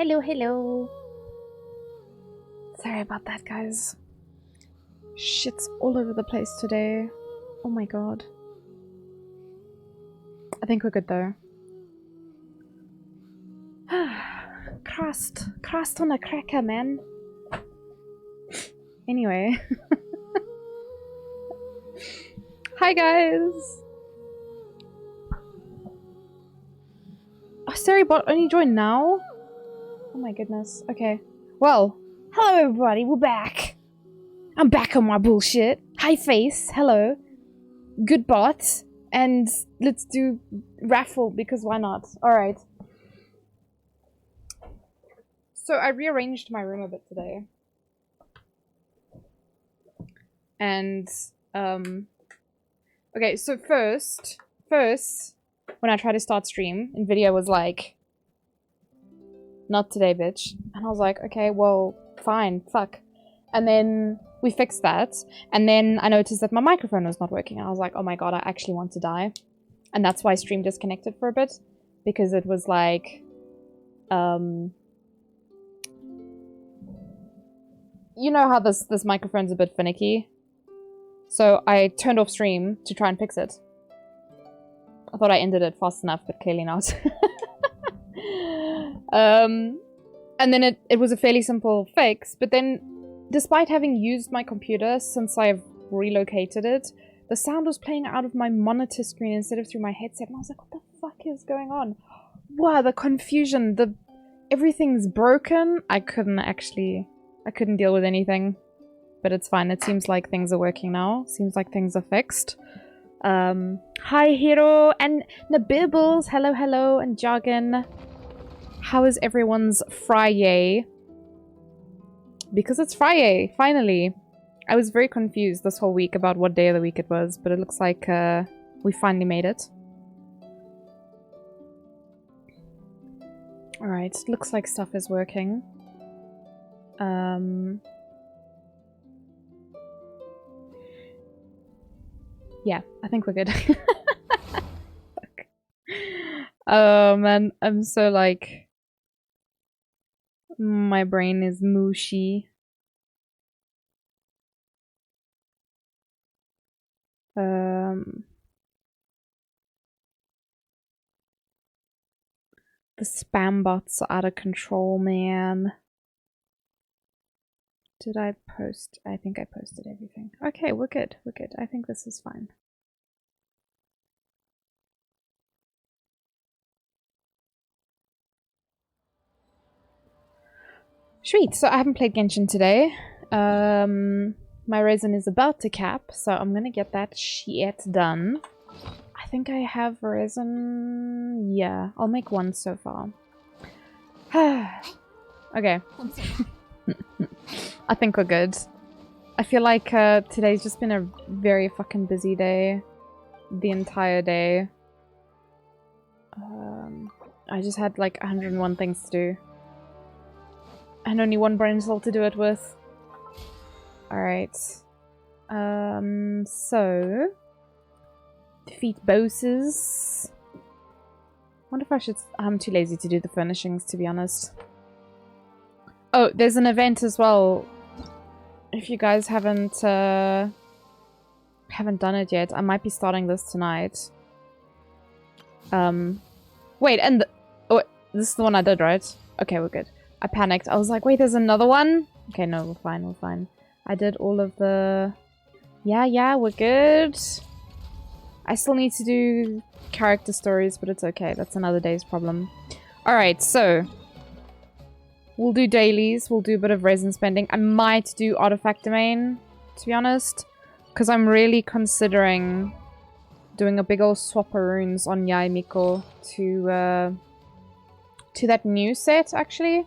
Hello, hello. Sorry about that, guys. Shit's all over the place today. Oh my god. I think we're good though. Crust on a cracker, man. Anyway. Hi, guys. Oh, sorry, bot only joined now? Oh my goodness. Okay. Well, hello everybody, we're back. I'm back on my bullshit. Hi face, hello. Good bot. And let's do raffle because why not? Alright. So I rearranged my room a bit today. And okay, so first when I tried to start stream, Nvidia was like, not today, bitch. And I was like, okay, well, fine, fuck. And then we fixed that. And then I noticed that my microphone was not working. And I was like, oh my god, I actually want to die. And that's why stream disconnected for a bit. Because it was like, you know how this microphone's a bit finicky? So I turned off stream to try and fix it. I thought I ended it fast enough, but clearly not. And then it was a fairly simple fix, but then despite having used my computer since I've relocated it, the sound was playing out of my monitor screen instead of through my headset, and I was like, what the fuck is going on? Wow, the confusion, everything's broken. I couldn't deal with anything, but it's fine. It seems like things are working now. Seems like things are fixed. Hi Hiro and Nabibbles, hello, and Jargon. How is everyone's Friday? Because it's Friday, finally. I was very confused this whole week about what day of the week it was, but it looks like we finally made it. Alright, looks like stuff is working. Yeah, I think we're good. Oh man, I'm so like... my brain is mushy. The spam bots are out of control, man. Did I post? I think I posted everything. Okay, we're good. We're good. I think this is fine. Sweet. So I haven't played Genshin today. My resin is about to cap, so I'm gonna get that shit done. I think I have resin. Yeah, I'll make one so far. Okay. I think we're good. I feel like today's just been a very fucking busy day. The entire day. I just had like 101 things to do. And only one brain cell to do it with. Alright. So... defeat bosses. Wonder if I should... I'm too lazy to do the furnishings, to be honest. Oh, there's an event as well. If you guys haven't done it yet, I might be starting this tonight. Wait, and oh, this is the one I did, right? Okay, we're good. I panicked. I was like, wait, there's another one? Okay, no, we're fine, we're fine. I did all of the... Yeah, we're good. I still need to do character stories, but it's okay. That's another day's problem. Alright, so... we'll do dailies. We'll do a bit of resin spending. I might do artifact domain, to be honest. Because I'm really considering doing a big old swap of runes on Yai Miko to that new set, actually.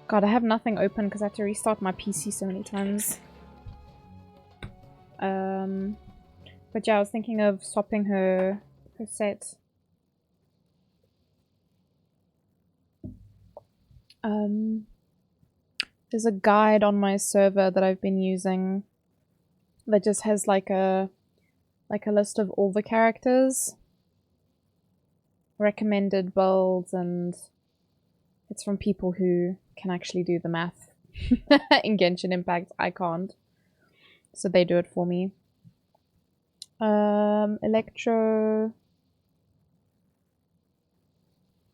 God, I have nothing open because I have to restart my PC so many times. But yeah, I was thinking of swapping her set. There's a guide on my server that I've been using that just has like a list of all the characters, recommended builds, and It's from people who can actually do the math. In Genshin Impact, I can't. So they do it for me. Electro.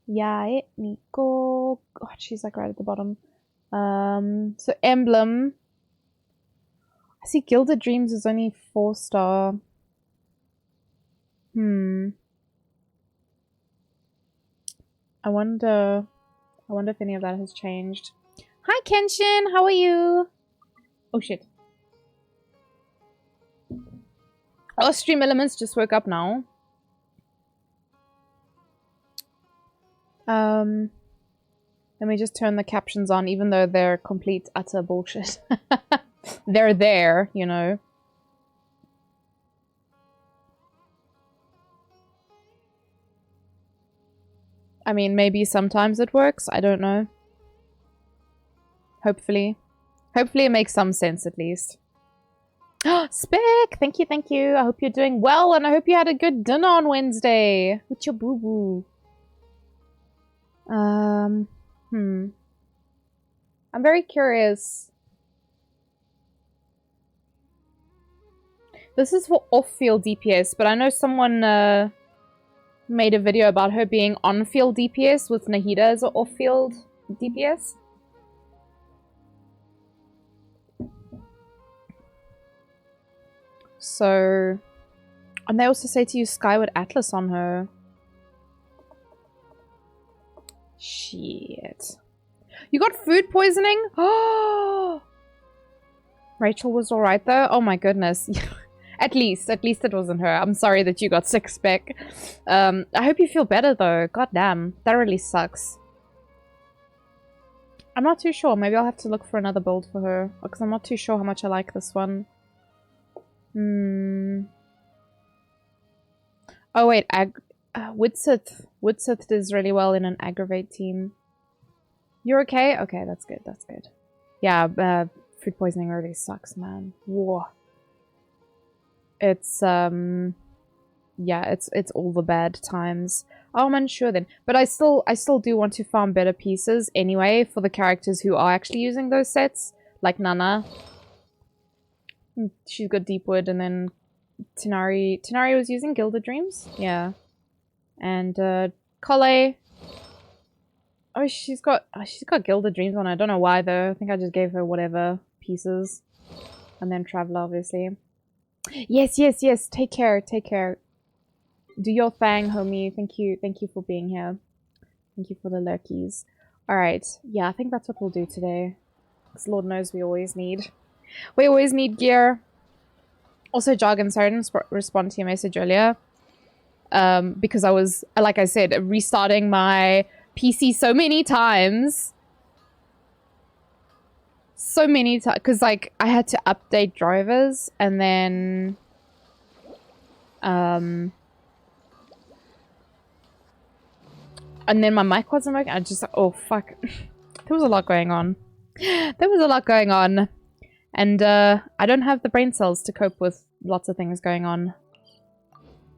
Yeah, Nico. God, she's like right at the bottom. So Emblem. I see Gilded Dreams is only 4-star. I wonder if any of that has changed. Hi Kenshin, how are you? Oh shit. Oh, Stream Elements just woke up now. Let me just turn the captions on, even though they're complete, utter bullshit. They're there, you know. I mean, maybe sometimes it works. I don't know. Hopefully. Hopefully it makes some sense at least. Spick! Thank you, thank you. I hope you're doing well, and I hope you had a good dinner on Wednesday. With your boo-boo. I'm very curious. This is for off-field DPS, but I know someone made a video about her being on-field DPS with Nahida as an off-field DPS. So, and they also say to use Skyward Atlas on her. Shit. You got food poisoning? Oh! Rachel was alright though? Oh my goodness. At least it wasn't her. I'm sorry that you got sick, Spec. I hope you feel better though. God damn. That really sucks. I'm not too sure. Maybe I'll have to look for another build for her. Because I'm not too sure how much I like this one. Oh wait, Woodsith. Woodsith does really well in an aggravate team. You're okay? Okay, that's good, that's good. Yeah, food poisoning really sucks, man. Whoa. It's, yeah, it's all the bad times. Oh, I'm unsure then. But I still do want to farm better pieces anyway for the characters who are actually using those sets. Like Nana. She's got Deepwood, and then Tinari was using Gilded Dreams? Yeah. And, Kole. Oh, she's got Gilded Dreams on her. I don't know why, though. I think I just gave her whatever pieces. And then Traveler, obviously. Yes, yes, yes. Take care, take care. Do your thing, homie. Thank you for being here. Thank you for the lurkies. Alright. Yeah, I think that's what we'll do today. Because Lord knows we always need... We always need gear. Also, Jargon, sorry I didn't respond to your message earlier. Because I was, like I said, restarting my PC so many times. So many times. Because, like, I had to update drivers. And then... and then my mic wasn't working. I just, oh, fuck. There was a lot going on. There was a lot going on. And I don't have the brain cells to cope with lots of things going on.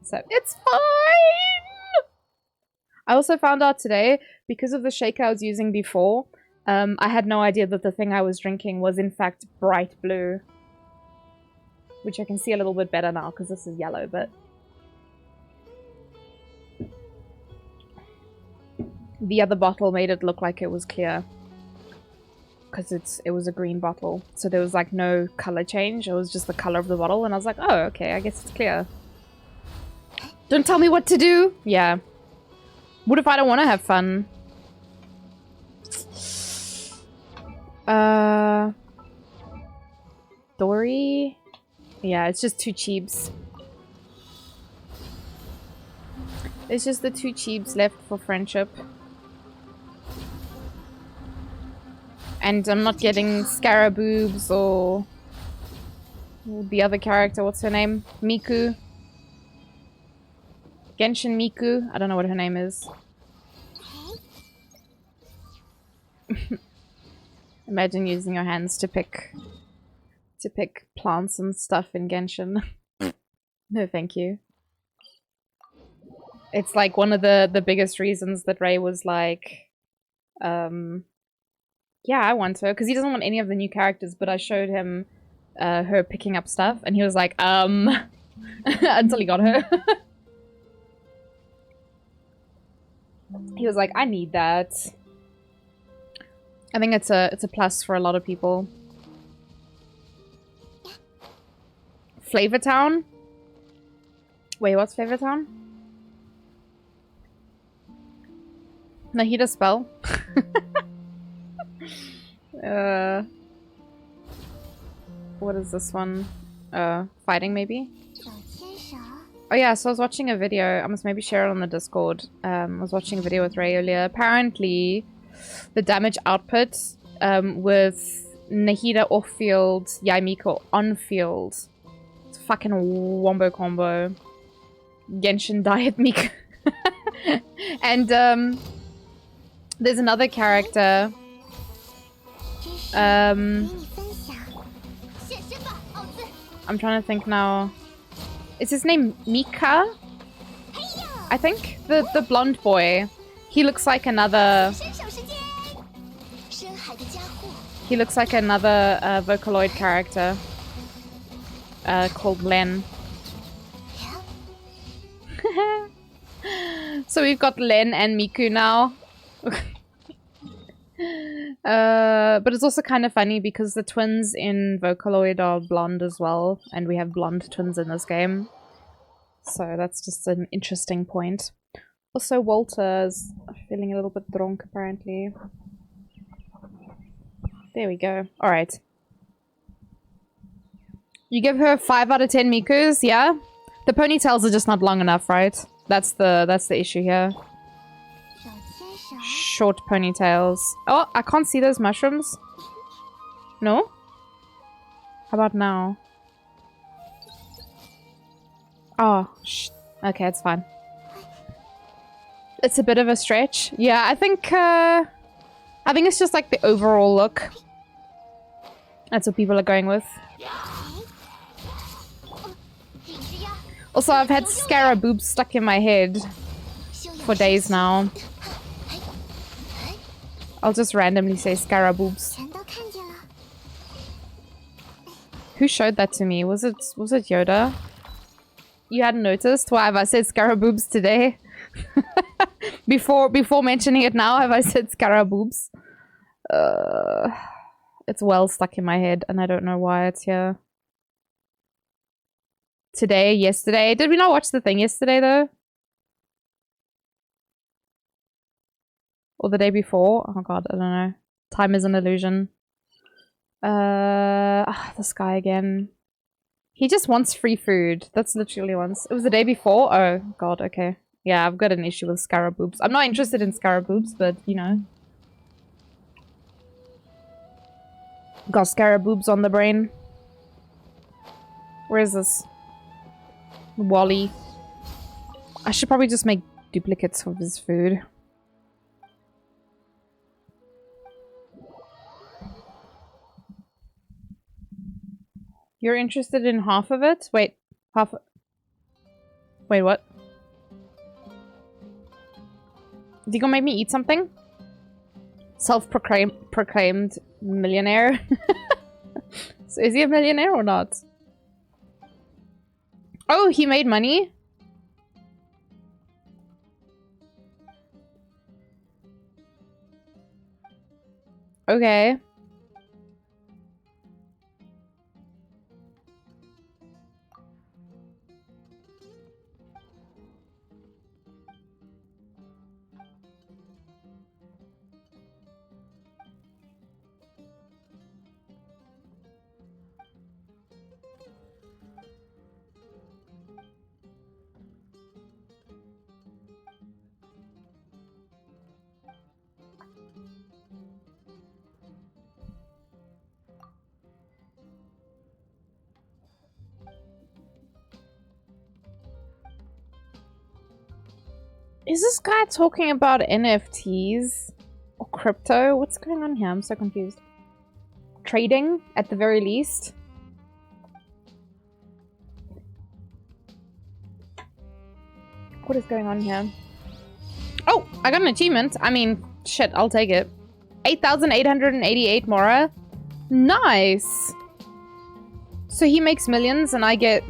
So it's fine! I also found out today, because of the shaker I was using before, I had no idea that the thing I was drinking was in fact bright blue. Which I can see a little bit better now, because this is yellow, but... The other bottle made it look like it was clear. Because it was a green bottle. So there was like no color change. It was just the color of the bottle. And I was like, oh, okay, I guess it's clear. Don't tell me what to do! Yeah. What if I don't want to have fun? Dory? Yeah, it's just two cheeps. It's just the two cheeps left for friendship. And I'm not getting Scaraboobs or the other character, what's her name? Miku. Genshin Miku. I don't know what her name is. Imagine using your hands to pick plants and stuff in Genshin. No, thank you. It's like one of the biggest reasons that Ray was like, Yeah, I want her because he doesn't want any of the new characters, but I showed him her picking up stuff and he was like, until he got her. He was like, I need that. I think it's a plus for a lot of people. Flavor Town? Wait, what's Flavor Town? Nahida spell. What is this one? Fighting maybe? Oh yeah, so I was watching a video. I must maybe share it on the Discord. I was watching a video with Ray earlier. Apparently, the damage output with Nahida off field, Yaimiko on field. It's fucking wombo combo. Genshin Diet Mika. And there's another character. I'm trying to think now. Is his name Mika? I think the blonde boy. He looks like another. He looks like another Vocaloid character called Len. So we've got Len and Miku now. But it's also kind of funny because the twins in Vocaloid are blonde as well, and we have blonde twins in this game. So that's just an interesting point. Also, Walter's feeling a little bit drunk, apparently. There we go. Alright. You give her 5 out of 10 Mikus, yeah? The ponytails are just not long enough, right? That's the issue here. Short ponytails. Oh, I can't see those mushrooms. No? How about now? Oh, okay, it's fine. It's a bit of a stretch. Yeah, I think it's just like the overall look. That's what people are going with. Also, I've had Scaraboobs stuck in my head for days now. I'll just randomly say Scaraboobs. Who showed that to me? Was it Yoda? You hadn't noticed? Why have I said Scaraboobs today? before mentioning it now, have I said Scaraboobs? It's well stuck in my head and I don't know why it's here. Today, yesterday. Did we not watch the thing yesterday though? Or the day before? Oh god, I don't know. Time is an illusion. This guy again. He just wants free food. That's literally once. It was the day before? Oh god, okay. Yeah, I've got an issue with Scaraboobs. I'm not interested in Scaraboobs, but you know. Got Scaraboobs on the brain. Where is this? Wally. I should probably just make duplicates of his food. You're interested in half of it? Wait, half... Wait, what? Is he gonna make me eat something? Self-proclaimed millionaire? So is he a millionaire or not? Oh, he made money? Okay. Is this guy talking about NFTs? Or crypto? What's going on here? I'm so confused. Trading, at the very least. What is going on here? Oh, I got an achievement. I mean, Shit, I'll take it. 8,888 Mora. Nice. So he makes millions and I get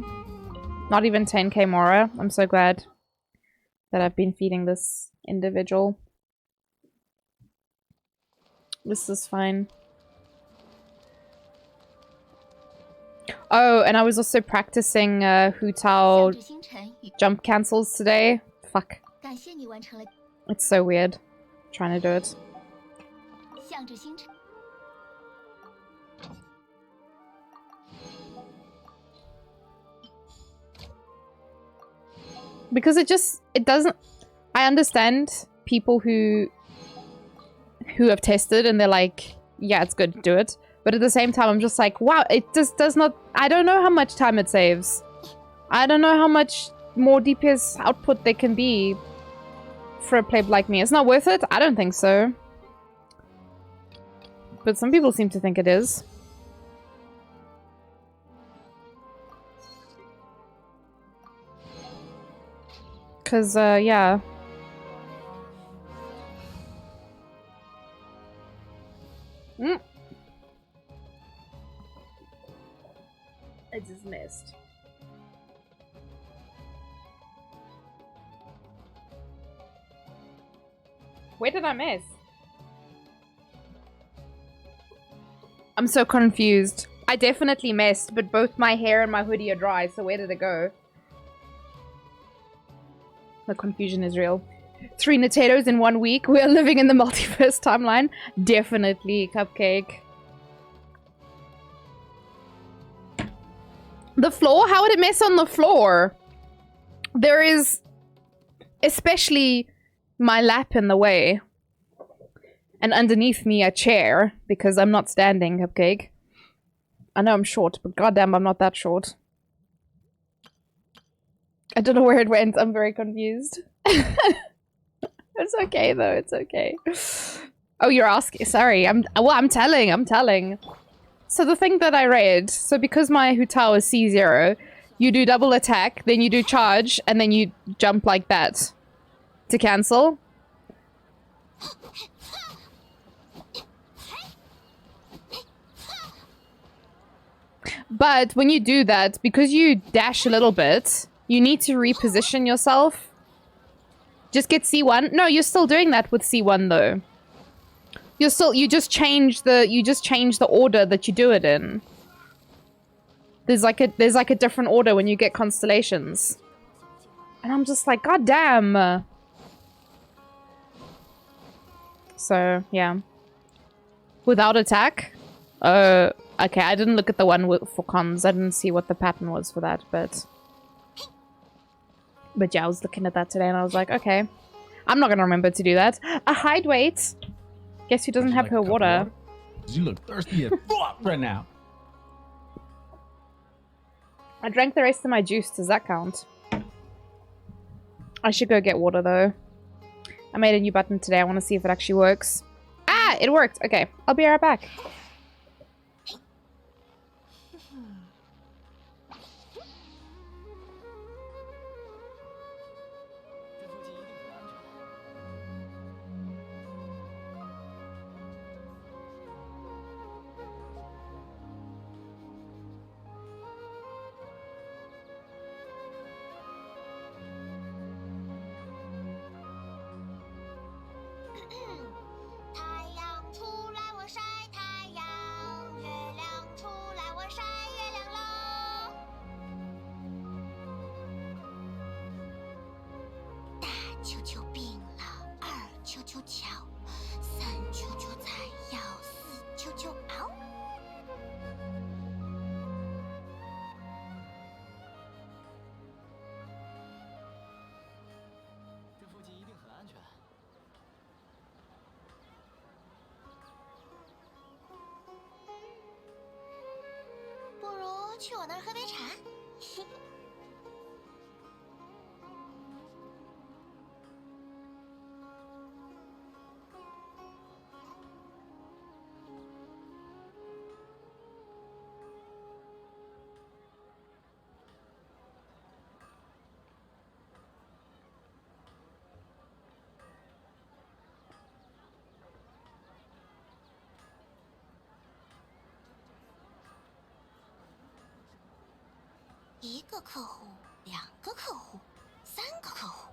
not even 10k Mora. I'm so glad that I've been feeding this individual. This is fine. Oh, and I was also practicing Hu Tao jump cancels today. Fuck. It's so weird trying to do it. Because it doesn't... I understand people who have tested and they're like, yeah, it's good, do it. But at the same time, I'm just like, wow, it just does not... I don't know how much time it saves. I don't know how much more DPS output there can be for a pleb like me. It's not worth it? I don't think so. But some people seem to think it is. Because, yeah. Mm. I just missed. Where did I miss? I'm so confused. I definitely missed, but both my hair and my hoodie are dry, so where did it go? The confusion is real. 3 potatoes in 1 week. We are living in the multiverse timeline. Definitely, Cupcake. The floor? How would it mess on the floor? There is especially my lap in the way. And underneath me a chair, because I'm not standing, Cupcake. I know I'm short, but goddamn, I'm not that short. I don't know where it went. I'm very confused. It's okay, though. It's okay. Oh, you're asking. Sorry. I'm telling. So the thing that I read, so because my Hu Tao is C0, you do double attack, then you do charge, and then you jump like that to cancel. But when you do that, because you dash a little bit, you need to reposition yourself. Just get C1. No, you're still doing that with C1 though. You just change the order that you do it in. There's like a different order when you get constellations. And I'm just like, god damn. So, yeah. Without attack? Okay, I didn't look at the one for cons. I didn't see what the pattern was for that, but yeah, I was looking at that today and I was like, okay. I'm not gonna remember to do that. A hide weight. Guess who doesn't have her water? You look thirsty as fuck right now. I drank the rest of my juice. Does that count? I should go get water though. I made a new button today. I want to see if it actually works. Ah, it worked. Okay, I'll be right back. 个客户、2个客户、3个客户。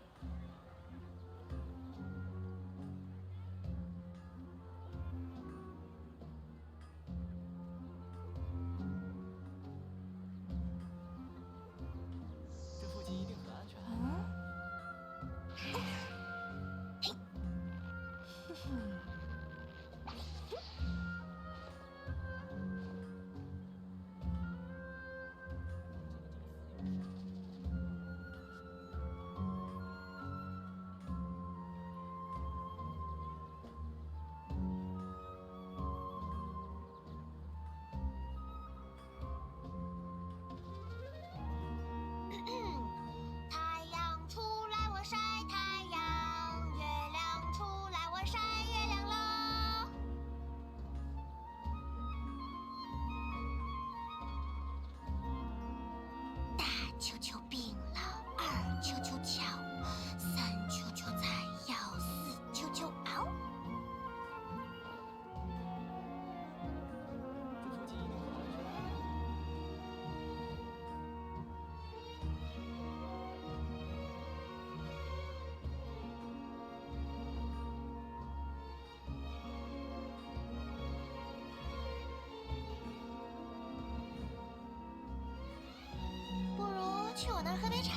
这附近一定很安全。太阳出来我晒太阳，月亮出来我晒月亮喽。大球球病了，2球球瞧，3球球采药，4球球熬。这附近一定很安全。不如去我那儿喝杯茶。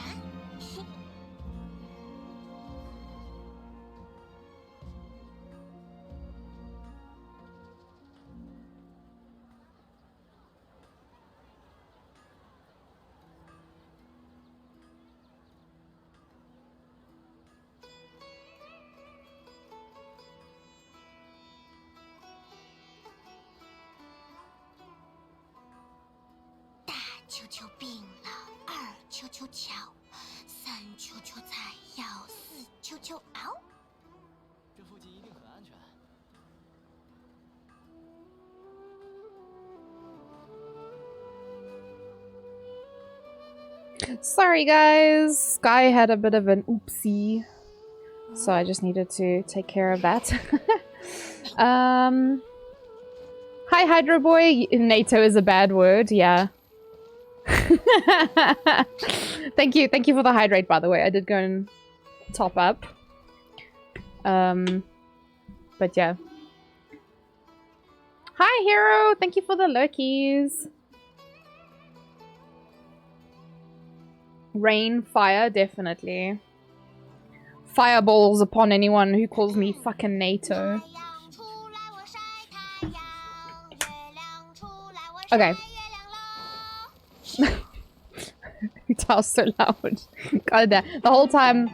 大球球病了，2球球瞧，3球球采药，4球球熬。这附近一定很安全。Sorry guys, Sky had a bit of an oopsie. So I just needed to take care of that. Hi Hydro Boy, NATO is a bad word, yeah. Thank you for the hydrate, by the way. I did go and top up. But yeah. Hi Hero, thank you for the lurkies. Rain, fire, definitely. Fireballs upon anyone who calls me fucking NATO. Okay. That was so loud. God damn. The whole time.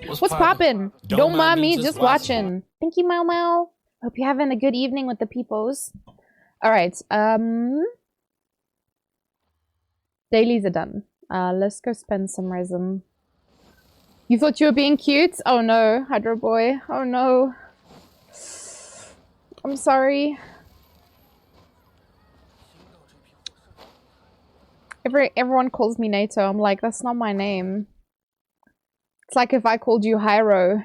What's poppin'? Don't mind me, just watching. Thank you, Mau Mau. Hope you're having a good evening with the peoples. Alright, dailies are done. Let's go spend some resin. You thought you were being cute? Oh no, Hydro Boy. Oh no. I'm sorry. Everyone calls me NATO. I'm like, that's not my name. It's like if I called you Hyro.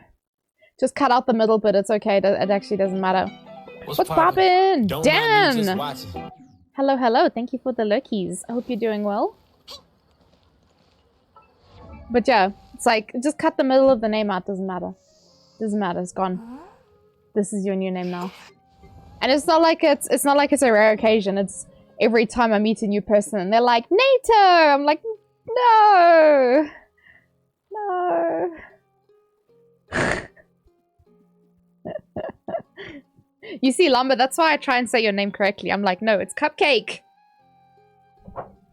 Just cut out the middle bit, it's okay. It actually doesn't matter. What's poppin'? Dan! Hello, hello. Thank you for the lurkies. I hope you're doing well. But yeah, it's like, just cut the middle of the name out. Doesn't matter. Doesn't matter. It's gone. This is your new name now. And it's not like it's not like it's a rare occasion. It's every time I meet a new person and they're like, NATO! I'm like, no! No. You see, Lamba, that's why I try and say your name correctly. I'm like, no, it's Cupcake.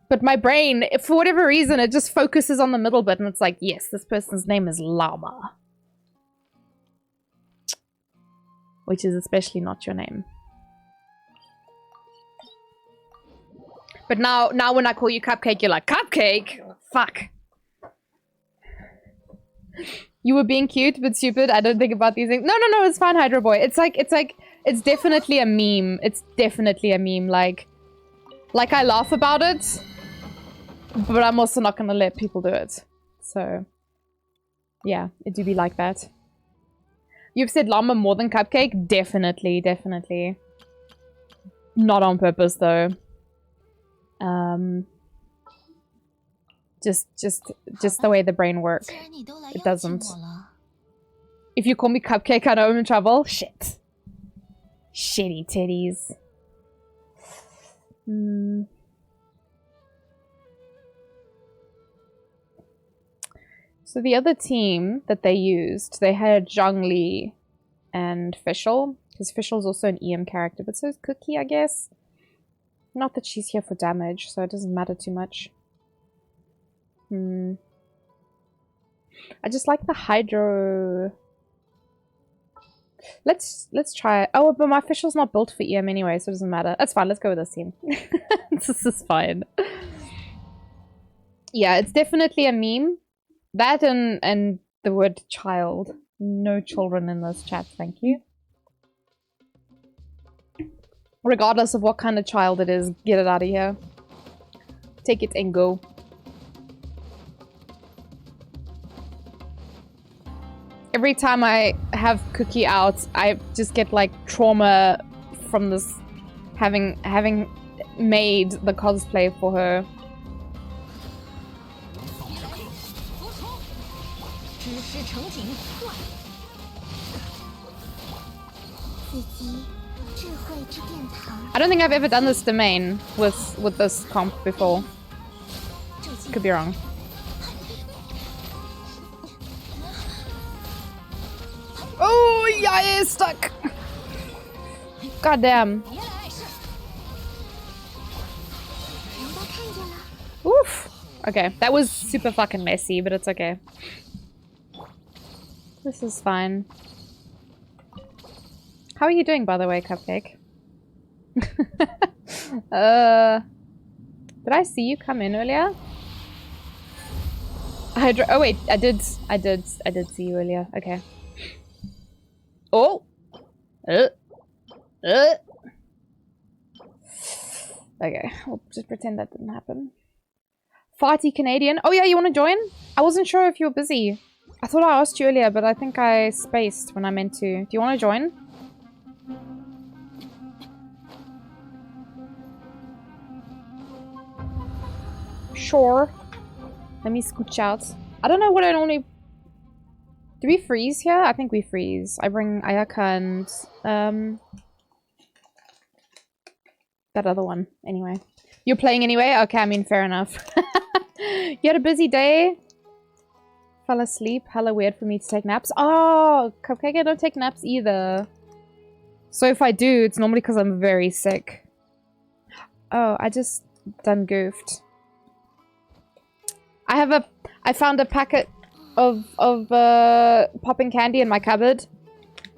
But my brain, for whatever reason, it just focuses on the middle bit and it's like, yes, this person's name is Llama. Which is especially not your name. But now when I call you Cupcake, you're like, Cupcake? Fuck. You were being cute but stupid. I don't think about these things. No, it's fine, Hydro Boy. It's definitely a meme. It's definitely a meme. Like I laugh about it, but I'm also not gonna let people do it. So, yeah, it do be like that. You've said llama more than Cupcake? Definitely, definitely. Not on purpose, though. Just the way the brain works. 既然你都来 It 邀请 doesn't. 我了， If you call me Cupcake, I know I'm in trouble. Shit. Shitty titties. So the other team that they used, they had Zhongli and Fischl. Because Fischl's also an EM character, but so is Cookie, I guess. Not that she's here for damage, so it doesn't matter too much. I just like the Hydro... Let's try it. Oh, but my Fischl's not built for EM anyway, so it doesn't matter. That's fine, let's go with this team. This is fine. Yeah, it's definitely a meme. That and the word child. No children in this chat, thank you. Regardless of what kind of child it is, get it out of here. Take it and go. Every time I have Cookie out, I just get like trauma from this having made the cosplay for her. 知识成景，快！自己智慧之殿堂， I don't think I've ever done this domain with this comp before. 这些 Could be wrong. Oh yeah, it's stuck. God damn. 别来碍事。人都看见了， Oof. Okay, that was super fucking messy, but it's okay. This is fine. How are you doing, by the way, Cupcake? Did I see you come in earlier? Oh wait, I did see you earlier. Okay. Oh. Okay, we'll just pretend that didn't happen. Farty Canadian. Oh yeah, you want to join? I wasn't sure if you were busy. I thought I asked you earlier, but I think I spaced when I meant to. Do you want to join? Sure. Let me scooch out. I don't know what I normally... Do we freeze here? I think we freeze. I bring Ayaka and... that other one. Anyway. You're playing anyway? Okay, I mean, fair enough. You had a busy day? Fell asleep? Hella weird for me to take naps. Oh, Cupcake, I don't take naps either. So if I do, it's normally because I'm very sick. Oh, I just done goofed. I found a packet of popping candy in my cupboard.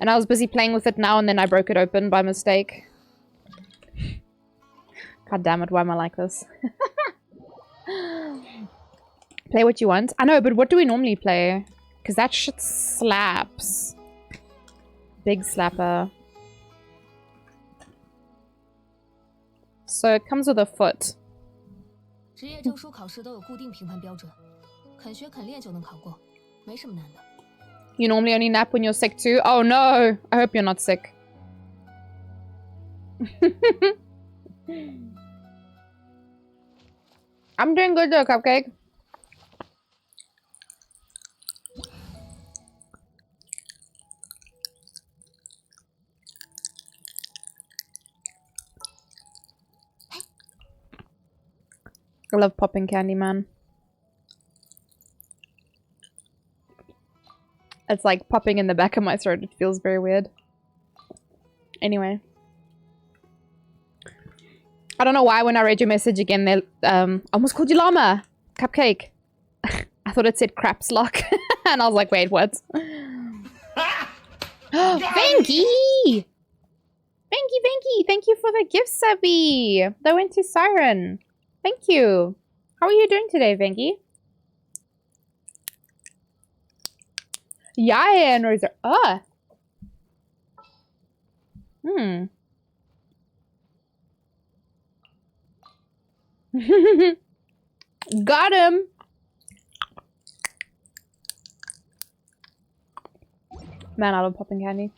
And I was busy playing with it now and then I broke it open by mistake. God damn it, why am I like this? Play what you want. I know, but what do we normally play? Because that shit slaps. Big slapper. So it comes with a foot. 职业证书考试都有固定评判标准，肯学肯练就能考过，没什么难的。 You normally only nap when you're sick too? Oh no! I hope you're not sick. I'm doing good though, Cupcake. I love popping candy, man. It's like popping in the back of my throat. It feels very weird. Anyway. I don't know why when I read your message again, they almost called you llama. Cupcake. I thought it said craps lock. And I was like, wait, what? Venky! Venky! Thank you for the gift, subby. That went to Siren. Thank you. How are you doing today, Venky? Yeah, and Rosa. Got him. Man, I love popping candy.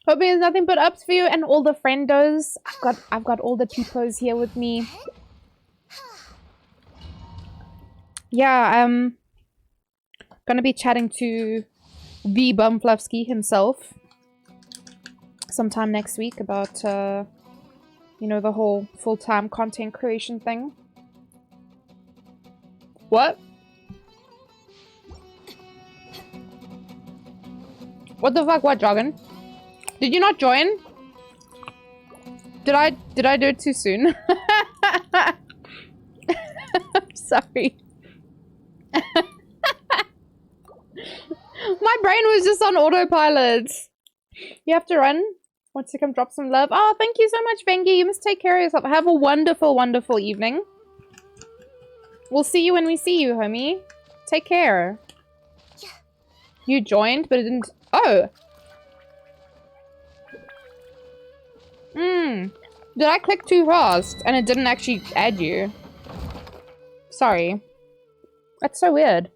Hoping there's nothing but ups for you and all the friendos. I've got all the peepos here with me. Yeah, gonna be chatting to the Bumfluffsky himself sometime next week about you know, the whole full-time content creation thing. What? What the fuck? What, Jargon? Did you not join? Did I do it too soon? I'm sorry. My brain was just on autopilot. You have to run? Want to come drop some love? Oh, thank you so much, Vengi. You must take care of yourself. Have a wonderful, wonderful evening. We'll see you when we see you, homie. Take care. You joined, but it didn't... Oh! Did I click too fast and it didn't actually add you? Sorry. That's so weird.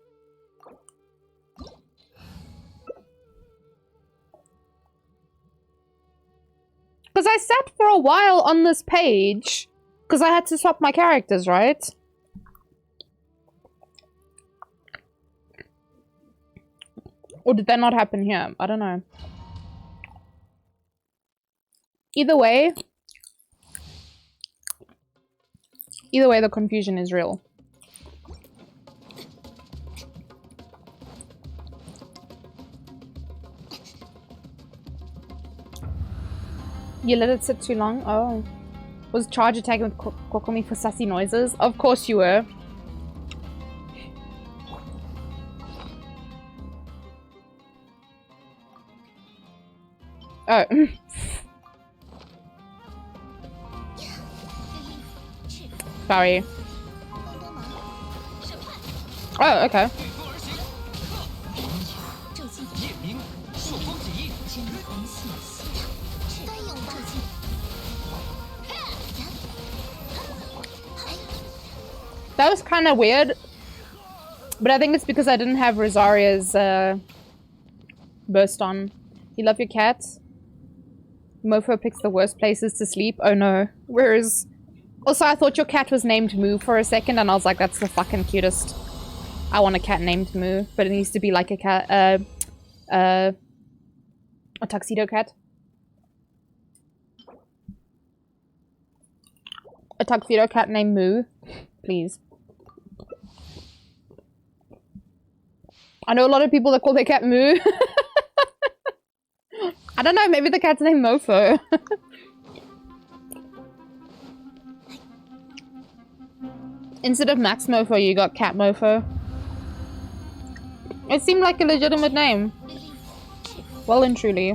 Because I sat for a while on this page because I had to swap my characters, right? Or did that not happen here? I don't know. Either way, the confusion is real. You let it sit too long? Oh. Was charge attacking with Kokomi for sassy noises? Of course you were. Oh. Sorry. Oh, okay. That was kind of weird, but I think it's because I didn't have Rosaria's burst on. You love your cat? Mofo picks the worst places to sleep. Oh no. Whereas... Also, I thought your cat was named Moo for a second, and I was like, that's the fucking cutest. I want a cat named Moo, but it needs to be like a cat, a tuxedo cat. A tuxedo cat named Moo, please. I know a lot of people that call their cat Moo. I don't know, maybe the cat's named Mofo. Instead of Max Mofo, you got Cat Mofo. It seemed like a legitimate name. Well and truly.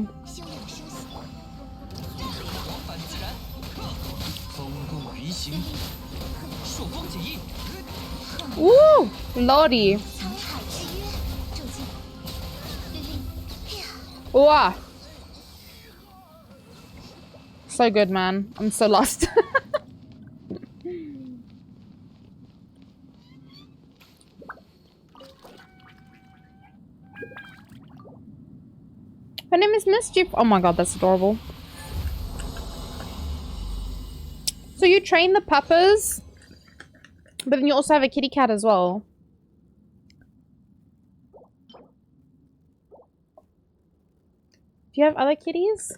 Woo! Lordy. Wow. So good, man. I'm so lost. Her name is Mischief. Oh my god, that's adorable. So you train the puppers, but then you also have a kitty cat as well. Do you have other kitties?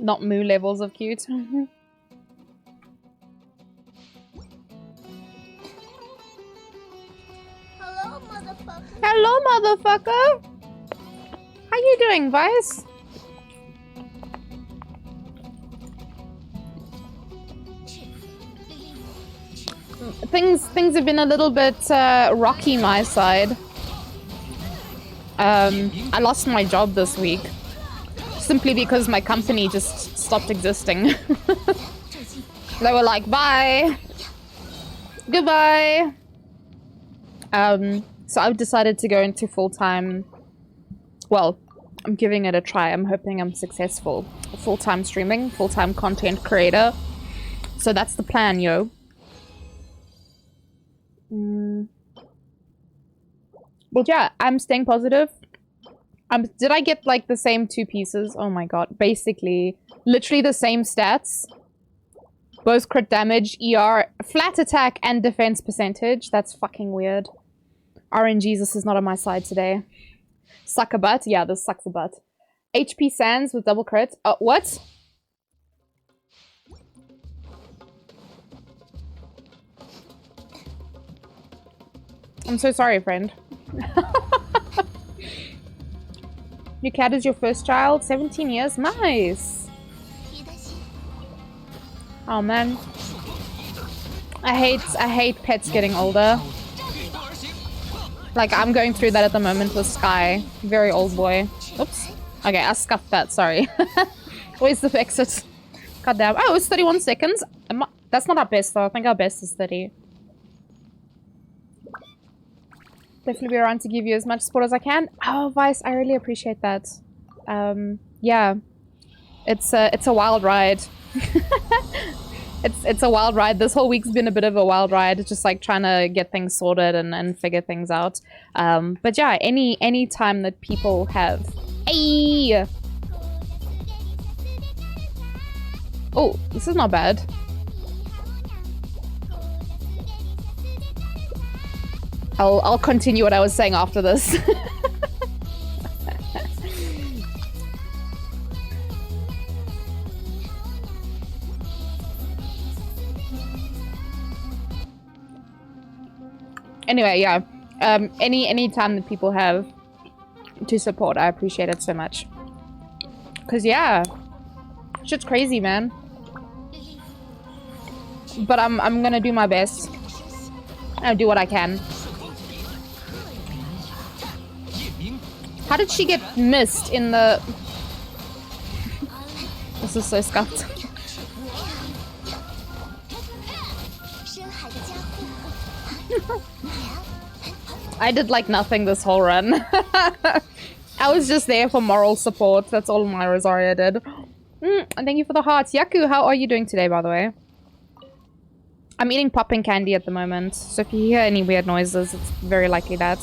Not Moo levels of cute. Hello, motherfucker. Hello, motherfucker! How you doing, Vice? Things have been a little bit rocky my side. I lost my job this week. Simply because my company just stopped existing. They were like, bye! Goodbye! So I've decided to go into full-time... Well, I'm giving it a try. I'm hoping I'm successful. Full-time streaming, full-time content creator. So that's the plan, yo. But yeah, I'm staying positive. Did I get like the same 2 pieces? Oh my god. Basically, literally the same stats. Both crit damage, ER, flat attack, and defense percentage. That's fucking weird. RNGesus is not on my side today. Suck a butt? Yeah, this sucks a butt. HP Sands with double crit. What? I'm so sorry, friend. Your cat is your first child? 17 years? Nice! Oh man. I hate pets getting older. Like, I'm going through that at the moment with Sky. Very old boy. Oops. Okay, I scuffed that, sorry. Where's the exit? God damn. Oh, it's 31 seconds. That's not our best though. I think our best is 30. Definitely be around to give you as much support as I can. Oh, Vice, I really appreciate that. Yeah. It's a wild ride. It's a wild ride. This whole week's been a bit of a wild ride. Just like trying to get things sorted and figure things out. But yeah, any time that people have... Hey! Oh, this is not bad. I'll continue what I was saying after this. Anyway, yeah. Any time that people have to support, I appreciate it so much. Cause yeah, shit's crazy, man. But I'm gonna do my best. I'll do what I can. How did she get missed in the... This is so scuffed. I did like nothing this whole run. I was just there for moral support. That's all my Rosaria did. And thank you for the hearts. Yaku, how are you doing today, by the way? I'm eating popping candy at the moment. So if you hear any weird noises, it's very likely that.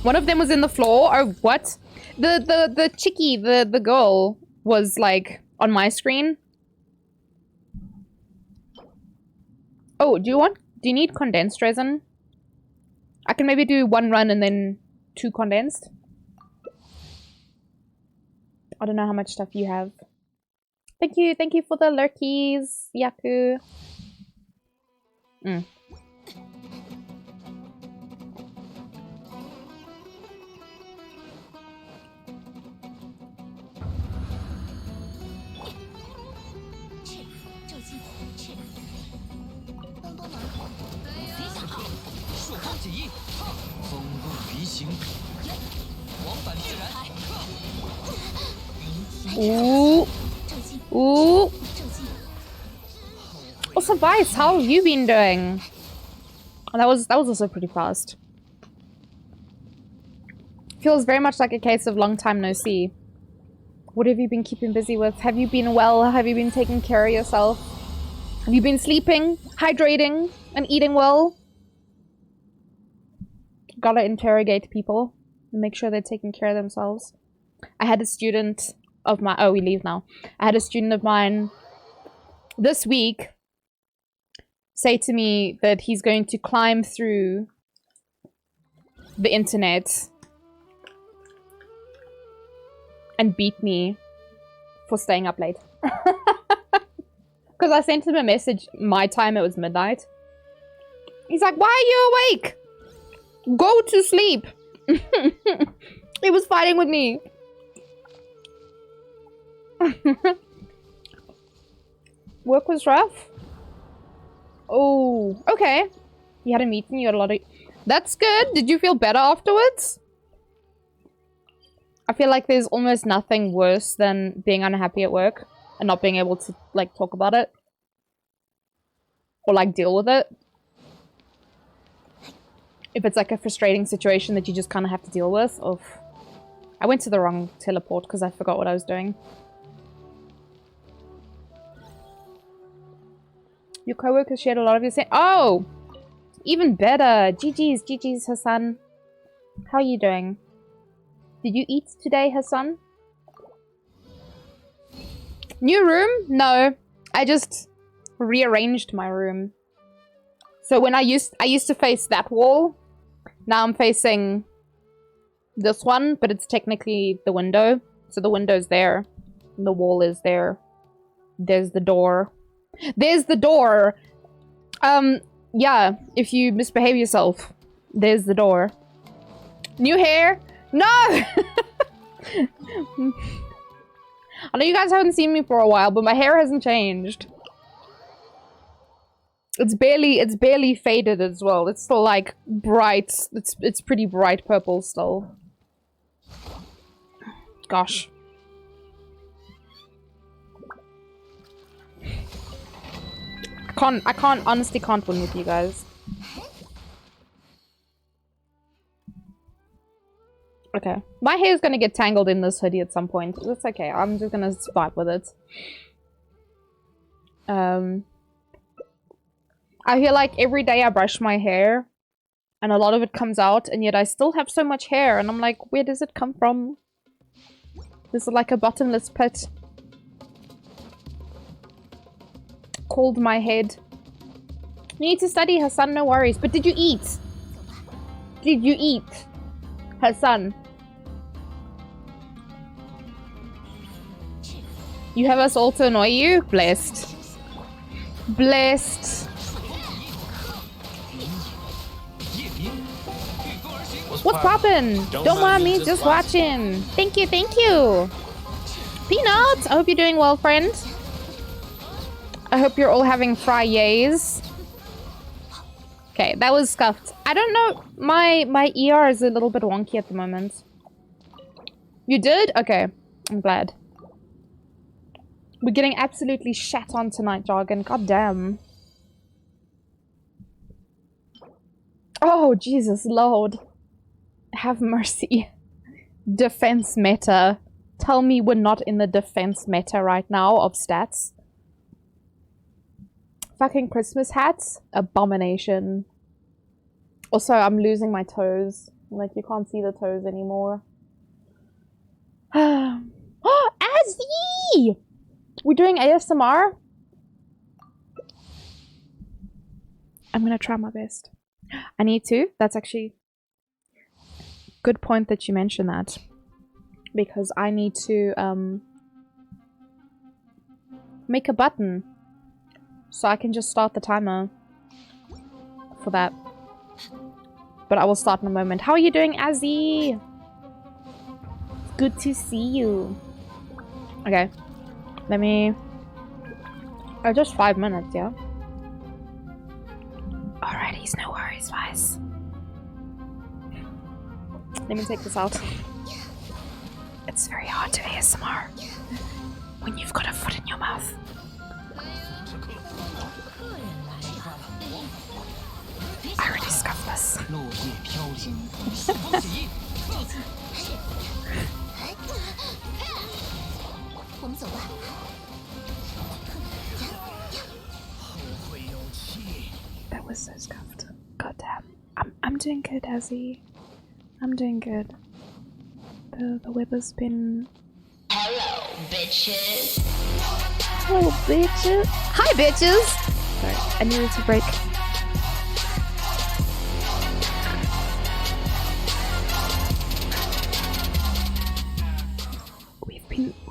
One of them was in the floor. Oh, what? The chickie, the girl, was like on my screen. Oh, do you need condensed resin? I can maybe do 1 run and then 2 condensed. I don't know how much stuff you have. Thank you for the lurkies, Yaku. Ooh. Ooh. Also, Vice, how have you been doing? That was also pretty fast. Feels very much like a case of long time no see. What have you been keeping busy with? Have you been well? Have you been taking care of yourself? Have you been sleeping, hydrating, and eating well? Gotta interrogate people and make sure they're taking care of themselves. I had a student of my... Oh, we leave now. I had a student of mine this week say to me that he's going to climb through the internet and beat me for staying up late. Because I sent him a message my time, it was midnight. He's like, why are you awake? Go to sleep. He was fighting with me. Work was rough. Oh, okay. You had a meeting, you had a lot of... That's good. Did you feel better afterwards? I feel like there's almost nothing worse than being unhappy at work and not being able to, like, talk about it. Or, like, deal with it. If it's, like, a frustrating situation that you just kind of have to deal with. Oof. I went to the wrong teleport because I forgot what I was doing. Your co-worker shared a lot of your say. Oh! Even better! GG's, Hassan. How are you doing? Did you eat today, Hassan? New room? No. I just rearranged my room. So when I used to face that wall. Now I'm facing this one, but it's technically the window. So the window's there. And the wall is there. There's the door. There's the door! Yeah, if you misbehave yourself, there's the door. New hair? No! I know you guys haven't seen me for a while, but my hair hasn't changed. It's barely faded as well. It's still like bright. It's pretty bright purple still. Gosh. I honestly can't win with you guys. Okay. My hair's gonna get tangled in this hoodie at some point. That's okay. I'm just gonna fight with it. I feel like every day I brush my hair and a lot of it comes out and yet I still have so much hair and I'm like, where does it come from? This is like a bottomless pit. Called my head. You need to study, Hassan, no worries. But did you eat? Did you eat? Hassan. You have us all to annoy you? Blessed. Blessed. What's poppin'? Don't mind me, just watching. Thank you, thank you. Peanuts, I hope you're doing well, friend. I hope you're all having Fridays. Okay, that was scuffed. I don't know. My ER is a little bit wonky at the moment. You did? Okay. I'm glad. We're getting absolutely shat on tonight, Jargon. God damn. Oh, Jesus Lord. Have mercy. Defense meta. Tell me we're not in the defense meta right now of stats. Fucking Christmas hats? Abomination. Also, I'm losing my toes. Like, you can't see the toes anymore. Oh, Azzy! We're doing ASMR? I'm gonna try my best. I need to. That's actually... good point that you mentioned that. Because I need to, make a button. So I can just start the timer for that. But I will start in a moment. How are you doing, Azzy? Good to see you. Okay. Let me... oh, just 5 minutes, yeah? Alrighty, no worries, guys. Let me take this out. It's very hard to ASMR when you've got a foot in your mouth. I already scuffed this. That was so scuffed. God damn. I'm doing good, Azzy. I'm doing good. The weather's been... Hello, bitches. Hello, bitches. Hi, bitches! Sorry, I needed to break.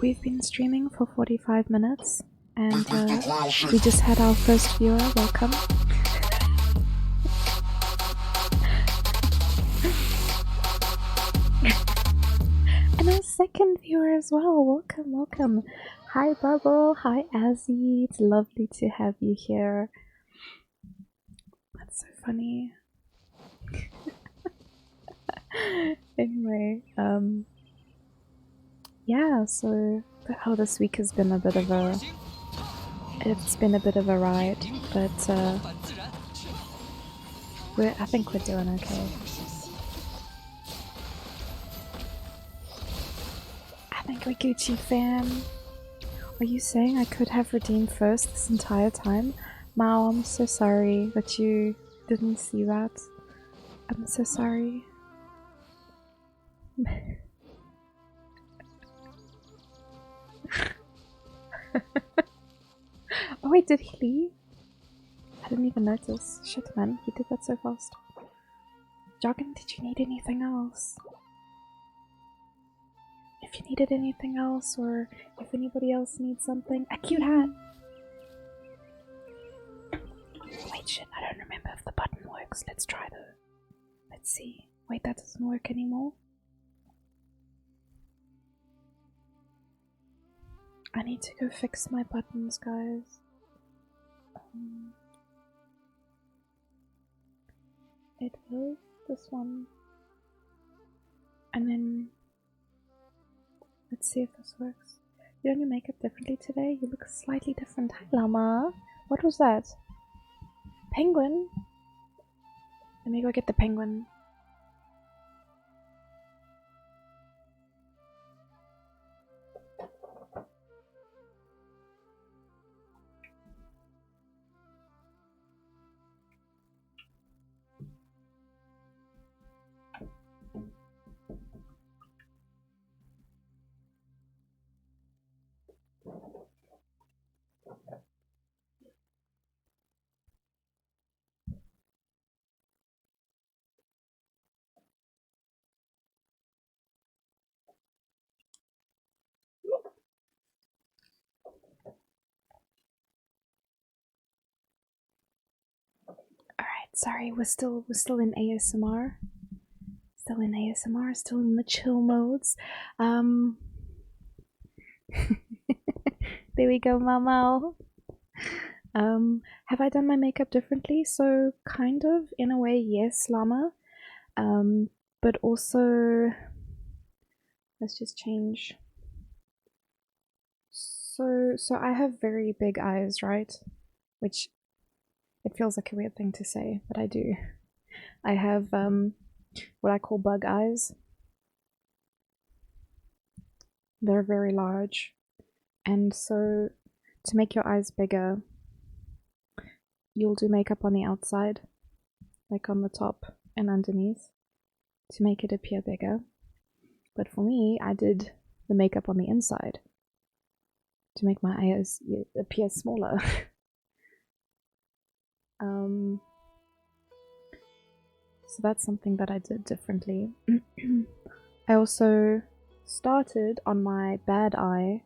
We've been streaming for 45 minutes, and we just had our first viewer. Welcome. And our second viewer as well. Welcome, welcome. Hi, Bubble. Hi, Azzy. It's lovely to have you here. That's so funny. Anyway, yeah, so this week has been a bit of a... it's been a bit of a ride, but I think we're doing okay. Wait, Gucci fan. Are you saying I could have redeemed first this entire time? Mao, I'm so sorry that you didn't see that. I'm so sorry. Oh wait, did he leave? I didn't even notice. Shit, man, he did that so fast. Jargon, did you need anything else? If you needed anything else, or if anybody else needs something. A cute hat! Wait, shit, I don't remember if the button works. Let's try though. Let's see. Wait, that doesn't work anymore. I need to go fix my buttons, guys. It was this one. And then let's see if this works. You done your makeup differently today? You look slightly different. Hi, Llama. What was that? Penguin? Let me go get the penguin. Alright, sorry, we're still in ASMR. Still in ASMR, still in the chill modes. There we go, Mama. Have I done my makeup differently? So kind of, in a way, yes, Llama. But also let's just change. So I have very big eyes, right? Which it feels like a weird thing to say, but I do. I have what I call bug eyes. They're very large. And so to make your eyes bigger, you'll do makeup on the outside, like on the top and underneath, to make it appear bigger. But for me, I did the makeup on the inside to make my eyes appear smaller. So that's something that I did differently. I also started on my bad eye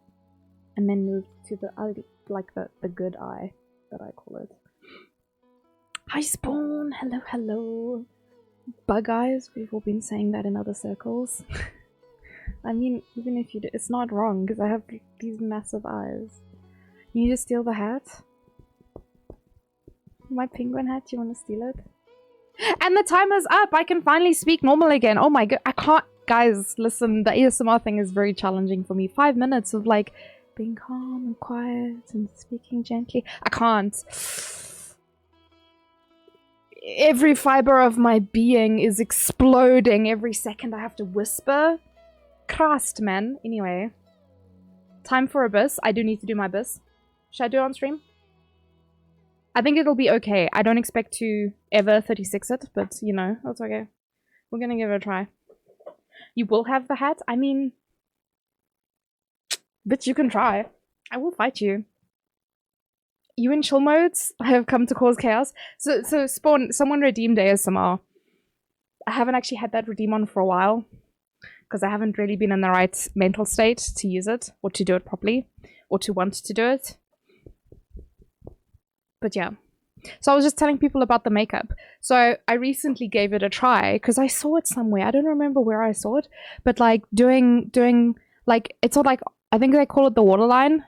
and then moved to the the good eye, that I call it. Hi Spawn! Hello, hello! Bug eyes, we've all been saying that in other circles. I mean, even if you do, it's not wrong, because I have these massive eyes. You need to steal the hat? My penguin hat, you want to steal it? And the timer's up! I can finally speak normal again! Oh my god, I can't- Guys, listen, the ASMR thing is very challenging for me. 5 minutes of like, being calm and quiet and speaking gently. I can't. Every fiber of my being is exploding every second I have to whisper. Christ, man. Anyway. Time for a bis. I do need to do my bis. Should I do it on stream? I think it'll be okay. I don't expect to ever 36 it, but you know, that's okay. We're gonna give it a try. You will have the hat? I mean... Bitch, you can try. I will fight you. You in chill modes? I have come to cause chaos. So Spawn, someone redeemed ASMR. I haven't actually had that redeem on for a while, because I haven't really been in the right mental state to use it, or to do it properly, or to want to do it. But yeah. So I was just telling people about the makeup. So I recently gave it a try, because I saw it somewhere. I don't remember where I saw it, but like doing like, it's sort of like, I think they call it the waterline.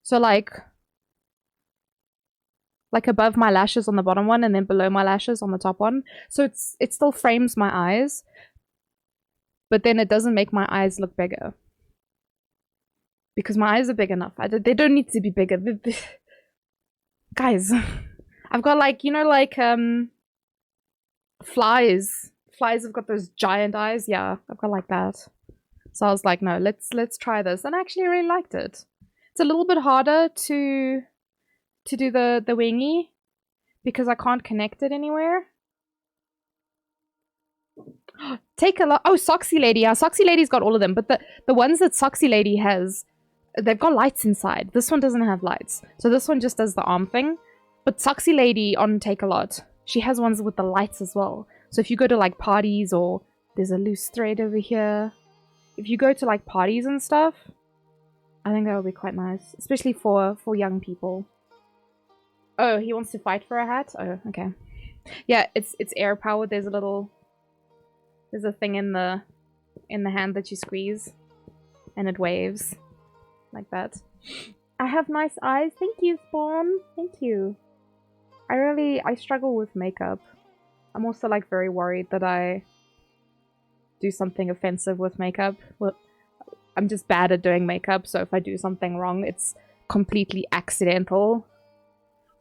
So like above my lashes on the bottom one, and then below my lashes on the top one. So it still frames my eyes, but then it doesn't make my eyes look bigger, because my eyes are big enough. They don't need to be bigger. Guys, I've got like, you know, like flies. Flies have got those giant eyes. Yeah, I've got like that. So I was like, no, let's try this. And I actually really liked it. It's a little bit harder to do the wingy because I can't connect it anywhere. Take a lot. Oh, Soxy Lady. Yeah, Soxy Lady's got all of them, but the ones that Soxy Lady has, they've got lights inside. This one doesn't have lights. So this one just does the arm thing. But Soxy Lady on Take a Lot, she has ones with the lights as well. So if you go to like parties, or there's a loose thread over here. If you go to like parties and stuff, I think that would be quite nice, especially for young people. Oh, he wants to fight for a hat? Oh, okay. Yeah, it's air powered. There's a thing in the hand that you squeeze and it waves like that. I have nice eyes. Thank you, Spawn. Thank you. I struggle with makeup. I'm also like very worried that I do something offensive with makeup. Well, I'm just bad at doing makeup, so if I do something wrong, it's completely accidental.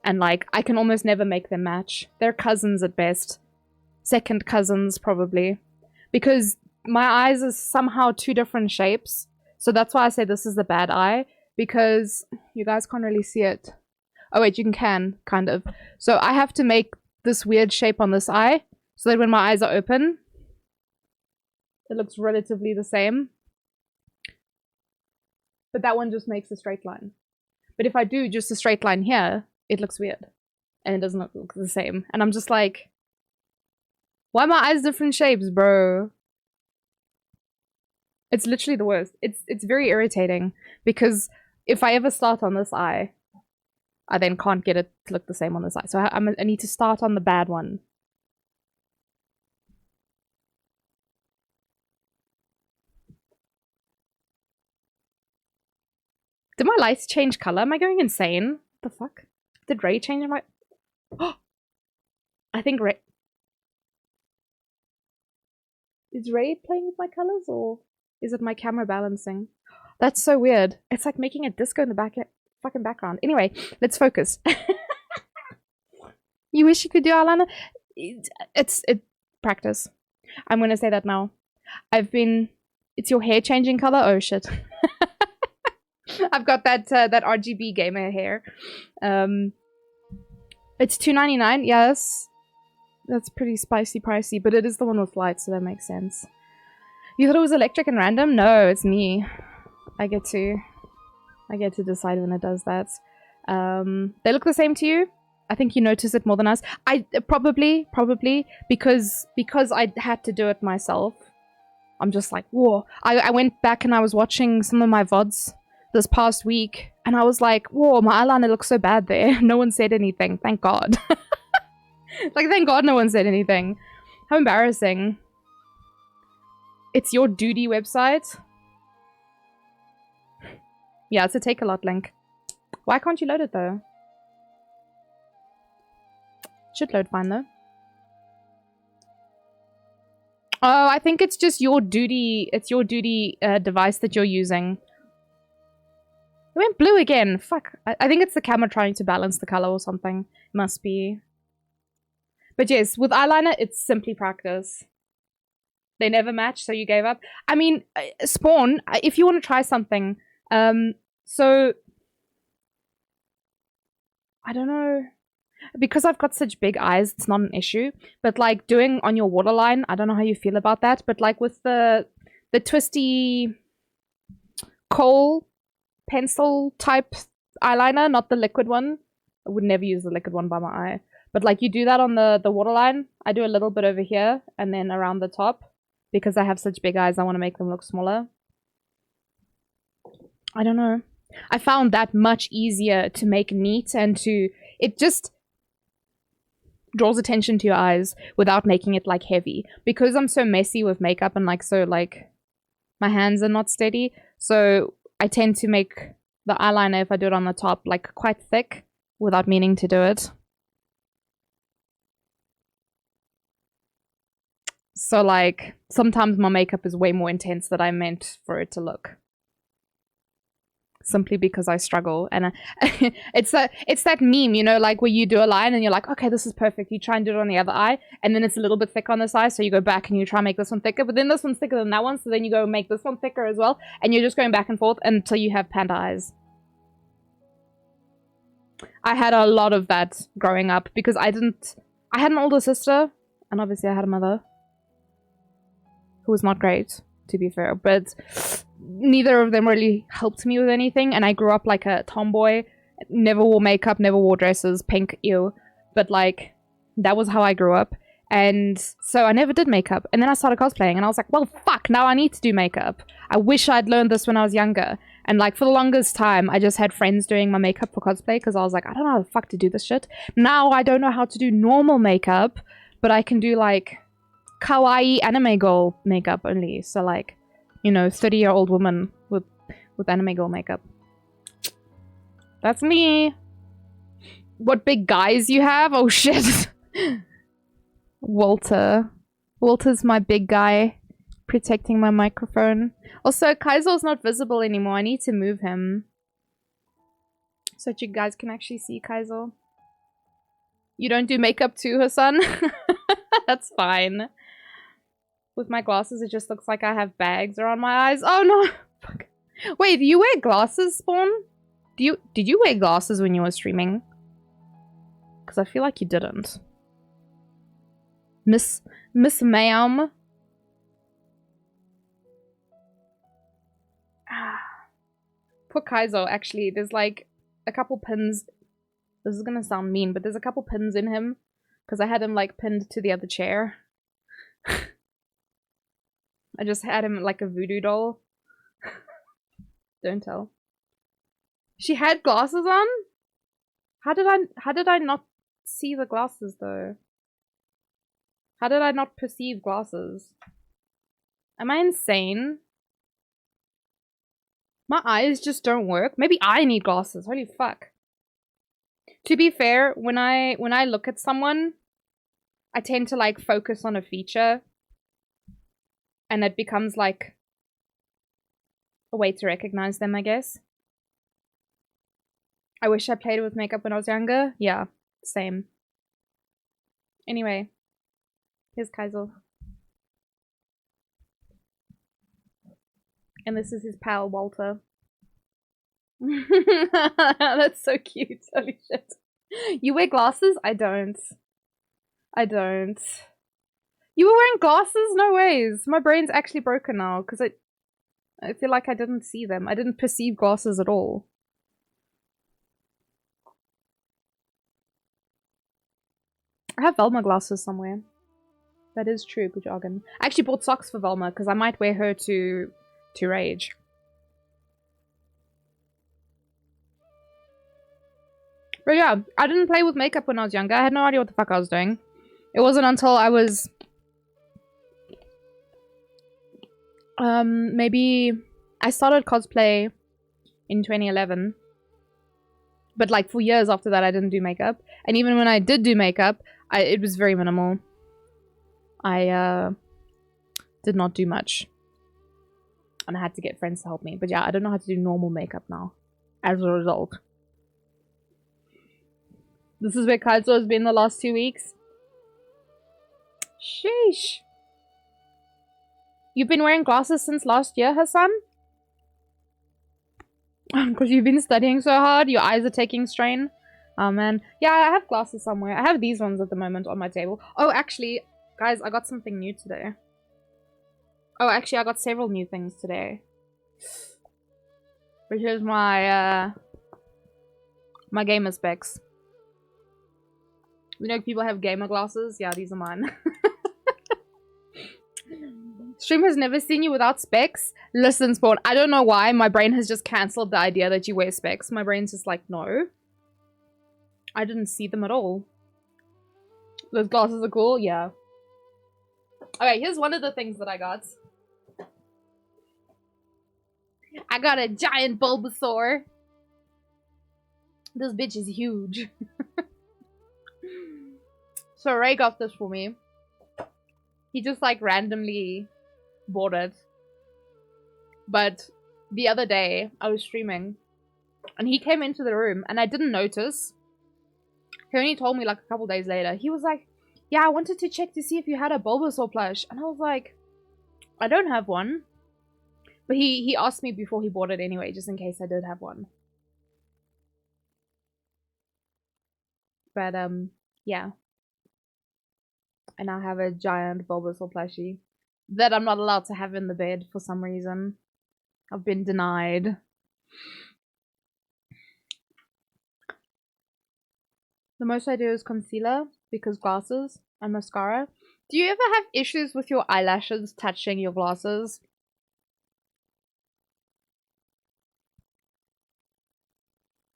And like, I can almost never make them match. They're cousins at best. Second cousins, probably. Because my eyes are somehow two different shapes. So that's why I say this is the bad eye. Because you guys can't really see it. Oh wait, you can, kind of. So I have to make this weird shape on this eye. So that when my eyes are open, it looks relatively the same. But that one just makes a straight line. But if I do just a straight line here, it looks weird. And it doesn't look the same. And I'm just like, why are my eyes different shapes, bro? It's literally the worst. It's very irritating. Because if I ever start on this eye, I then can't get it to look the same on this eye. So I need to start on the bad one. Did my lights change color? Am I going insane? What the fuck? Did Ray change my... Oh! I think Ray... Is Ray playing with my colors, or is it my camera balancing? That's so weird. It's like making a disco in the fucking background. Anyway, let's focus. You wish you could do eyeliner? It's practice. I'm gonna say that now. It's your hair changing color? Oh shit. I've got that RGB gamer hair. It's $2.99. Yes, that's pretty spicy pricey, but it is the one with lights, so that makes sense. You thought it was electric and random? No, it's me. I get to decide when it does that. They look the same to you? I think you notice it more than us. I probably because I had to do it myself. I'm just like, whoa. I went back and I was watching some of my VODs this past week, and I was like, whoa, my eyeliner looks so bad there. No one said anything. Thank God. Like, thank God no one said anything. How embarrassing. It's your duty website. Yeah, it's a Take a Lot link. Why can't you load it though? Should load fine though. Oh, I think it's just your duty. It's your duty device that you're using. It went blue again. Fuck. I think it's the camera trying to balance the color or something. Must be. But yes, with eyeliner, it's simply practice. They never match, so you gave up. I mean, Spawn, if you want to try something, so I don't know. Because I've got such big eyes, it's not an issue. But like doing on your waterline, I don't know how you feel about that. But like with the twisty kohl pencil type eyeliner, not the liquid one. I would never use the liquid one by my eye. But like you do that on the waterline. I do a little bit over here and then around the top. Because I have such big eyes, I want to make them look smaller. I don't know. I found that much easier to make neat and to... It just draws attention to your eyes without making it like heavy. Because I'm so messy with makeup and like so like... My hands are not steady. So I tend to make the eyeliner, if I do it on the top, like quite thick without meaning to do it. So like, sometimes my makeup is way more intense than I meant for it to look. simply because I struggle. And it's that meme, you know, like where you do a line and you're like, okay, this is perfect. You try and do it on the other eye, and then it's a little bit thick on this eye, so you go back and you try and make this one thicker, but then this one's thicker than that one, so then you go make this one thicker as well, and you're just going back and forth until you have panda eyes. I had a lot of that growing up because I had an older sister, and obviously I had a mother who was not great, to be fair, but neither of them really helped me with anything, and I grew up like a tomboy, never wore makeup, never wore dresses, pink, ew, but like, that was how I grew up, and so I never did makeup, and then I started cosplaying, and I was like, well, fuck, now I need to do makeup. I wish I'd learned this when I was younger, and like, for the longest time, I just had friends doing my makeup for cosplay, because I was like, I don't know how the fuck to do this shit. Now I don't know how to do normal makeup, but I can do like kawaii anime girl makeup only, so like, you know, 30-year-old woman with anime girl makeup. That's me. What big guys you have? Oh shit. Walter. Walter's my big guy protecting my microphone. Also, Kaizo's not visible anymore. I need to move him so that you guys can actually see Kaizo. You don't do makeup too, Hassan? That's fine. With my glasses, it just looks like I have bags around my eyes. Oh no! Fuck. Wait, do you wear glasses, Spawn? Did you wear glasses when you were streaming? Because I feel like you didn't. Miss Ma'am. Poor Kaizo, actually. There's like a couple pins. This is gonna sound mean, but there's a couple pins in him. Because I had him like pinned to the other chair. I just had him like a voodoo doll. Don't tell. She had glasses on? How did I not see the glasses though? How did I not perceive glasses? Am I insane? My eyes just don't work. Maybe I need glasses. Holy fuck. To be fair, when I look at someone, I tend to like focus on a feature. And it becomes like a way to recognize them, I guess. I wish I played with makeup when I was younger. Yeah, same. Anyway, here's Kaizo. And this is his pal, Walter. That's so cute. Holy shit. You wear glasses? I don't. I don't. You were wearing glasses? No ways. My brain's actually broken now because I feel like I didn't see them. I didn't perceive glasses at all. I have Velma glasses somewhere. That is true, good jargon. I actually bought socks for Velma because I might wear her to Rage. But yeah, I didn't play with makeup when I was younger. I had no idea what the fuck I was doing. It wasn't until I was maybe I started cosplay in 2011, but like for years after that I didn't do makeup, and even when I did do makeup, it was very minimal. I did not do much, and I had to get friends to help me. But yeah, I don't know how to do normal makeup now as a result. This is where Kaizo has been the last 2 weeks. Sheesh. You've been wearing glasses since last year, Hassan? Because you've been studying so hard, your eyes are taking strain. Oh man. Yeah, I have glasses somewhere. I have these ones at the moment on my table. Oh, actually, guys, I got something new today. Oh, actually, I got several new things today. Which is my, my gamer specs. You know, people have gamer glasses? Yeah, these are mine. Stream has never seen you without specs. Listen, Spawn, I don't know why. My brain has just cancelled the idea that you wear specs. My brain's just like, no. I didn't see them at all. Those glasses are cool? Yeah. Okay, here's one of the things that I got. I got a giant Bulbasaur. This bitch is huge. So Ray got this for me. He just like randomly bought it. But the other day I was streaming And he came into the room and I didn't notice. He only told me like a couple days later. He was like, yeah, I wanted to check to see if you had a Bulbasaur plush. And I was like, I don't have one. But he asked me before he bought it anyway, just in case I did have one. But, yeah. I now have a giant Bulbasaur plushie that I'm not allowed to have in the bed for some reason. I've been denied. The most I do is concealer, because glasses, and mascara. Do you ever have issues with your eyelashes touching your glasses?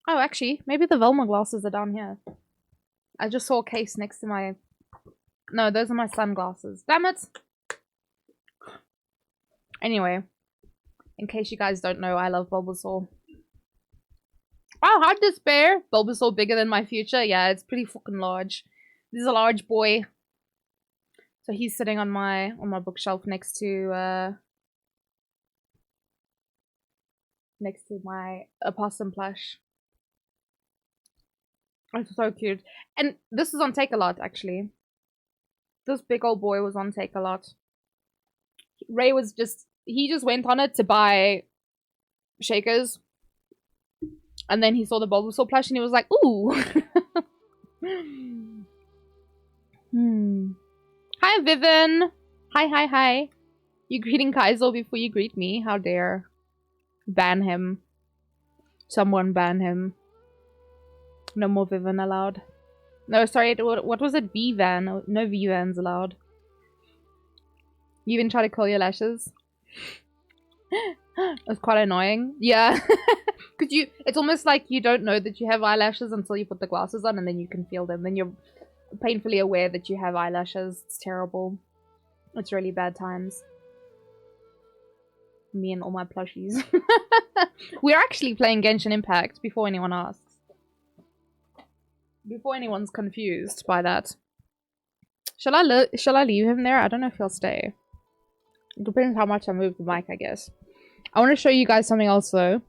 Oh, actually, maybe the Velma glasses are down here. I just saw a case next to my... No, those are my sunglasses. Damn it! Anyway, in case you guys don't know, I love Bulbasaur. Oh, hard despair! Bulbasaur bigger than my future? Yeah, it's pretty fucking large. This is a large boy. So he's sitting on my bookshelf next to my opossum plush. It's so cute. And this is on Take-A-Lot, actually. This big old boy was on Take-A-Lot. Ray was just... He just went on it to buy shakers. And then he saw the Bulbasaur plush and he was like, ooh! Hi, Vivian! Hi. You greeting Kaizo before you greet me? How dare. Ban him. Someone ban him. No more Vivian allowed. No, sorry, what was it? V-Van. No V-Vans allowed. You even try to curl your lashes? It's quite annoying. Yeah. Because it's almost like you don't know that you have eyelashes until you put the glasses on and then you can feel them. Then you're painfully aware that you have eyelashes. It's terrible. It's really bad times. Me and all my plushies. We're actually playing Genshin Impact, before anyone asks. Before anyone's confused by that. Shall I leave him there? I don't know if he'll stay. It depends how much I move the mic, I guess. I want to show you guys something else, though.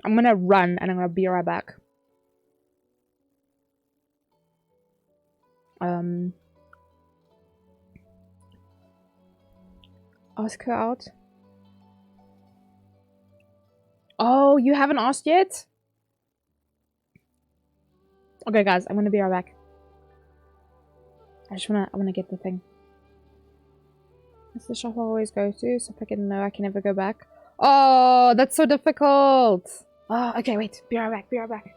I'm gonna run, and I'm gonna be right back. Ask her out. Oh, you haven't asked yet? Okay, guys, I'm gonna be right back. I wanna get the thing. That's the shop I always go to, so if I can know I can never go back. Oh, that's so difficult. Oh, okay, wait. Be right back.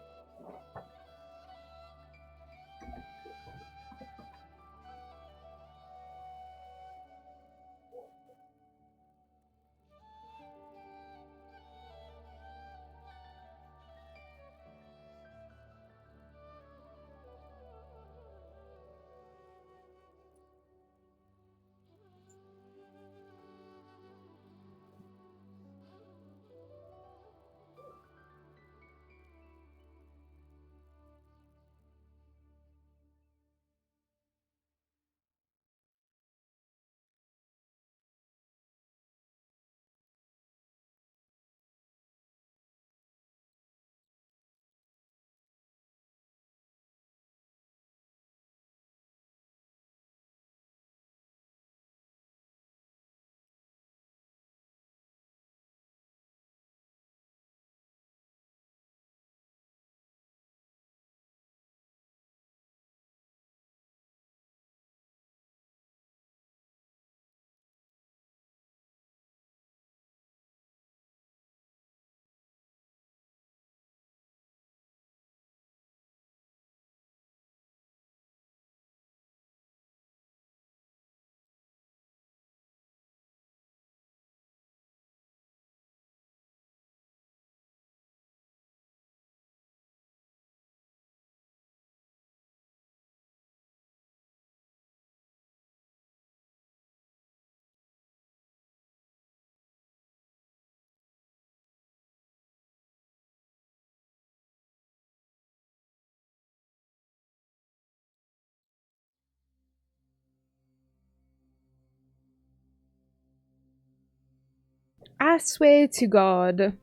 I swear to God.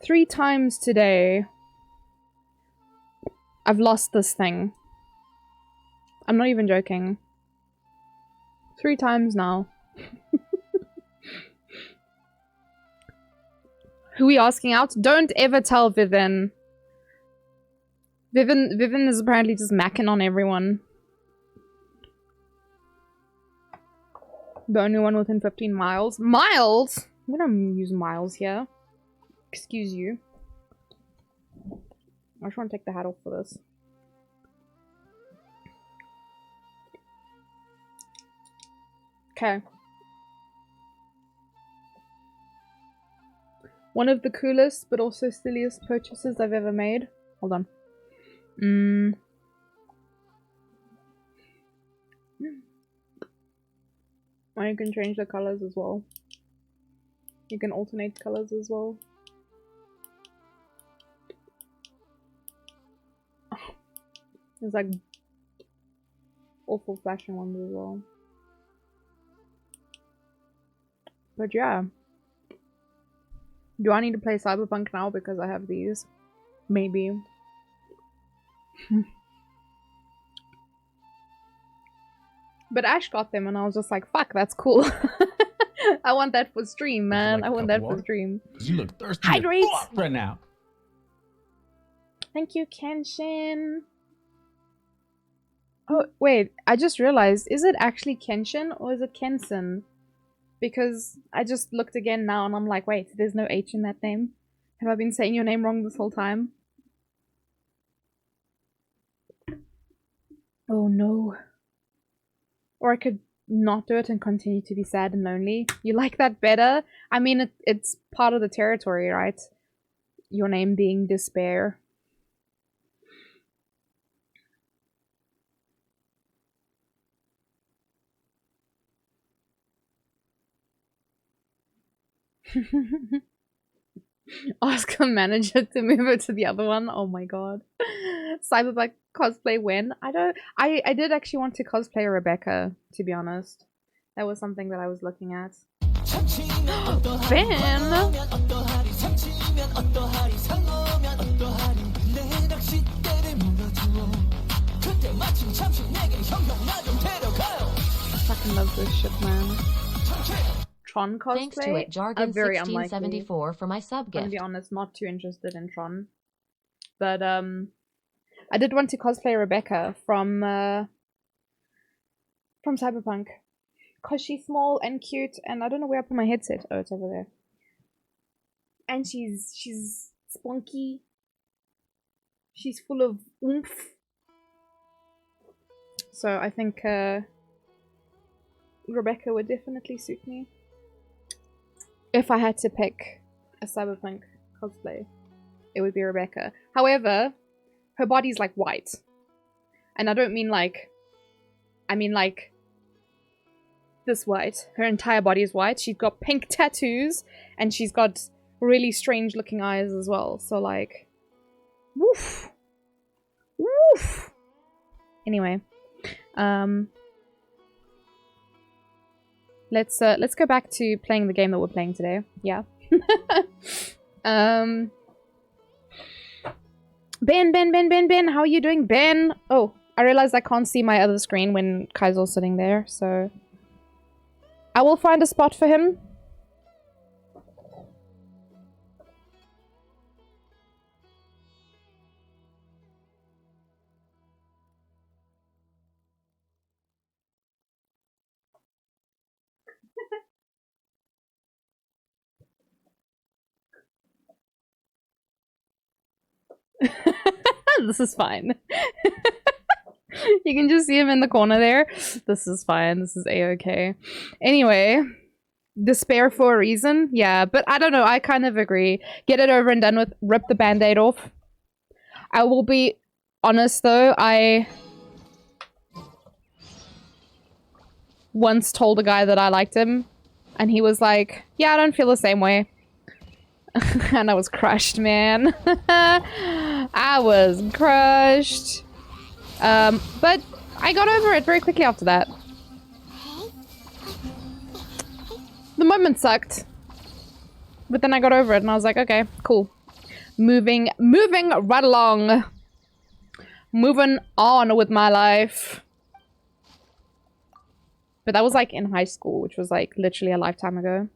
3 times today I've lost this thing. I'm not even joking. 3 times now. Who are we asking out? Don't ever tell Vivian. Vivian is apparently just macking on everyone. The only one within 15 miles. Miles? We don't use miles here. Excuse you. I just want to take the hat off for this. Okay. One of the coolest, but also silliest purchases I've ever made. Hold on. Or you can change the colors as well. You can alternate colors as well. There's like awful flashing ones as well. But yeah. Do I need to play Cyberpunk now because I have these? Maybe. But Ash got them and I was just like, fuck, that's cool. I want that for stream, man. I want that for stream. You look thirsty Hydrate right now. Thank you, Genshin. Oh, wait. I just realized. Is it actually Genshin or is it Kenson? Because I just looked again now and I'm like, wait, there's no H in that name. Have I been saying your name wrong this whole time? Oh no. Or I could not do it and continue to be sad and lonely. You like that better? I mean, it's part of the territory, right? Your name being despair. Ask a manager to move it to the other one. Oh my god. Cyberpunk cosplay when? I did actually want to cosplay Rebecca, to be honest. That was something that I was looking at. Ben! Fucking love this shit, man. Tron cosplay? Thanks to it, Jargon very 1674 for my sub I'm gift. gonna be honest, not too interested in Tron. But I did want to cosplay Rebecca from Cyberpunk. Cause she's small and cute and I don't know where I put my headset. Oh, it's over there. And she's spunky. She's full of oomph. So I think Rebecca would definitely suit me. If I had to pick a Cyberpunk cosplay, it would be Rebecca. However, her body's like white. And I don't mean like... I mean like... this white. Her entire body is white. She's got pink tattoos. And she's got really strange looking eyes as well. So like... woof! Woof! Anyway. Let's go back to playing the game that we're playing today. Yeah. Ben, how are you doing, Ben? Oh, I realized I can't see my other screen when Kaisel's sitting there, so I will find a spot for him. This is fine. You can just see him in the corner there. This is fine. This is a-okay. Anyway, despair for a reason. Yeah, but I don't know. I kind of agree. Get it over and done with. Rip the band-aid off. I will be honest though. I once told a guy that I liked him. And he was like, yeah, I don't feel the same way. And I was crushed, man. I was crushed. But I got over it very quickly after that. The moment sucked. But then I got over it and I was like, okay, cool. moving right along. Moving on with my life. But that was like in high school, which was like literally a lifetime ago.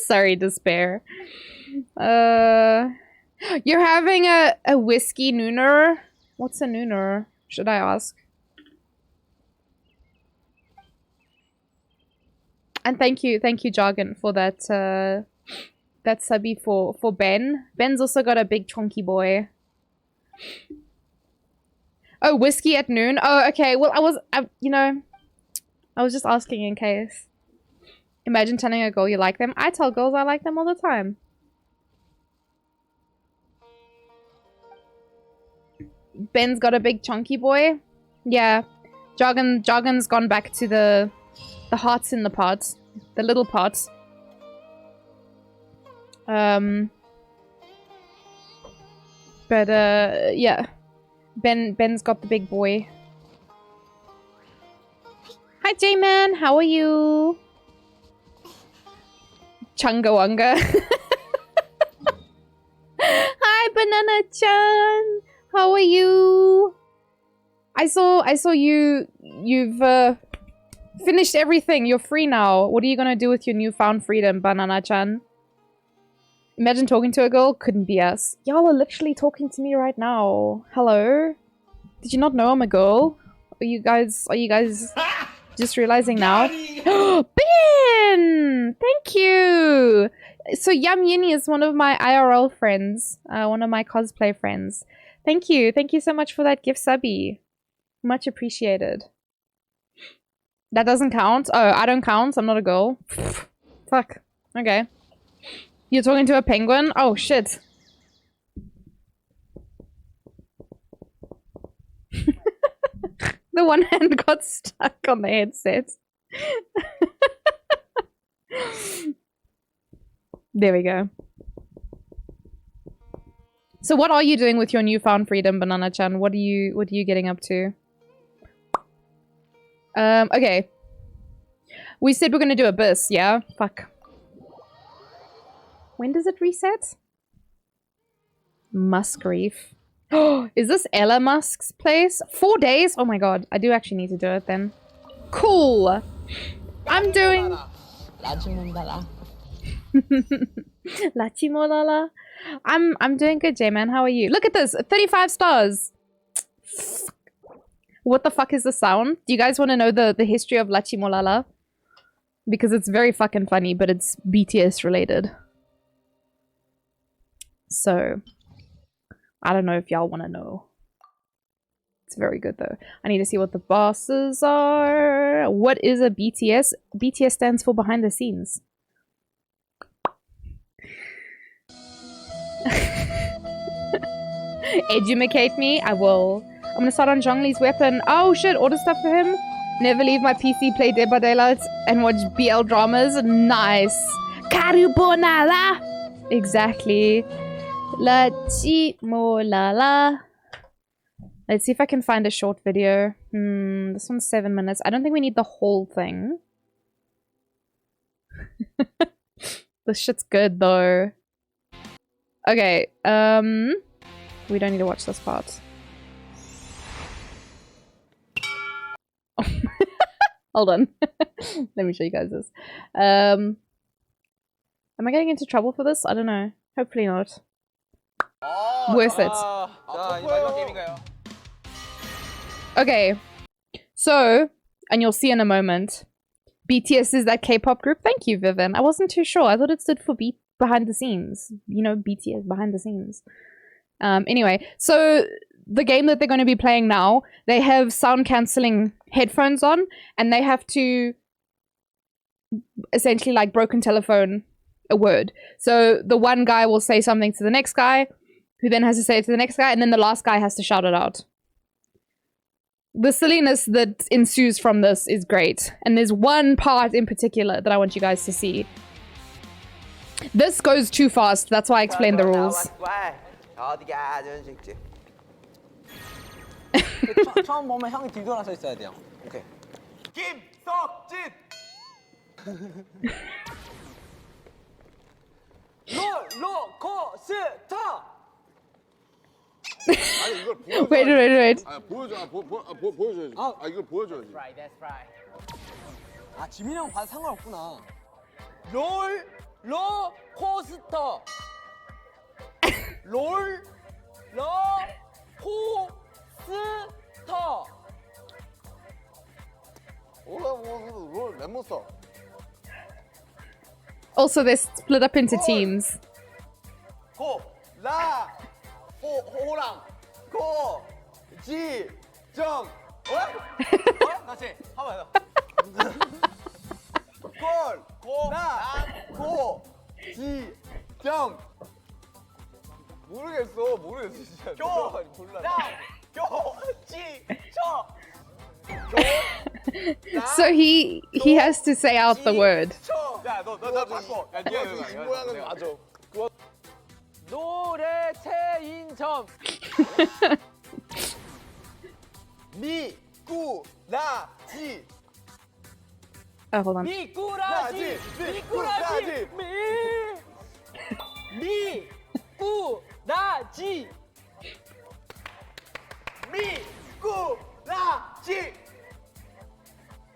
Sorry, despair. You're having a whiskey nooner? What's a nooner? Should I ask? And thank you, Jargon, for that that subby for Ben. Ben's also got a big chunky boy. Oh, whiskey at noon. Oh, okay. Well, I was just asking in case. Imagine telling a girl you like them. I tell girls I like them all the time. Ben's got a big chunky boy. Yeah. Jargon's gone back to the hearts in the pots. The little pots. But yeah. Ben's got the big boy. Hi J-Man, how are you? Chungawanga. Hi Banana-chan. How are you? I saw you've finished everything. You're free now. What are you gonna do with your newfound freedom, Banana-chan? Imagine talking to a girl. Couldn't be us. Y'all are literally talking to me right now. Hello? Did you not know I'm a girl? Are you guys just realizing now? Ben! Thank you! So Yum Yini is one of my IRL friends. One of my cosplay friends. Thank you. Thank you so much for that gift subby. Much appreciated. That doesn't count? Oh, I don't count? I'm not a girl? Fuck. Okay. You're talking to a penguin? Oh, shit. The one hand got stuck on the headset. There we go. So what are you doing with your newfound freedom, Banana-chan? What are you getting up to? Okay. We said we're gonna do Abyss, yeah? Fuck. When does it reset? Muskreef. Oh, is this Ella Musk's place? 4 days? Oh my god. I do actually need to do it then. Cool. I'm doing... Lachimolala. I'm doing good, J-Man. How are you? Look at this. 35 stars. What the fuck is the sound? Do you guys want to know the history of Lachimolala? Because it's very fucking funny, but it's BTS related. So, I don't know if y'all want to know. It's very good though. I need to see what the bosses are. What is a BTS? BTS stands for behind the scenes. Educate me? I will. I'm gonna start on Zhongli's weapon. Oh shit, order stuff for him. Never leave my PC, play Dead by Daylight, and watch BL dramas. Nice. Karubonala! Exactly. Lachimolala. Let's see if I can find a short video. This one's 7 minutes. I don't think we need the whole thing. This shit's good though. Okay, we don't need to watch this part. Hold on. Let me show you guys this. Am I getting into trouble for this? I don't know. Hopefully not. Worth it. Okay. So, and you'll see in a moment, BTS is that K-pop group. Thank you, Vivian. I wasn't too sure. I thought it stood for behind the scenes. You know, BTS, behind the scenes. Anyway, so the game that they're going to be playing now, they have sound cancelling headphones on, and they have to essentially like broken telephone a word. So the one guy will say something to the next guy, who then has to say it to the next guy, and then the last guy has to shout it out. The silliness that ensues from this is great. And there's one part in particular that I want you guys to see. This goes too fast, that's why I explained the rules. 처음 보면 형이 뒤돌아서 있어야 돼요. 오케이. 김석진. 로 롤러코스터. 아니 이걸 보여줘. Wait. 아 보여줘. 보여줘야지. 아 이걸 보여줘야지. Right, that's right. 아 지민이 형 봐도 상관없구나. 롤러코스터. 롤러코스터. 롤 랩몬스터. Also, they're split up into teams. 호랑 고지정 같이 한번 해봐. 고지정 모르겠어 진짜. 교지정 So he has to say out the word. 야너 바꿔. 야 이 모양은 맞아. 노래 체인점 미꾸라지 Oh, hold on. 미꾸라지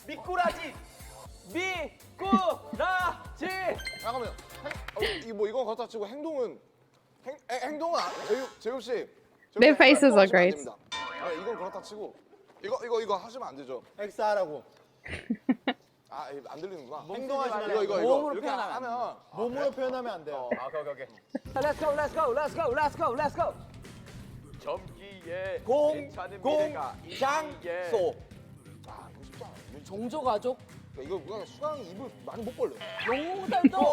미꾸라지 잠깐만요. 이건 그렇다 치고 행동은 행동은 제육 씨. Their faces are great. 이건 그렇다 치고 이거 하시면 안 되죠. 엑스하라고 안 들리는구나. 행동하지 말고 이거 몸으로 이렇게 표현하면 하면 몸으로 표현하면 안 돼요. 오케이. Let's go. 점기에 공장소 종조가족. 이거 그냥 수강 입을 많이 못 벌려.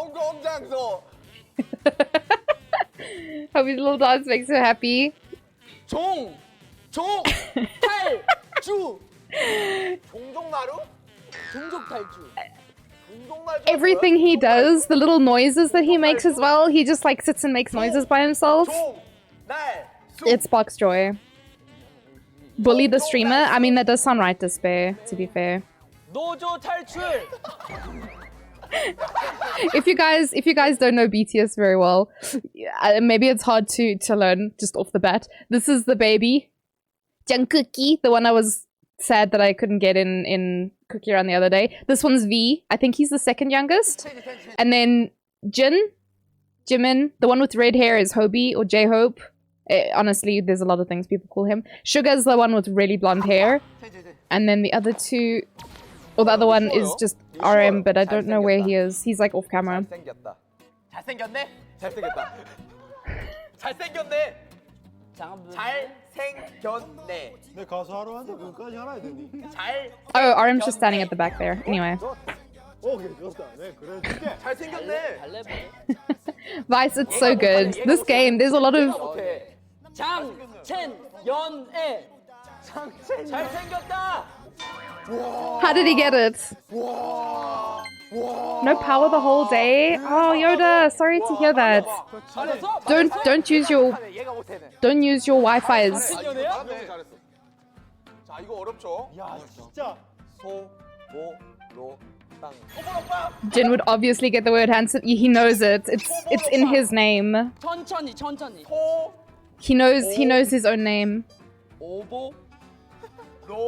공장소 Hope his little dogs makes you happy. 탈주 종족나루 종족탈주 Everything he does, the little noises that he makes as well, he just like sits and makes noises by himself. It sparks joy. Bully the streamer? I mean, that does sound right, Despair, to be fair. 노조 탈출 If you guys don't know BTS very well, maybe it's hard to learn just off the bat. This is the baby, Jungkook, the one I was sad that I couldn't get in Cookie Run the other day. This one's V. I think he's the second youngest. And then Jimin, the one with red hair is Hobie or J-Hope. Honestly, there's a lot of things people call him. Sugar's the one with really blonde hair. And then the other two... Well, the other one is just RM, but I don't know where he is. He's like off camera. 잘생겼네 내 가수 하러 왔는데 그거까지 알아야 되니 Oh, RM's just standing at the back there. Anyway. 오케이 좋다 네 그래 줄게 잘생겼네 Vice, it's so good. This game, there's a lot of... 장첸연애 잘생겼다 How did he get it? No power the whole day? Oh, Yoda, sorry to hear that. Don't use your Wi-Fi's. 잘했어. 자 이거 어렵죠? 야 진짜 소보로빵 Jin would obviously get the word handsome. He knows it. It's in his name. 천천히. He knows his own name. 오보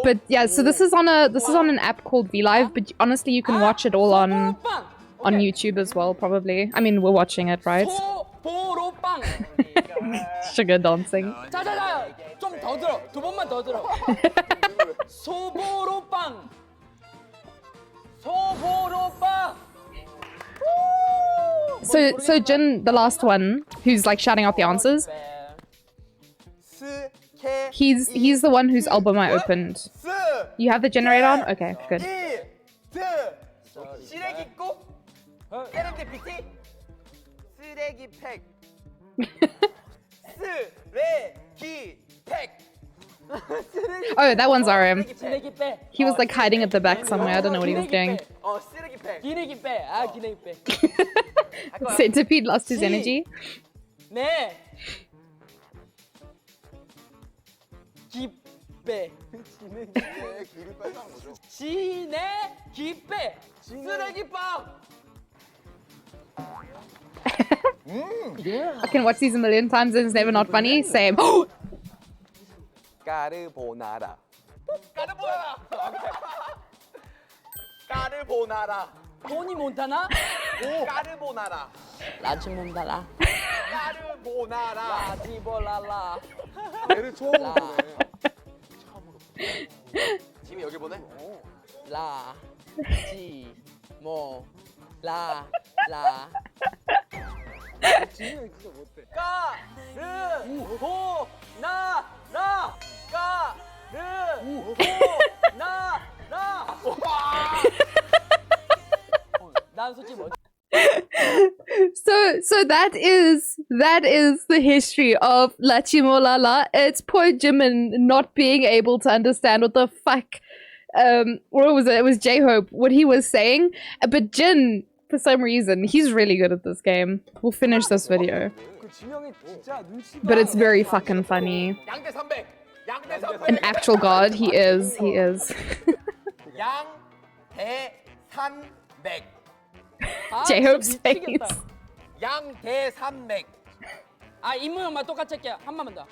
But yeah, so this is on an app called VLive, but honestly you can watch it all on YouTube as well, probably. I mean, we're watching it, right? 소보로빵 Sugar dancing. 자자자 좀 더 들어 두 번만 더 들어 소보로빵 So Jin, the last one, who's like shouting out the answers, he's the one whose album I opened. You have the generator on? Okay, good. 쓰레기국 깨렌데피티 쓰레기팩 쓰레기팩 Oh, that one's RM. 쓰레기팩 He was like hiding at the back somewhere. I don't know what he was doing. 쓰레기팩 기레기팩 기레기팩 Centipede lost his energy. 네 기빼 길을 빼자는 거죠. 지네 기빼 쓰레기빵 I can watch these a million times and it's never not funny. Same. 까르보나라. 까르보나라. 까르보나라. 토니 몬타나? 까르보나라. 라지 몬타나? 까르보나라. 라지볼라라. 얘를 처음으로 보네. 지금 여기 보내? 라 지금 진짜 못해. 까르보나라. 까르보나라. 난 솔직히 뭐 So that is the history of Lachimolala. It's poor Jimin not being able to understand what the fuck what was it? It was J-Hope, what he was saying. But Jin, for some reason, he's really good at this game. We'll finish this video. But it's very fucking funny. 양대 300. 양대 300. An actual god, he is. 양대 300. J-Hope's face. 양대 300. 아 임무형만 똑같이 할게요. 한 번만 더.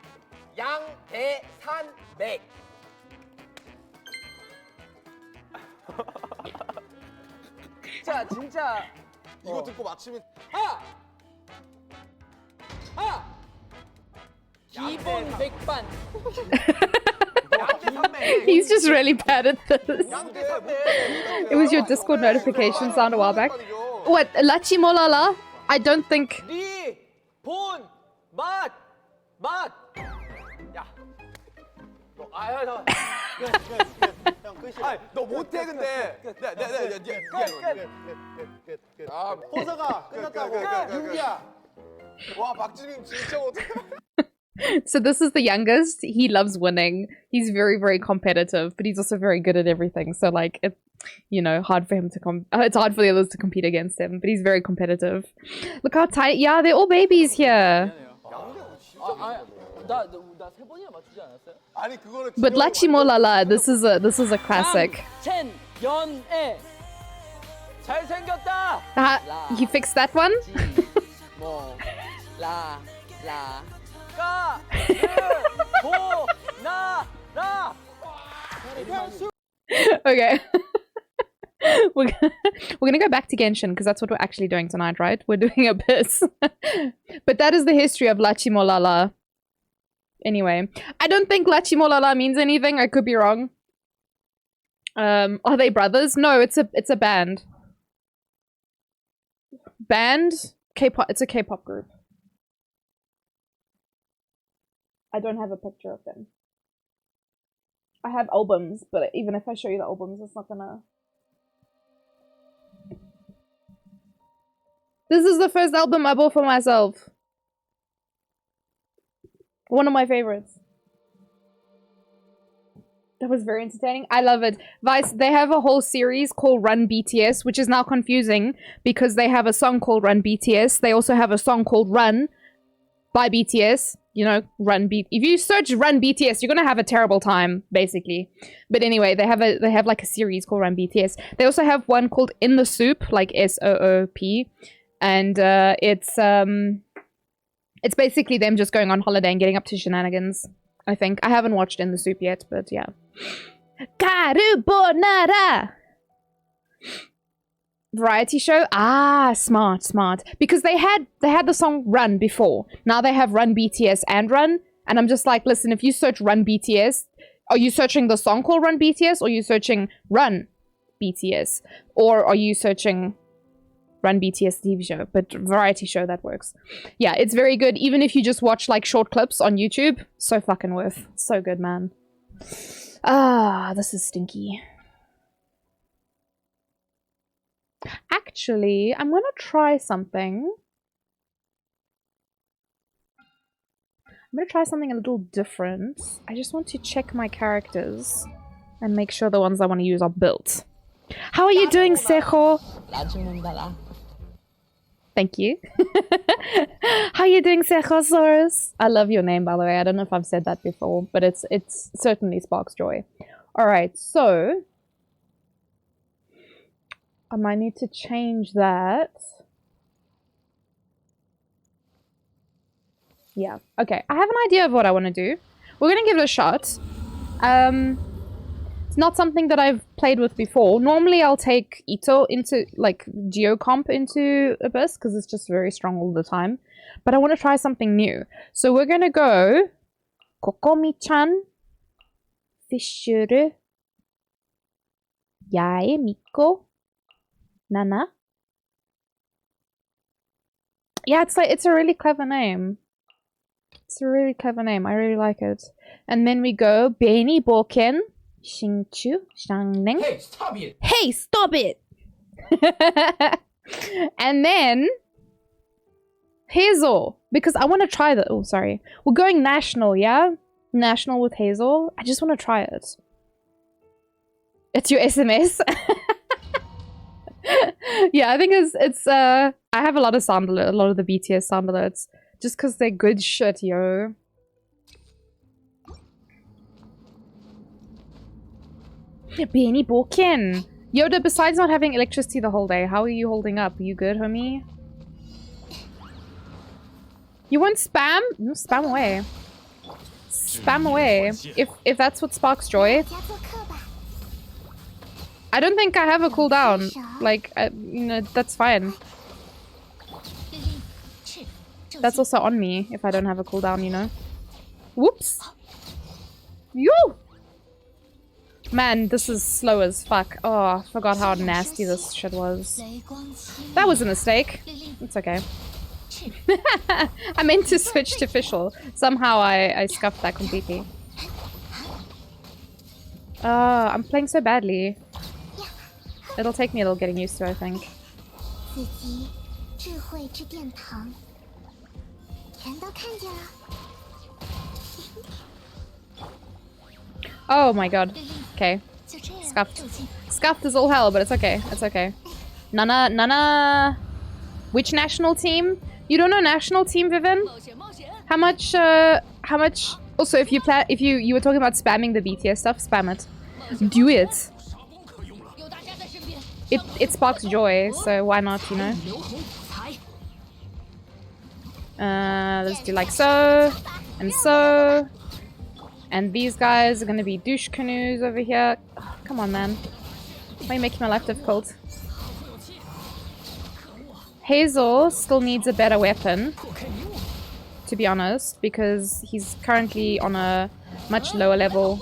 양대 300. 자 진짜 이거 듣고 맞히면 기본 백반. 양대 300. He's just really bad at this. 양대 300. It was your Discord notification sound a while back. What, Lachimolala? I don't think... 본, 맛. 야. 너, 너 못해 근데. 아, 호사가 끝났다고. 윤기야. 와, 박지민 진짜 못해. So this is the youngest. He loves winning. He's very, very competitive, but he's also very good at everything. So like, it's, you know, hard for him to it's hard for the others to compete against him, but he's very competitive. Look how tight. Yeah, they're all babies here. 나세 번이나 맞추지 않았어요? 아니 그거를 But Lachimolala, this is a classic. 연애 잘생겼다. He fixed that one. Okay. we're gonna go back to Genshin because that's what we're actually doing tonight, right? We're doing a bit. But that is the history of Lachimolala. Anyway, I don't think Lachimolala means anything. I could be wrong. Are they brothers? No, it's a band. Band? K-pop. It's a K-pop group. I don't have a picture of them. I have albums, but even if I show you the albums, it's not gonna... This is the first album I bought for myself. One of my favorites. That was very entertaining. I love it. Vice, they have a whole series called Run BTS, which is now confusing because they have a song called Run BTS. They also have a song called Run by BTS. You know, if you search Run BTS, you're gonna have a terrible time, basically. But anyway, they have like a series called Run BTS. They also have one called In the Soup, like SOOP, and it's basically them just going on holiday and getting up to shenanigans. I think I haven't watched In the Soup yet, but yeah. Carbonara. Variety show? Ah, smart. Because they had the song Run before. Now they have Run BTS and Run. And I'm just like, listen, if you search Run BTS, are you searching the song called Run BTS? Or are you searching Run BTS? Or are you searching Run BTS TV show? But variety show, that works. Yeah, it's very good. Even if you just watch like short clips on YouTube, so fucking worth. So good, man. Ah, this is stinky. Actually, I'm gonna try something. I'm gonna try something a little different. I just want to check my characters and make sure the ones I want to use are built. How are you doing, Sejo? Thank you. How are you doing, Sejosaurus? I love your name, by the way. I don't know if I've said that before, but it's certainly sparks joy. Alright, so I might need to change that. Yeah. Okay. I have an idea of what I want to do. We're gonna give it a shot. It's not something that I've played with before. Normally, I'll take Ito into like Geocomp into Abyss because it's just very strong all the time. But I want to try something new. So we're gonna go Kokomi-chan, Fisher, Yae, Miko, Nana. Yeah, it's a really clever name. It's a really clever name. I really like it. And then we go Beni Boken, Xingchu, Xiangning. Hey, stop it! Hey, stop it! And then Hazel, because I want to try that. Oh, sorry. We're going national, yeah? National with Hazel. I just want to try it. It's your SMS. Yeah, I think it's I have a lot of sound alerts, a lot of the BTS sound alerts, just because they're good shit, yo. Benny Borkin. Yoda, besides not having electricity the whole day, how are you holding up? Are you good, homie? You want spam? No, spam away. Spam away. If that's what sparks joy. I don't think I have a cooldown. Like, you know, that's fine. That's also on me if I don't have a cooldown, you know. Whoops. Yo! Man, this is slow as fuck. Oh, I forgot how nasty this shit was. That was a mistake. It's okay. I meant to switch to official. Somehow I scuffed that completely. I'm playing so badly. It'll take me a little getting used to, I think. Oh my god. Okay. Scuffed. Scuffed is all hell, but it's okay. It's okay. Nana. Which national team? You don't know national team, Vivian? How much, also if you were talking about spamming the BTS stuff, spam it. Do it. It sparks joy, so why not, you know? Let's do like so, and so. And these guys are gonna be douche canoes over here. Oh, come on, man. Why are you making my life difficult? Hazel still needs a better weapon, to be honest, because he's currently on a much lower level.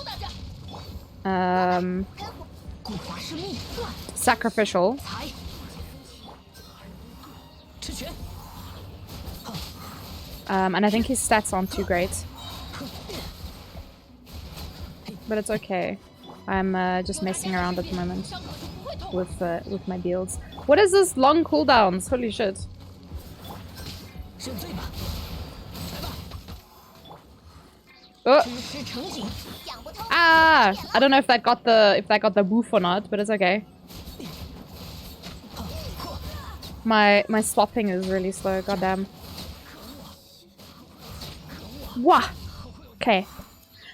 Sacrificial. And I think his stats aren't too great. But it's okay. I'm just messing around at the moment with my builds. What is this long cooldowns? Holy shit. Oh. Ah! I don't know if that got the woof or not, but it's okay. My swapping is really slow, goddamn. Wah! Okay.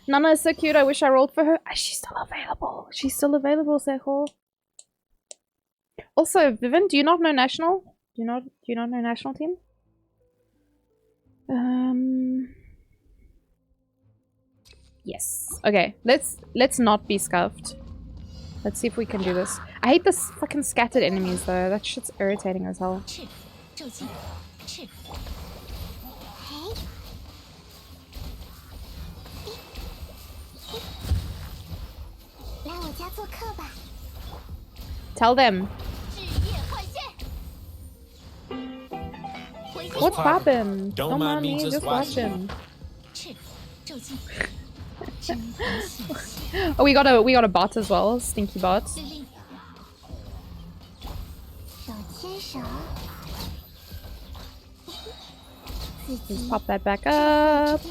Nana is so cute, I wish I rolled for her. She's still available. She's still available, Seho. Also, Vivian, do you not know national? Do you not know national team? Yes. Okay, let's not be scuffed. Let's see if we can do this. I hate this fucking scattered enemies though. That shit's irritating as hell. Tell them. What's poppin'? Don't mind me, just watching. Oh, we got a bot as well, stinky bot. Let's pop that back up.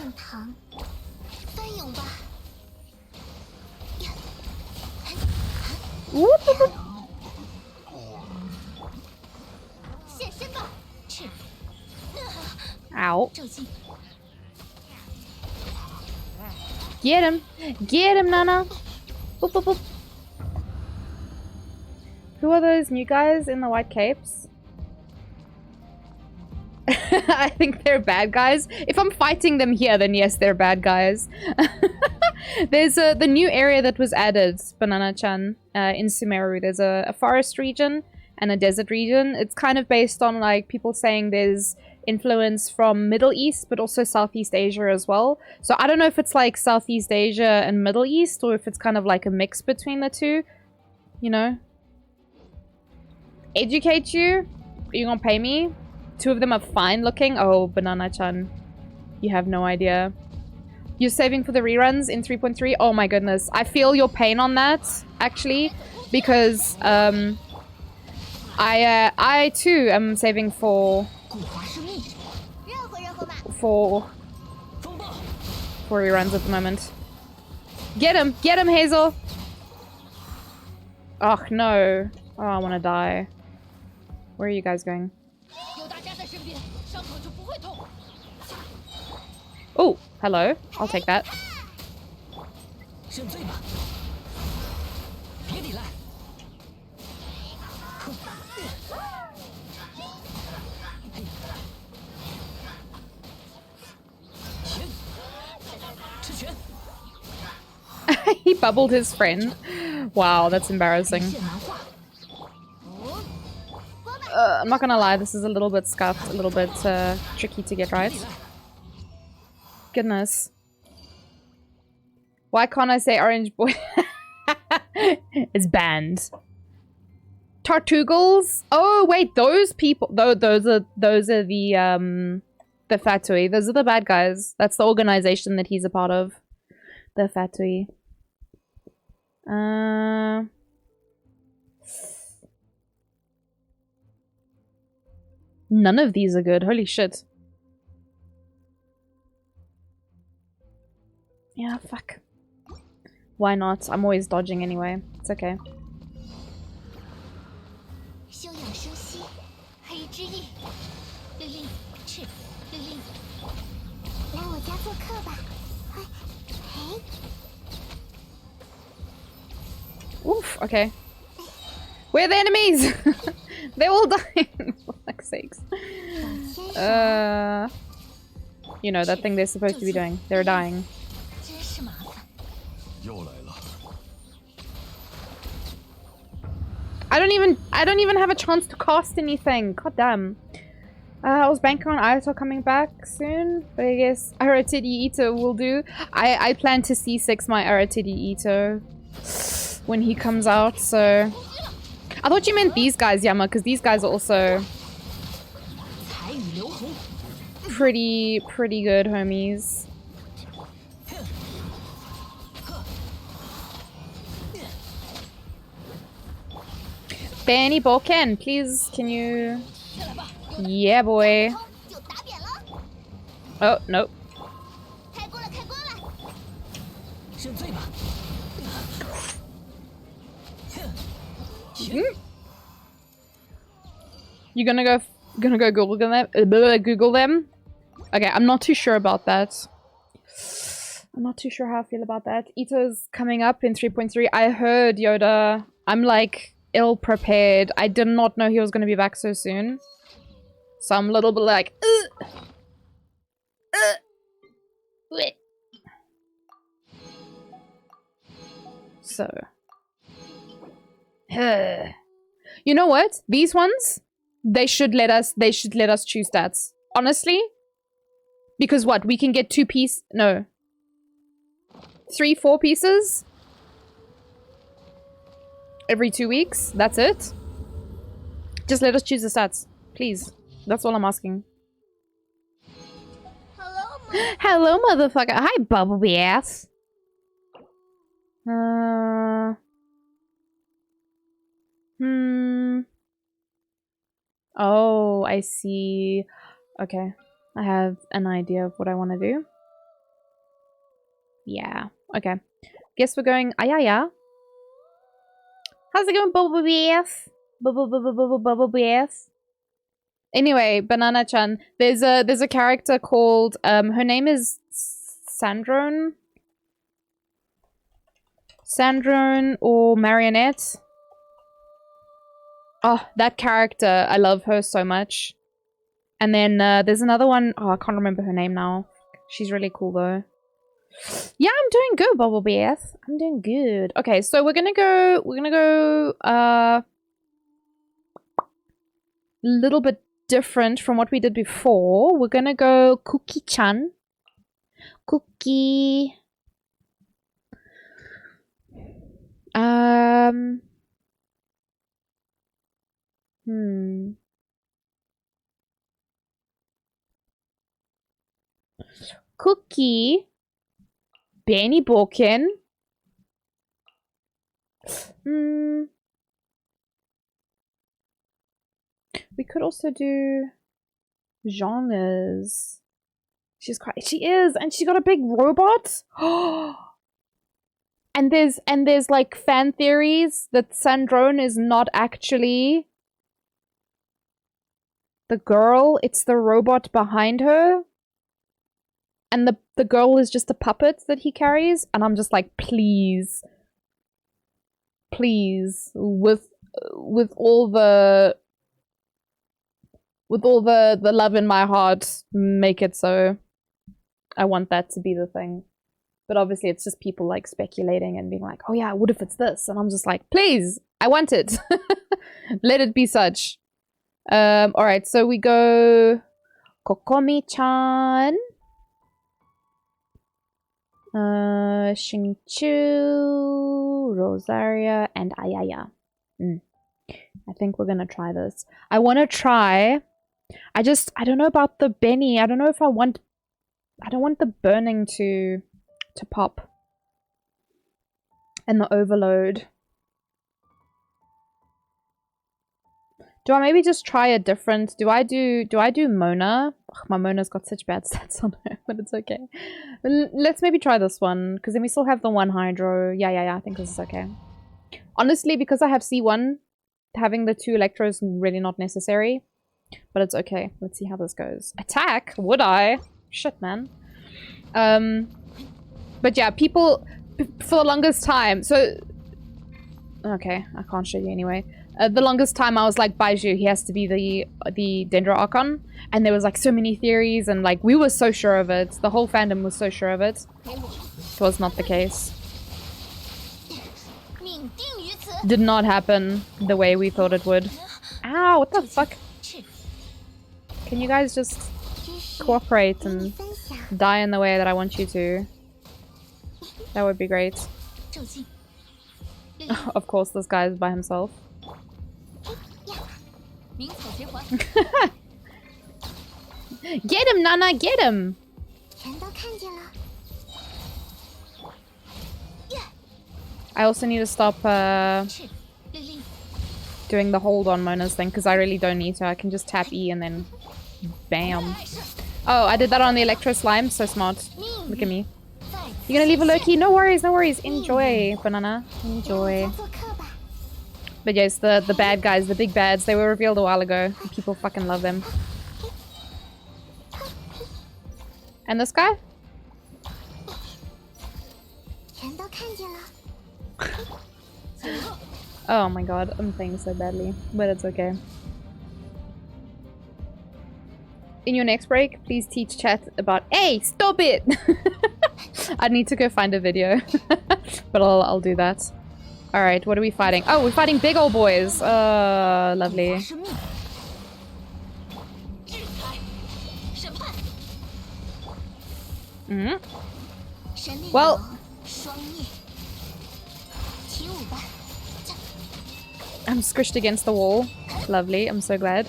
Whoop, whoop, whoop. Ow. Get him! Get him, Nana! Boop, boop, boop. Who are those new guys in the white capes? I think they're bad guys. If I'm fighting them here, then yes, they're bad guys. There's the new area that was added, Banana-chan, in Sumeru. There's a forest region and a desert region. It's kind of based on like people saying there's influence from Middle East, but also Southeast Asia as well. So I don't know if it's like Southeast Asia and Middle East, or if it's kind of like a mix between the two, you know? Educate you? Are you gonna pay me? Two of them are fine looking. Oh, Banana-chan. You have no idea. You're saving for the reruns in 3.3? Oh my goodness. I feel your pain on that, actually. Because, I too am saving for reruns at the moment. Get him! Get him, Hazel! Oh, no. Oh, I want to die. Where are you guys going? Oh, hello. I'll take that. He bubbled his friend. Wow, that's embarrassing. I'm not gonna lie, this is a little bit scuffed, a little bit tricky to get right. Goodness. Why can't I say orange boy? It's banned. Tartugals? Oh wait, those people. Those are the Fatui. Those are the bad guys. That's the organization that he's a part of. The Fatui. None of these are good. Holy shit. Yeah, fuck. Why not? I'm always dodging anyway. It's okay. 休养生息，黑之翼，令令赤，令令，来我家做客吧。嘿，嘿。 Oof, okay. We're the enemies! They're all dying, for fuck's sakes. You know, that thing they're supposed to be doing. They're dying. I don't even have a chance to cast anything. God damn. I was banking on Ayato coming back soon, but I guess Aratidi Ito will do. I plan to C6 my Aratidi Ito when he comes out, so... I thought you meant these guys, Yama, because these guys are also pretty good homies. Benny Boken, please, can you... Yeah, boy. Oh, nope. You gonna go Google them? Google them? Okay, I'm not too sure about that. I'm not too sure how I feel about that. Ito's coming up in 3.3. I heard, Yoda. I'm like ill prepared. I did not know he was gonna be back so soon. So I'm a little bit like, So. You know what? These ones, they should let us choose stats. Honestly. Because what? We can get 3, 4 pieces every 2 weeks. That's it. Just let us choose the stats. Please. That's all I'm asking. Hello, motherfucker. Hi, Bumblebee ass. Oh, I see. Okay. I have an idea of what I want to do. Yeah. Okay. Guess we're going Ayaya. How's it going, Bumblebee ass? Bumblebee ass? Anyway, Banana-chan, there's a character called her name is Sandrone or Marionette. Oh, that character, I love her so much. And then there's another one. Oh, I can't remember her name now. She's really cool though. Yeah, I'm doing good, Bubble BS. I'm doing good. Okay, so we're gonna go a little bit different from what we did before. We're gonna go Cookie-chan. Cookie. Cookie. Benny Borkin. We could also do genres. She is, and she got a big robot. and there's like fan theories that Sandrone is not actually the girl, it's the robot behind her. And the girl is just a puppet that he carries, and I'm just like, please, with all the love in my heart, make it so. I want that to be the thing. But obviously it's just people like speculating and being like, oh yeah, what if it's this? And I'm just like, please, I want it. Let it be such. Alright, so we go Kokomi-chan. Xingqiu, Rosaria, and Ayaya. I think we're gonna try this. I want to try. I don't know about the Benny. I don't know if I don't want the burning to pop. And the overload. Do I maybe just try a different... Do I do Mona? Ugh, my Mona's got such bad stats on her, but it's okay. Let's maybe try this one, because then we still have the one Hydro. Yeah, I think this is okay. Honestly, because I have C1, having the 2 Electro is really not necessary. But it's okay. Let's see how this goes. Attack? Would I? Shit, man. But yeah, people... For the longest time... So... Okay, I can't show you anyway. The longest time I was like, Baiju, he has to be the Dendro Archon. And there was like so many theories and like we were so sure of it. The whole fandom was so sure of it. It was not the case. Did not happen the way we thought it would. Ow, what the fuck? Can you guys just cooperate and die in the way that I want you to? That would be great. Of course, this guy is by himself. Get him, Nana, get him! I also need to stop doing the hold on Mona's thing because I really don't need to. I can just tap E and then bam. Oh, I did that on the Electro Slime. So smart. Look at me. You're gonna leave a Loki? No worries, no worries. Enjoy, Banana. Enjoy. But yes, the bad guys, the big bads, they were revealed a while ago. People fucking love them. And this guy? Oh my god, I'm playing so badly. But it's okay. In your next break, please teach chat about... Hey, stop it! I need to go find a video. But I'll do that. Alright, what are we fighting? Oh, we're fighting big old boys. Lovely. Well... I'm squished against the wall. Lovely, I'm so glad.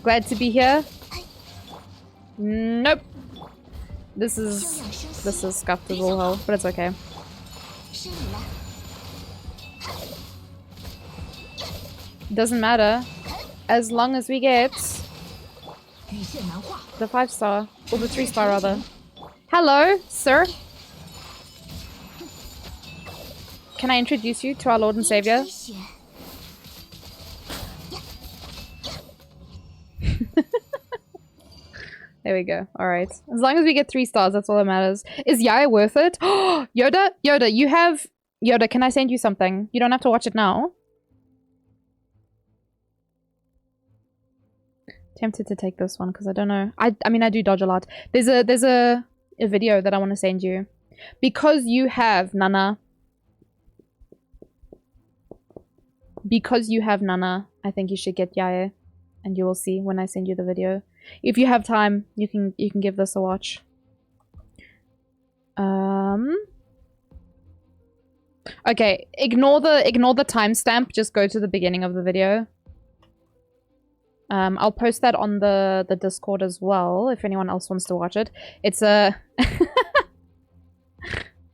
Glad to be here. Nope. This is scuffed as all hell, but it's okay. Doesn't matter. As long as we get the 5-star. Or the 3-star rather. Hello, sir. Can I introduce you to our Lord and Savior? There we go. Alright. As long as we get 3 stars, that's all that matters. Is Yaya worth it? Yoda? Yoda, you have... Yoda, can I send you something? You don't have to watch it now. Tempted to take this one because I don't know. I mean, I do dodge a lot. There's a video that I want to send you. Because you have Nana. Because you have Nana, I think you should get Yae. And you will see when I send you the video. If you have time, you can give this a watch. Okay, ignore the timestamp, just go to the beginning of the video. I'll post that on the Discord as well, if anyone else wants to watch it. It's a...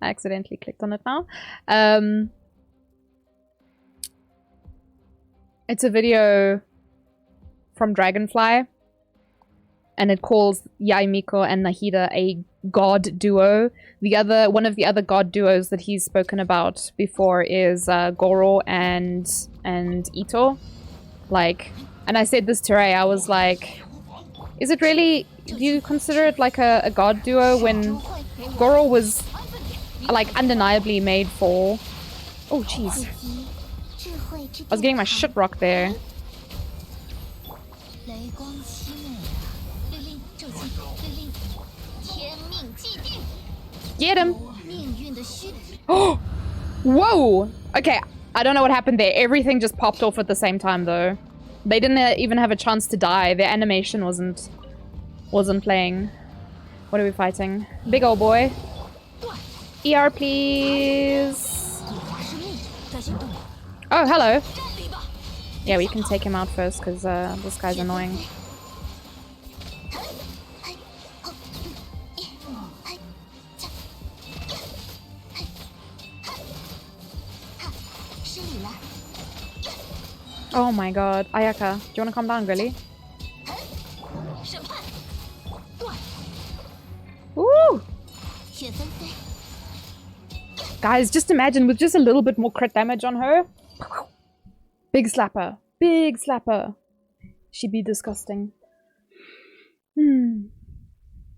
I accidentally clicked on it now. It's a video from Dragonfly. And it calls Yaimiko and Nahida a god duo. One of the other god duos that he's spoken about before is Goro and Ito. Like... And I said this to Ray, I was like, is it really, do you consider it like a god duo when Goro was like undeniably made for... Oh jeez. I was getting my shit rocked there. Get him! Oh! Whoa! Okay, I don't know what happened there. Everything just popped off at the same time though. They didn't even have a chance to die. Their animation wasn't playing. What are we fighting? Big old boy. ER, please. Oh, hello. Yeah, we can take him out first because this guy's annoying. Oh my god. Ayaka, do you want to calm down, really? Woo! Guys, just imagine with just a little bit more crit damage on her. Big slapper. Big slapper. She'd be disgusting.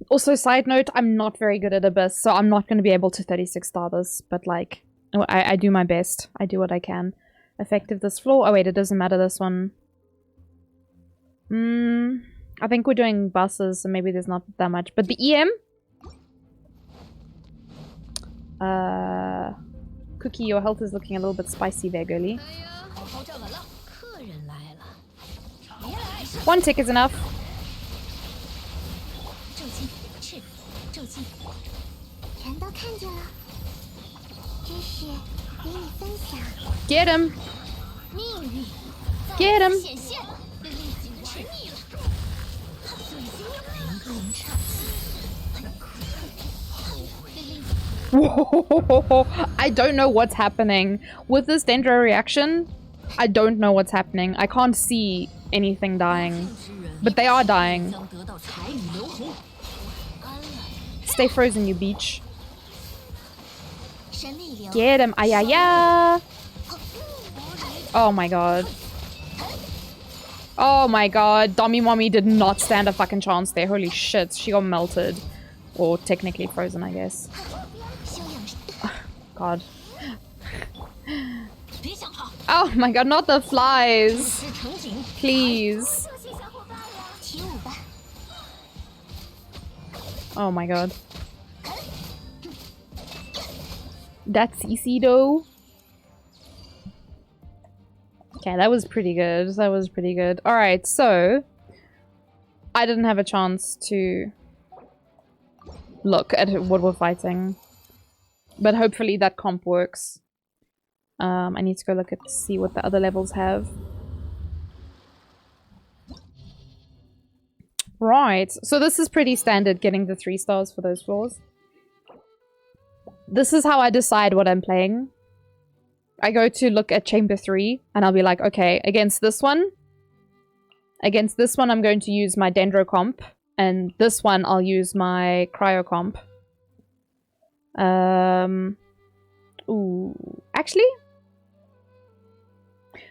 Also, side note, I'm not very good at Abyss, so I'm not going to be able to 36 star this, but like, I do my best. I do what I can. Effective this floor. Oh wait, it doesn't matter this one. I think we're doing buses, so maybe there's not that much. But the EM? Cookie, your health is looking a little bit spicy there, girly. One tick is enough. Get him! Get him! Whoa! I don't know what's happening. With this Dendro reaction, I don't know what's happening. I can't see anything dying. But they are dying. Stay frozen, you beach. Get him! Ayaya! Oh my god. Oh my god. Dommy Mommy did not stand a fucking chance there. Holy shit. She got melted. Or technically frozen, I guess. God. Oh my god, not the flies. Please. Oh my god. That's easy though. Okay, that was pretty good. That was pretty good. Alright, so I didn't have a chance to look at what we're fighting. But hopefully that comp works. I need to go look at see what the other levels have. Right, so this is pretty standard, getting the 3 stars for those floors. This is how I decide what I'm playing. I go to look at Chamber 3, and I'll be like, okay, against this one I'm going to use my Dendro comp, and this one I'll use my Cryo comp. Ooh, actually,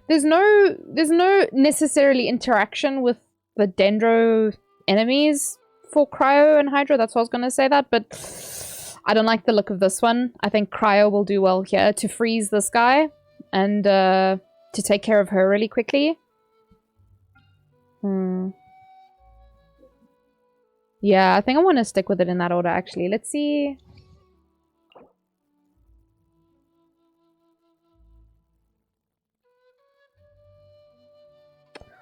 there's no necessarily interaction with the Dendro enemies for Cryo and Hydra. That's what I was gonna say that, but I don't like the look of this one. I think Cryo will do well here to freeze this guy and to take care of her really quickly. Yeah, I think I want to stick with it in that order, actually. Let's see.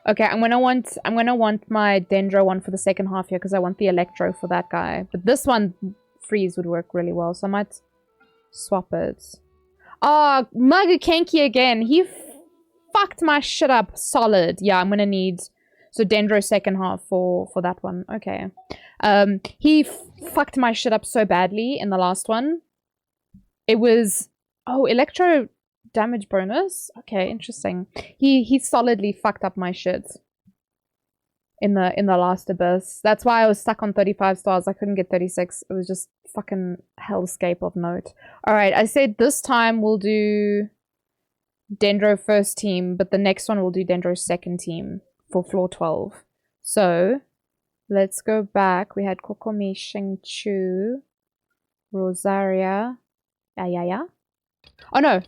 Okay, I'm gonna want my Dendro one for the second half here because I want the Electro for that guy. But this one, Freeze would work really well, so I might swap it. Oh, Magukenki again. He fucked my shit up solid. Yeah, I'm gonna need... So Dendro second half for that one. Okay. He fucked my shit up so badly in the last one. It was... Oh, Electro damage bonus? Okay, interesting. He solidly fucked up my shit in the last Abyss. That's why I was stuck on 35 stars. I couldn't get 36. It was just fucking hellscape of note. Alright, I said this time we'll do Dendro first team, but the next one we'll do Dendro second team for floor 12. So, let's go back. We had Kokomi, Shengchu, Rosaria. Yeah. Oh no!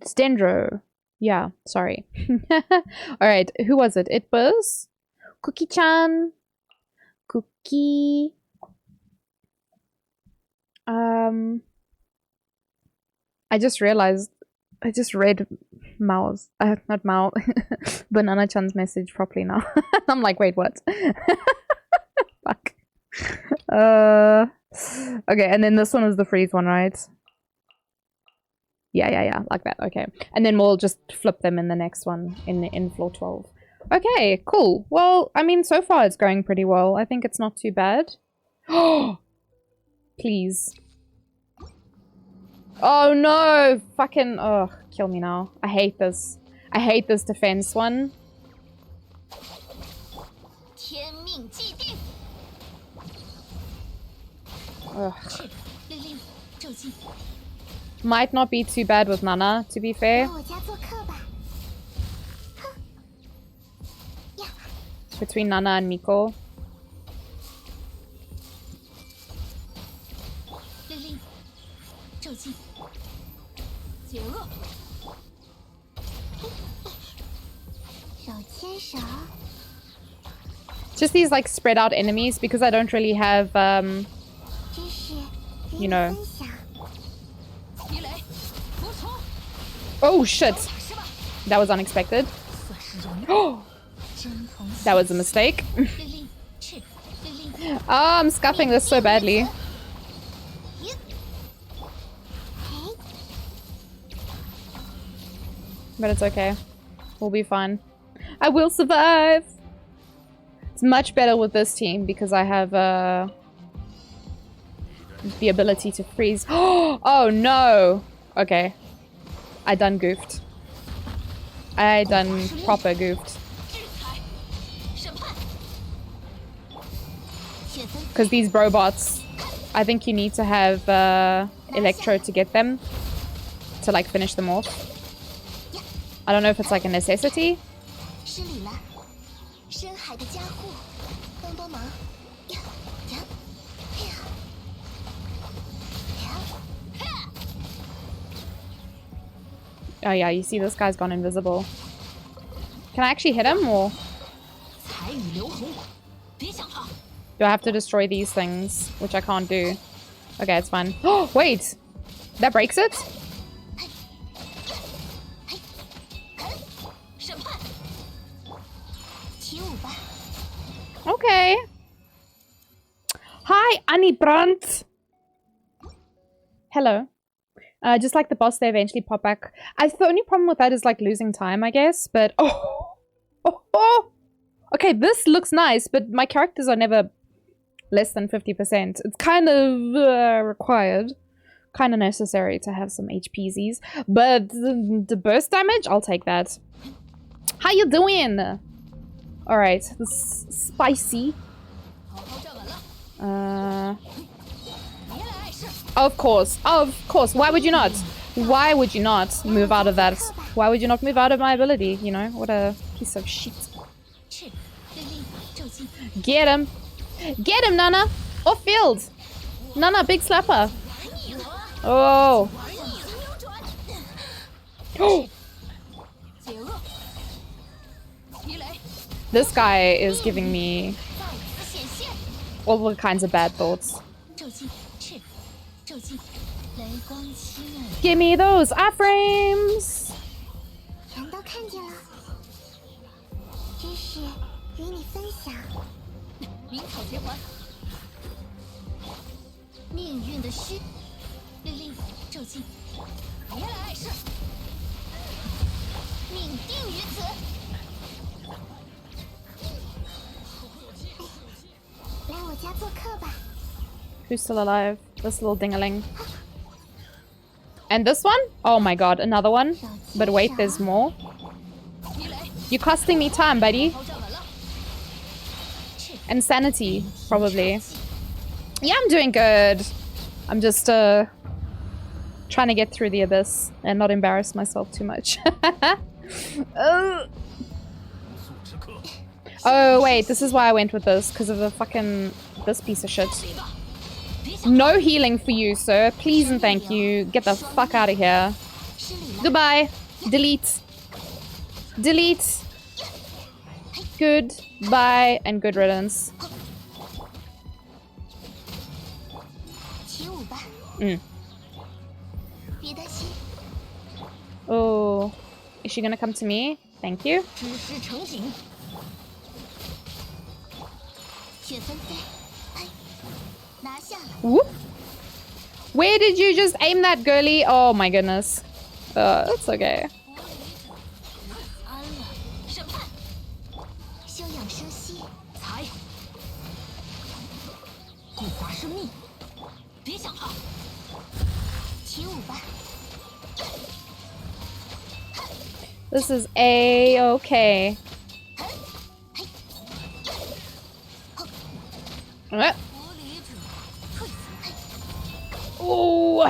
It's Dendro. Yeah, sorry. Alright, who was it? It was Cookie-chan. Cookie. I just realized I just read Mao's not Mao Banana-chan's message properly now. I'm like, wait, what? Fuck. Okay, and then this one was the freeze one, right? Yeah, like that. Okay, and then we'll just flip them in the next one in floor 12. Okay, cool. Well, I mean, so far it's going pretty well. I think it's not too bad. Oh, please. Oh no! Fucking, oh, kill me now. I hate this. I hate this defense one. Ugh. Might not be too bad with Nana, to be fair. Between Nana and Miko. Just these like spread out enemies because I don't really have you know. Oh shit! That was unexpected. That was a mistake. Oh, I'm scuffing this so badly. But it's okay. We'll be fine. I will survive! It's much better with this team because I have the ability to freeze. Oh no! Okay. I done goofed. I done proper goofed. Because these robots, I think you need to have Electro to get them. To like finish them off. I don't know if it's like a necessity. Oh yeah, you see this guy's gone invisible. Can I actually hit him or? Do I have to destroy these things? Which I can't do. Okay, it's fine. Oh, wait! That breaks it? Okay. Hi, Annie Brandt. Hello. Just like the boss, they eventually pop back. The only problem with that is like losing time, I guess. But oh. Okay, this looks nice, but my characters are never less than 50%. It's kind of required, kind of necessary to have some HPZs. But the burst damage, I'll take that. How you doing? All right, this is spicy. Of course. Why would you not? Why would you not move out of that? Why would you not move out of my ability? You know, what a piece of shit. Get him. Get him, Nana. Off field. Nana, big slapper. Oh. This guy is giving me 再次显现。 all kinds of bad thoughts. 骤击赤，骤击雷光七刃， Give me those iframes! 全都看见了。知识与你分享。鸣草结环，命运的虚，律令骤击，别来碍事。命定于此。来我家做客吧。 Who's still alive? This little dingaling. And this one? Oh my god, another one. But wait, there's more. You're costing me time, buddy. 炮站稳了， And sanity, probably. Yeah, I'm doing good. I'm just trying to get through the abyss and not embarrass myself too much. Oh wait, this is why I went with this, because of the fucking this piece of shit. No healing for you, sir. Please and thank you. Get the fuck out of here. Goodbye. Delete. Delete. Goodbye and good riddance. 起舞吧， Mm. 别担心。 Oh, is she gonna come to me? Thank you. 知识成景，雪纷飞，嘿，拿下了。 Whoop. Where did you just aim that, girly? Oh my goodness. That's okay. 安了，审判，休养生息。财，护法生命，别想跑。起舞吧， This is a-okay. 无理者退死。 Ooh.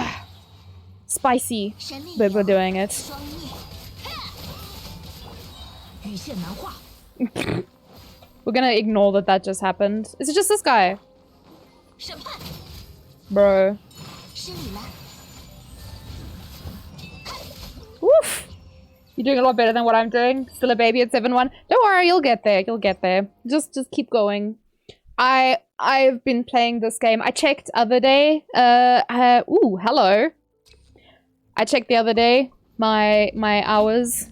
Spicy. 神力 But we're doing it. 双灭，羽线难画， We're gonna ignore that that just happened. Is it just this guy? 审判， Bro. 失礼了。 Woof. You're doing a lot better than what I'm doing. Still a baby at 7-1. Don't worry, you'll get there. You'll get there. Just keep going. I've been playing this game. I checked other day. Ooh, hello. I checked the other day my hours,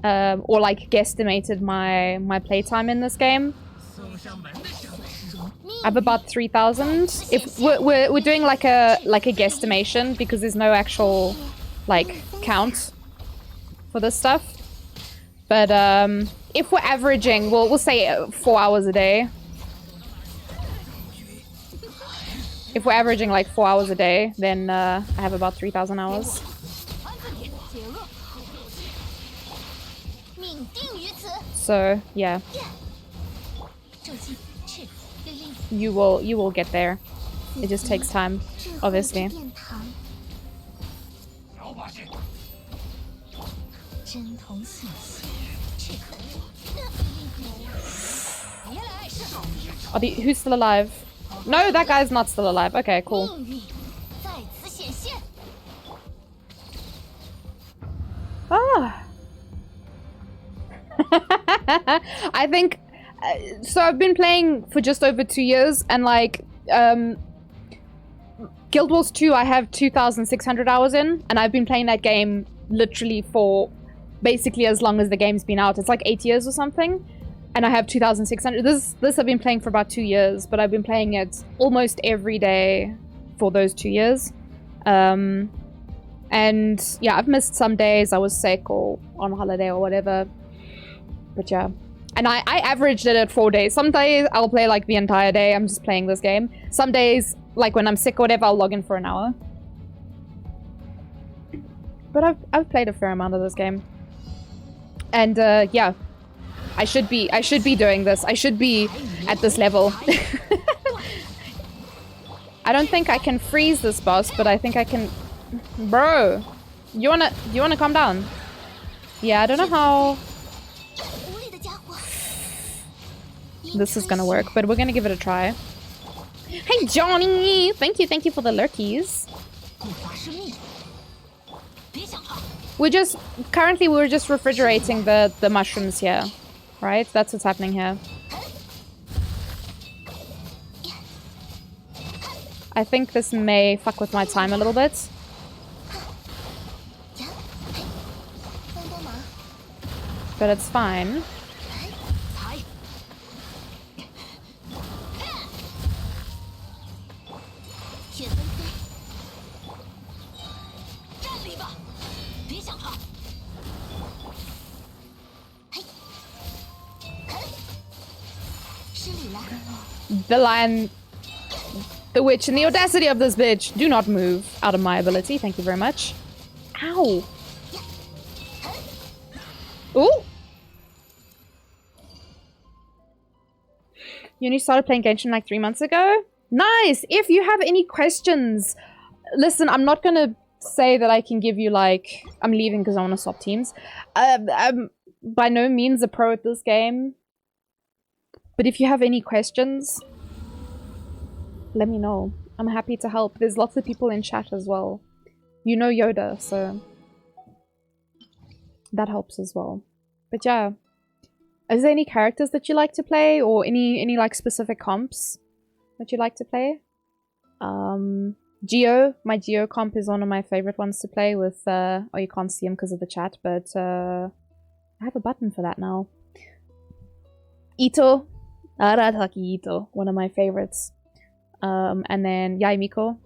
or like guesstimated my playtime in this game. I have about 3,000. If we're doing like a guesstimation because there's no actual like count for this stuff. But if we're averaging, we'll say 4 hours a day. If we're averaging like 4 hours a day, then I have about 3,000 hours. 安分点，解厄。 命定于此。 So yeah, 骤击赤，律令 you will get there. It just takes time, 智慧之 obviously. 殿堂。真同信息，赤，别来碍事。 Who's still alive? No, that guy's not still alive. Okay, cool. 命运在此显现。 Ah. I think so. I've been playing for just over 2 years, and like Guild Wars 2, I have 2,600 hours in, and I've been playing that game literally for basically as long as the game's been out. It's like 8 years or something, and I have 2,600. This I've been playing for about 2 years, but I've been playing it almost every day for those 2 years. And yeah, I've missed some days. I was sick or on holiday or whatever. But yeah. And I averaged it at 4 days. Some days I'll play like the entire day. I'm just playing this game. Some days, like when I'm sick or whatever, I'll log in for an hour. But I've played a fair amount of this game. And yeah. I should be doing this. I should be at this level. I don't think I can freeze this boss, but I think I can. Bro, do you wanna calm down? Yeah, I don't know how 无力的家伙。 this is gonna work, but we're gonna give it a try. Hey Johnny! Thank you for the lurkies. 护法生命，别想跑。 We're just currently refrigerating the mushrooms here. Right? That's what's happening here. I think this may fuck with my time a little bit. But it's fine. The lion, the witch, and the audacity of this bitch. Do not move out of my ability. Thank you very much. Ow. Ooh. You only started playing Genshin like 3 months ago? Nice! If you have any questions, listen, I'm not gonna say that I can give you like... I'm leaving because I want to swap teams. I'm by no means a pro at this game. But if you have any questions, let me know. I'm happy to help. There's lots of people in chat as well. You know Yoda, so... that helps as well. But yeah. Is there any characters that you like to play? Or any like specific comps that you like to play? Geo. My Geo comp is one of my favorite ones to play with, oh, you can't see him because of the chat, but I have a button for that now. Ito. Arataki Ito. One of my favorites. And then Yai Miko.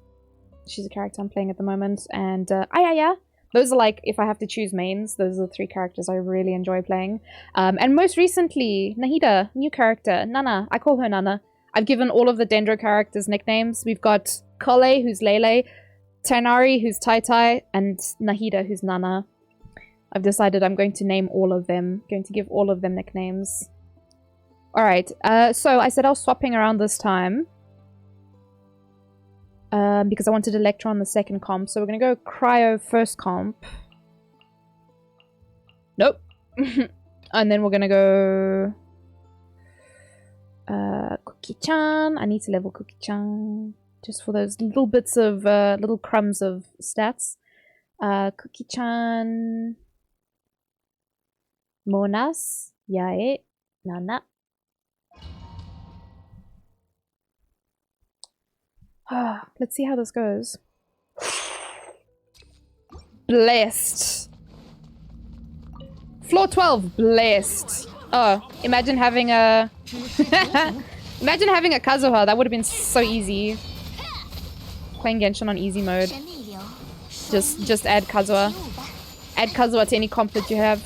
She's a character I'm playing at the moment. And Ayaya. Those are like, if I have to choose mains, those are the 3 characters I really enjoy playing. And most recently, Nahida, new character, Nana. I call her Nana. I've given all of the Dendro characters nicknames. We've got Kole, who's Lele, Tanari, who's Tai Tai, and Nahida, who's Nana. I've decided I'm going to name all of them. Going to give all of them nicknames. Alright, so I said I was swapping around this time. Because I wanted Electro on the second comp. So we're gonna go Cryo first comp. Nope. And then we're gonna go... Cookie-chan. I need to level Cookie-chan. Just for those little bits of... little crumbs of stats. Cookie-chan... Monas. Yae. Nana. Let's see how this goes. Blessed. Floor 12, blessed. Oh, imagine having a... imagine having a Kazuha. That would have been so easy. Playing Genshin on easy mode. Just add Kazuha. Add Kazuha to any comp that you have.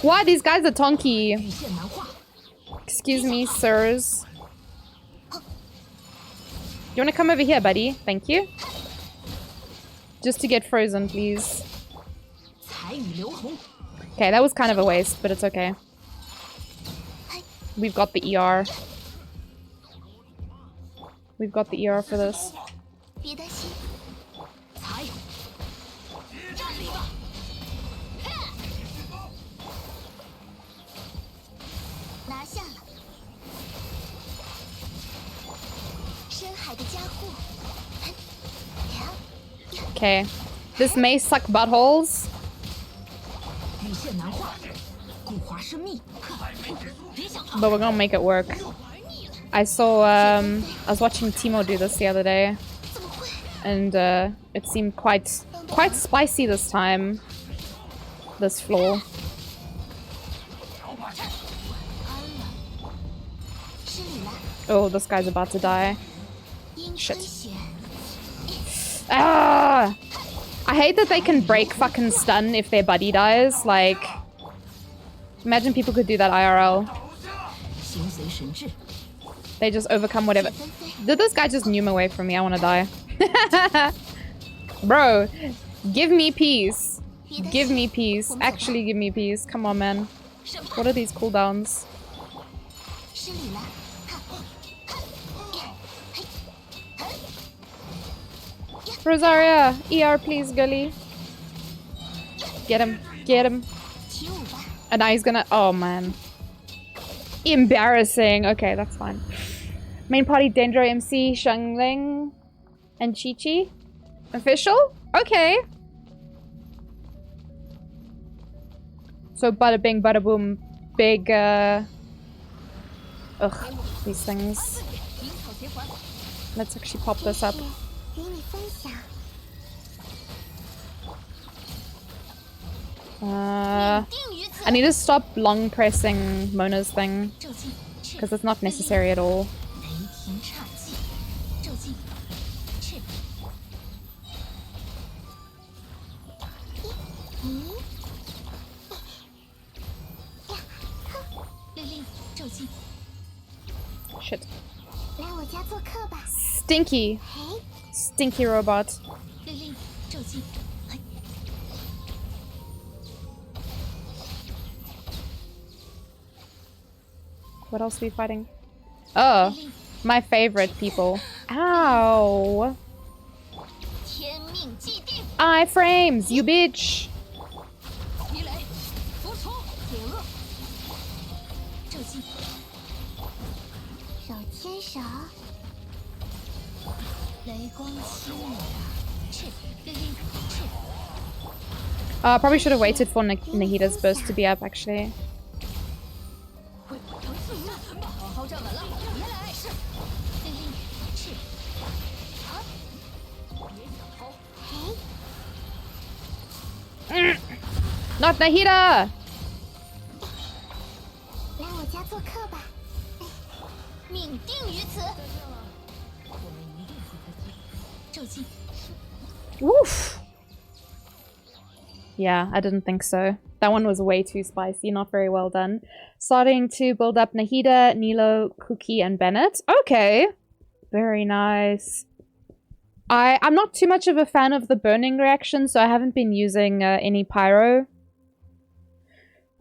Why? These guys are tonky. Excuse me, sirs. You want to come over here, buddy? Thank you. Just to get frozen, please. Okay, that was kind of a waste, but it's okay. We've got the ER. We've got the ER for this. Okay. This may suck buttholes. But we're gonna make it work. I saw, I was watching Timo do this the other day. And, it seemed quite spicy this time. This floor. Oh, this guy's about to die. Shit. Ah! I hate that they can break fucking stun if their buddy dies. Like, imagine people could do that IRL. They just overcome whatever. Did this guy just nume away from me? I want to die. Bro, give me peace. Give me peace. Actually give me peace. Come on, man. What are these cooldowns? Rosaria, ER please, Gully. Get him, get him. And now he's gonna... Oh, man. Embarrassing. Okay, that's fine. Main party, Dendro, MC, Shangling, and Chi-Chi. Official? Okay. So bada bing, bada boom, big, ugh, these things. Let's actually pop this up. 与你分享。 I need to stop long pressing Mona's thing, because it's not necessary at all. 雷霆刹技，咒技，去。咦？律令，咒技。 Shit. 来我家做客吧。 Stinky. 嘿， Stinky robot. 律令，咒技。 What else are we fighting? Oh, my favorite people. Ow. 天命既定。 Iframes, you bitch. 鱼雷，服从，解厄。咒技。手牵手。雷光侵略。去，律令，去。 Probably should have waited for Nahida's burst to be up, actually. 好好站稳了，别来！是，律令，去。好。别想逃。嘿。 Not Nahida! 来我家做客吧。命定于此。我们一定会在这里。咒技。 Woof. Yeah, I didn't think so. That one was way too spicy, not very well done. Starting to build up Nahida, Nilo, Cookie, and Bennett. Okay. Very nice. I'm not too much of a fan of the burning reaction, so I haven't been using any pyro.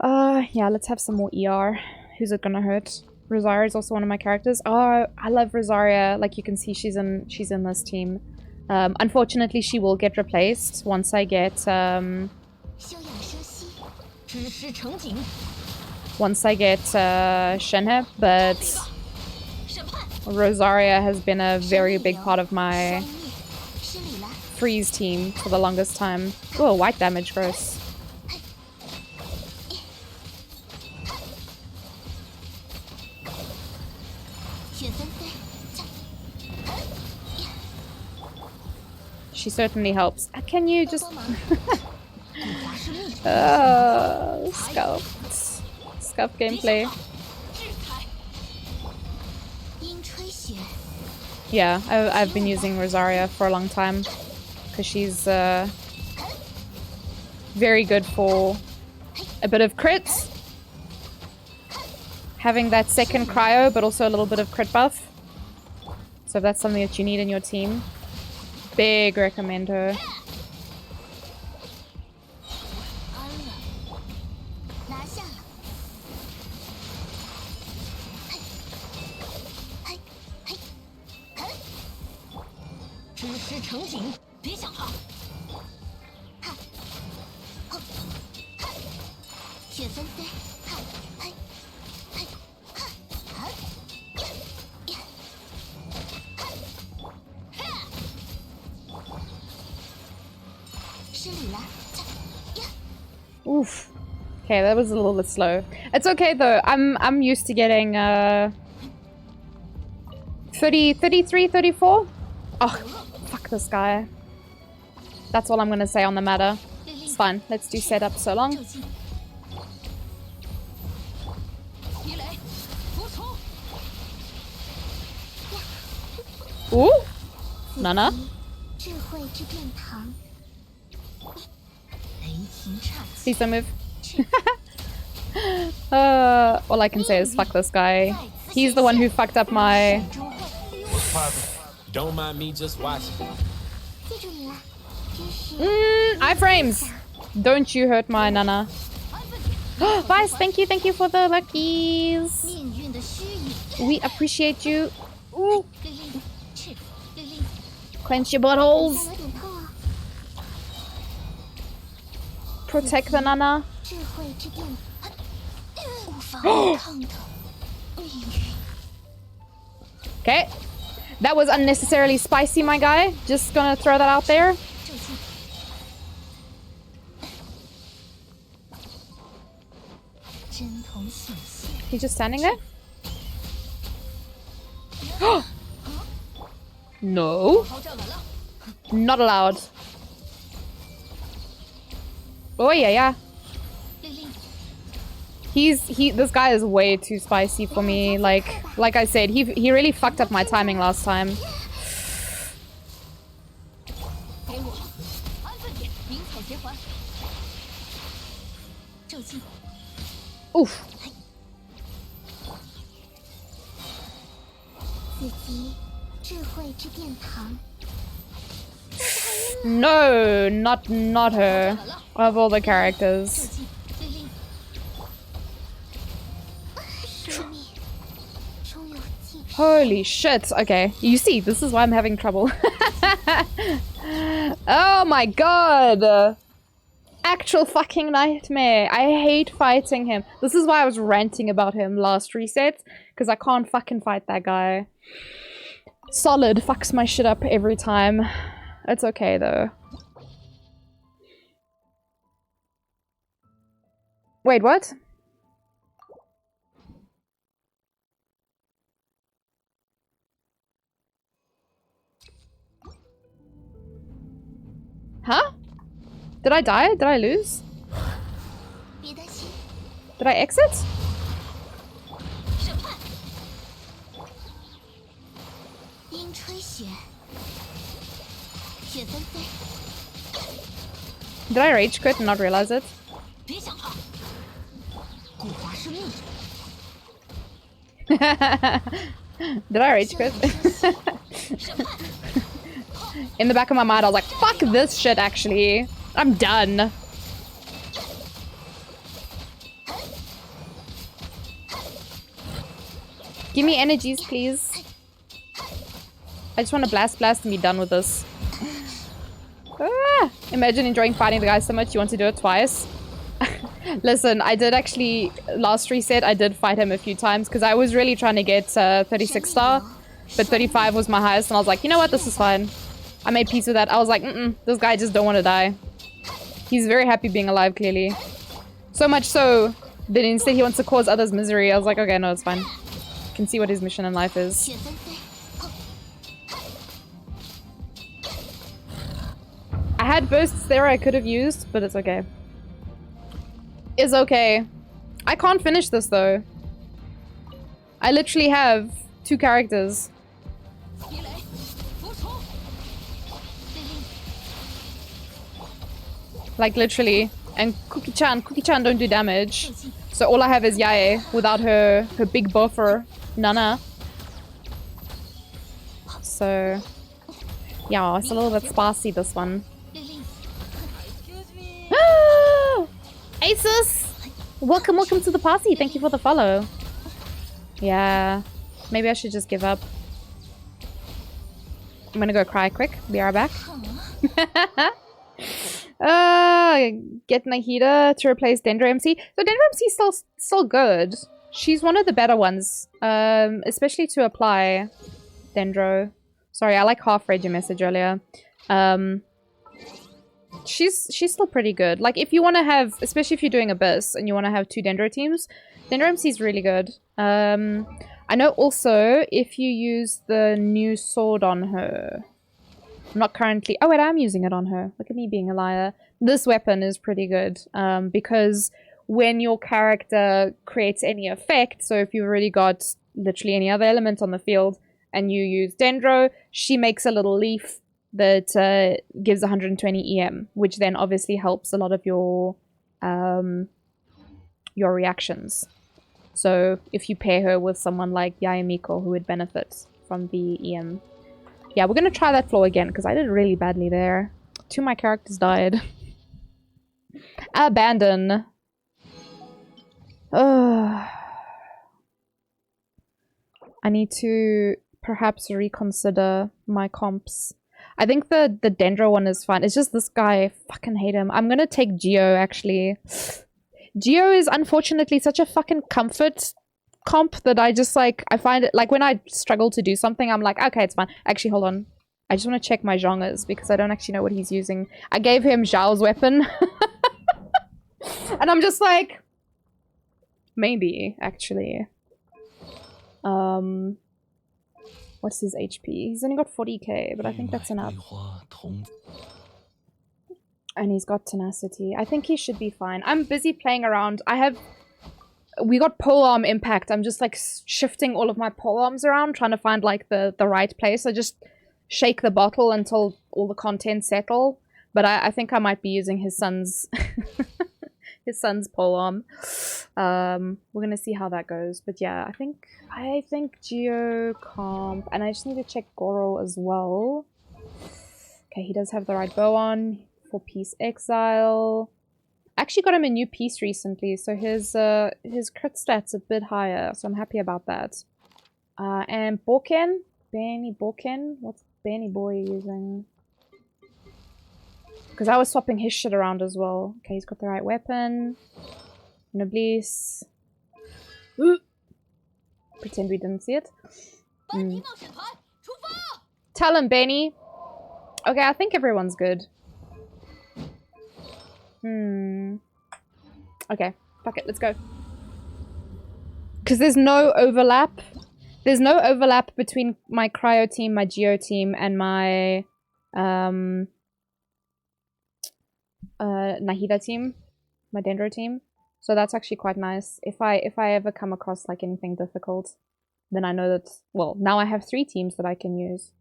Yeah, let's have some more ER. Who's it gonna hurt? Rosaria is also one of my characters. Oh, I love Rosaria. Like you can see, she's in this team. Unfortunately, she will get replaced once I get Shenhe, but Rosaria has been a very big part of my freeze team for the longest time. Oh, white damage, gross. She certainly helps. Can you just... Scuff gameplay. Yeah, I've been using Rosaria for a long time. Because she's very good for a bit of crits. Having that second cryo, but also a little bit of crit buff. So if that's something that you need in your team, big recommend her. Oof. Okay, that was a little bit slow. It's okay though. I'm used to getting 30, 33, 34. Oh, fuck this guy. That's all I'm gonna say on the matter. It's fine. Let's do setup so long. Ooh, Nana. Please don't move. All I can say is fuck this guy. He's the one who fucked up my... Don't mind me just watching. Iframes! Don't you hurt my Nana. Vice, thank you for the luckies. We appreciate you. Ooh. Clench your buttholes. Protect the Nana. Okay. That was unnecessarily spicy, my guy. Just gonna throw that out there. 针筒显现。 He's just standing there? No. Not allowed. Oh yeah. 玲玲， This guy is way too spicy for me. Like I said, he really fucked up my timing last time. 给我安分点，鸣草结环。骤击， Oof. 自己智慧之殿堂。 No, not her. Of all the characters. 骤击，玲玲，生命终有尽头。 Holy shit. Okay. You see, this is why I'm having trouble. Oh my god. Actual fucking nightmare. I hate fighting him. This is why I was ranting about him last reset. Because I can't fucking fight that guy. Solid fucks my shit up every time. It's okay though. Wait, what? Huh? Did I die? Did I lose? 别担心， Did I exit? 审判。樱吹雪，雪纷飞， Did I rage quit and not realize it? 别想跑。古华是秘术， Did I rage quit? 审判。 In the back of my mind, I was like, fuck this shit actually. I'm done. Give me energies, please. I just want to blast and be done with this. Ah, imagine enjoying fighting the guy so much you want to do it twice. Listen, I did actually, last reset, I did fight him a few times because I was really trying to get 36 star, but 35 was my highest and I was like, you know what, this is fine. I made peace with that. I was like, this guy just don't want to die. He's very happy being alive, clearly. So much so that instead he wants to cause others misery. I was like, okay, no, it's fine. Can see what his mission in life is. 雪纷飞， I had bursts there I could have used, but it's okay. It's okay. I can't finish this though. I literally have 2 characters. 皮雷，服从。 Like literally. And Cookie-chan don't do damage. So all I have is Yae without her big buffer, Nana. So yeah, it's a little bit spicy this one. 玲玲， Asus! Welcome to the party. Thank you for the follow. Yeah. Maybe I should just give up. I'm gonna go cry quick. Be right back. Get Nahida to replace Dendro MC. So Dendro MC is still good. She's one of the better ones. Especially to apply Dendro. Sorry, I like half read your message earlier. She's still pretty good. Like if you want to have, especially if you're doing Abyss and you want to have 2 Dendro teams, Dendro MC is really good. I know also if you use the new sword on her. I'm not currently... Oh wait, I'm using it on her. Look at me being a liar. This weapon is pretty good because when your character creates any effect, so if you've already got literally any other element on the field and you use Dendro, she makes a little leaf that gives 120 EM, which then obviously helps a lot of your reactions. So if you pair her with someone like Yayamiko who would benefit from the EM. Yeah, we're gonna try that floor again because I did really badly there. 2 of my characters died. Abandon. I need to perhaps reconsider my comps. I think the Dendro one is fine. It's just this guy. I fucking hate him. I'm gonna take Geo, actually. Geo is unfortunately such a fucking comfort comp that I just like, I find it, like when I struggle to do something, I'm like, okay, it's fine. Actually, hold on. I just want to check my genres because I don't actually know what he's using. I gave him Zhao's weapon. And I'm just like, Maybe, actually. What's his HP? He's only got 40k, but I think that's enough. And he's got tenacity. I think he should be fine. I'm busy playing around. We got polearm impact. I'm just like shifting all of my polearms around, trying to find like the right place. I just shake the bottle until all the contents settle. But I think I might be using his son's his son's polearm. We're gonna see how that goes. But yeah, I think Geo comp, and I just need to check Goro as well. Okay, he does have the right bow on. 4-piece exile. I actually got him a new piece recently, so his crit stat's a bit higher, so I'm happy about that. And Boken? Benny Boken? What's Benny Boy using? Because I was swapping his shit around as well. Okay, he's got the right weapon. Noblesse. Ooh. Pretend we didn't see it. Tell him, Benny. Okay, I think everyone's good. Okay, fuck it, let's go. Because there's no overlap. There's no overlap between my cryo team, my geo team, and my Nahida team, my Dendro team. So that's actually quite nice. If I ever come across like anything difficult, then I know that, well, now I have 3 teams that I can use.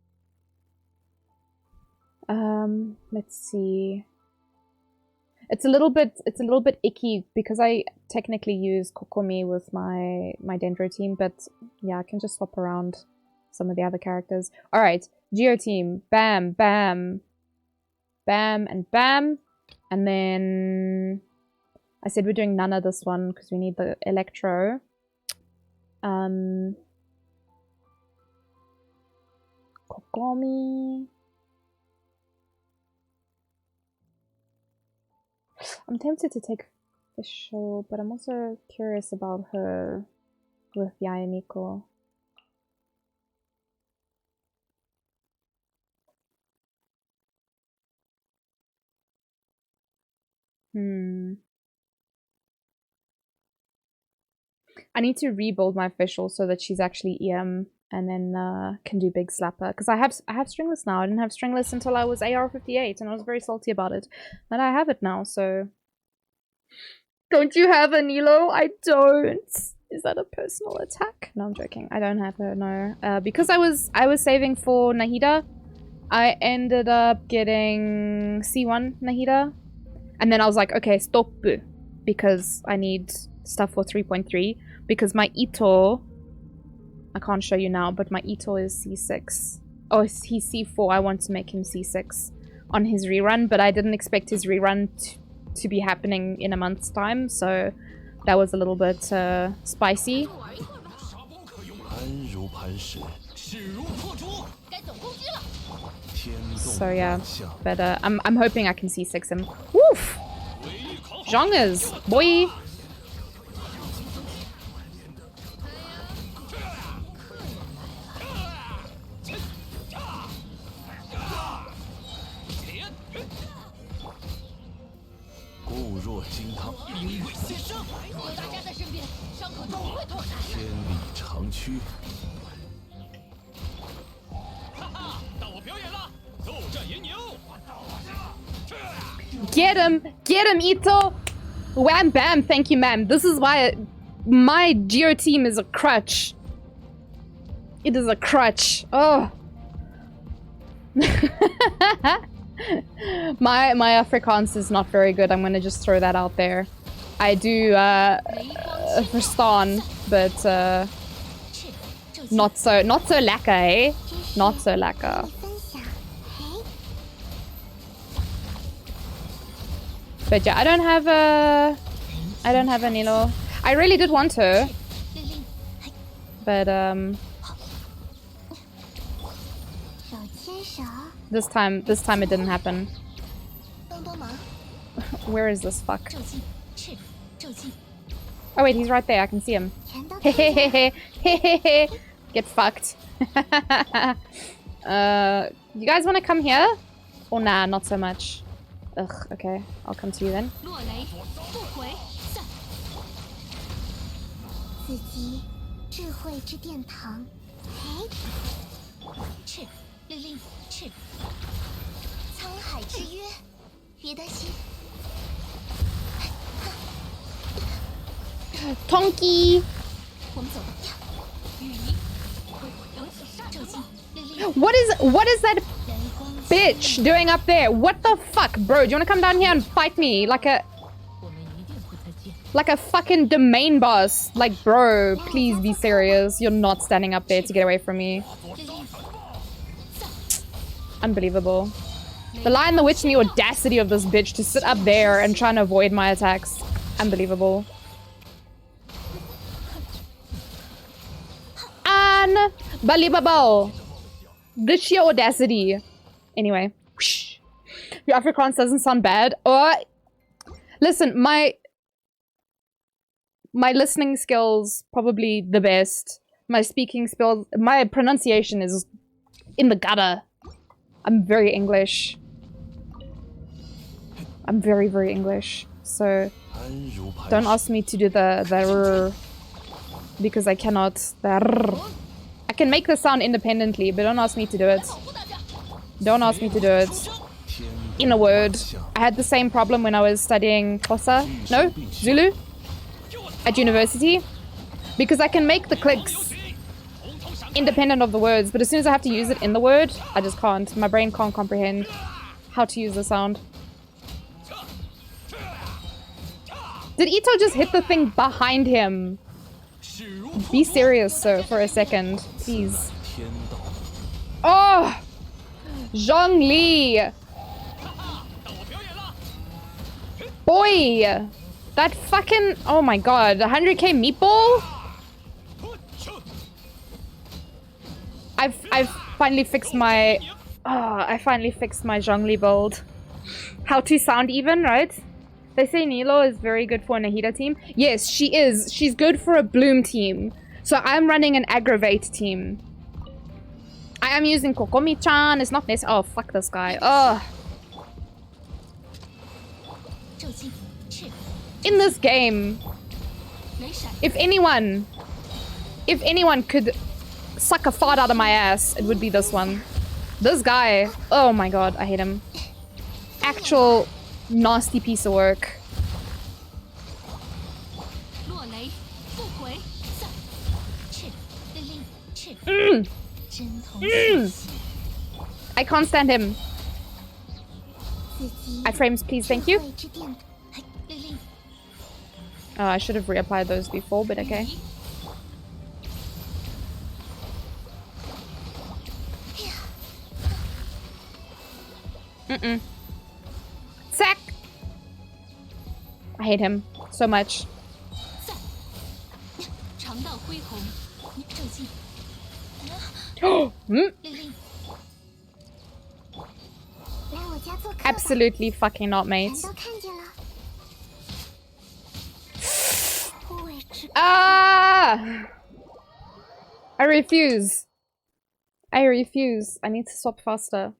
Let's see. It's a little bit icky because I technically use Kokomi with my Dendro team, but yeah, I can just swap around some of the other characters. All right, Geo team, bam, bam, bam, and bam, and then I said we're doing Nana this one because we need the Electro. Kokomi. I'm tempted to take Official, but I'm also curious about her with Yayamiko. I need to rebuild my Official so that she's actually EM and then can do Big Slapper. Because I have Stringless now. I didn't have Stringless until I was AR58 and I was very salty about it. But I have it now, so... Don't you have a Nilo? I don't. Is that a personal attack? No, I'm joking. I don't have her, no. Because I was saving for Nahida, I ended up getting C1 Nahida. And then I was like, okay, stop. Because I need stuff for 3.3. Because my Ito... I can't show you now, but my Ito is C6. Oh, he's C4. I want to make him C6 on his rerun, but I didn't expect his rerun to be happening in a month's time, so that was a little bit spicy. So yeah, but I'm hoping I can C6 him. Woof! Zhongers, boy! Get him, Ito! Wham bam, thank you, ma'am. This is why my Geo team is a crutch. It is a crutch. Oh. My Afrikaans is not very good. I'm gonna just throw that out there. I do verstaan, but not so lekker, eh? Not so lekker. But yeah, I don't have a Nilo. I really did want her, but this time it didn't happen. Where is this fuck? Oh wait, he's right there. I can see him. Get fucked. You guys want to come here? Or nah, not so much. Ugh, okay. I'll come to you then. 子集智慧之殿堂。哎，赤律令赤，沧海之约，别担心。 Tonky! 我们走吧。雨衣，挥火扬起杀咒劲，律令。 What is that bitch doing up there? What the fuck, bro? Do you wanna come down here and fight me like a fucking domain boss? Like, bro, please be serious. You're not standing up there to get away from me. Unbelievable. The Lion, the Witch, and the audacity of this bitch to sit up there and try and avoid my attacks. Unbelievable. Unbelievable. The sheer audacity. Anyway. Your Afrikaans doesn't sound bad. Listen, my listening skills probably the best. My speaking skills, my pronunciation is in the gutter. I'm very English. I'm very, very English. So don't ask me to do the r because I cannot. The r. I can make the sound independently, but don't ask me to do it. Don't ask me to do it. In a word, I had the same problem when I was studying Zulu at university, because I can make the clicks independent of the words, but as soon as I have to use it in the word, I just can't. My brain can't comprehend how to use the sound. Did Ito just hit the thing behind him? Be serious, sir, for a second, please. Oh! Zhongli! Boy! That fucking... Oh my god, 100k meatball? I've finally fixed my... I finally fixed my Zhongli build. How to sound even, right? They say Nilo is very good for a Nahida team. Yes, she is. She's good for a Bloom team. So I'm running an Aggravate team. I am using Kokomi-chan. It's not this. Oh, fuck this guy. Ugh. In this game, if anyone could suck a fart out of my ass, it would be this one. This guy. Oh my god, I hate him. Actual nasty piece of work. I can't stand him. Iframes, please, thank you. Oh, I should have reapplied those before, but okay. Sack! I hate him so much. Absolutely fucking not, mate. Ah! I refuse. I refuse. I need to swap faster.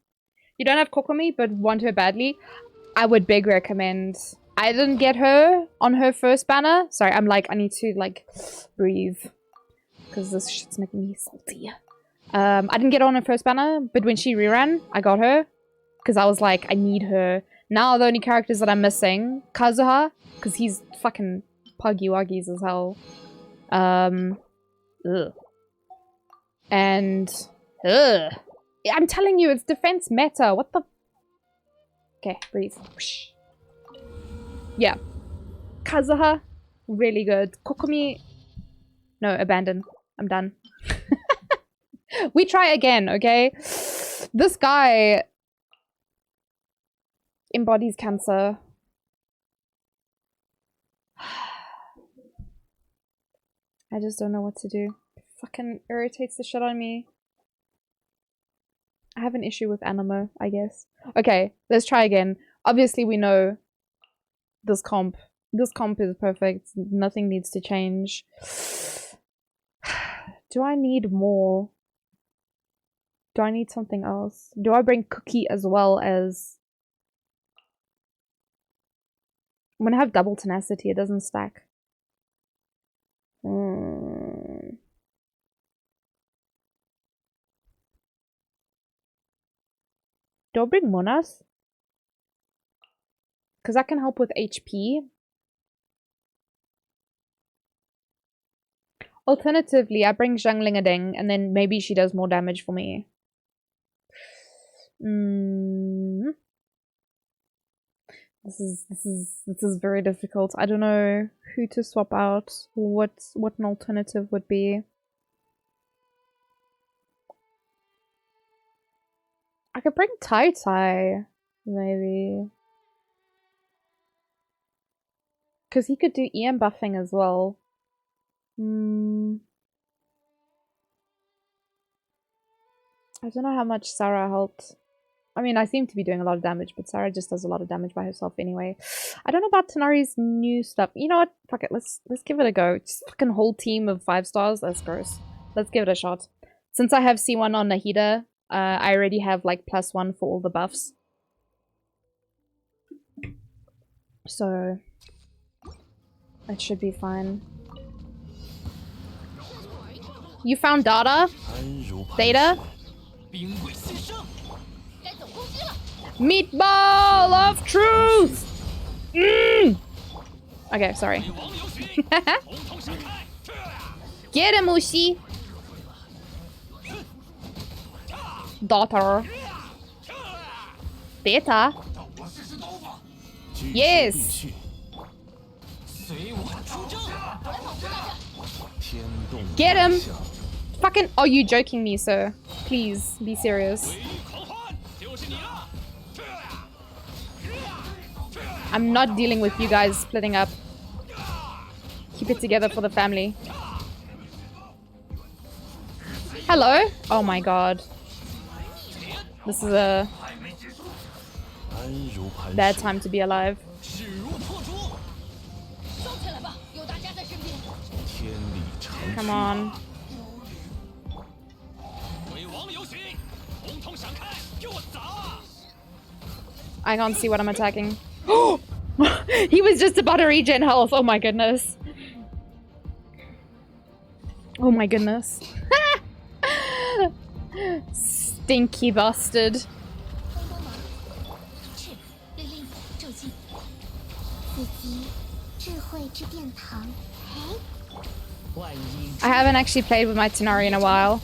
You don't have Kokomi, but want her badly? I would big recommend. I didn't get her on her first banner. Sorry, I'm like, I need to like breathe. Because this shit's making me salty. I didn't get her on her first banner, but when she reran, I got her. Because I was like, I need her. Now the only characters that I'm missing, Kazuha, because he's fucking puggy wuggies as hell. Ugh. And I'm telling you, it's defense meta. What the? Okay, breathe. Yeah, Kazuha, really good. Kokomi, no, abandon. I'm done. We try again, okay? This guy embodies cancer. I just don't know what to do. It fucking irritates the shit on me. I have an issue with animo, I guess. Okay, let's try again. Obviously, we know this comp. This comp is perfect. Nothing needs to change. Do I need more? Do I need something else? Do I bring Cookie as well as... I'm gonna have double tenacity. It doesn't stack. Do I bring Monas? Because that can help with HP. Alternatively, I bring Zhanglingading and then maybe she does more damage for me. This is very difficult. I don't know who to swap out. What an alternative would be. I could bring Tai Tai, maybe. Because he could do EM buffing as well. I don't know how much Sarah helped. I mean, I seem to be doing a lot of damage, but Sarah just does a lot of damage by herself anyway. I don't know about Tanari's new stuff. You know what? Fuck it. Let's give it a go. Just fucking whole team of 5 stars. That's gross. Let's give it a shot. Since I have C1 on Nahida, I already have like +1 for all the buffs. So it should be fine. You found data? Data? Meatball of truth! Okay, sorry. Get him, Ushi! Daughter. Data? Yes! Get him! Fucking- are you joking me, sir? Please, be serious. I'm not dealing with you guys splitting up. Keep it together for the family. Hello? Oh my god. This is a bad time to be alive. Come on. I can't see what I'm attacking. He was just about to regen health. Oh my goodness. Oh my goodness. Stinky bastard. I haven't actually played with my Tenari in a while.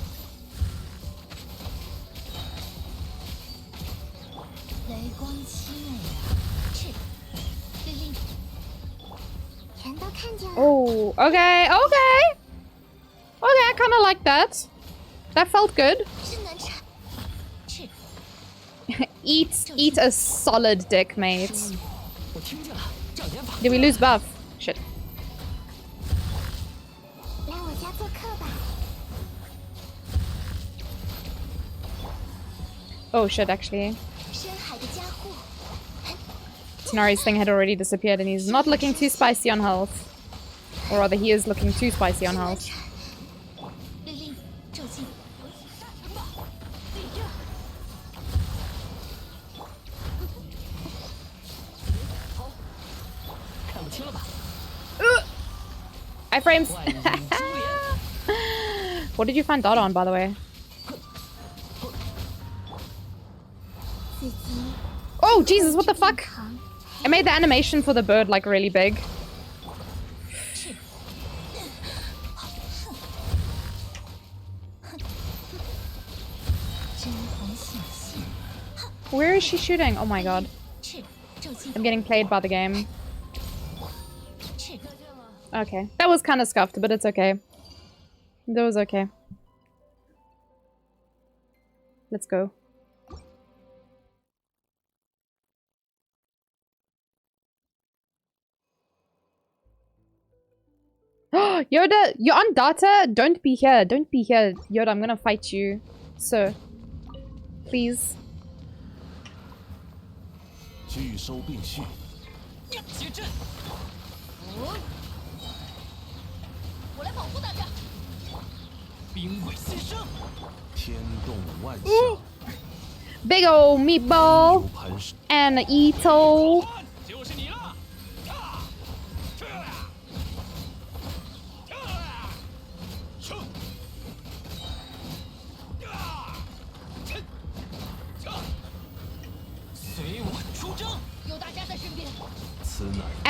Oh, okay, okay. Okay, I kind of like that. That felt good. Eat a solid dick, mate. Did we lose buff? Shit. Oh shit, actually. Tenari's thing had already disappeared and he's not looking too spicy on health. Or rather, he is looking too spicy on health. Iframes! What did you find data on, by the way? Oh, Jesus, what the fuck? I made the animation for the bird, like, really big. Where is she shooting? Oh my god. I'm getting played by the game. Okay. That was kind of scuffed, but it's okay. That was okay. Let's go. Yoda, you're on data? Don't be here. Don't be here. Yoda, I'm gonna fight you. Sir. Please. Ooh. Big ol' meatball and an Ito.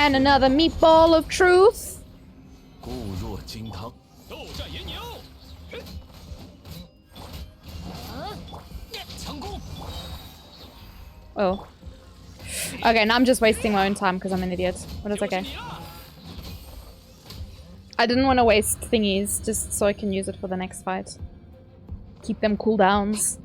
And another meatball of truth. 固若金汤，斗战银牛。强攻。 Oh. Okay, now I'm just wasting my own time because I'm an idiot. But it's okay. I didn't want to waste thingies just so I can use it for the next fight. Keep them cooldowns.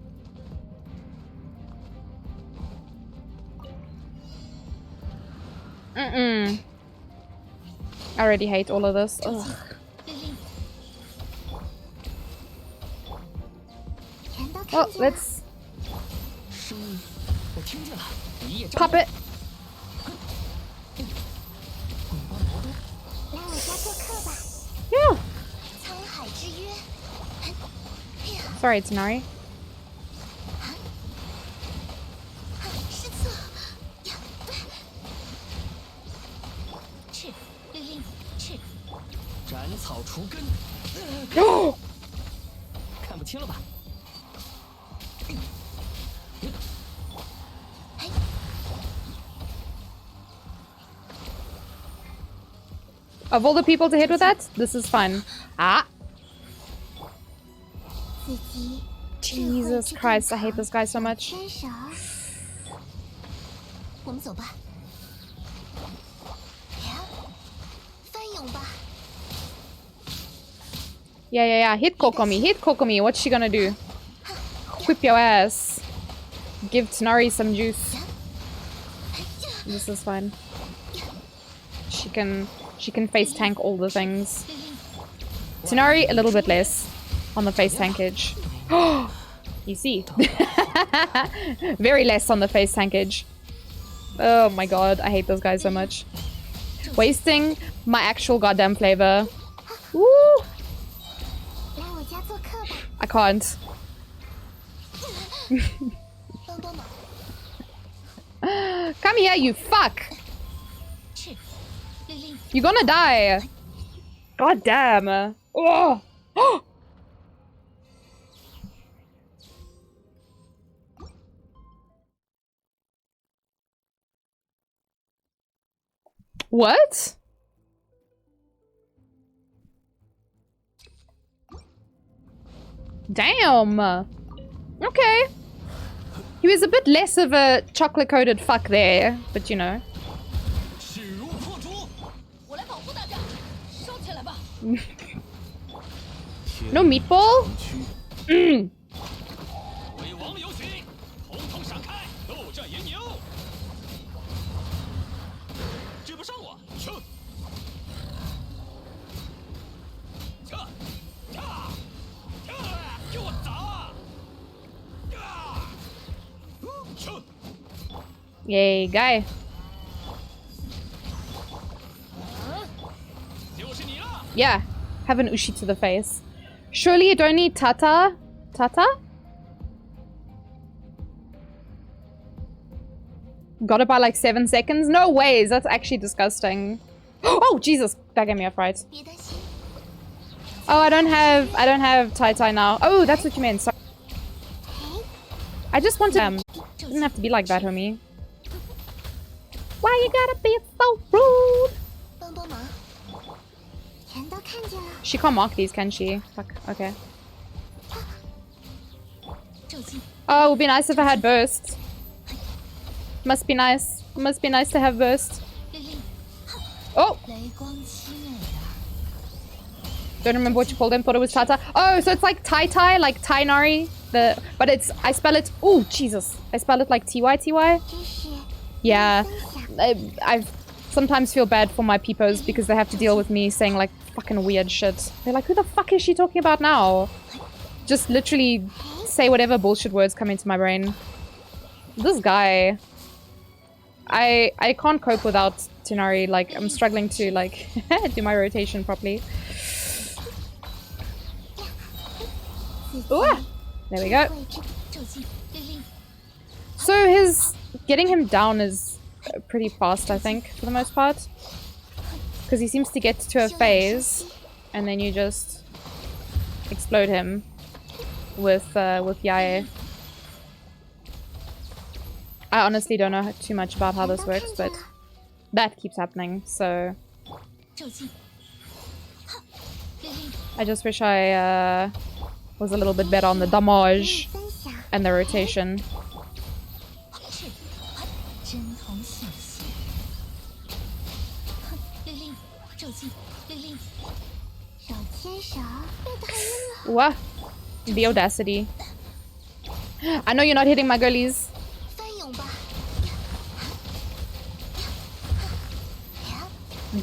I already hate all of this. Ugh. Well, let's pop it. Yeah. Sorry, Tanari. Of all the people to hit with that, this is fun. Ah! Jesus Christ, I hate this guy so much. Yeah. Hit Kokomi. What's she gonna do? Whip your ass. Give Tanari some juice. This is fine. She can face tank all the things. Tanari, a little bit less on the face tankage. You see. Very less on the face tankage. Oh my god, I hate those guys so much. Wasting my actual goddamn flavor. Woo! I can't. Come here, you fuck! You're gonna die! God damn! Oh! What? Damn! Okay. He was a bit less of a chocolate-coated fuck there, but you know. No meatball? Mm. Yay, guy. Yeah, have an ushi to the face. Surely you don't need Tata? Tata? Got it by like 7 seconds? No ways, that's actually disgusting. Oh, Jesus, that gave me a fright. Oh, I don't have Tai now. Oh, that's what you meant, sorry. I just wanted didn't have to be like that, homie. Why you gotta be so rude? She can't mark these, can she? Fuck, okay. Oh, it would be nice if I had burst. Must be nice. Must be nice to have burst. Oh! Don't remember what you called him. Thought it was Tata. Oh, so it's like Tai, like Tainari. But it's, I spell it, oh, Jesus. I spell it like T-Y. Yeah. I sometimes feel bad for my peepers because they have to deal with me saying like fucking weird shit. They're like, who the fuck is she talking about now? Just literally say whatever bullshit words come into my brain. This guy. I can't cope without Tinari. Like, I'm struggling to like do my rotation properly. Ooh, there we go. So his getting him down is pretty fast, I think, for the most part. Because he seems to get to a phase, and then you just explode him with Yae. I honestly don't know too much about how this works, but that keeps happening, so 骤击，哈，令令 I just wish I was a little bit better on the damage 分享， and the rotation. 是，哈，针筒显现，哼，令令，骤击，令令，手牵手，被讨厌了， What? The audacity. I know you're not hitting my girlies. 翻涌吧，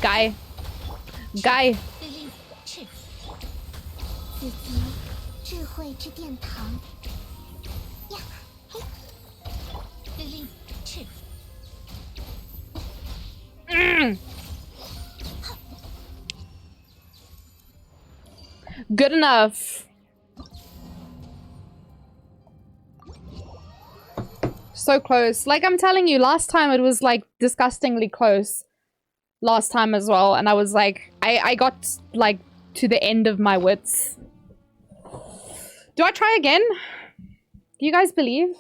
Guy. Guy. 令令，是，自己智慧之殿堂，呀，嘿，令令，是， Good enough. So close. Like I'm telling you, last time it was like disgustingly close. Last time as well. And I was like, I got like to the end of my wits. Do I try again? Do you guys believe?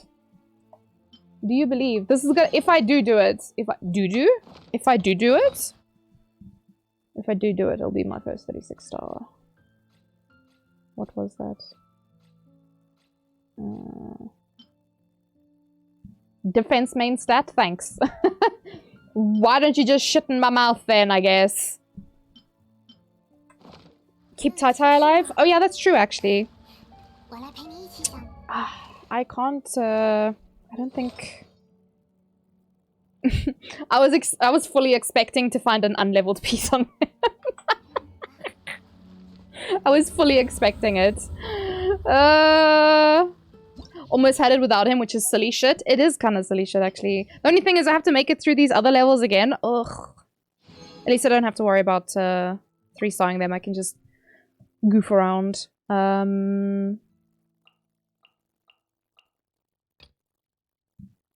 Do you believe? This is gonna, if I do it, if I do it, if I do it, it'll be my first 36 star. What was that? Defense main stat? Thanks. Why don't you just shit in my mouth then, I guess? Keep Tai Tai alive? Oh yeah, that's true actually. 我来陪你一起想， I can't, I don't think... I was fully expecting to find an unleveled piece on him. I was fully expecting it. Almost had it without him, which is silly shit. It is kind of silly shit, actually. The only thing is I have to make it through these other levels again. Ugh. At least I don't have to worry about 3-starring them. I can just goof around.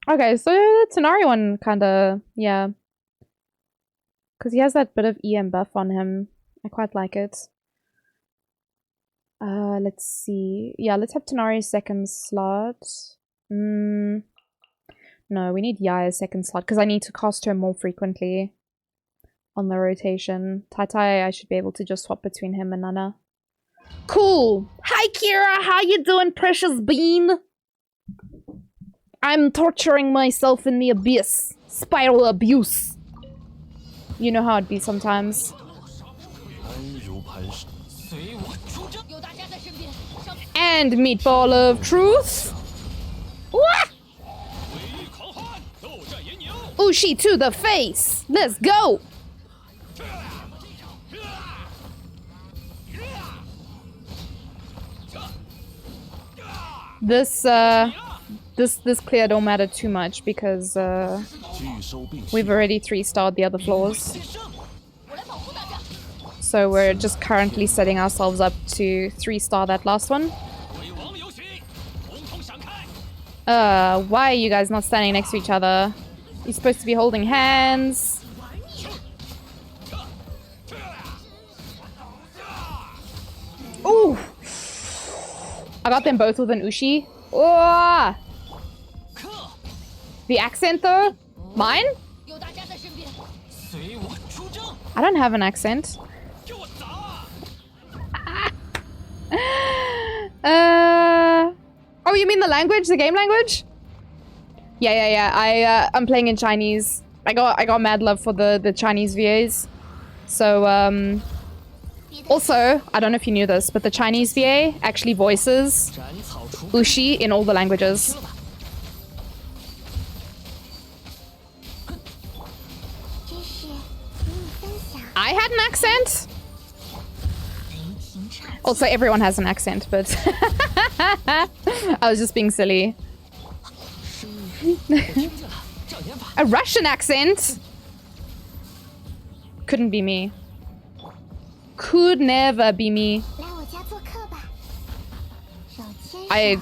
Okay, so the Tenari one kind of, yeah. Because he has that bit of EM buff on him. I quite like it. Let's see. Yeah, let's have Tenari's second slot. No, we need Yaya's second slot because I need to cast her more frequently on the rotation. Tai Tai, I should be able to just swap between him and Nana. Cool! Hi Kira, how you doing, precious bean? I'm torturing myself in the abyss. Spiral abuse. You know how it be sometimes. 安如磐石，随我出征。 有大家在身边，上 And meatball of truth. What? 伟力狂欢，斗战炎牛。 Ushi to the face. Let's go. This clear don't matter too much because 拒收并蓄， we've already 3-starred the other floors. 先胜。 我来保护大家。 So we're just currently setting ourselves up to 3-star that last one. 鬼王有许，统统闪开。 Why are you guys not standing next to each other? You're supposed to be holding hands. Ooh! I got them both with an Ushi. Oh! The accent though? Mine? 有大家在身边， 随我出征， I don't have an accent. 给我砸！ Oh, you mean the language? The game language? Yeah. I'm playing in Chinese. I got mad love for the Chinese VAs. So, also, I don't know if you knew this, but the Chinese VA actually voices 斩草除 Ushi in all the languages. 了吧。 真是与你分享， I had an accent? 雷霆长 Also, everyone has an accent, but I was just being silly. 我听见了，障眼法。 A Russian accent? Couldn't be me. Could never be me. 来我家做客吧，手牵手， I-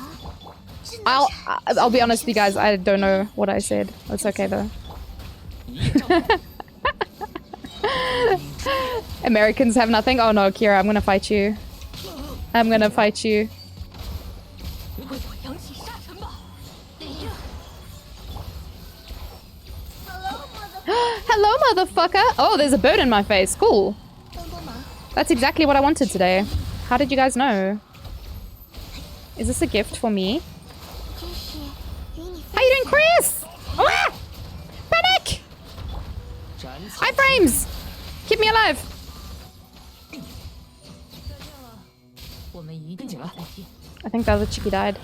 I'll be honest with you guys, I don't know what I said. It's okay though. Americans have nothing? Oh no, Kira, I'm gonna fight you. I'm gonna fight you. 为我扬起沙尘吧。 Hello, Hello, motherfucker! Oh, there's a bird in my face. Cool. That's exactly what I wanted today. How did you guys know? Is this a gift for me? How you doing, Chris? Ah! Panic! Iframes! Keep me alive! I think the other chickie died.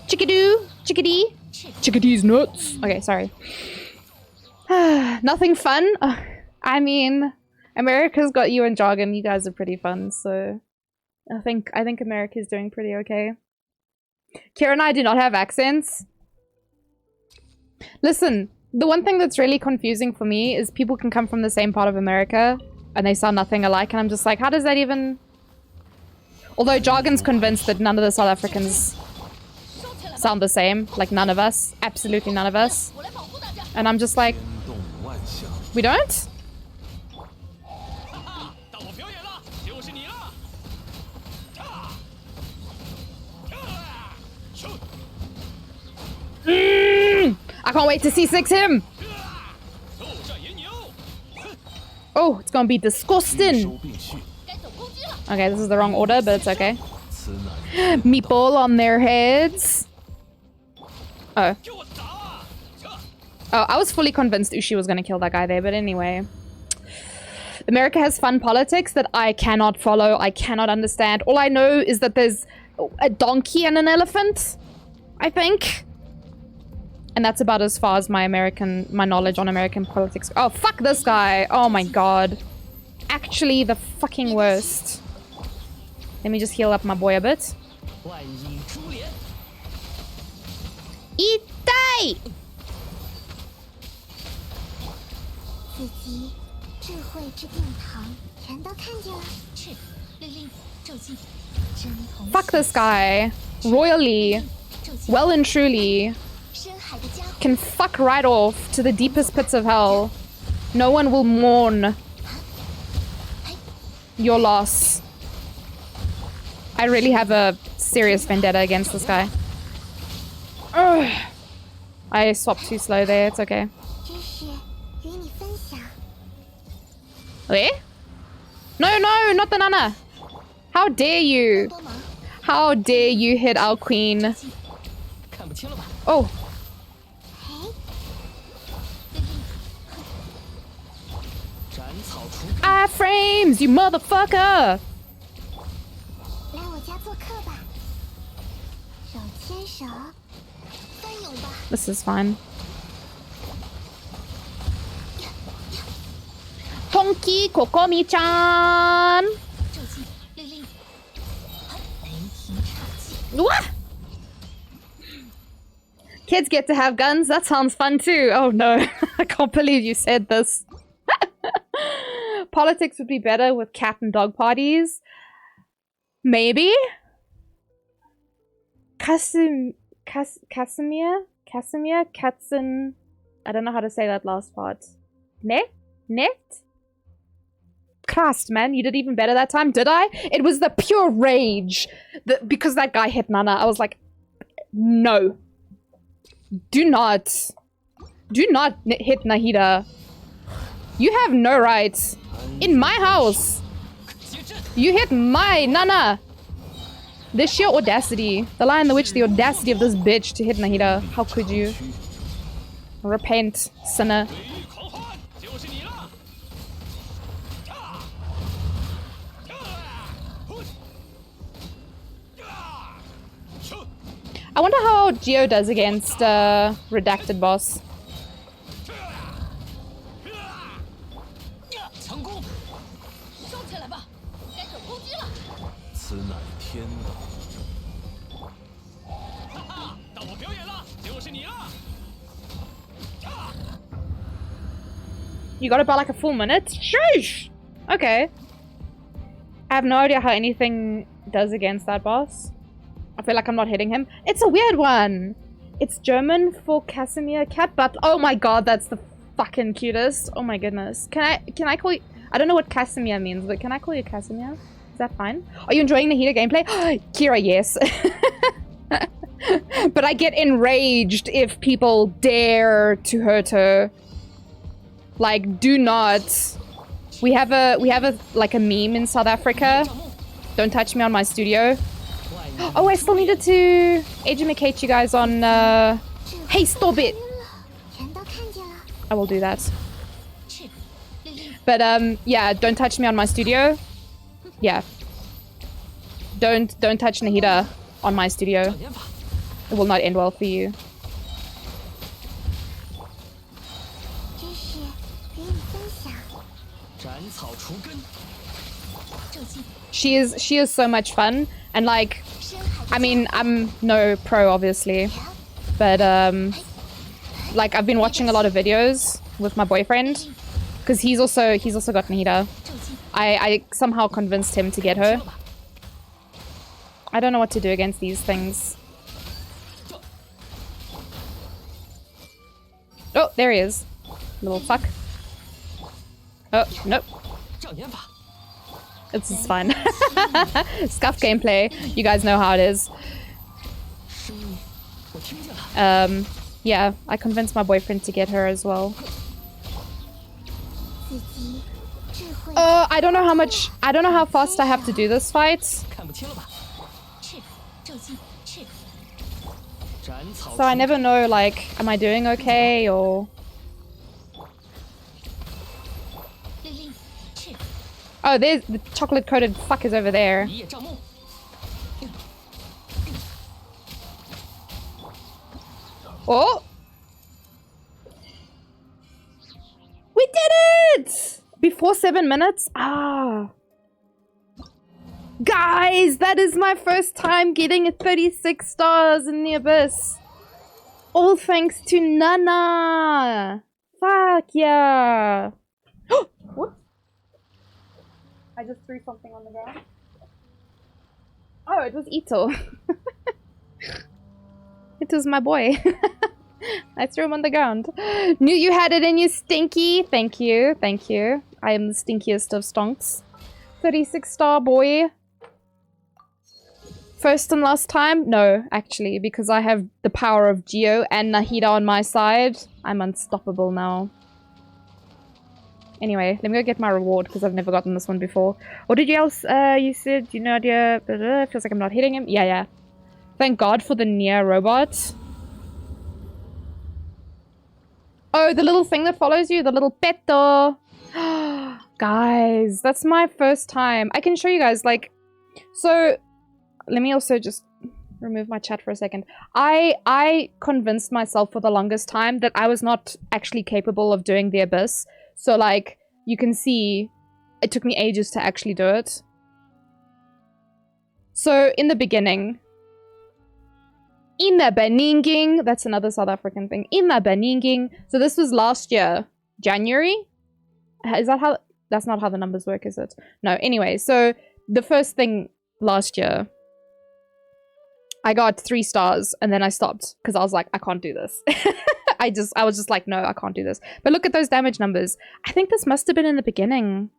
Chickadoo! Chickadee! Chickadee's nuts! Okay, sorry. Nothing fun? I mean, America's got you and Jargon. You guys are pretty fun, so... I think America's doing pretty okay. Kira and I do not have accents. Listen, the one thing that's really confusing for me is people can come from the same part of America and they sound nothing alike, and I'm just like, how does that even... Although Jargon's convinced that none of the South Africans sound the same. Like, none of us. Absolutely none of us. And I'm just like... We don't? I can't wait to C6 him! Oh, it's gonna be disgusting! Okay, this is the wrong order, but it's okay. Meatball on their heads. Oh. Oh, I was fully convinced Ushi was gonna kill that guy there, but anyway. America has fun politics that I cannot follow, I cannot understand. All I know is that there's a donkey and an elephant, I think. And that's about as far as my knowledge on American politics. Oh, fuck this guy. Oh my god. Actually, the fucking worst. Let me just heal up my boy a bit. Itai! Fuck this guy. Royally. Well and truly. Can fuck right off to the deepest pits of hell. No one will mourn your loss. I really have a serious vendetta against this guy. Ugh. I swapped too slow there, it's okay. Where? No, no, not the Nana! How dare you? How dare you hit our queen? Oh. Frames, you motherfucker! This is fine. Honky Kokomi-chan! What? Kids get to have guns? That sounds fun too. Oh no, I can't believe you said this. Politics would be better with cat and dog parties. Maybe? Casimir? Katzen... I don't know how to say that last part. Net? Christ, man, you did even better that time, did I? It was the pure rage. Because that guy hit Nana, I was like, no. Do not hit Nahida. You have no right. In my house. You hit my Nana. The sheer audacity. The Lion, the Witch, the audacity of this bitch to hit Nahida. How could you? Repent, sinner. I wonder how Geo does against Redacted Boss. You got about like a full minute? Shush! Okay. I have no idea how anything does against that boss. I feel like I'm not hitting him. It's a weird one. It's German for Casimir cat, but oh my god, that's the fucking cutest. Oh my goodness. Can I call you? I don't know what Casimir means, but can I call you Casimir? Is that fine? Are you enjoying the Nahida gameplay? Kira, yes. But I get enraged if people dare to hurt her. Like, do not. We have a like a meme in South Africa. Don't touch me on my studio. Oh, I still needed to educate you guys on hey, stop it. 全都看见了。 I will do that. But yeah, don't touch me on my studio. Yeah. Don't touch Nahida on my studio. It will not end well for you. 知识给你分享。 斩草除根。 She is so much fun, and like, I mean, I'm no pro obviously, but like I've been watching a lot of videos with my boyfriend because he's also got Nahida. I somehow convinced him to get her. I don't know what to do against these things. Oh, there he is. Little fuck. Oh, nope. 障眼法。 It's fine. Scuff gameplay. You guys know how it is. 声音，我听见了。 Yeah, I convinced my boyfriend to get her as well. 自己智慧。 I don't know how fast I have to do this fight. 看不清了吧？ 斩草 So I never know, like, am I doing okay or... Oh, there's the chocolate-coated fuckers over there. 一叶障目。 Oh! We did it! Before 7 minutes? Ah. Guys, that is my first time getting 36 stars in the Abyss. All thanks to Nana. Fuck yeah. What? I just threw something on the ground. Oh, it was Ito. It was my boy. I threw him on the ground. Knew you had it in you, Stinky. Thank you. Thank you. I am the stinkiest of stonks. 36 star boy. First and last time? No, actually, because I have the power of Geo and Nahida on my side. I'm unstoppable now. Anyway, let me go get my reward because I've never gotten this one before. What did you else? You said, you know, idea. Feels like I'm not hitting him. Yeah. Thank God for the Nier robot. Oh, the little thing that follows you, the little petto. Guys, that's my first time. I can show you guys, like, so let me also just remove my chat for a second. I convinced myself for the longest time that I was not actually capable of doing the Abyss. So, like, you can see, it took me ages to actually do it. So, in the beginning, that's another South African thing. So this was last year, January? Is that how, that's not how the numbers work, is it? No, anyway, so the first thing last year, I got 3 stars and then I stopped because I was like, I can't do this. I was just like, no, I can't do this. But look at those damage numbers. I think this must have been in the beginning.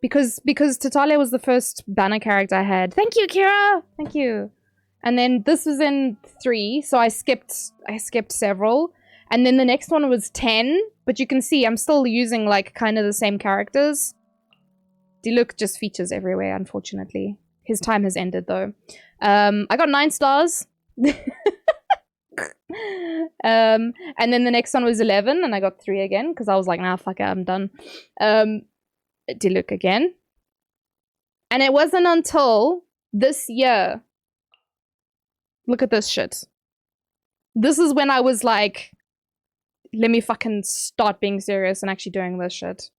Because Tatalia was the first banner character I had. Thank you, Kira! Thank you. And then this was in 3, so I skipped several. And then the next one was 10, but you can see I'm still using like kind of the same characters. Diluc just features everywhere, unfortunately. His time has ended though. I got 9 stars. And then the next one was 11 and I got 3 again because I was like, nah, fuck it, I'm done. Diluc again. And it wasn't until this year. Look at this shit. This is when I was like, let me fucking start being serious and actually doing this shit.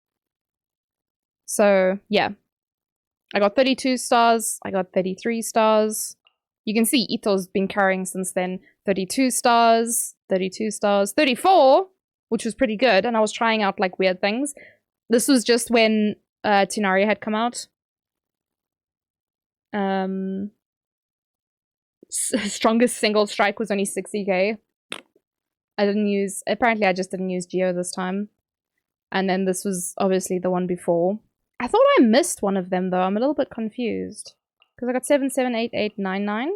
So, yeah. I got 32 stars. I got 33 stars. You can see Ito's been carrying since then. 32 stars. 32 stars. 34, which was pretty good. And I was trying out like weird things. This was just when Tinaria had come out. Strongest single strike was only 60k. Apparently I just didn't use Geo this time. And then this was obviously the one before. I thought I missed one of them though. I'm a little bit confused. Because I got 7, 7, 8, 8, 9, 9.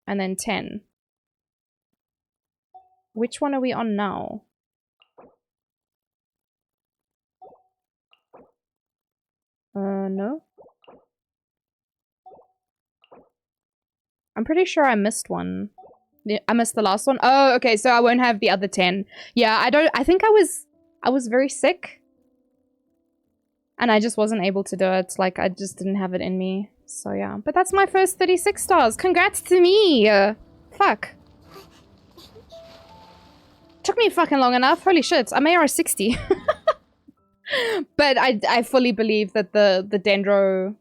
And then 10. Which one are we on now? I'm pretty sure I missed one. I missed the last one. Oh, okay, so I won't have the other 10. Yeah, I think I was very sick. And I just wasn't able to do it. Like, I just didn't have it in me. So, yeah. But that's my first 36 stars. Congrats to me! Fuck. Took me fucking long enough. Holy shit. I'm AR 60. But I fully believe that the Dendro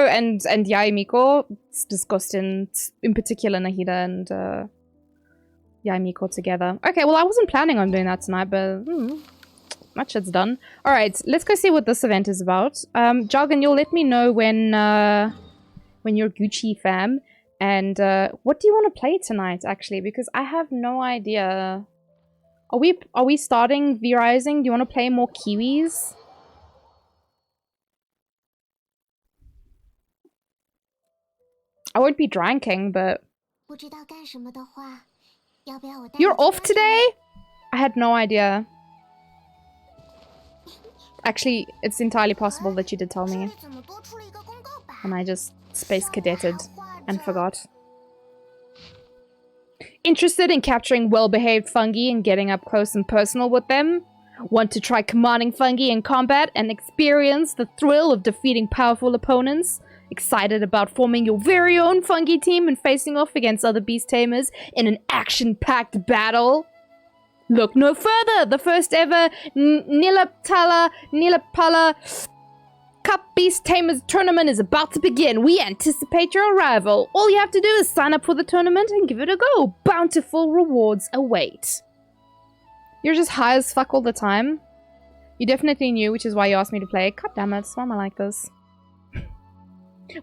and Yaimiko, it's disgusting. In particular, Nahida and Yaimiko together. Okay, well, I wasn't planning on doing that tonight, but much shit's done. Alright, let's go see what this event is about. Jargon, you'll let me know when you're Gucci, fam. And what do you want to play tonight, actually? Because I have no idea. Are we starting V-Rising? Do you want to play more KeyWes? I won't be drinking, but... You're off today? I had no idea. Actually, it's entirely possible that you did tell me. And I just space cadeted and forgot. Interested in capturing well-behaved fungi and getting up close and personal with them? Want to try commanding fungi in combat and experience the thrill of defeating powerful opponents? Excited about forming your very own fungi team and facing off against other beast tamers in an action-packed battle? Look no further! The first ever Nilapala Cup Beast Tamers tournament is about to begin. We anticipate your arrival. All you have to do is sign up for the tournament and give it a go. Bountiful rewards await. You're just high as fuck all the time. You definitely knew, which is why you asked me to play. God damn it, why am I like this?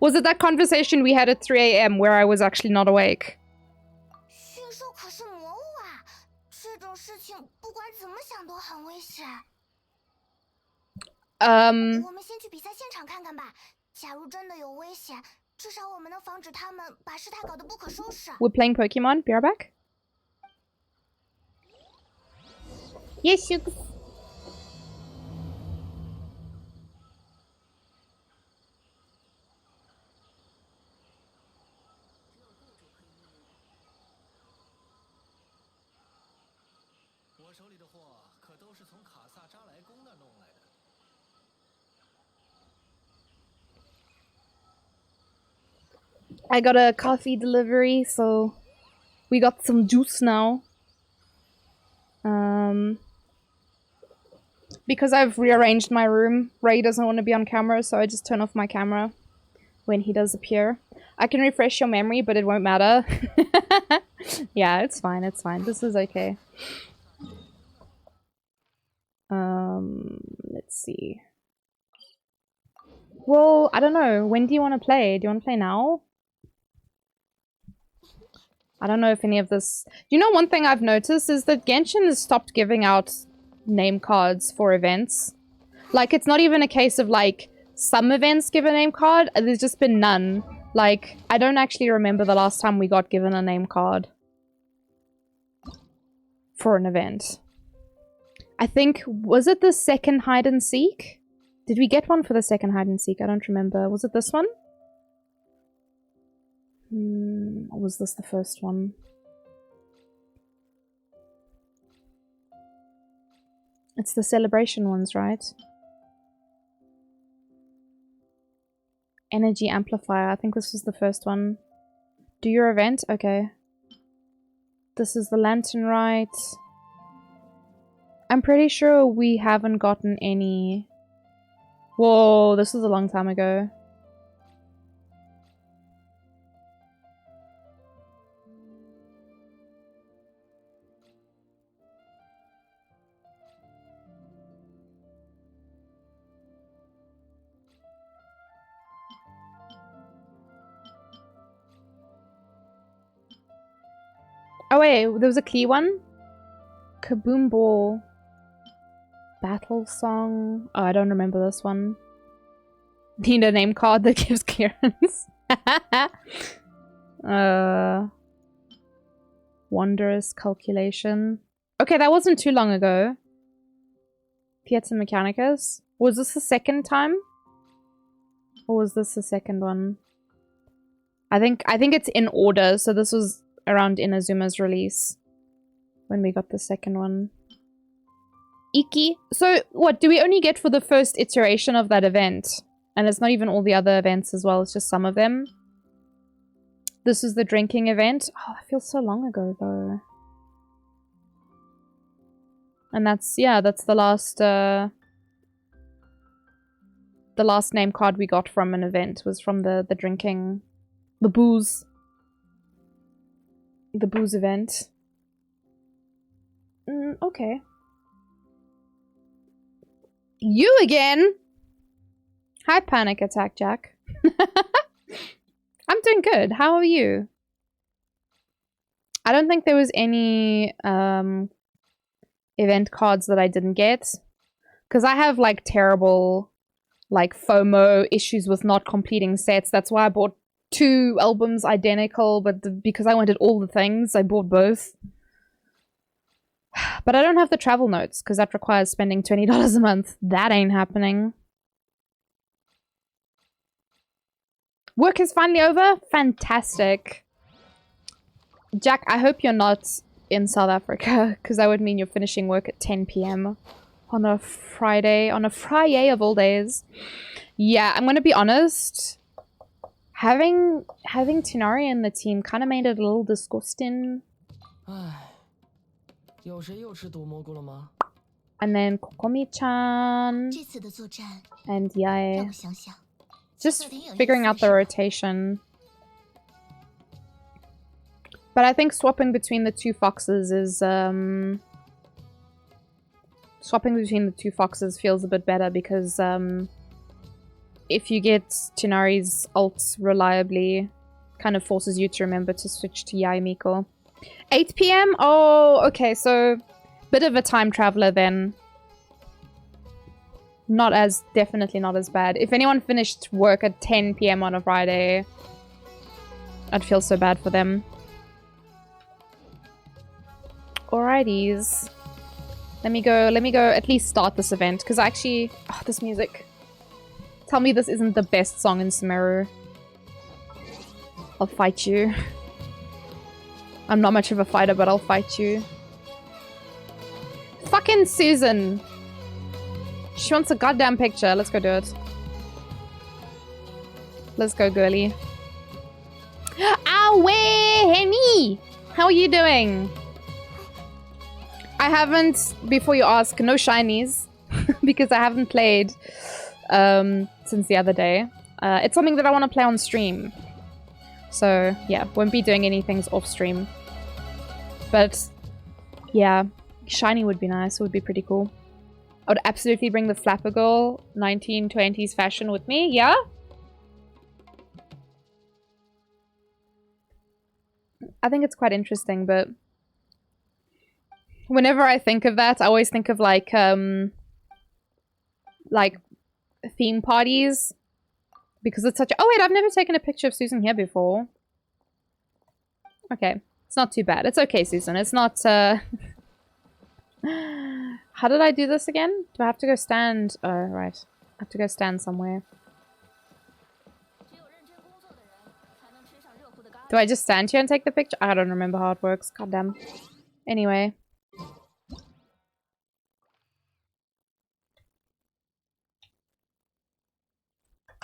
Was it that conversation we had at 3 AM where I was actually not awake? We're playing Pokemon. Be right back. Yes, you. I got a coffee delivery, so we got some juice now. Because I've rearranged my room, Ray doesn't want to be on camera, so I just turn off my camera when he does appear. I can refresh your memory, but it won't matter. Yeah, it's fine, it's fine. This is okay. Let's see. Well, I don't know. When do you want to play? Do you want to play now? I don't know if any of this... You know, one thing I've noticed is that Genshin has stopped giving out name cards for events. Like, it's not even a case of, like, some events give a name card. There's just been none. Like, I don't actually remember the last time we got given a name card for an event. I think... Was it the second hide and seek? Did we get one for the second hide and seek? I don't remember. Was it this one? Or was this the first one? It's the celebration ones, right? Energy amplifier. I think this was the first one. Do your event? Okay. This is the lantern, right? I'm pretty sure we haven't gotten any... Whoa, this was a long time ago. Oh wait, there was a Klee one? Kaboom Ball. Battle Song. Oh, I don't remember this one. Need a name card that gives clearance. Wondrous Calculation. Okay, that wasn't too long ago. Pieta Mechanicus. Was this the second time? Or was this the second one? I think it's in order. So this was around Inazuma's release when we got the second one. Iki. So what do we only get for the first iteration of that event? And it's not even all the other events as well. It's just some of them. This is the drinking event. Oh, that feels so long ago though. And that's, yeah, that's the last name card we got from an event was from the drinking, the booze event. Okay. You again? Hi, Panic Attack Jack. I'm doing good. How are you? I don't think there was any event cards that I didn't get. Because I have like terrible like FOMO issues with not completing sets. That's why I bought 2 albums identical, but because I wanted all the things, I bought both. But I don't have the travel notes because that requires spending $20 a month. That ain't happening. Work is finally over? Fantastic. Jack, I hope you're not in South Africa because that would mean you're finishing work at 10 p.m. on a Friday. On a Friday of all days. Yeah, I'm going to be honest. Having Tinari in the team kind of made it a little disgusting. And then Kokomi-chan and Yae. Just figuring out the rotation. But I think swapping between the 2 foxes is swapping between the 2 foxes feels a bit better because if you get Tinari's ult reliably, kind of forces you to remember to switch to Yae Miko. 8 p.m? Oh, okay, so bit of a time traveler then. Definitely not as bad. If anyone finished work at 10 p.m. on a Friday, I'd feel so bad for them. Alrighties. Let me go at least start this event, because actually... Oh, this music. Tell me this isn't the best song in Sumeru. I'll fight you. I'm not much of a fighter, but I'll fight you. Fucking Susan! She wants a goddamn picture. Let's go do it. Let's go, girly. Awe, Henny! How are you doing? I haven't, before you ask, no shinies. Because I haven't played since the other day. It's something that I want to play on stream. So, yeah, won't be doing anything off stream. But, yeah, shiny would be nice. It would be pretty cool. I would absolutely bring the Flapper Girl 1920s fashion with me. Yeah? I think it's quite interesting, but whenever I think of that, I always think of like theme parties. Because it's such a... Oh wait, I've never taken a picture of Susan here before. Okay. It's not too bad. It's okay, Susan. It's not, How did I do this again? Do I have to go stand? Oh, right. I have to go stand somewhere. Do I just stand here and take the picture? I don't remember how it works. God damn. Anyway.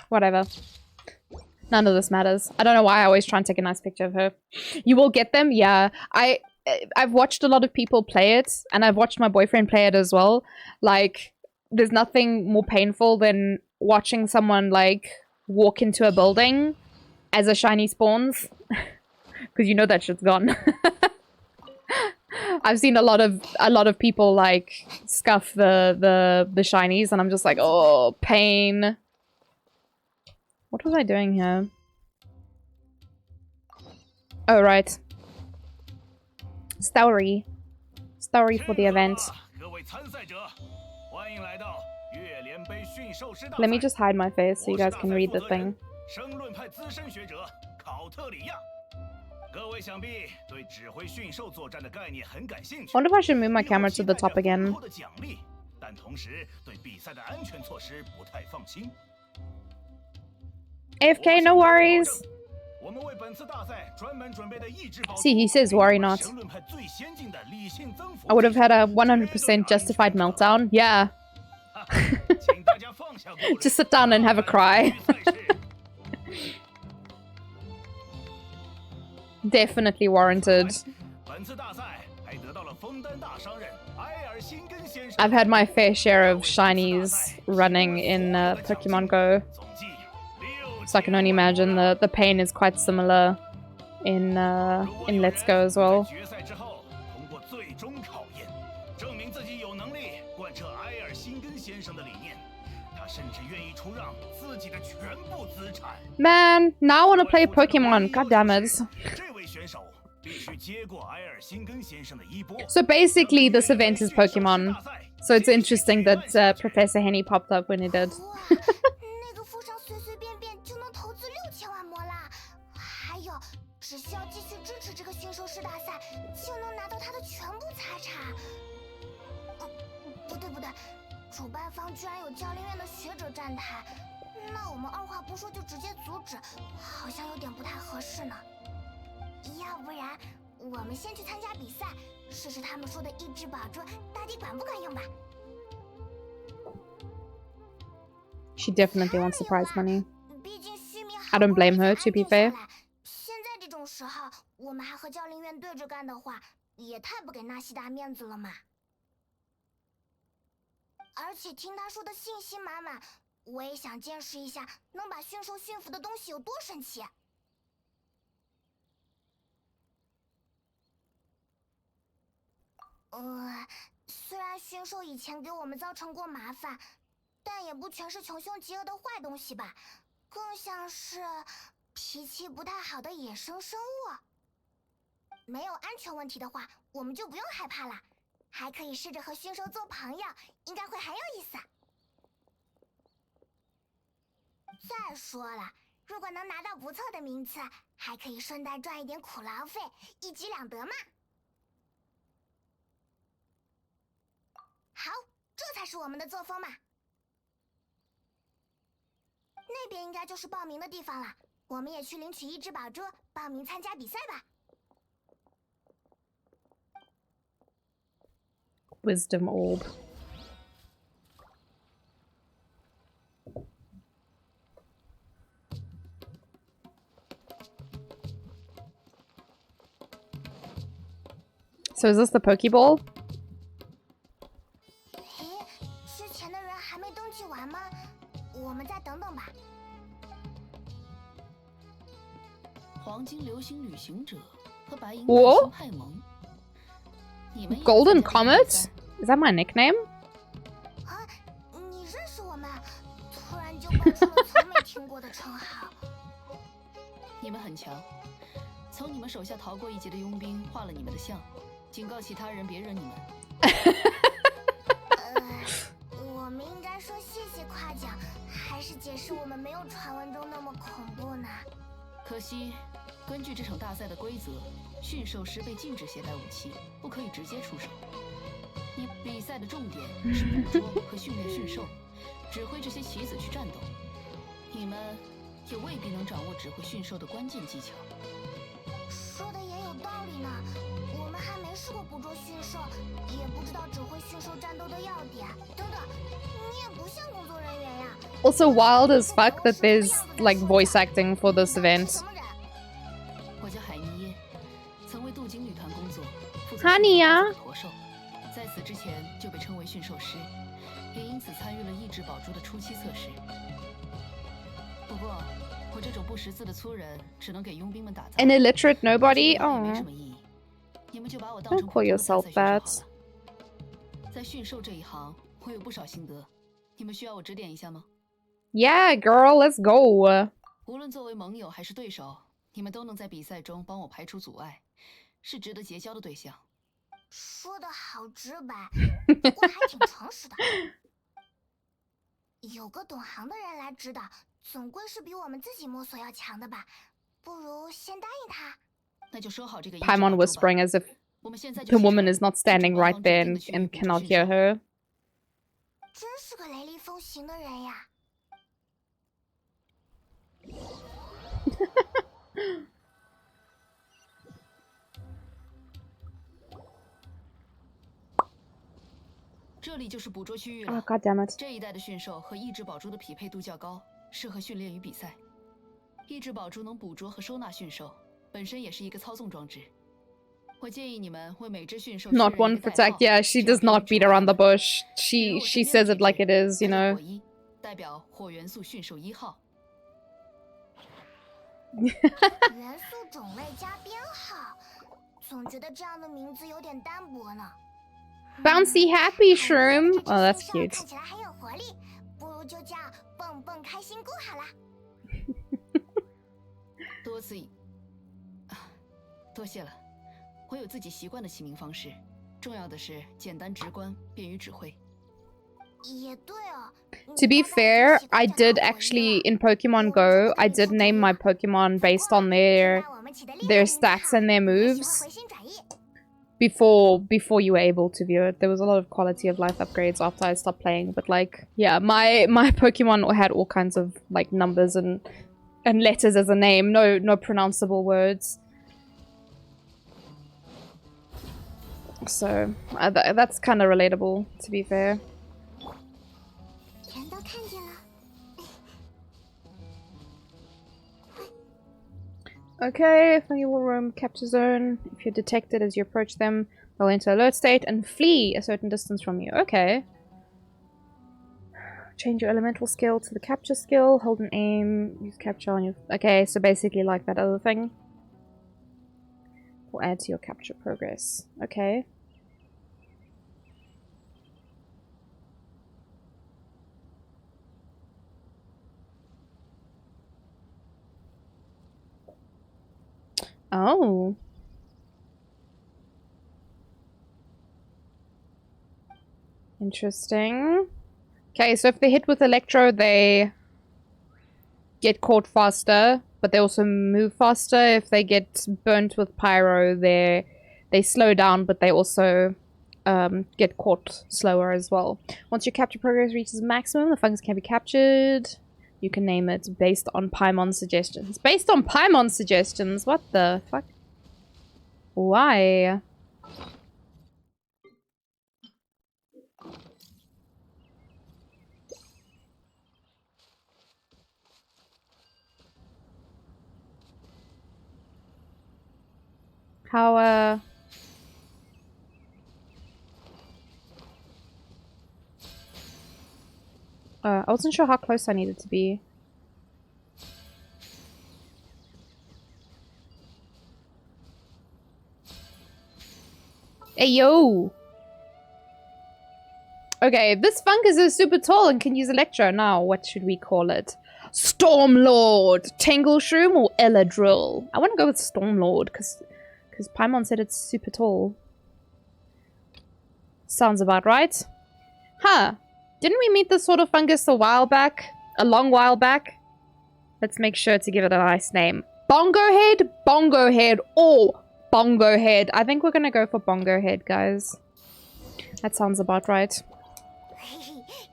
Whatever. None of this matters. I don't know why I always try and take a nice picture of her. You will get them? Yeah. I've watched a lot of people play it, and I've watched my boyfriend play it as well. Like, there's nothing more painful than watching someone, like, walk into a building as a shiny spawns. Because you know that shit's gone. I've seen a lot of people, like, scuff the shinies, and I'm just like, oh, pain. What was I doing here? Oh, right. Story. Story for the event. Let me just hide my face so you guys can read the thing. I wonder if I should move my camera to the top again. AFK, no worries. See, he says worry not. I would have had a 100% justified meltdown. Yeah. Just sit down and have a cry. Definitely warranted. I've had my fair share of shinies running in Pokemon Go. So I can only imagine the pain is quite similar in Let's Go as well. Man, now I want to play Pokemon. God damn it. So basically, this event is Pokemon. So it's interesting that Professor Henny popped up when he did. 那个附上随随便便就能投资6000万魔啦！还有，只需要继续支持这个驯兽师大赛，就能拿到他的全部财产。不对不对，主办方居然有教练院的学者站台，那我们二话不说就直接阻止，好像有点不太合适呢。要不然，我们先去参加比赛，试试他们说的意志宝珠到底管不管用吧。 She definitely wants the prize money. I don't blame her, to be fair. 现在这种时候，我们还和教练院对着干的话，也太不给纳西达面子了嘛。而且听他说的信心满满，我也想见识一下能把驯兽驯服的东西有多神奇。虽然驯兽以前给我们造成过麻烦。 但也不全是穷凶极恶的坏东西吧，更像是脾气不太好的野生生物。没有安全问题的话，我们就不用害怕了，还可以试着和驯兽做朋友，应该会很有意思。再说了，如果能拿到不错的名次，还可以顺带赚一点苦劳费，一举两得嘛。好，这才是我们的作风嘛。 那边应该就是报名的地方了，我们也去领取意志宝珠，报名参加比赛吧。Wisdom orb. So is this the Pokeball? 之前的人还没登记完吗？我们再等等吧。 黄金流星旅行者和白银Whoa? 派盟，你们 Golden Comet? Is that my nickname? 啊，你认识我们？突然就报出了从没听过的称号。你们很强，从你们手下逃过一劫的佣兵画了你们的像，警告其他人别惹你们。我们应该说谢谢夸奖，还是解释我们没有传闻中那么恐怖呢？可惜。 根据这场大赛的规则，驯兽师被禁止携带武器，不可以直接出手。你比赛的重点是捕捉和训练驯兽，指挥这些棋子去战斗。你们也未必能掌握指挥驯兽的关键技巧。说的也有道理呢，我们还没试过捕捉驯兽，也不知道指挥驯兽战斗的要点。等等，你也不像工作人员呀。Also wild as fuck that there's like voice acting for this event. 哈尼呀！在此之前就被称为驯兽师，也因此参与了意志宝珠的初期测试。不过，我这种不识字的粗人，只能给佣兵们打杂。An illiterate nobody? Oh. 没什么意义。你们就把我当成 Don't call yourself that. 在驯兽这一行，我有不少心得，你们需要我指点一下吗 ？Yeah, girl, let's go. 无论作为盟友还是对手，你们都能在比赛中帮我排除阻碍，是值得结交的对象。 说的好直白，不过还挺诚实的。有个懂行的人来指导，总归是比我们自己摸索要强的吧？不如先答应他。那就说好这个。Paimon whispering as if the woman is not standing right there and cannot hear her. 真是个雷厉风行的人呀！这里就是捕捉区域 Oh 了。 god damn it. 这一代的驯兽和异质宝珠的匹配度较高，适合训练与比赛。异质宝珠能捕捉和收纳驯兽，本身也是一个操纵装置。我建议你们为每只驯兽 Not one for tech. Yeah, she does not beat around the bush. She says it like it is, you know. 代表火元素驯兽1号。元素种类加编号，总觉得这样的名字有点单薄呢。 Bouncy happy shroom. Oh, that's cute. 看起来很有活力，不如就叫蹦蹦开心菇好了。多谢了，我有自己习惯的起名方式，重要的是简单直观，便于指挥。也对哦。 To be fair, I did actually in Pokemon Go, I did name my Pokemon based on their stats and their moves before you were able to view it. There was a lot of quality of life upgrades after I stopped playing, but like yeah, my Pokemon had all kinds of like numbers and letters as a name, no pronounceable words. So that's kind of relatable, to be fair. 全都看见了。 Okay, funny will roam capture zone. If you're detected as you approach them, they'll enter alert state and flee a certain distance from you. Okay. Change your elemental skill to the capture skill. Hold an aim. Use capture on your... Okay, so basically like that other thing. Will add to your capture progress. Okay. Oh. Interesting. Okay, so if they hit with Electro, they get caught faster, but they also move faster. If they get burnt with Pyro, they slow down, but they also get caught slower as well. Once your capture progress reaches maximum, the fungus can be captured. You can name it based on Paimon suggestions. Based on Paimon suggestions? What the fuck? Why? How, I wasn't sure how close I needed to be. Hey, yo! Okay, this fungus is super tall and can use Electro. Now, what should we call it? Stormlord! Tangle Shroom or Eladrill? I want to go with Stormlord, because Paimon said it's super tall. Sounds about right. Huh. Didn't we meet this sort of fungus a while back? A long while back? Let's make sure to give it a nice name. Bongo Head, or Bongo Head. I think we're gonna go for Bongo Head, guys. That sounds about right.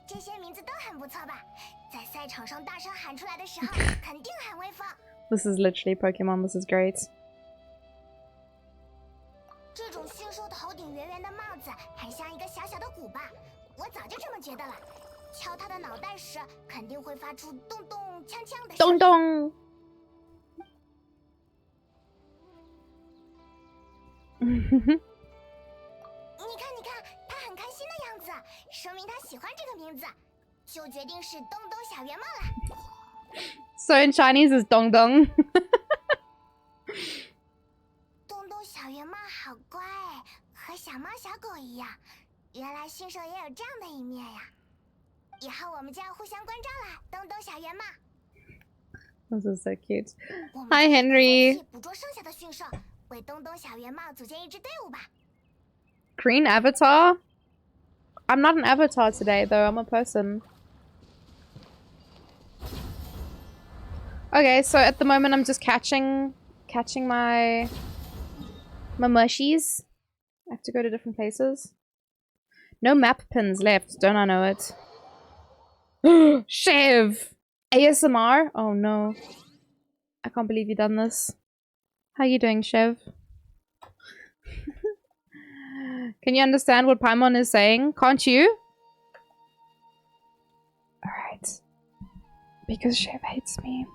这些名字都很不错吧？在赛场上大声喊出来的时候，肯定很威风。 This is literally Pokemon. This is great. 这种星兽头顶圆圆的帽子，很像一个小小的鼓吧？我早就这么觉得了。敲它的脑袋时，肯定会发出咚咚锵锵的声音。咚咚。你看，他很开心的样子，说明他喜欢这个名字，就决定是东东小圆帽了。So in Chinese is dong dong. 东东小圆帽好乖，和小猫小狗一样。原来驯兽也有这样的一面呀！以后我们就要互相关照了，东东小圆帽。 This is so cute. Hi, Henry. 捕捉剩下的驯兽，为东东小圆帽组建一支队伍吧。 Green avatar? I'm not an avatar today, though. I'm a person. Okay, so at the moment I'm just catching my mushies. I have to go to different places. No map pins left. Don't I know it? Chev! ASMR? Oh no. I can't believe you've done this. How you doing, Chev? Can you understand what Paimon is saying? Can't you? Because Shiv hates me.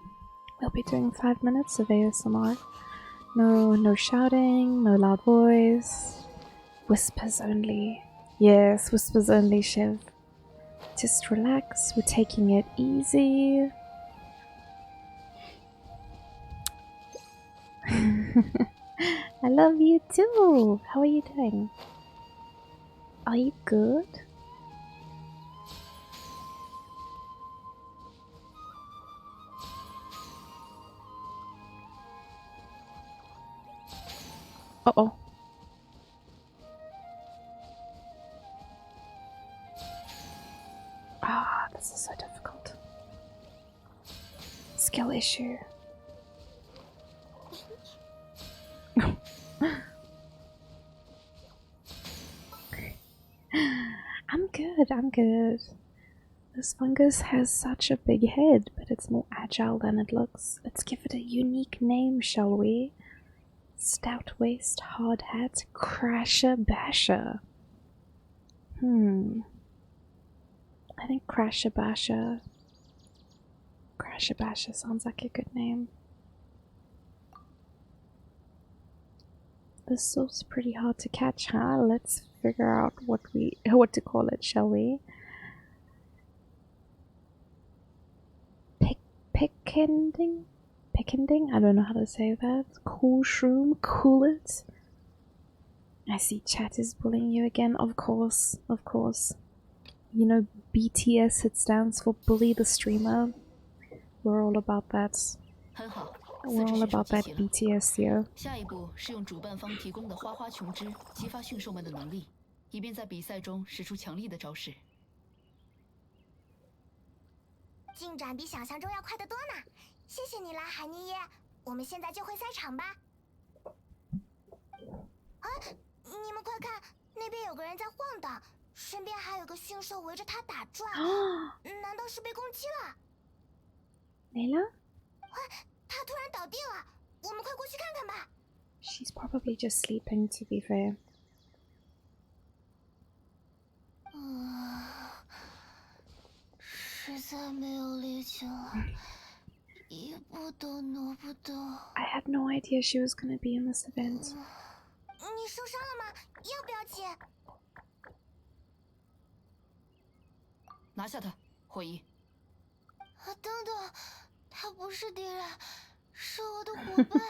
We'll be doing 5 minutes of ASMR. No shouting, no loud voice. Whispers only. Yes, whispers only, Shiv. Just relax, we're taking it easy. I love you too. How are you doing? Are you good? Uh-oh. Ah, this is so difficult. Skill issue. I'm good. This fungus has such a big head, but it's more agile than it looks. Let's give it a unique name, shall we? Stout waist, hard hat, Crasher Basher. I think Crasher Basher sounds like a good name. This soap's pretty hard to catch, huh? Let's figure out what to call it, shall we? Pickending? I don't know how to say that. Cool shroom? Cool it? I see chat is bullying you again. Of course. You know, BTS, it stands for Bully the Streamer. We're all about that. We're all about that BTS here. 下一步是用主办方提供的花花琼枝激发驯兽们的能力，以便在比赛中使出强力的招式。进展比想象中要快得多呢，谢谢你了，海尼耶。我们现在就回赛场吧。啊，你们快看，那边有个人在晃荡，身边还有个驯兽围着他打转，难道是被攻击了？没了？他突然倒地了，我们快过去看看吧。She's probably just sleeping, to be fair. 实在没有力气了，一步都挪不动。I had no idea she was gonna be in this event. 你受伤了吗？要不要紧？拿下他，火仪。等等，他不是敌人，是我的伙伴。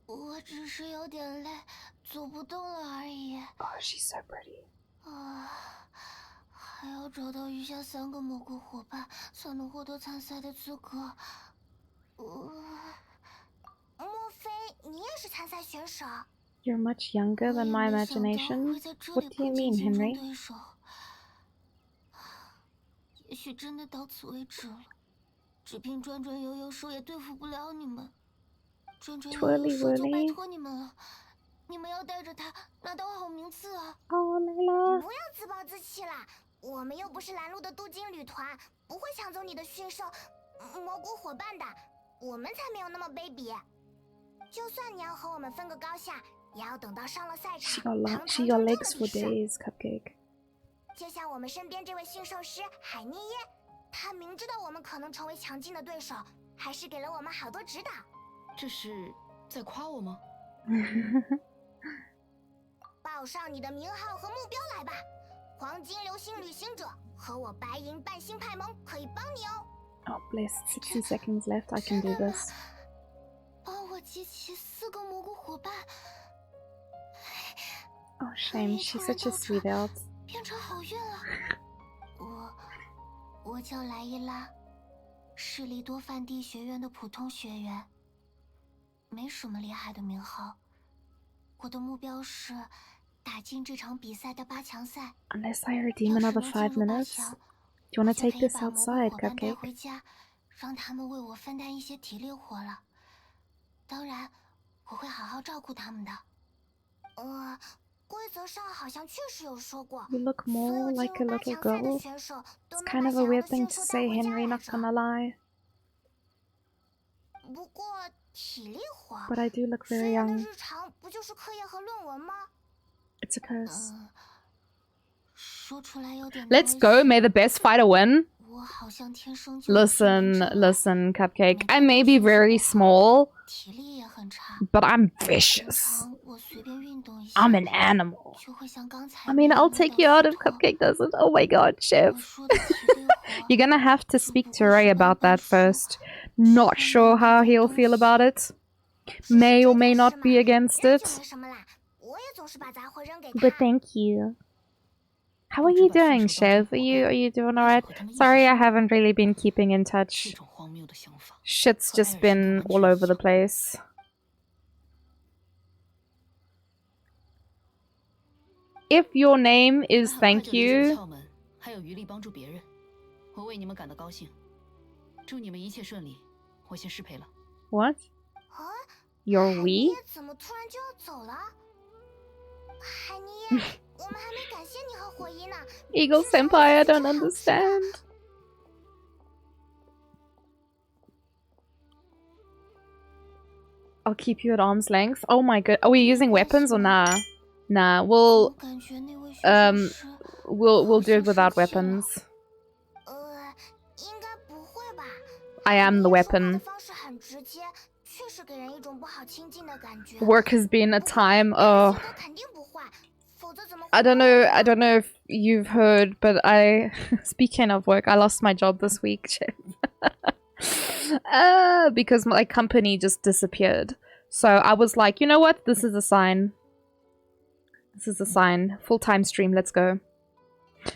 我只是有点累，走不动了而已。Oh, she's so pretty. 还要找到余下3个蘑菇伙伴，才能获得参赛的资格。莫非你也是参赛选手？ You're much younger than my imagination. What do you mean, Henry? 也许真的到此为止了。只凭转转悠悠手也对付不了你们。转转悠悠手就拜托你们了。你们要带着他拿到好名次啊！哦，来了！不要自暴自弃啦，我们又不是拦路的镀金旅团，不会抢走你的驯兽蘑菇伙伴的，我们才没有那么卑鄙。就算你要和我们分个高下，也要等到上了赛场，She got legs for days, Cupcake. 就像我们身边这位驯兽师海涅耶，他明知道我们可能成为强劲的对手，还是给了我们好多指导。这是在夸我吗？报上你的名号和目标来吧！黄金流星旅行者和我白银半星派盟可以帮你哦。Oh, bless. 60 seconds left. I can do this. 帮我集齐4个蘑菇伙伴。Oh, shame. She's such a sweetheart. 变成好运了。我叫莱伊拉，是利多范地学院的普通学员，没什么厉害的名号。我的目标是打进这场比赛的8强赛。Unless I redeem another 5 minutes. Do you want to take this outside, Cupcake? 回家，让他们为我分担一些体力活了。当然，我会好好照顾他们的。规则上好像确实有说过。You look more like a little girl. It's kind of a weird thing to say, Henry, not gonna lie. 不过体力活 But I do look very young. 日常不就是课业和论文吗？ It's a curse. Let's go. May the best fighter win. 我好像天生就 Listen, listen, Cupcake. I may be very small, 体力也很差。 but I'm 平 vicious. 常我随便运动一下 I'm an animal. 就会像刚才 I mean, 那 I'll 样 take 味 you 道 out if 刺痛。 Cupcake doesn't. Oh my god, 我 Chef. 说的体力活 You're gonna have to speak to Ray about that first. Not sure how he'll feel about it. May or may not be against 人 it. 就没什么啦，我也总是把杂活扔给 But 他。 thank you. How are you doing, Chef? Are you doing alright? Sorry, I haven't really been keeping in 这 touch. 种荒谬的想法， Shit's just been all over the place. If your name is 很快 thank 就理解了 you, 窍门，还有余力帮助别人，我为你们感到高兴，祝你们一切顺利。我先失陪了。 what? 啊， You're 海 we? 尼怎么突然就要走了？海尼，我们还没感谢你和火一呢。 Eagle Senpai, I don't understand. I'll keep you at arm's length. Oh my god. Are we using weapons or nah? Nah, 我 we'll 感觉那位驯兽师 we'll do it 好像 without 生气了。 weapons. 应该不会吧？ I am the 海尼说话 weapon. 的方式很直接，确实给人一种不好亲近的感觉。 Work has been a time. 他的 Oh, 性格肯定不坏，否则怎么会 I don't know. I don't know if you've heard, but I, speaking of work, I lost my job this week, Chef. Because my company just disappeared. So I was like, you know what? This is a sign. This is a sign. Full-time stream. Let's go.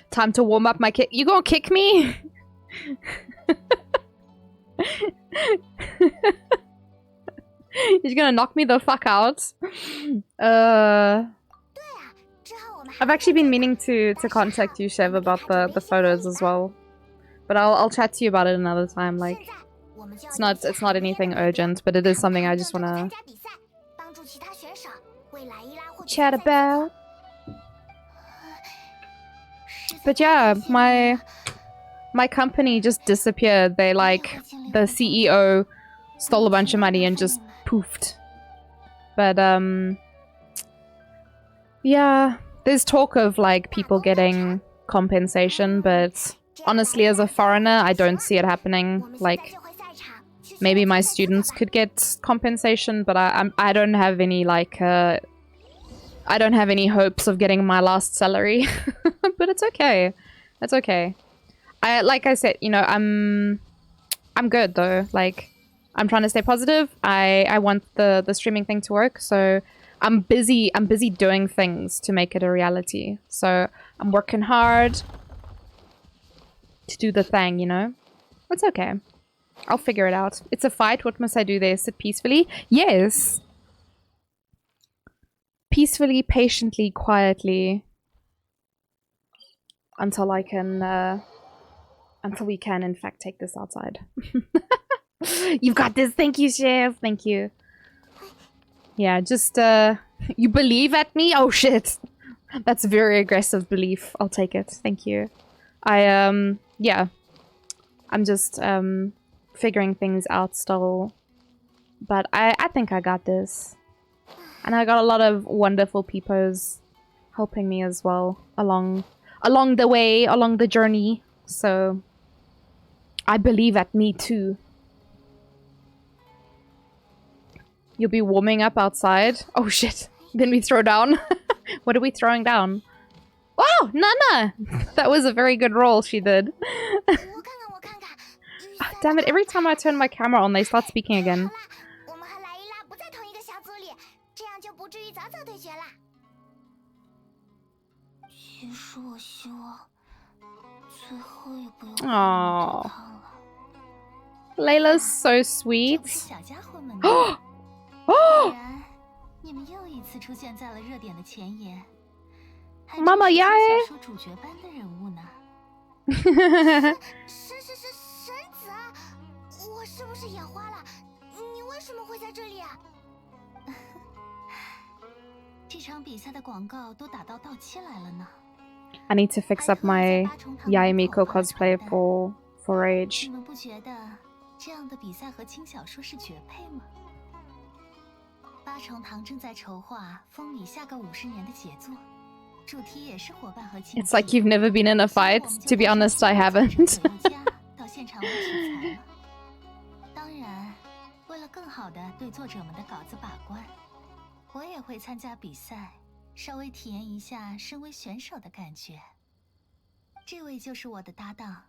Time to warm up my kick. You gonna kick me? You're gonna knock me the fuck out. I've actually been meaning to contact you, Chev, about the photos as well. But I'll chat to you about it another time. Like, it's not anything urgent, but it is something I just wanna chat about. But yeah, my company just disappeared. They like the CEO stole a bunch of money and just poofed. But yeah, there's talk of like people getting compensation, but honestly, as a foreigner, I don't see it happening. Like, maybe my students could get compensation, but I don't have any like I don't have any hopes of getting my last salary. But it's okay. It's okay. Like I said, you know, I'm good though. Like, I'm trying to stay positive. I want the streaming thing to work, so I'm busy doing things to make it a reality. So I'm working hard to do the thing, you know? It's okay. I'll figure it out. It's a fight. What must I do there? Sit peacefully? Yes. Peacefully, patiently, quietly. Until I can, until we can, in fact, take this outside. You've got this. Thank you, Chef. Thank you. Yeah, just, you believe at me? Oh, shit. That's very aggressive belief. I'll take it. Thank you. Yeah. I'm just, figuring things out still. But I think I got this. And I got a lot of wonderful peepers helping me as well along the way, along the journey. So I believe at me too. You'll be warming up outside. Oh shit. Then we throw down. What are we throwing down? Oh, Nana! That was a very good roll she did. Damn it, every time I turn my camera on, they start speaking again. Aww. Layla's so sweet. Oh! 你们又一次出现在了热点的前沿，妈妈呀！小说主角般的人物呢？神子啊！我是不是眼花了？你为什么会在这里啊？这场比赛的广告都打到期来了呢。I need to fix up my Yaemiko cosplay for Rage. 你们不觉得这样的比赛和轻小说是绝配吗？八重堂正在筹划风靡下个50年的杰作， It's like you've never been in a fight. To be honest, I haven't. 当然，为了更好的对作者们的稿子把关，我也会参加比赛，稍微体验一下身为选手的感觉。这位就是我的搭档，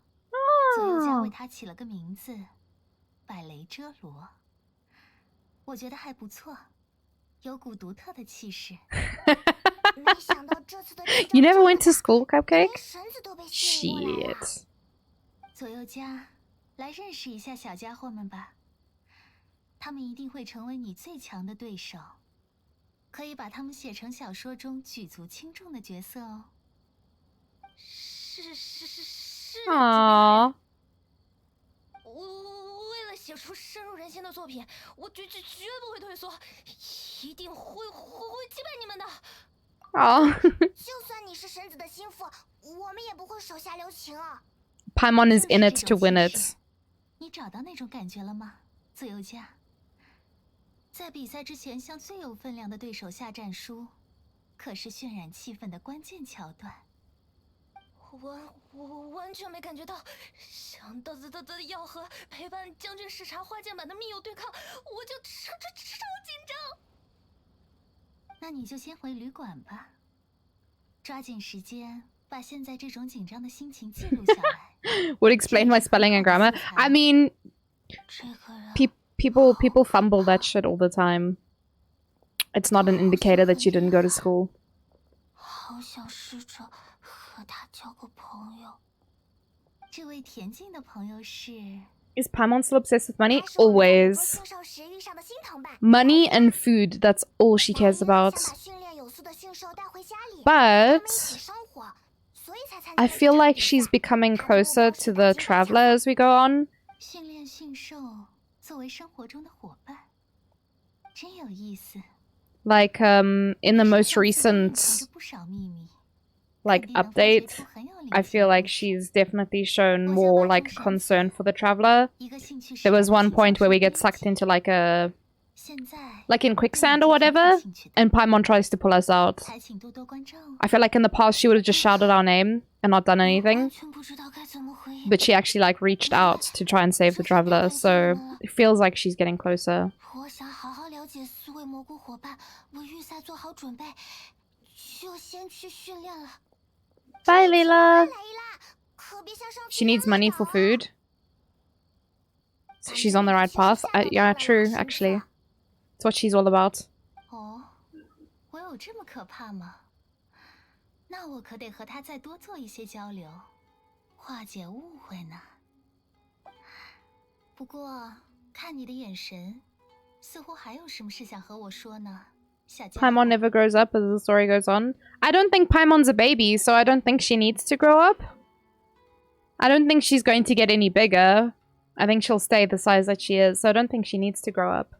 左右家为他起了个名字——百雷遮罗。我觉得还不错，有股独特的气势。没想到这次的 You never went to school, Cupcake? 连绳子都被吸引过来了。 Shit. 左右家，来认识一下小家伙们吧。他们一定会成为你最强的对手，可以把他们写成小说中举足轻重的角色哦。是。 Aww. 我为了写出深入人心的作品，我绝不会退缩，一定会击败你们的。 Aww. 就算你是神子的心腹，我们也不会手下留情啊。 Paimon is in it to win it. 你找到那种感觉了吗，左右家？在比赛之前向最有分量的对手下战书，可是渲染气氛的关键桥段。我完全没感觉到，想到的要和陪伴将军视察花剑版的密友对抗，我就超紧张。那你就先回旅馆吧，抓紧时间把现在这种紧张的心情记录下来。Would explain my spelling and grammar. I mean, people fumble that shit all the time. It's not an indicator that you didn't go to school. 好想试着和他交个朋友。这位田径的朋友是 Is Paimon still obsessed with money? Always. Money and food, that's all she cares about. But I feel like she's becoming closer to the traveler as we go on. 训练驯兽作为生活中的伙伴，真有意思。 Like, in the most recent, like, update, I feel like she's definitely shown more, like, concern for the traveler. There was one point where we get sucked into, like, like in quicksand or whatever, and Paimon tries to pull us out. I feel like in the past she would have just shouted our name and not done anything. But she actually, like, reached out to try and save the traveler, so it feels like she's getting closer. Bye, Layla! She needs money for food. So she's on the right path. Yeah, true, actually. It's what she's all about. 哦，我有这么可怕吗？那我可得和他再多做一些交流，化解误会呢。不过，看你的眼神，似乎还有什么事想和我说呢，小家伙。 Paimon never grows up as the story goes on. I don't think Paimon's a baby, so I don't think she needs to grow up. I don't think she's going to get any bigger. I think she'll stay the size that she is, so I don't think she needs to grow up.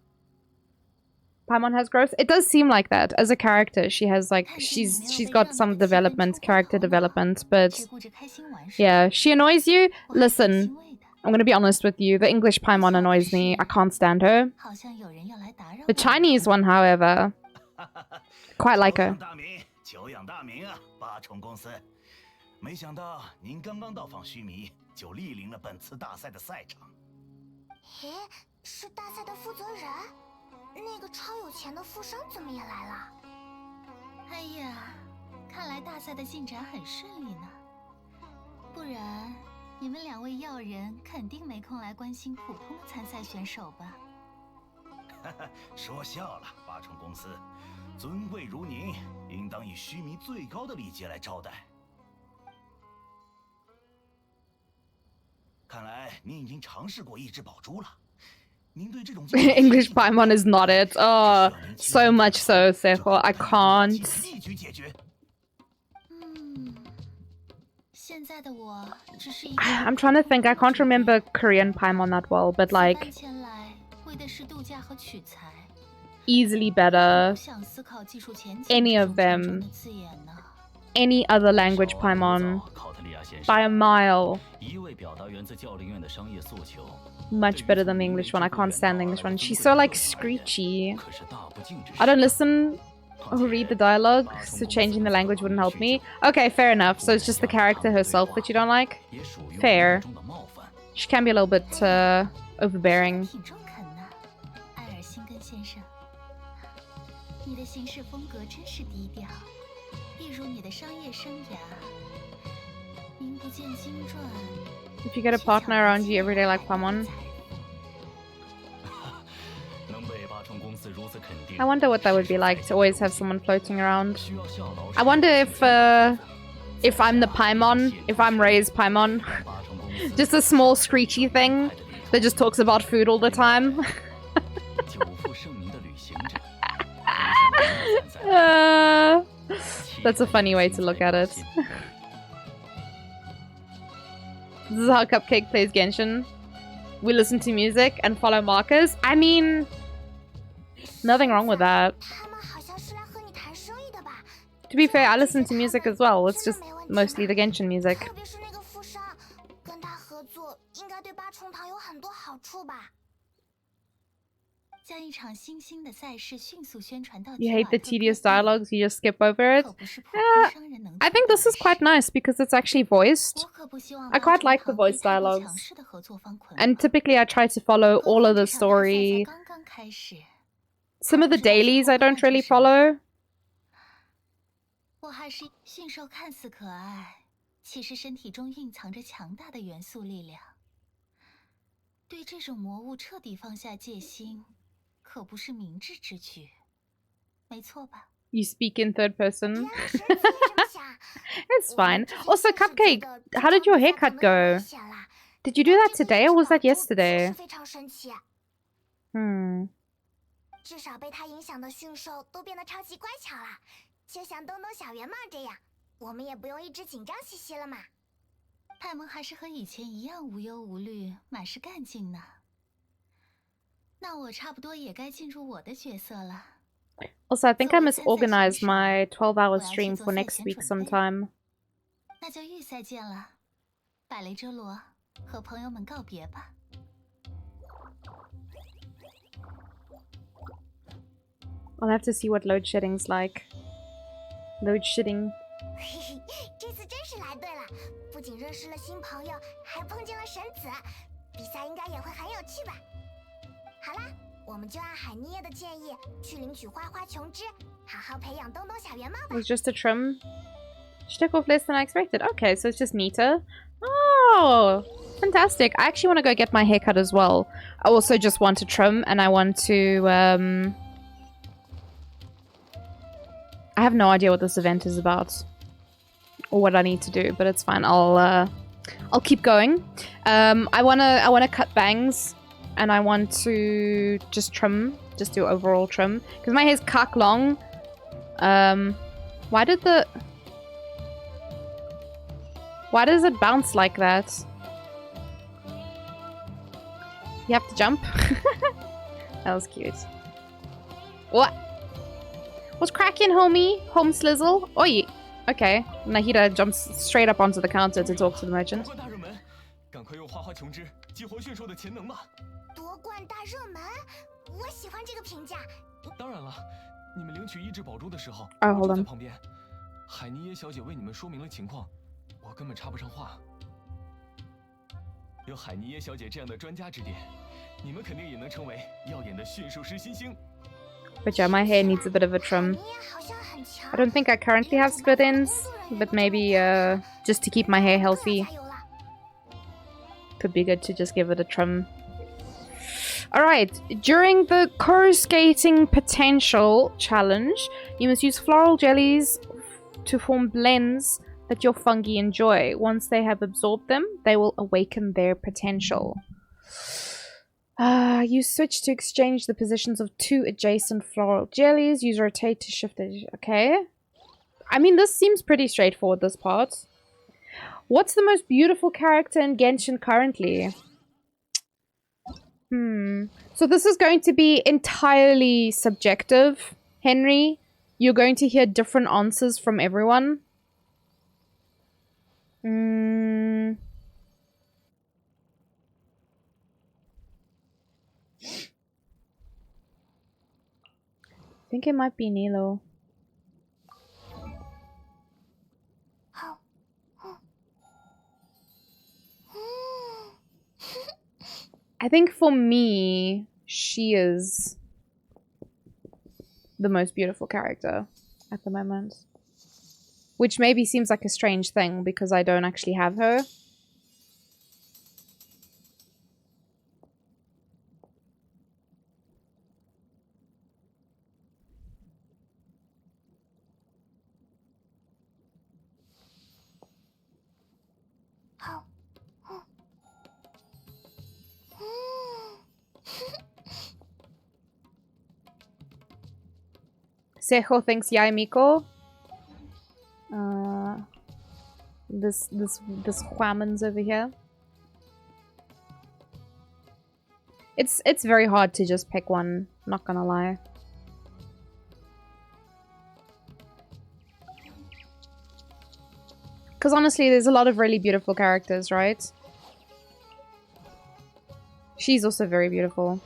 Paimon has growth. It does seem like that as a character. She has like she's got some development, character development, but yeah, she annoys you. Listen, I'm gonna be honest with you. The English Paimon annoys me. I can't stand her. The Chinese one, however, quite like her. 久仰大名啊，八重公司。没想到您刚刚到访须弥，就莅临了本次大赛的赛场。诶，是大赛的负责人？那个超有钱的富商怎么也来了？哎呀，看来大赛的进展很顺利呢。不然，你们两位要人肯定没空来关心普通的参赛选手吧？说笑了，八重公司，尊贵如您，应当以须弥最高的礼节来招待。看来您已经尝试过一只宝珠了。 English Paimon is not it. Oh, so much so, Seho. I can't. I'm trying to think. I can't remember Korean Paimon that well, but like easily better. Any of them. Any other language Paimon. By a mile. Much better than the English one. I can't stand the English one. She's so like screechy. I don't listen Oh, read the dialogue, so changing the language wouldn't help me. Okay, fair enough. So it's just the character herself that you don't like? Fair. She can be a little bit overbearing. 挺中肯呢，埃尔辛根先生。你的行事风格真是低调，一如你的商业生涯。名不见经传。If you get a partner around you every day like Pamon. I wonder what that would be like to always have someone floating around. I wonder if I'm the Paimon, if I'm Ray's Paimon. Just a small screechy thing that just talks about food all the time. That's a funny way to look at it. This is how Cupcake plays Genshin. We listen to music and follow markers. I mean, nothing wrong with that. To be fair, I listen to music as well. It's just mostly the Genshin music. 跟他合作应该对八重堂有很多好处吧。将一场新兴的赛事迅速宣传到 You hate the tedious dialogues, you just skip over it? I think this is quite nice because it's actually voiced. I quite like the voice dialogues. And typically I try to follow all of the story. Some of the dailies I don't really follow. 我还是驯兽看似可爱，其实身体中蕴藏着强大的元素力量。对这种魔物彻底放下戒心，可不是明智之举，没错吧？ You speak in third person. It's fine. Also, Cupcake, how did your haircut go? Did you do that today or was that yesterday? 至少被他影响的驯兽都变得超级乖巧了，就像东东小圆帽这样，我们也不用一直紧张兮兮了嘛。派蒙还是和以前一样无忧无虑，满是干劲呢。那我差不多也该进入我的角色了。 Also, I think I misorganized my 12-hour stream for next week sometime. 那就预赛见了，百雷哲罗，和朋友们告别吧。 I'll have to see what load shedding's like. Load shedding. 这次真是来对了，不仅认识了新朋友，还碰见了神子，比赛应该也会很有趣吧。好啦，我们就按海尼耶的建议，去领取花花琼枝，好好培养东东小圆帽吧。 It was just a trim. She took off less than I expected. Okay, so it's just neater. Oh, fantastic. I actually want to go get my haircut as well. I also just want to trim and I want to... I have no idea what this event is about or what I need to do, but it's fine. I'll keep going. I wanna cut bangs and I want to just trim, just do overall trim because my hair's cock long. Why does it bounce like that? You have to jump. That was cute. What? What's cracking, homie? Home slizzle? Oi! Okay. Nahida jumps straight up onto the counter to talk to the merchant. 夺冠大热门，我喜欢这个评价。当然了，你们领取意志宝珠的时候， Oh, 我 hold 就 on. 在旁边。海尼耶小姐为你们说明了情况，我根本插不上话。有海尼耶小姐这样的专家指点，你们肯定也能成为耀眼的驯兽师新星。 But yeah, my hair needs a bit of a trim. I don't think I currently have split ends, but maybe just to keep my hair healthy. Could be good to just give it a trim. Alright, during the co-skating potential challenge, you must use floral jellies to form blends that your fungi enjoy. Once they have absorbed them, they will awaken their potential. You switch to exchange the positions of 2 adjacent floral jellies. Use rotate to shift it. Okay. I mean, this seems pretty straightforward, this part. What's the most beautiful character in Genshin currently? So this is going to be entirely subjective, Henry. You're going to hear different answers from everyone. I think it might be Nilo. I think for me, she is the most beautiful character at the moment. Which maybe seems like a strange thing because I don't actually have her. Sejo thinks Yai Miko. This Huaman's over here. It's very hard to just pick one, not gonna lie. Because honestly, there's a lot of really beautiful characters, right? She's also very beautiful.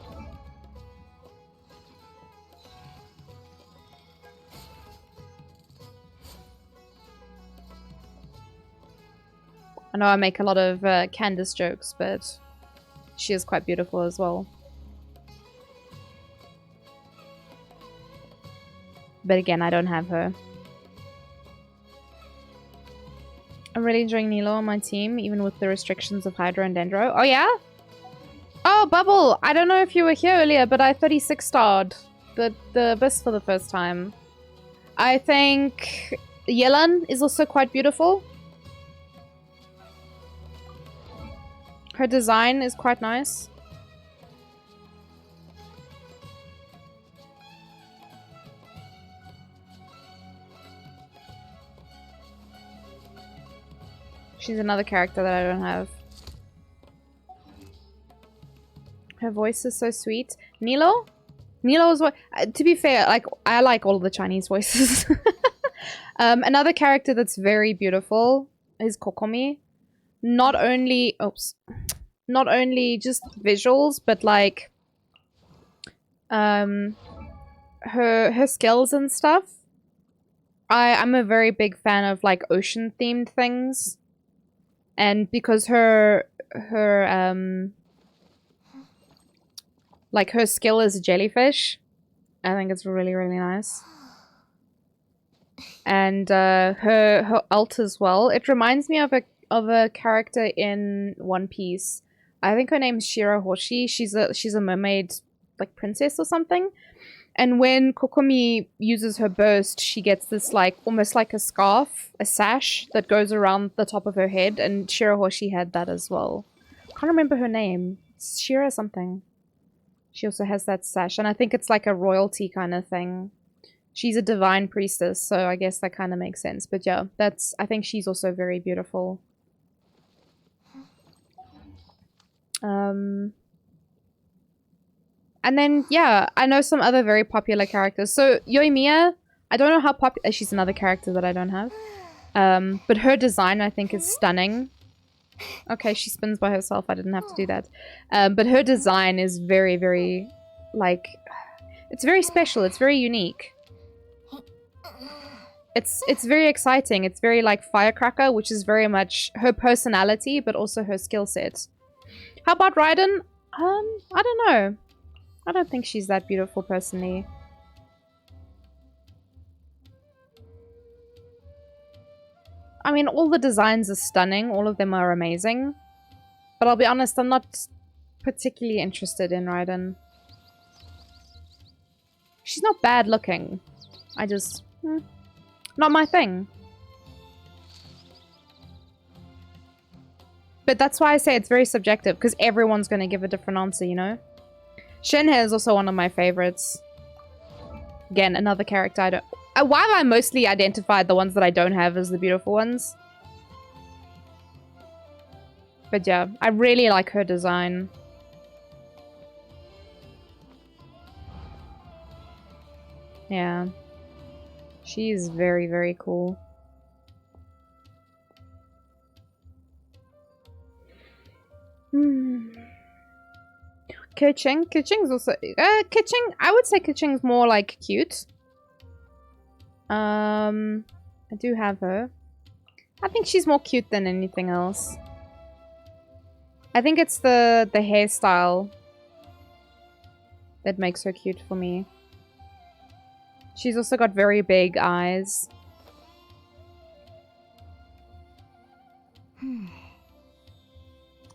I know I make a lot of Candace jokes, but she is quite beautiful as well. But again, I don't have her. I'm really enjoying Nilo on my team, even with the restrictions of Hydro and Dendro. Oh yeah? Oh, Bubble! I don't know if you were here earlier, but I 36 starred the Abyss for the first time. I think Yelan is also quite beautiful. Her design is quite nice. She's another character that I don't have. Her voice is so sweet. Nilo? Nilo's what? To be fair, like I like all the Chinese voices. Another character that's very beautiful is Kokomi. Not only just visuals, but like her skills and stuff. I'm a very big fan of like ocean themed things. And because her skill is jellyfish, I think it's really, really nice. And her ult as well. It reminds me of a character in One Piece. I think her name's Shirahoshi. She's a mermaid like princess or something. And when Kokomi uses her burst, she gets this like almost like a scarf, a sash that goes around the top of her head, and Shirahoshi had that as well. Can't remember her name. It's Shira something. She also has that sash, and I think it's like a royalty kind of thing. She's a divine priestess, so I guess that kind of makes sense. But yeah, I think she's also very beautiful. And then, yeah, I know some other very popular characters. So, Yoimiya, I don't know how popular... She's another character that I don't have. But her design, I think, is stunning. Okay, she spins by herself. I didn't have to do that. But her design is very, very, like... It's very special. It's very unique. It's very exciting. It's very, like, firecracker, which is very much her personality, but also her skill set. How about Raiden? I don't know. I don't think she's that beautiful, personally. I mean, all the designs are stunning. All of them are amazing. But I'll be honest, I'm not particularly interested in Raiden. She's not bad looking. I just... not my thing. But that's why I say it's very subjective, because everyone's going to give a different answer, you know? Shenhe is also one of my favorites. Again, another character I don't... why have I mostly identified the ones that I don't have as the beautiful ones? But yeah, I really like her design. Yeah. She's very, very cool. Keqing. Keqing's also... Keqing... I would say Keqing's more, like, cute. I do have her. I think she's more cute than anything else. I think it's the hairstyle that makes her cute for me. She's also got very big eyes.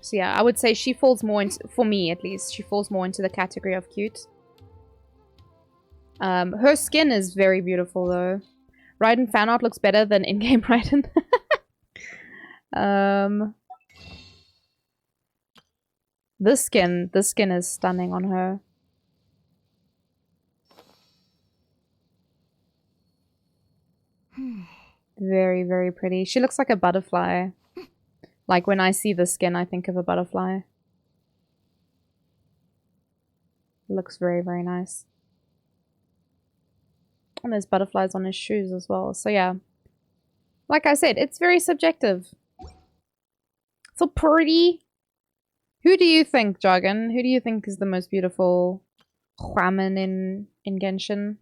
So yeah, I would say she falls more into, for me at least, she falls more into the category of cute. Her skin is very beautiful though. Raiden fan art looks better than in-game Raiden. This skin is stunning on her. Very, very pretty. She looks like a butterfly. Like when I see the skin, I think of a butterfly. Looks very, very nice. And there's butterflies on his shoes as well. So yeah. Like I said, it's very subjective. So pretty. Who do you think, Jargon? Who do you think is the most beautiful woman in Genshin?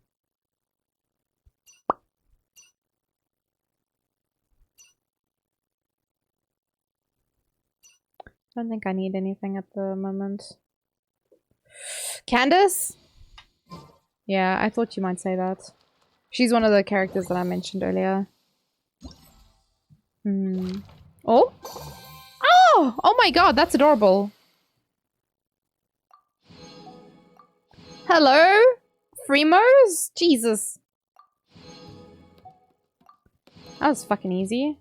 I don't think I need anything at the moment. Candace? Yeah, I thought you might say that. She's one of the characters that I mentioned earlier. Oh? Oh! Oh my god, that's adorable. Hello? Fremos? Jesus. That was fucking easy.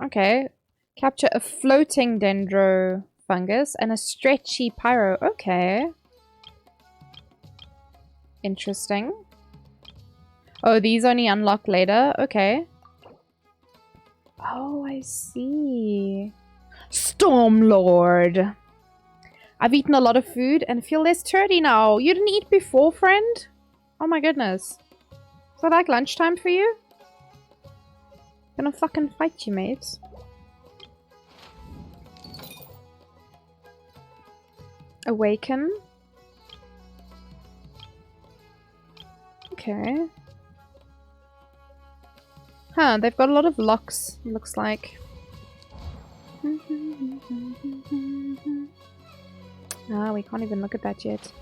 Okay. Capture a floating dendro fungus and a stretchy pyro. Okay. Interesting. Oh, these only unlock later. Okay. Oh, I see. Stormlord. I've eaten a lot of food and feel less turdy now. You didn't eat before, friend? Oh my goodness. Is that like lunchtime for you? Gonna fucking fight you, mate. Awaken. Okay. Huh, they've got a lot of locks, it looks like. Ah, we can't even look at that yet.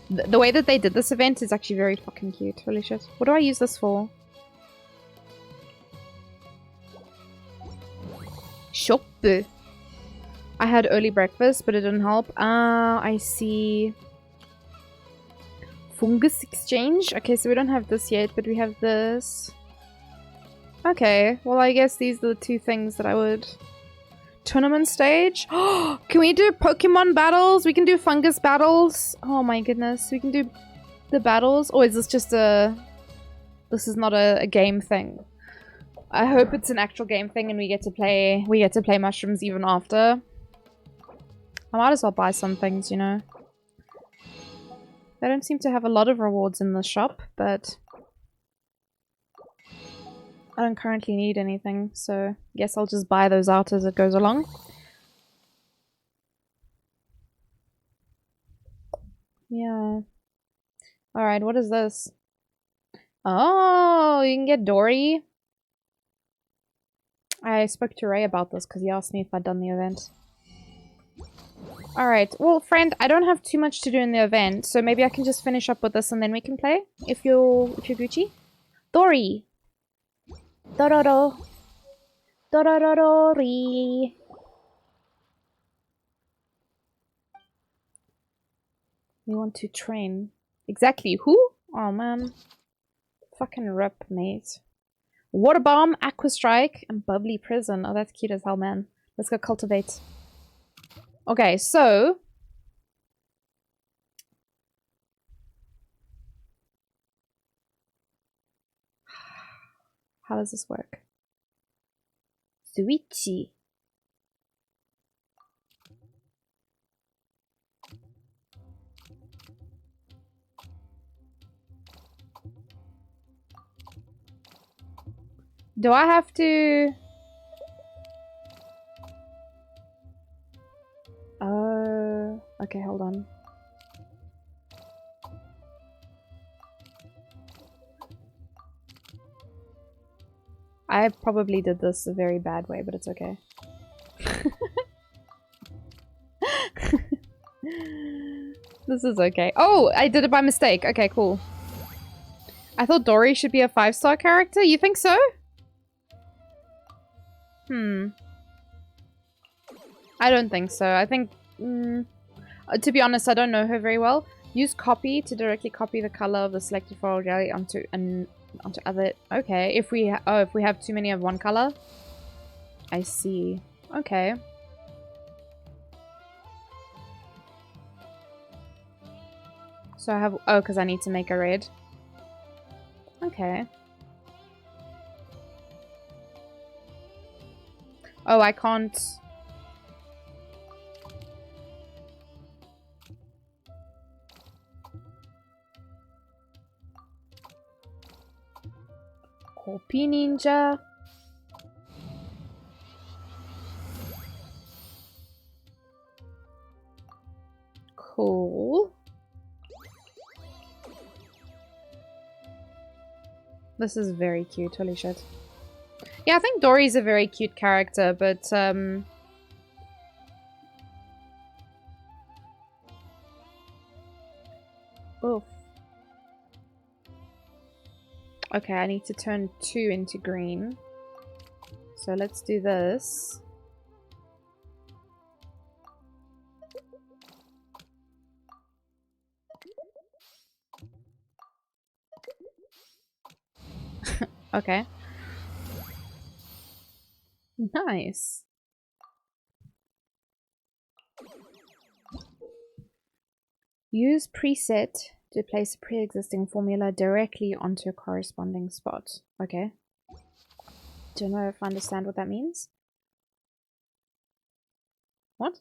The way that they did this event is actually very fucking cute. Holy shit. What do I use this for? Shop. I had early breakfast, but it didn't help. Ah, I see. Fungus exchange? Okay, so we don't have this yet, but we have this. Okay, well I guess these are the two things that I would... Tournament stage? Can we do Pokemon battles? We can do fungus battles. Oh my goodness, we can do the battles? Or is this just a... This is not a game thing. I hope it's an actual game thing and we get to play mushrooms even after. I might as well buy some things, you know. They don't seem to have a lot of rewards in the shop, but I don't currently need anything, so I guess I'll just buy those out as it goes along. Yeah. Alright, what is this? Oh, you can get Dory. I spoke to Ray about this because he asked me if I'd done the event. Alright, well friend, I don't have too much to do in the event, so maybe I can just finish up with this and then we can play, if you're Gucci. Dory! Dororo! Dororori! We want to train. Exactly, who? Oh man. Fucking rip, mate. Water Bomb, Aqua Strike, and Bubbly Prison. Oh, that's cute as hell, man. Let's go cultivate. Okay, so... How does this work? Suichi. Do I have to... Oh, okay, hold on. I probably did this a very bad way, but it's okay. This is okay. Oh, I did it by mistake. Okay, cool. I thought Dory should be a 5-star character. You think so? I don't think so. I think... to be honest, I don't know her very well. Use copy to directly copy the color of the selected floral jelly onto other... Okay, if we have too many of one color. I see. Okay. So I have... Oh, because I need to make a red. Okay. Oh, I can't... Copy ninja. Cool. This is very cute, holy shit. Yeah, I think Dory's a very cute character, but oof. Okay, I need to turn 2 into green. So let's do this. Okay. Nice. Use preset to place a pre-existing formula directly onto a corresponding spot. Okay. Don't know if I understand what that means. What?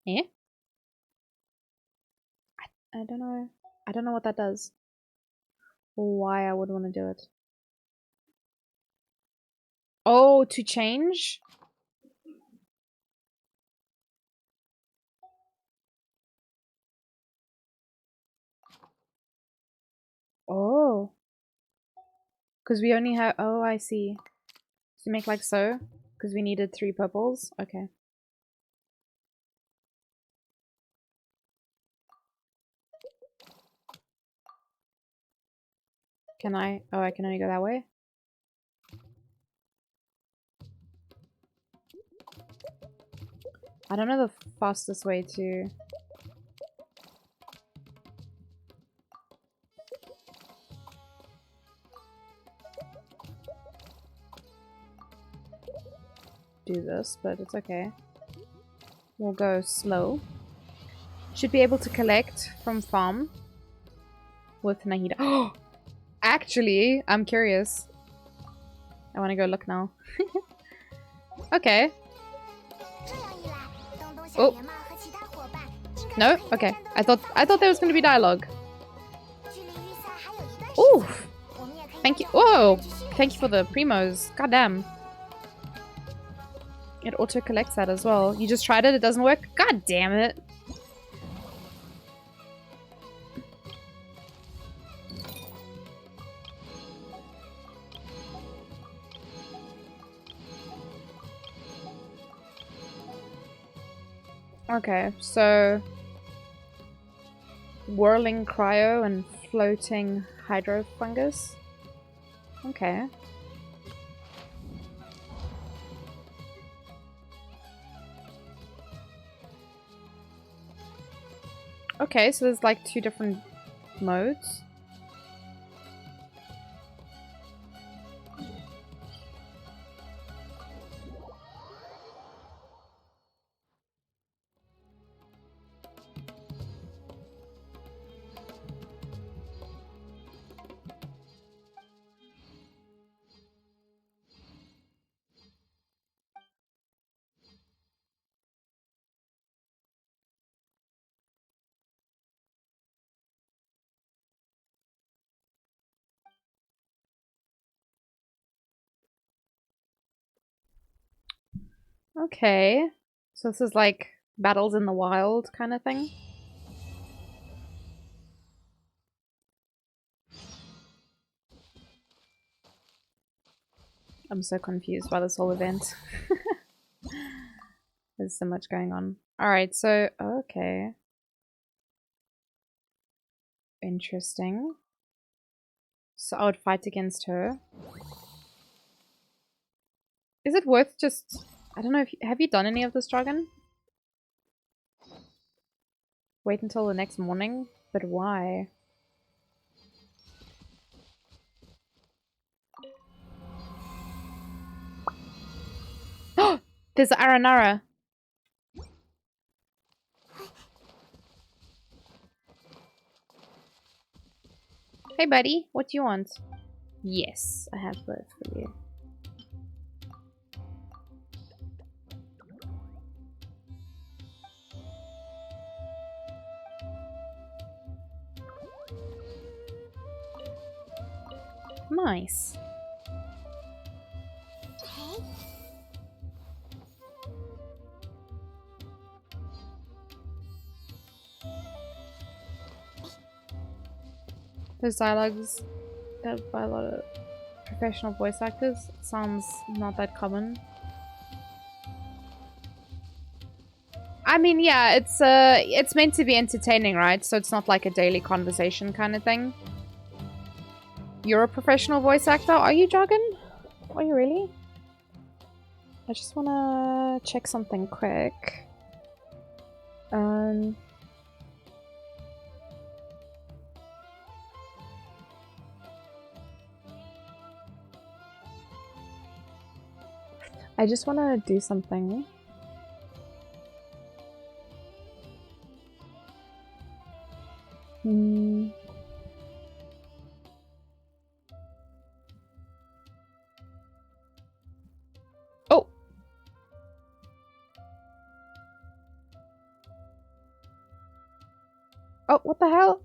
Eh? I don't know. I don't know what that does. Or why I would want to do it. Oh, to change? Oh. Because we only have... Oh, I see. So make like so? Because we needed 3 purples? Okay. Can I? Oh, I can only go that way? I don't know the fastest way to... do this, but it's okay. We'll go slow. Should be able to collect from farm with Nahida. Oh! Actually, I'm curious. I want to go look now. Okay. Oh. No? Okay. I thought there was going to be dialogue. Ooh! Thank you. Whoa! Thank you for the primos. Goddamn. It auto collects that as well. You just tried it, it doesn't work? God damn it. Okay, so whirling cryo and floating hydro fungus. Okay. Okay, so there's like 2 different modes. Okay. So this is like battles in the wild kind of thing. I'm so confused by this whole event. There's so much going on. Alright, so... Okay. Interesting. So I would fight against her. Is it worth just... I don't know if... Have you done any of this, Dragon? Wait until the next morning? But why? There's Aranara. Hey buddy, what do you want? Yes, I have both for you. Nice. Those dialogues dubbed by a lot of professional voice actors. Sounds not that common. I mean, yeah, it's meant to be entertaining, right? So it's not like a daily conversation kind of thing. You're a professional voice actor? Are you, Jargon? Are you really? I just wanna check something quick. I just want to do something. Oh! Oh, what the hell?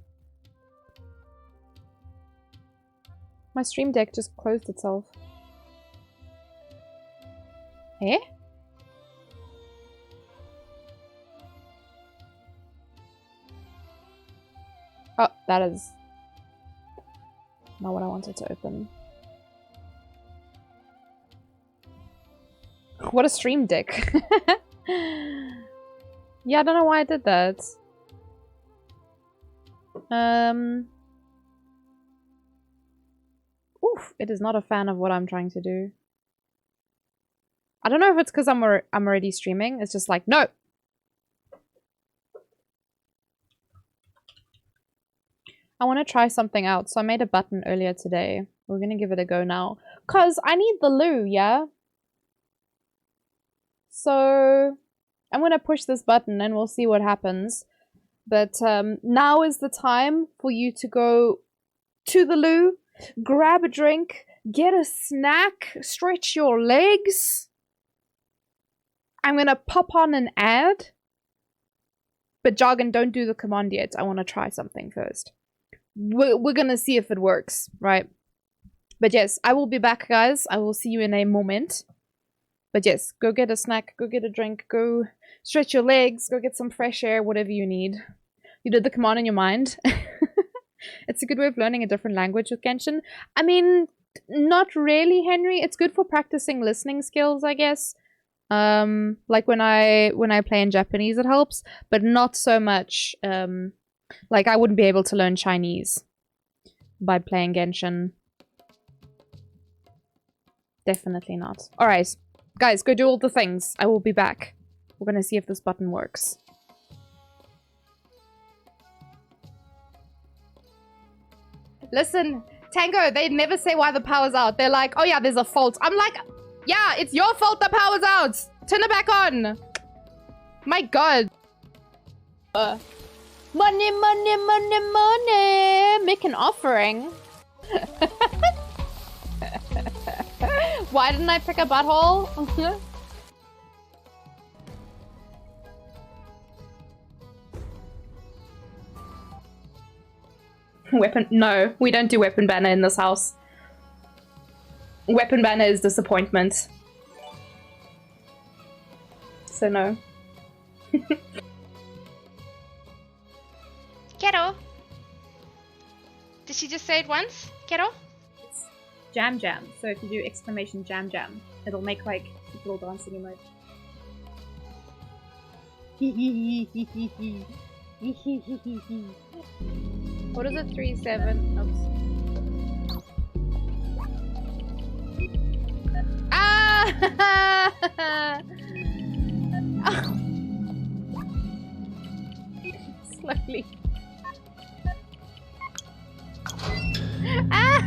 My stream deck just closed itself. Eh? Oh, that is not what I wanted to open. What a stream deck. Yeah, I don't know why I did that. Oof, it is not a fan of what I'm trying to do. I don't know if it's because I'm already streaming. It's just like, no! I want to try something out. So I made a button earlier today. We're going to give it a go now. Because I need the loo, yeah? So I'm going to push this button and we'll see what happens. But now is the time for you to go to the loo, grab a drink, get a snack, stretch your legs. I'm gonna pop on an ad. But Jargon, don't do the command yet. I want to try something first. We're gonna see if it works, right? But yes, I will be back, guys. I will see you in a moment. But yes, go get a snack, go get a drink, go stretch your legs, go get some fresh air, whatever you need. You did the command in your mind. It's a good way of learning a different language with Genshin. I mean, not really, Henry. It's good for practicing listening skills, I guess. Like when I play in Japanese, it helps, but not so much. Like I wouldn't be able to learn Chinese by playing Genshin. Definitely not. All right, guys, go do all the things. I will be back. We're gonna see if this button works. Listen, Tango, they never say why the power's out. They're like, oh yeah, there's a fault. I'm like, yeah, it's your fault the power's out. Turn it back on. My god. Money, money, money, money. Make an offering. Why didn't I pick a butthole? Weapon? No, we don't do weapon banner in this house. Weapon banner is disappointment. So no. Kero? Did she just say it once? Kero? It's jam jam. So if you do exclamation jam jam, it'll make like people dancing emoji. What is it? 3-7. Oops. Ah! Slowly. Ah!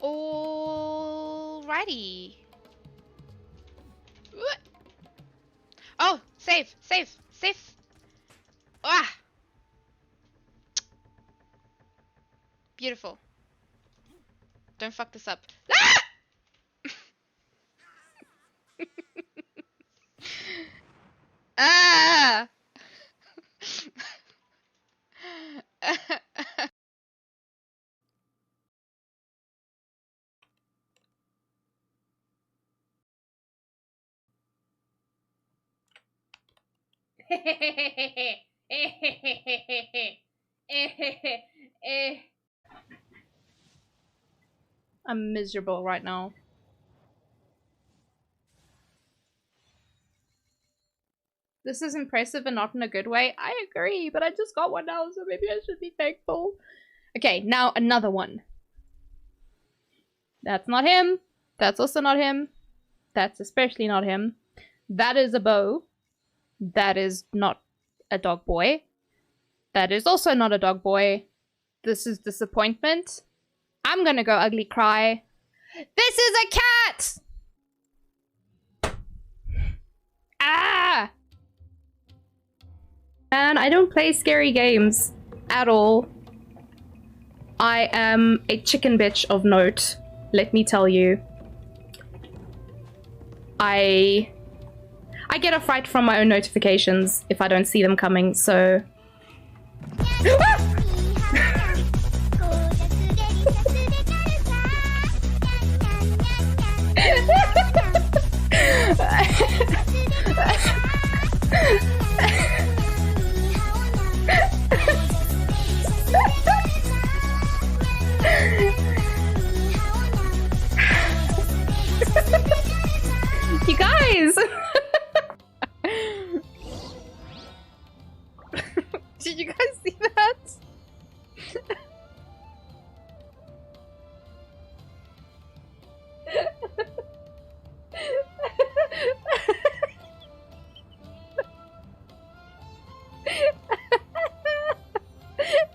Alrighty. Oh, save, save, save. Ah! Beautiful. Don't fuck this up. Ah! Ah! I'm miserable right now. This is impressive and not in a good way. I agree, but I just got one now, so maybe I should be thankful. Okay, now another one. That's not him. That's also not him. That's especially not him. That is a bow. That is not a dog boy. That is also not a dog boy. This is disappointment. I'm gonna go ugly cry. This is a cat! Ah! And I don't play scary games at all. I am a chicken bitch of note, let me tell you. I get a fright from my own notifications if I don't see them coming, so... You guys! Did you guys see that?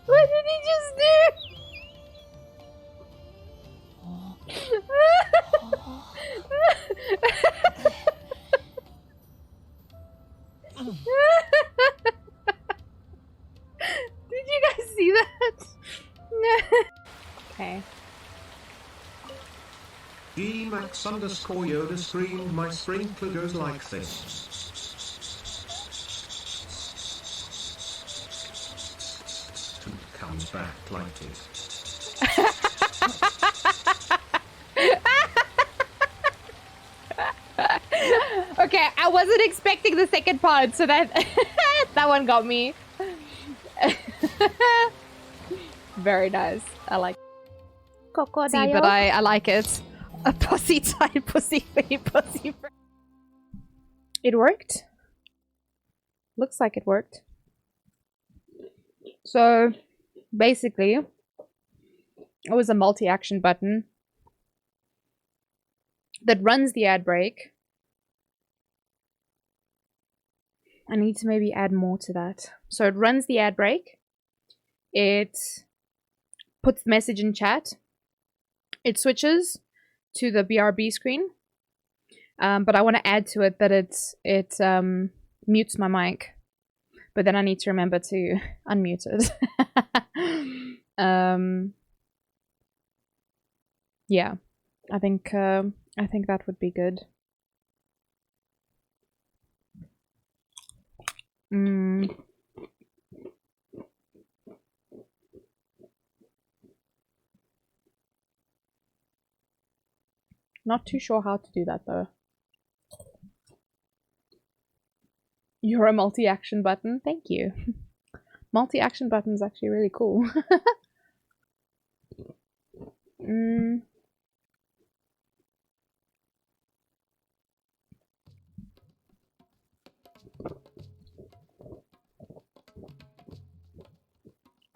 What did he just do? Did you guys see that? Okay. Gmax underscore Yoda screamed, my sprinkler goes like this. And comes back like it. Okay, I wasn't expecting the second part, so that that one got me. Very nice. I like it. See, but I like it. A pussy tight pussy pussy. It worked. Looks like it worked. So basically, it was a multi-action button that runs the ad break. I need to maybe add more to that. So it runs the ad break. It puts the message in chat. It switches to the BRB screen. But I want to add to it that it mutes my mic. But then I need to remember to unmute it. Yeah, I think that would be good. Not too sure how to do that though. You're a multi-action button. Thank you. Multi-action button is actually really cool.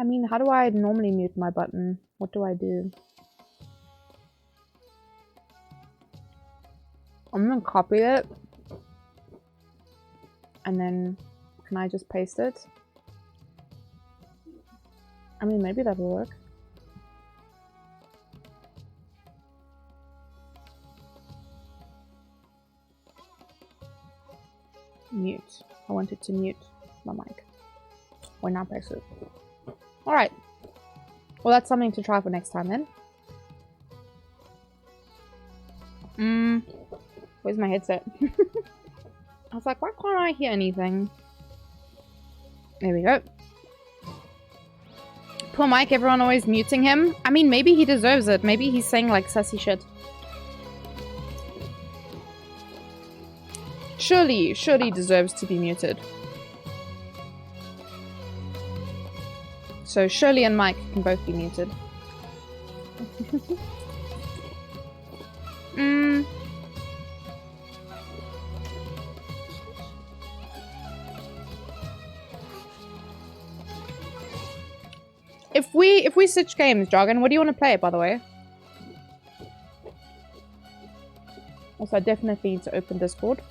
I mean, how do I normally mute my button? What do I do? I'm gonna copy it. And then, can I just paste it? I mean, maybe that'll work. Mute. I wanted to mute my mic. Or not paste it. Alright. Well, that's something to try for next time then. Where's my headset? I was like, why can't I hear anything? There we go. Poor Mike, everyone always muting him. I mean, maybe he deserves it. Maybe he's saying like sassy shit. Surely deserves to be muted. So Shirley and Mike can both be muted. If we switch games, Jargon, what do you want to play, by the way? Also, I definitely need to open Discord.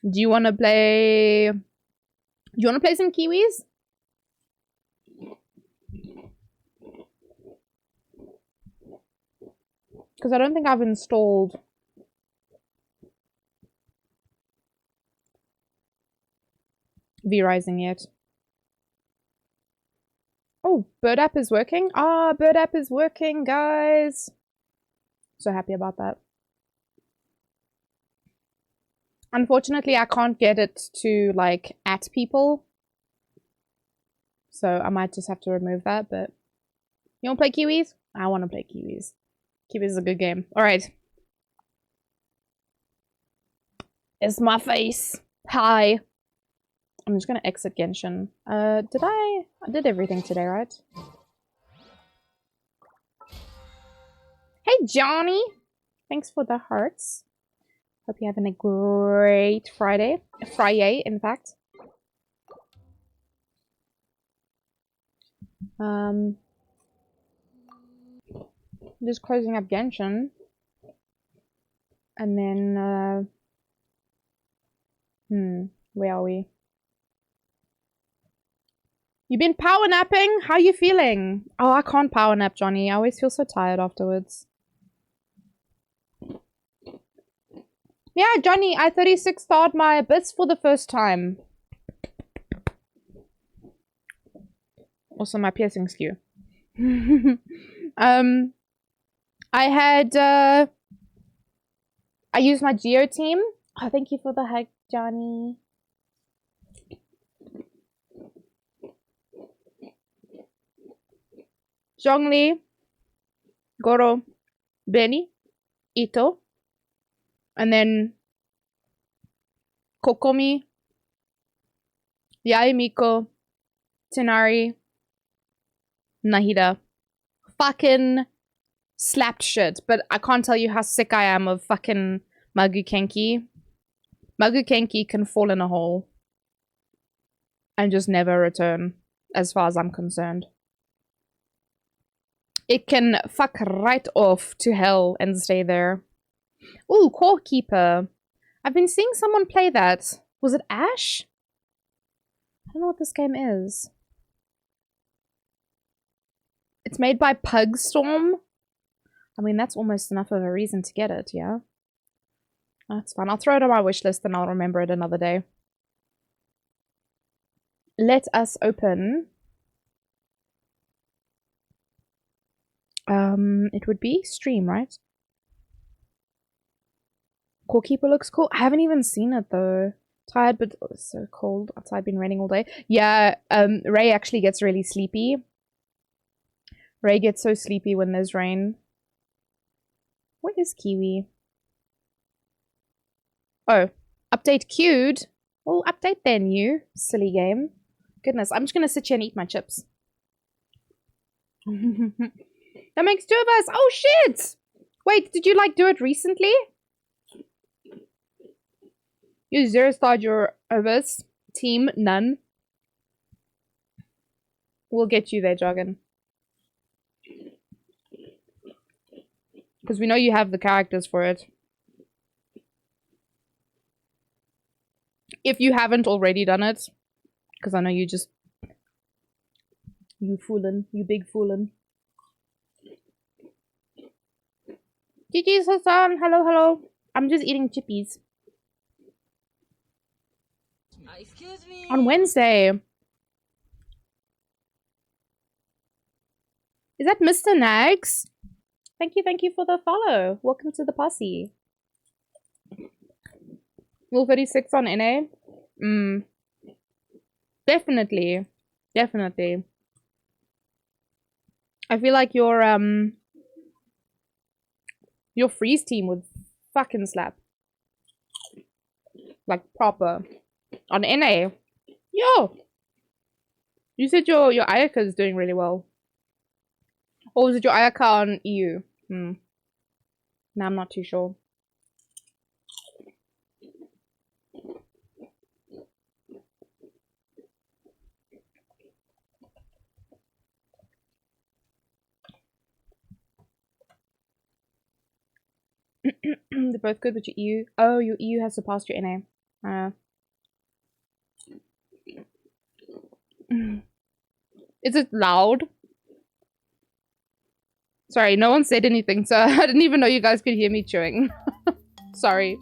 Do you want to play... Do you want to play some KeyWes? Because I don't think I've installed... V-Rising yet. Oh, Bird app is working? Ah, Bird app is working, guys! So happy about that. Unfortunately, I can't get it to, like, at people. So I might just have to remove that, but... You want to play KeyWes? I want to play KeyWes. KeyWes is a good game. Alright. It's my face. Hi. I'm just gonna exit Genshin. I did everything today, right? Hey, Johnny! Thanks for the hearts. Hope you're having a great Friday. Friday, in fact. Just closing up Genshin. And then, where are we? You been power napping? How you feeling? Oh, I can't power nap, Johnny. I always feel so tired afterwards. Yeah, Johnny, I 36 starred my Abyss for the first time. Also, my piercing skew. I used my Geo team. Oh, thank you for the hug, Johnny. Zhongli, Goro, Benny, Ito, and then Kokomi, Yaemiko, Tenari, Nahida. Fucking slapped shit, but I can't tell you how sick I am of fucking Magukenki. Magukenki can fall in a hole and just never return, as far as I'm concerned. It can fuck right off to hell and stay there. Ooh, Core Keeper. I've been seeing someone play that. Was it Ash? I don't know what this game is. It's made by Pugstorm. I mean, that's almost enough of a reason to get it, yeah? That's fine. I'll throw it on my wish list and I'll remember it another day. Let us open... it would be stream, right? Core Keeper looks cool. I haven't even seen it though. Tired, but it's so cold. Outside, been raining all day. Yeah, Ray actually gets really sleepy. Ray gets so sleepy when there's rain. What is KeyWe? Oh, update queued. Well, update then, you silly game. Goodness, I'm just gonna sit here and eat my chips. That makes 2 of us. Oh shit! Wait, did you like do it recently? You 0-starred your overs. Team none. We'll get you there, Jargon. Because we know you have the characters for it. If you haven't already done it. Because I know you just... You foolin'. You big foolin'. GG's Hassan. Hello, hello. I'm just eating chippies. Excuse me. On Wednesday. Is that Mr. Nags? Thank you for the follow. Welcome to the posse. Rule 36 on NA? Definitely. Definitely. I feel like your freeze team would fucking slap. Like proper. On NA. Yo! You said your Ayaka is doing really well. Or was it your Ayaka on EU? No, I'm not too sure. They're both good, but your EU... Oh, your EU has surpassed your NA. Is it loud? Sorry, no one said anything, so I didn't even know you guys could hear me chewing. Sorry.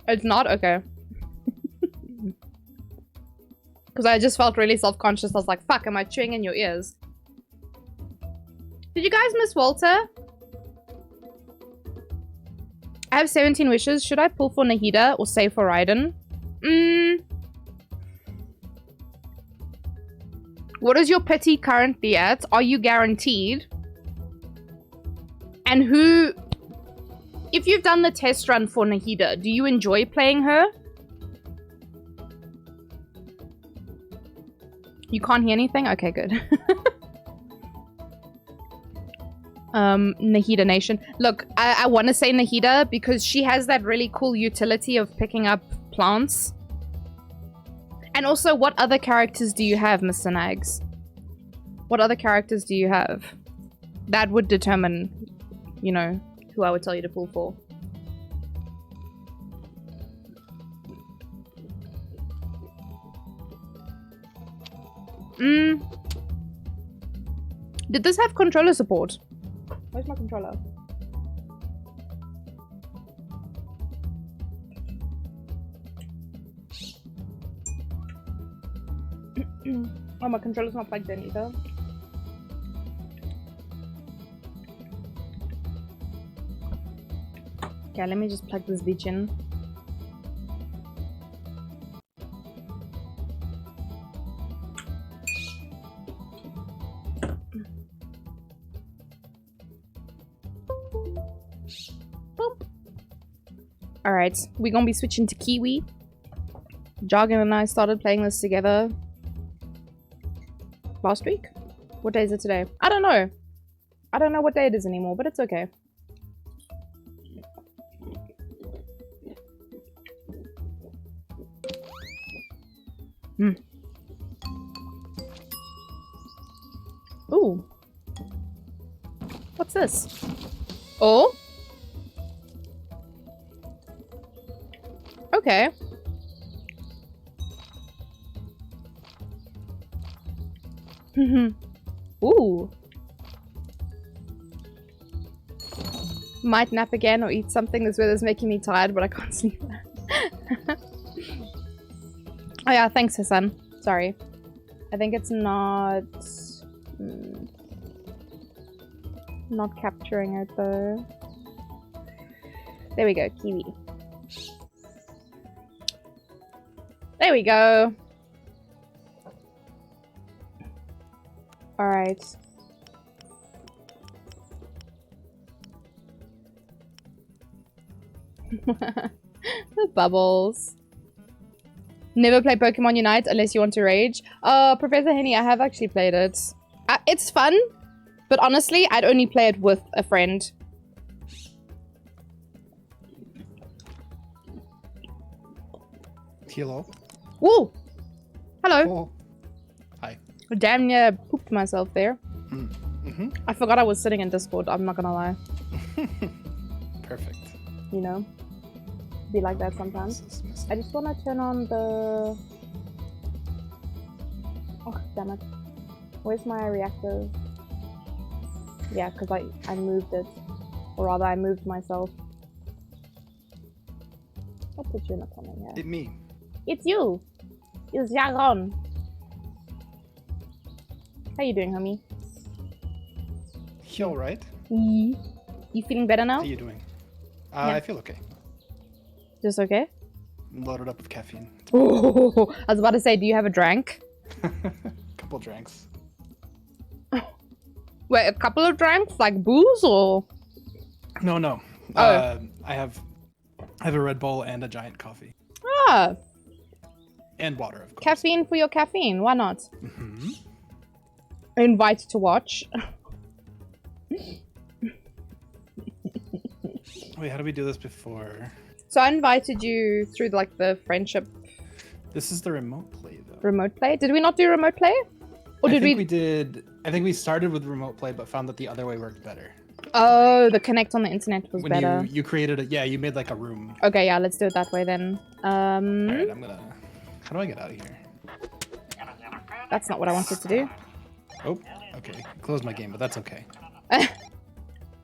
It's not? Okay. Because I just felt really self-conscious. I was like, fuck, am I chewing in your ears? Did you guys miss Walter? I have 17 wishes. Should I pull for Nahida or save for Raiden? What is your pity currently at? Are you guaranteed? And who... If you've done the test run for Nahida, do you enjoy playing her? You can't hear anything? Okay, good. Nahida Nation. Look, I want to say Nahida because she has that really cool utility of picking up plants. And also, what other characters do you have, Mr. Nags? What other characters do you have? That would determine, you know, who I would tell you to pull for. Did this have controller support? Where's my controller? Oh, my controller's not plugged in either. Okay, let me just plug this bitch in. Alright, we're gonna be switching to KeyWe. Jargon and I started playing this together last week? What day is it today? I don't know. I don't know what day it is anymore, but it's okay. Ooh. What's this? Oh? Okay. Ooh. Might nap again or eat something. This weather's making me tired, but I can't sleep. Oh yeah, thanks, Hassan. Sorry. I think it's not... not capturing it though. There we go, KeyWe. There we go. Alright. The bubbles. Never play Pokemon Unite unless you want to rage. Professor Henny, I have actually played it. It's fun, but honestly, I'd only play it with a friend. Hello. Woo! Hello. Oh. Hi. Damn near pooped myself there. Mm-hmm. I forgot I was sitting in Discord, I'm not gonna lie. Perfect. You know? Be like that sometimes. I just wanna turn on the... Oh, damn it. Where's my reactive? Yeah, because I moved it. Or rather, I moved myself. I'll put you in a comment here. It's me. It's you! It's Jaron! How you doing, homie? You alright? You feeling better now? How you doing? Yeah. I feel okay. Just okay? I'm loaded up with caffeine. Oh, I was about to say, do you have a drink? Couple drinks. Wait, a couple of drinks? Like booze or? No, no. Oh. I have a Red Bull and a giant coffee. Ah! And water, of course. Caffeine for your caffeine, why not? Mm-hmm. Invited to watch. Wait, how do we do this before? So I invited you through like the friendship. This is the remote play, though. Remote play? Did we not do remote play? Or did we did. I think we started with remote play, but found that the other way worked better. Oh, the connect on the internet was When better. you created it, yeah, you made like a room. Okay, yeah, let's do it that way then. Alright, I'm gonna... How do I get out of here? That's not what I wanted to do. Oh, okay. Close my game, but that's okay.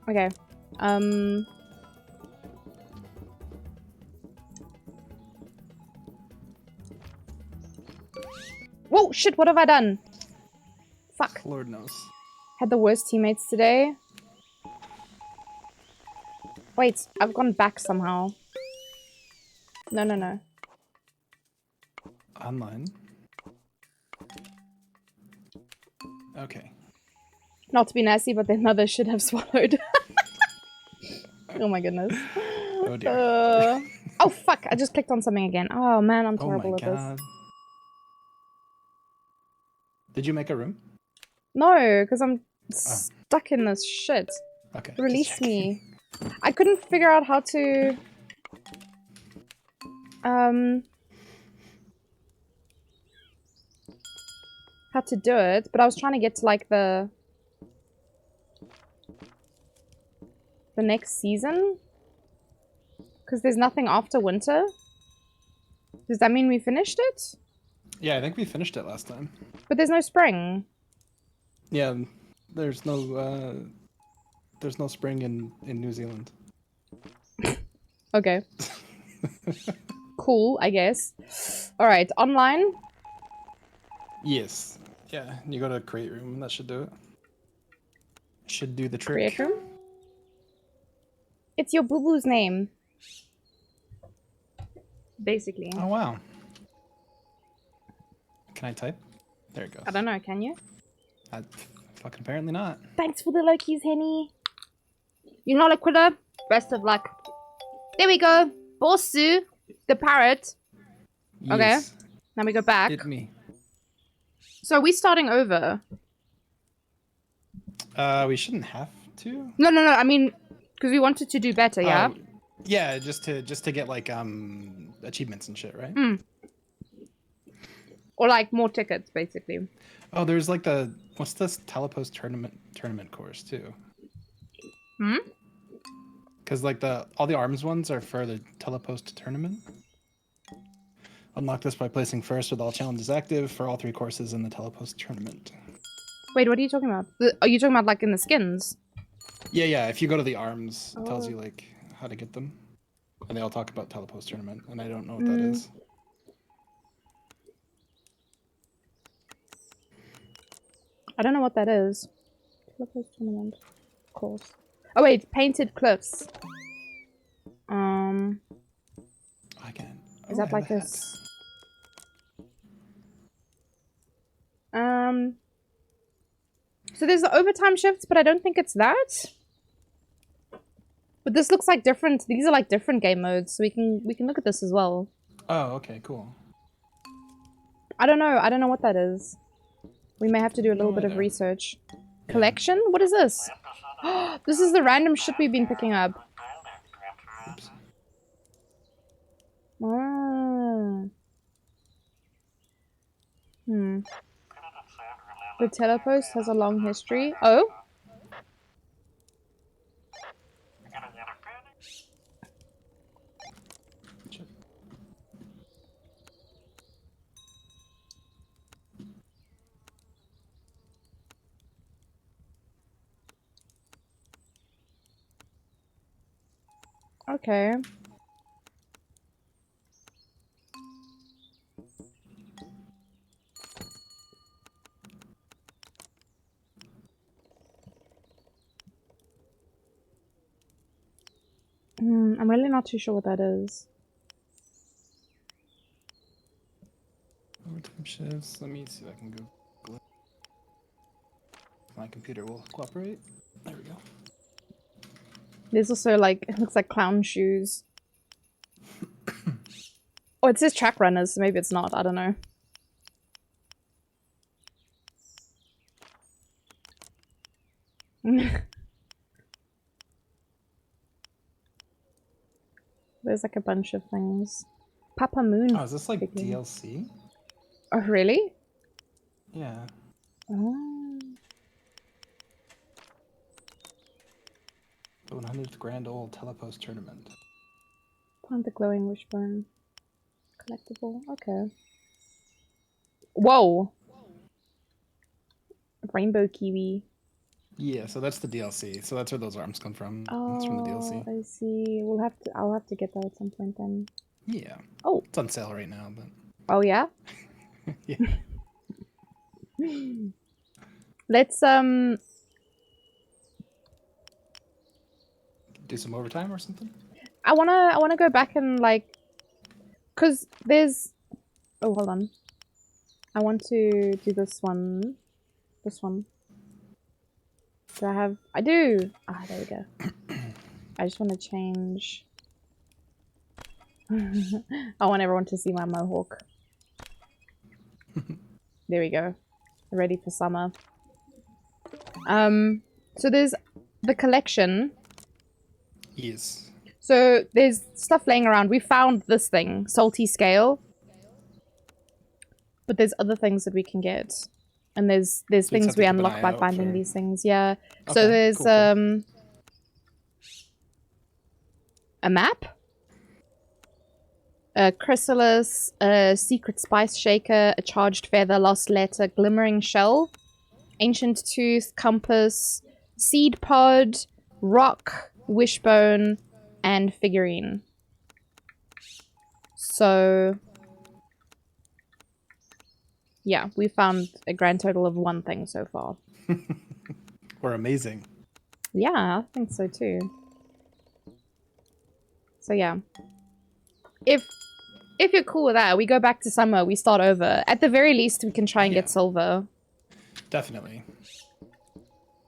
Okay. Whoa, shit, what have I done? Fuck. Lord knows. Had the worst teammates today. Wait, I've gone back somehow. No, no, no. Online. Okay. Not to be nasty, but their mother should have swallowed. Oh my goodness. Oh dear. Oh fuck, I just clicked on something again. Oh man, I'm terrible at this. Did you make a room? No, because I'm stuck in this shit. Okay. Release me. I couldn't figure out how to... how to do it, but I was trying to get to like the next season, because there's nothing after winter. Does that mean we finished it? Yeah, I think we finished it last time. But there's no spring. Yeah, there's no spring in New Zealand. Okay. Cool, I guess. Alright, online? Yes. Yeah, you go to create room, that should do it. Should do the trick. Create room? It's your boo-boo's name. Basically. Oh wow. Can I type? There it goes. I don't know, can you? Fucking apparently not. Thanks for the Lokis, Henny. You're not a quitter. Best of luck. There we go. Bossu, the parrot. Yes. Okay. Now we go back. Hit me. So are we starting over? We shouldn't have to. No, no, no. I mean, because we wanted to do better, yeah? Yeah, just to get like achievements and shit, right? Mm. Or like more tickets, basically. Oh, there's like what's this telepost tournament course too? Hmm? Because like all the arms ones are for the telepost tournament. Unlock this by placing first with all challenges active for all 3 courses in the telepost tournament. Wait, what are you talking about? Are you talking about like in the skins? Yeah. If you go to the arms, it tells you like how to get them, and they all talk about telepost tournament, and I don't know what that is. I don't know what that is. Telepost tournament course. Oh wait, painted cliffs. Is that like this? So there's the overtime shifts, but I don't think it's that. But But this looks like different. These are like different game modes, so we can look at this as well. Oh, okay, cool. I don't know. I don't know what that is. We may have to do a little bit of research. Collection? What is this? This is the random shit we've been picking up. Oops. Ah. The telepost has a long history. Oh? Okay. I'm really not too sure what that is. Overtime shifts. Let me see if I can go. My computer will cooperate. There we go. There's also like, it looks like clown shoes. Oh, it says track runners, so maybe it's not. I don't know. There's like a bunch of things. Papa Moon. Oh, is this like DLC? Oh, really? Yeah. Oh. The 100th Grand Old Telepost Tournament. Find the glowing wishbone. Collectible. Okay. Whoa! Rainbow KeyWe. Yeah, so that's the DLC. So that's where those arms come from. Oh, it's from the DLC. I see. I'll have to get that at some point then. Yeah. Oh. It's on sale right now, but. Oh yeah? Yeah. Let's do some overtime or something? I wanna go back and like, cause there's, oh hold on, I want to do this one. Do I have? I do. Ah, there we go. I just want to change. I want everyone to see my mohawk. There we go. Ready for summer. So there's the collection. Yes. So there's stuff laying around. We found this thing, salty scale. But there's other things that we can get. And there's things we unlock by finding these things. Yeah. Okay, so there's cool. A map, a chrysalis, a secret spice shaker, a charged feather, lost letter, glimmering shell, ancient tooth, compass, seed pod, rock, wishbone, and figurine. So yeah, we found a grand total of 1 thing so far. We're amazing. Yeah, I think so too. So yeah. If you're cool with that, we go back to summer, we start over. At the very least, we can try and get silver. Definitely.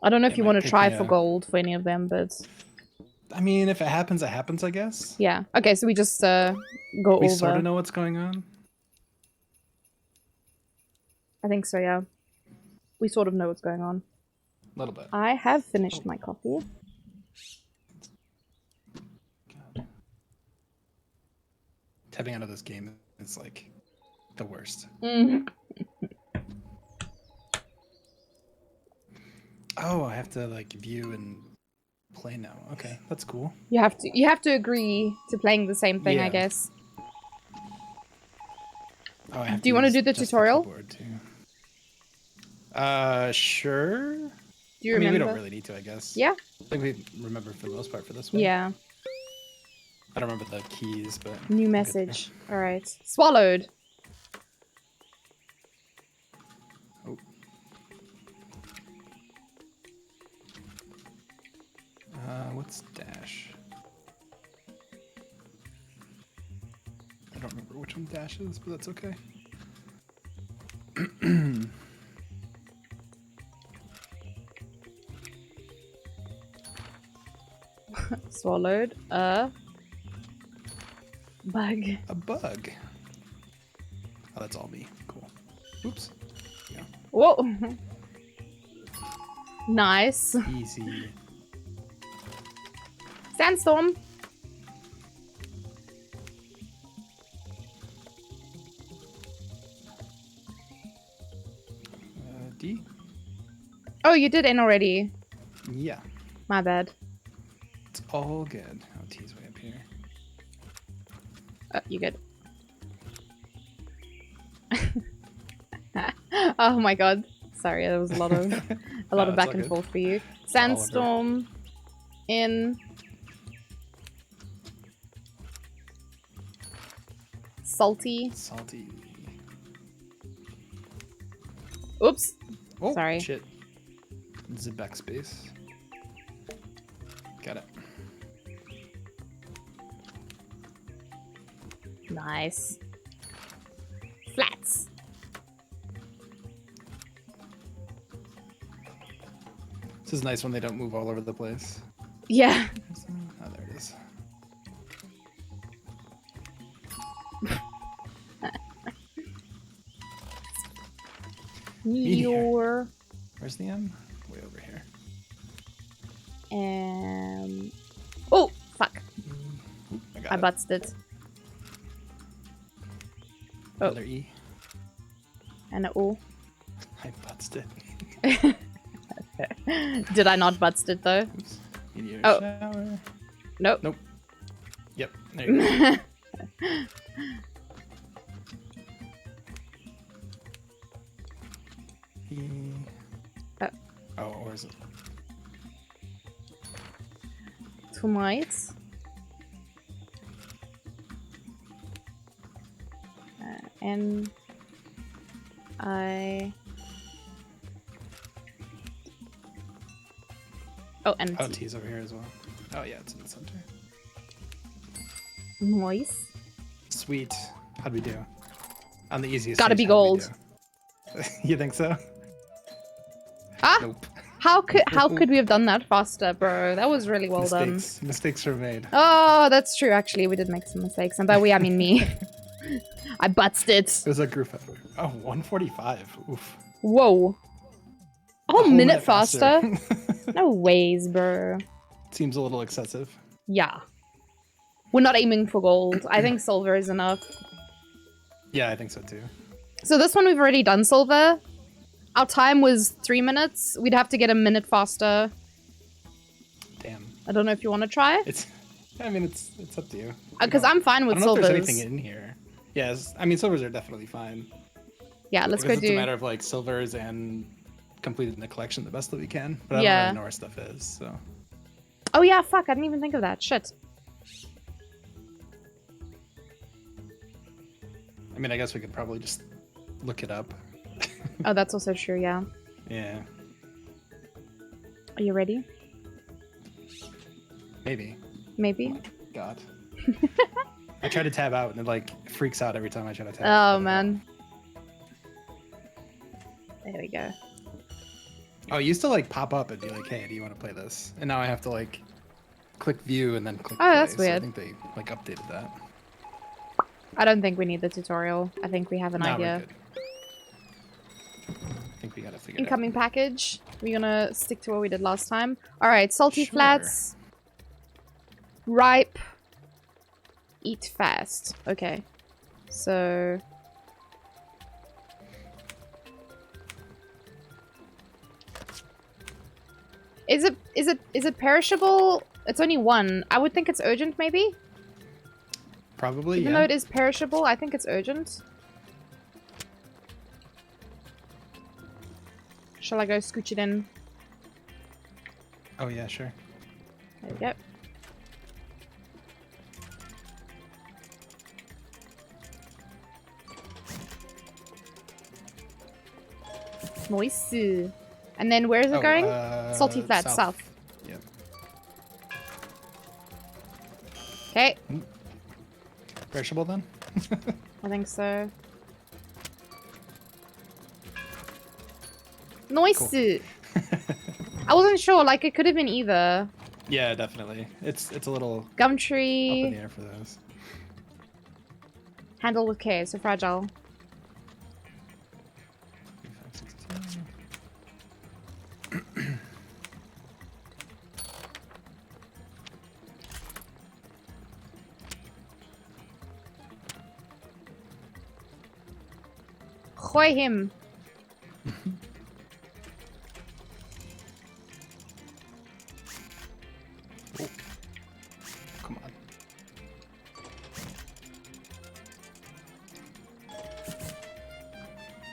I don't know if you want to try for gold for any of them, but... I mean, if it happens, I guess. Yeah. Okay, so we just go over. We sort of know what's going on. I think so, yeah. We sort of know what's going on. A little bit. I have finished my coffee. God. Tapping out of this game is like the worst. Oh, I have to like view and play now. Okay, that's cool. You have to agree to playing the same thing, I guess. Oh, I have do you want to do the tutorial? Sure. Do you remember? I mean, we don't really need to, I guess. Yeah. I think we remember for the most part for this one. Yeah. I don't remember the keys, but... New message. Alright. Swallowed. Oh. What's dash? I don't remember which one dash is, but that's okay. swallowed a bug. A bug. Oh, that's all me. Cool. Oops. Yeah. Whoa. Nice. Easy. Sandstorm. D? Oh, you did N already. Yeah. My bad. It's all good. Oh, T's way up here. You good. Oh my god. Sorry, there was a lot of back and forth for you. Sandstorm in salty. Salty. Oops. Oh, sorry. Shit. Zip backspace. Got it. Nice. Flats. This is nice when they don't move all over the place. Yeah. Oh, there it is. Meteor. Where's the M? Way over here. Oh, fuck. I it. butted it. Oh. Another E. And an O. I butted it. Did I not butted it though? Oops. Meteor Oh. shower. Nope. Nope. Yep. There you go. Oh, where is it? Tonight. N I. Oh, and Oh, T's over here as well. Oh yeah, it's in the center. Nice. Sweet. How'd we do? On the easiest. Gotta stage, be gold. You think so? Ah. Nope. How could we have done that faster, bro? That was really well done. Mistakes were made. Oh, that's true. Actually, we did make some mistakes, and by we I mean me. I butted it. It was a group effort. Oh, 145. Oof. Whoa. A whole minute faster? faster. No ways, bro. Seems a little excessive. Yeah. We're not aiming for gold. I think silver is enough. Yeah, I think so too. So this one we've already done silver. Our time was 3 minutes. We'd have to get a minute faster. Damn. I don't know if you want to try. It's up to you. Because I'm fine with I don't know silvers. if there's anything in here. Yes, I mean silvers are definitely fine. Yeah, let's go It's do. a matter of like silvers and completing the collection the best that we can. But I Yeah. don't really know where stuff is, so. Oh yeah, fuck! I didn't even think of that. Shit. I mean, I guess we could probably just look it up. Oh, that's also true. Yeah. Yeah. Are you ready? Maybe. Maybe. God. I try to tab out and it like freaks out every time I try to tab. Oh man. There we go. Oh, it used to like pop up and be like, "Hey, do you want to play this?" And now I have to like click view and then click. Oh, that's play. So weird. I think they like updated that. I don't think we need the tutorial. I think we have an No, idea. we're good. I think we gotta figure it out. Incoming package. We're gonna stick to what we did last time. All right, salty Sure. flats. Ripe. Eat fast. Okay. So. Is it perishable? It's only one. I would think it's urgent, maybe. Probably. Even yeah. though it is perishable, I think it's urgent. Shall I go scooch it in? Oh yeah, sure. There we go. Nice. And then where is it going? Salty Flats, south. Yep. Okay. Perishable then? I think so. Nice. Cool. I wasn't sure, like it could have been either. Yeah, definitely. It's a little up in Gumtree. the air for those. Handle with care, so fragile. 35, 16. Hoy him. Oh. Come on.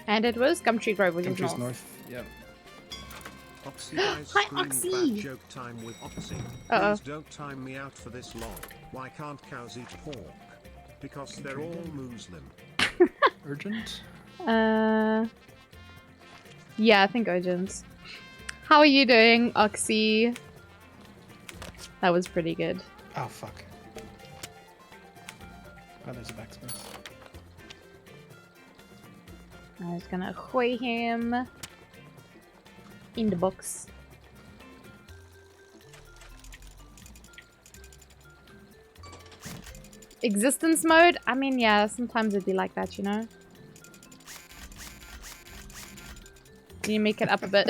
And it was Gumtree Grove, which is Gumtree's north. north. Yep. Oxy guys Hi, scream Oxy. bad joke time with Oxy. Uh-oh. Please don't time me out for this long. Why can't cows eat pork? Because they're all Muslim. Urgent? Yeah, I think urgent. How are you doing, Oxy? That was pretty good. Oh, fuck. Oh, there's a backspace. I was gonna hoy him in the box. Existence mode? I mean, yeah, sometimes it'd be like that, you know? You make it up a bit.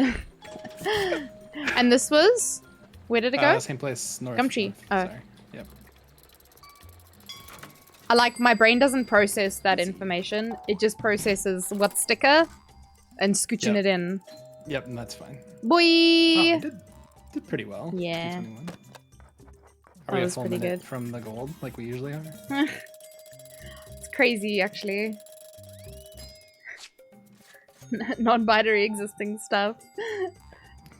And this was? Where did it go? Same place, north. Gumtree. North. Oh. Sorry. Yep. I like, my brain doesn't process that information. It just processes what's sticker and scooching it in. Yep, and that's fine. Boy! Oh, we did pretty well. Yeah. 221. That Are we a was full pretty minute good. from the gold, like we usually are? It's crazy, actually. Non-binary existing stuff.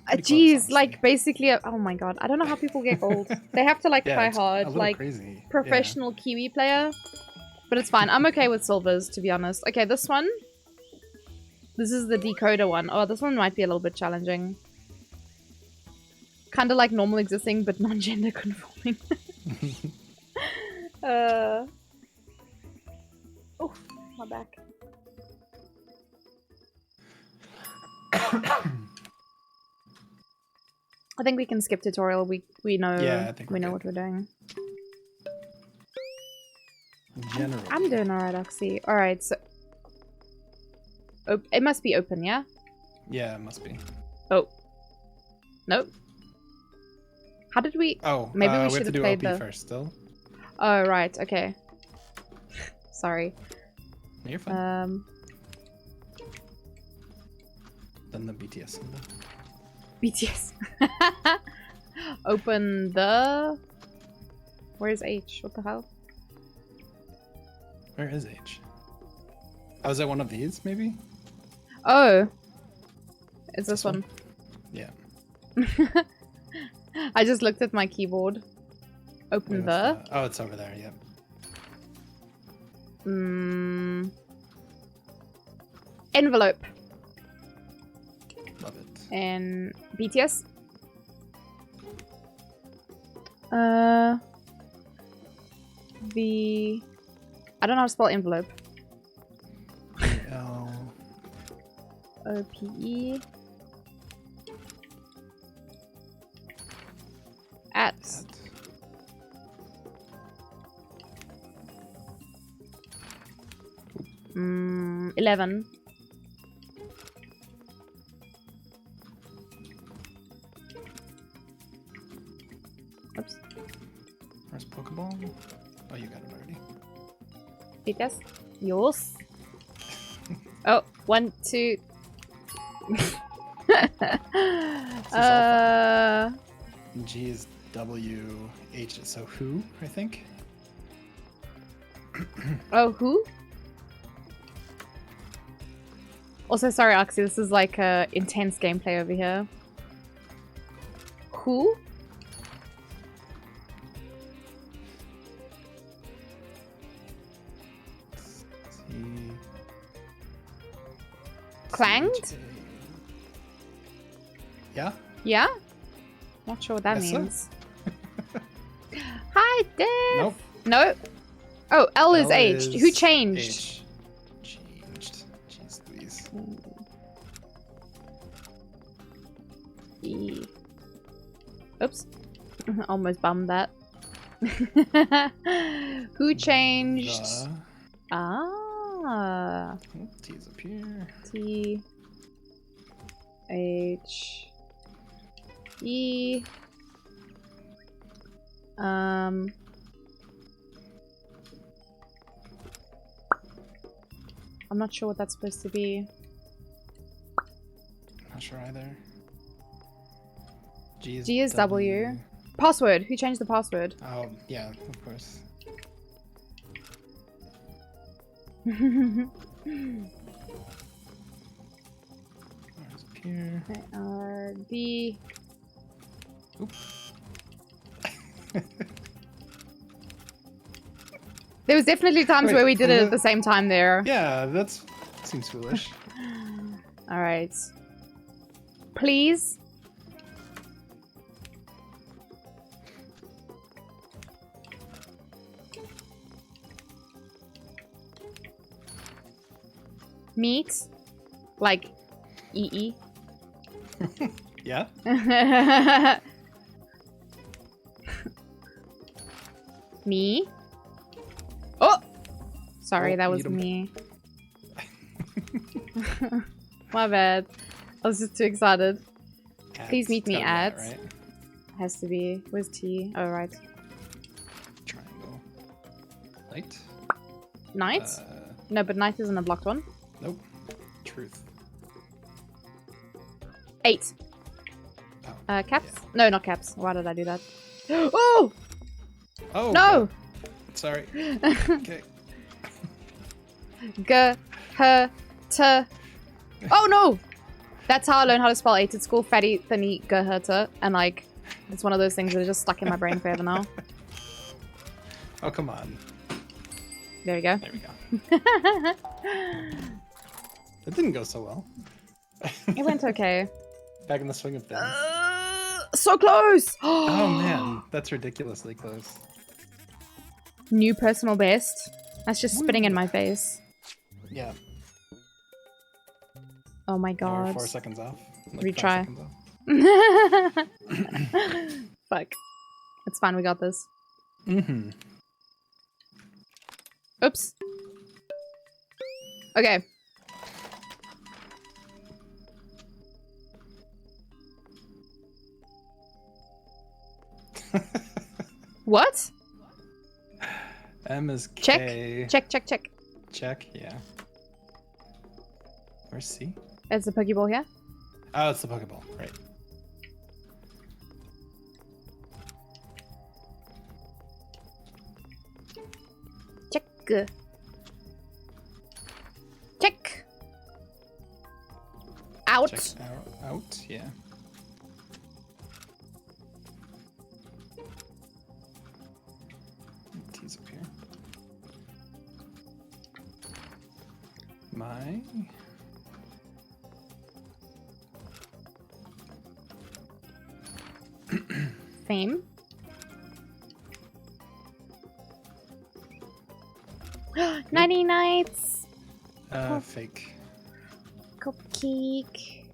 Pretty close, Jeez, honestly. like basically, oh my god, I don't know how people get gold. They have to like Yeah, try it's hard, a little like crazy. professional KeyWe player. But it's fine. I'm okay with silvers, to be honest. Okay, this one. This is the decoder one. Oh, this one might be a little bit challenging. Kind of like normal existing, but non-gender conforming. Oh, my back. I think we can skip tutorial. We know Yeah, I think we we're know good. what we're doing. General. I'm doing alright, Oxy. Alright, so it must be open, yeah? Yeah, it must be. Oh. Nope. How did we... Oh, maybe we we should have to have do played OP the... first still. Oh, right, okay. Sorry. No, you're fine. Then the BTS. BTS. Open the... Where's H? What the hell? Where is H? Oh, is that one of these, maybe? Oh. It's this one. Yeah. I just looked at my keyboard. Open the... Oh, it's over there, yep. Envelope. Love it. And BTS. The... I don't know how to spell envelope. L... O-P-E. At. 11. Oops. Where's Pokeball? Oh, you got it already. BTS. Yours. Oh, 1, 2. G is W, H is so who, I think. Oh, who? Also, sorry, Oxy, this is like intense gameplay over here. Who? Clanged? Yeah? Yeah? Not sure what that Yes, sir. means. Hi, Dev! Nope. No? Oh, L is L H. is Who changed? H. Changed. Jeez Louise. E. Oops. Almost bummed that. Who changed? Ah. T's up here. T. H. E. I'm not sure what that's supposed to be. Not sure either. G is W. Password. Who changed the password? Oh, yeah, of course. R's up here. R, D. Oops. There was definitely times Wait, where we did it at the same time there. Yeah, that seems foolish. Alright. Please. Meat. Like EE. Yeah? Me. Oh! Sorry, Oh, that was meet 'em. me. My bad. I was just too excited. Please meet me at. Right? Has to be. Where's T? Oh, right. Triangle. Light? Night? No, but night isn't a blocked one. Nope. Truth. 8. Caps? Yeah. No, not caps. Why did I do that? Oh! Oh! No! God. Sorry. Okay. G, H, T. Oh no! That's how I learned how to spell 8 at school. Fatty, thinny, G, H, T. And like, it's one of those things that are just stuck in my brain forever now. Oh, come on. There we go. There we go. It didn't go so well. It went okay. Back in the swing of things. So close! Oh man, that's ridiculously close. New personal best. That's just spitting in my face. Yeah. Oh my Now we're god. 4 seconds off. Like Retry. 5 seconds off. Fuck. It's fine, we got this. Mm-hmm. Oops. Okay. What? M is Check. K. Check, check, check. Check, yeah. Where's C? It's a Pokeball here. Oh, it's the Pokeball, right. Check. Check. Out. Check out, yeah. T's up here. My. Fame. Nighty nights. Fake. Cupcake.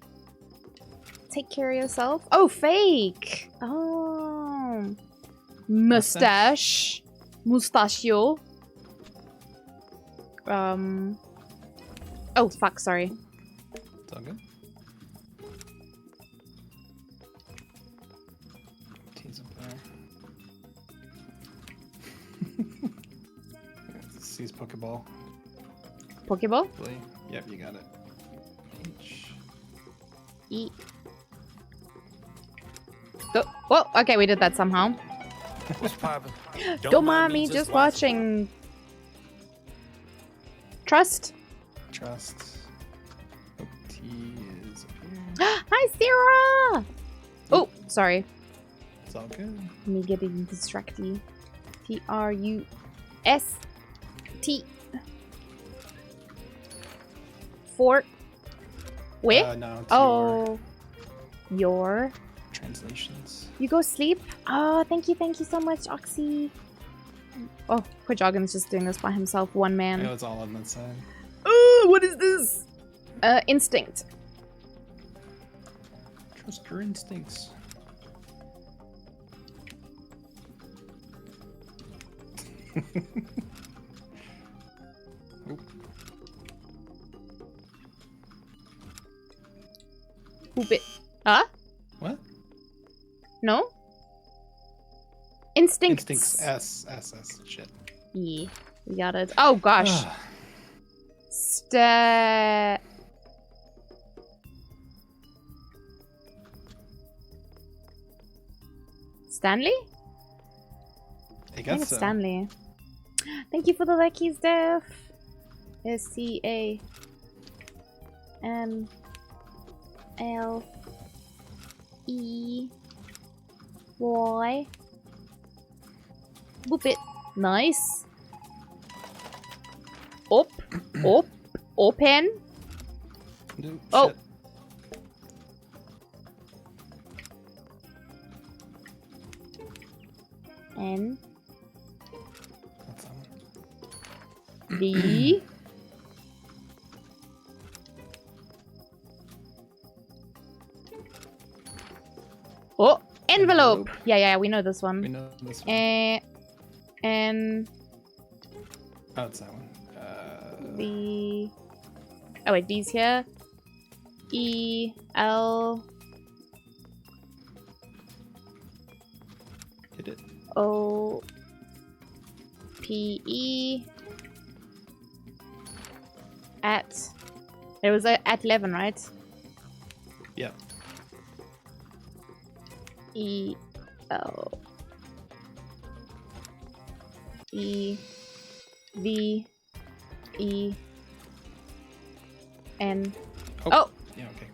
Take care of yourself. Oh, fake. Oh. Mustache. Mustachio. Oh, fuck, sorry. It's all good. T's up there. C's Pokeball. Pokeball? Hopefully. Yep, you got it. H. E. Oh, well, okay, we did that somehow. What's poppin'? Don't mind me just watching. Trust. Trust. Oh, T is up here. Hi, Sarah! Oh, sorry. It's all good. Me getting distracted. T-R-U-S-T. Fort. Where? No, it's oh. Your. Translations. You go sleep? Oh, thank you so much, Oxy. Oh, poor Joggin's just doing this by himself, one I man. know it's all on that side. Oh, what is this? Instinct. Trust your instincts. Poop it. Huh? What? No? Instincts. Instincts. S. Shit. Yeah, we got it. Oh gosh. Stanley? I I guess think it's so. Stanley. Thank you for the luckies, Def. SCAMLEY. Boop it. Nice. Open. No, oh. Shit. N. That's that one. D. Oh, envelope. Yeah, we know this one. We know this one. N. Oh, it's that one. B. Oh wait, D's here. E. L. Hit it. O. P. E. At. It was at 11, right? Yep. E. L. E. V. E. N. Oh! Yeah, okay.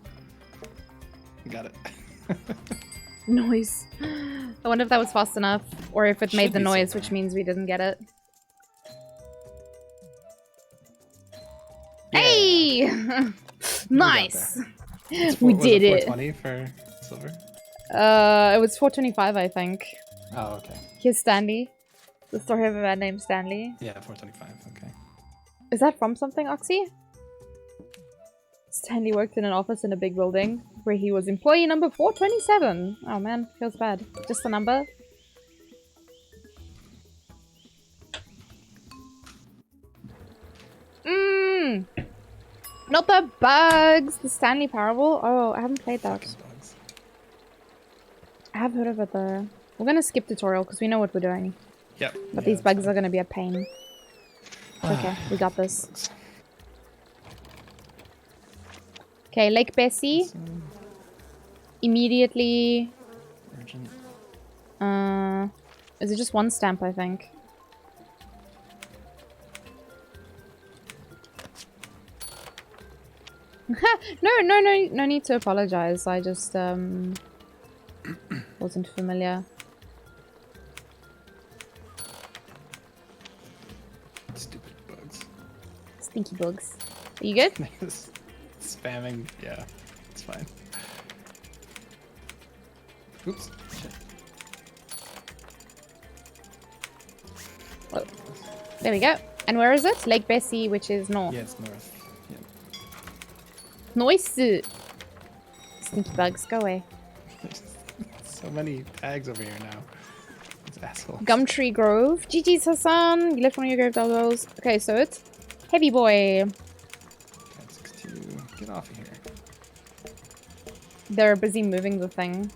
Got it. Noise. I wonder if that was fast enough, or if it made Should the be noise, somewhere. which means we didn't get it. Yeah. Hey! Nice! We Was did it. 420 for silver? It was 425, I think. Oh, okay. Here's Stanley. The story of a man named Stanley. Yeah, 425. Okay. Is that from something, Oxy? Stanley worked in an office in a big building where he was employee number 427. Oh man, feels bad. Just the number. Not the bugs! The Stanley Parable? Oh, I haven't played that. Bugs. I have heard of it though. We're gonna skip tutorial because we know what we're doing. Yep. But yeah, these bugs fine. are gonna be a pain. Okay, we got this. Okay, Lake Bessie. Immediately. Urgent. Is it just one stamp, I think? No need to apologize. I just wasn't familiar. Stupid bugs. Stinky bugs. Are you good? Spamming. Yeah, it's fine. Oops. Shit. Whoa. There we go. And where is it? Lake Bessie, which is north. Yeah, it's north. Yeah. Noise. Stinky bugs, go away. So many tags over here now. These assholes. Gumtree Grove. GG's Hassan. You left one of your grave doggos. Okay, so it's Heavy Boy. 62. Get off of here. They're busy moving the thing.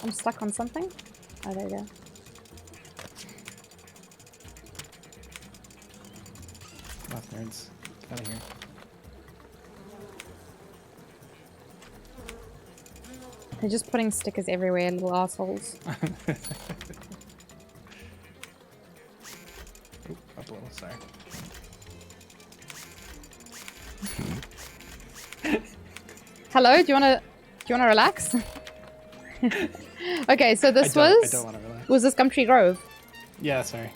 I'm stuck on something. Oh, there you go. Get off, nerds. Get out of here. They're just putting stickers everywhere, little assholes. Oh, up a little, sorry. Hello, do you wanna relax? Okay, so this I don't wanna relax. was this Gumtree Grove? Yeah, sorry.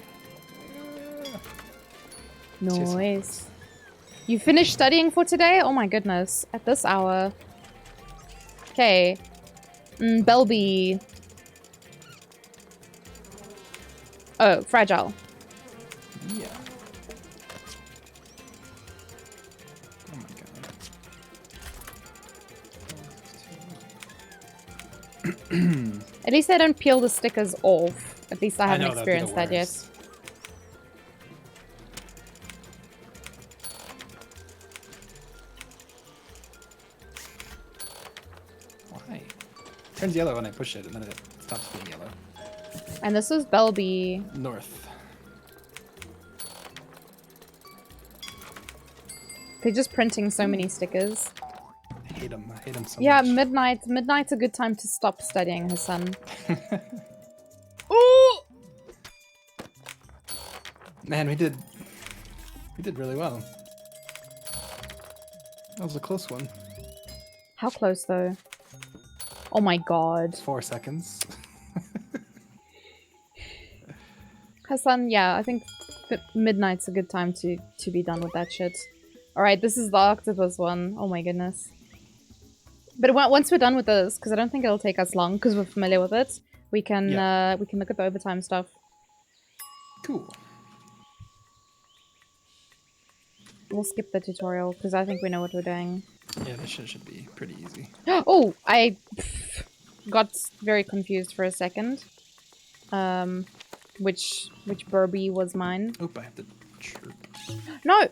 Noise. You finished studying for today? Oh my goodness. At this hour. Okay. Belby. Oh, fragile. Yeah. Oh my god. At least they don't peel the stickers off. At least I haven't experienced that yet. Why? It turns yellow when I push it, and then it stops being yellow. And this is Belby. North. They're just printing so many stickers. I hate them. I hate them so yeah, much. midnight. Midnight's a good time to stop studying, Hassan. Ooh! Man, we did really well. That was a close one. How close though? Oh my god. 4 seconds. Hassan, yeah, I think midnight's a good time to be done with that shit. Alright, this is the octopus one. Oh my goodness. But once we're done with this, because I don't think it'll take us long, because we're familiar with it, we can look at the overtime stuff. Cool. We'll skip the tutorial, because I think we know what we're doing. Yeah, this shit should be pretty easy. Oh! I got very confused for a second. Which Burby was mine. Oop, I have to chirp. No!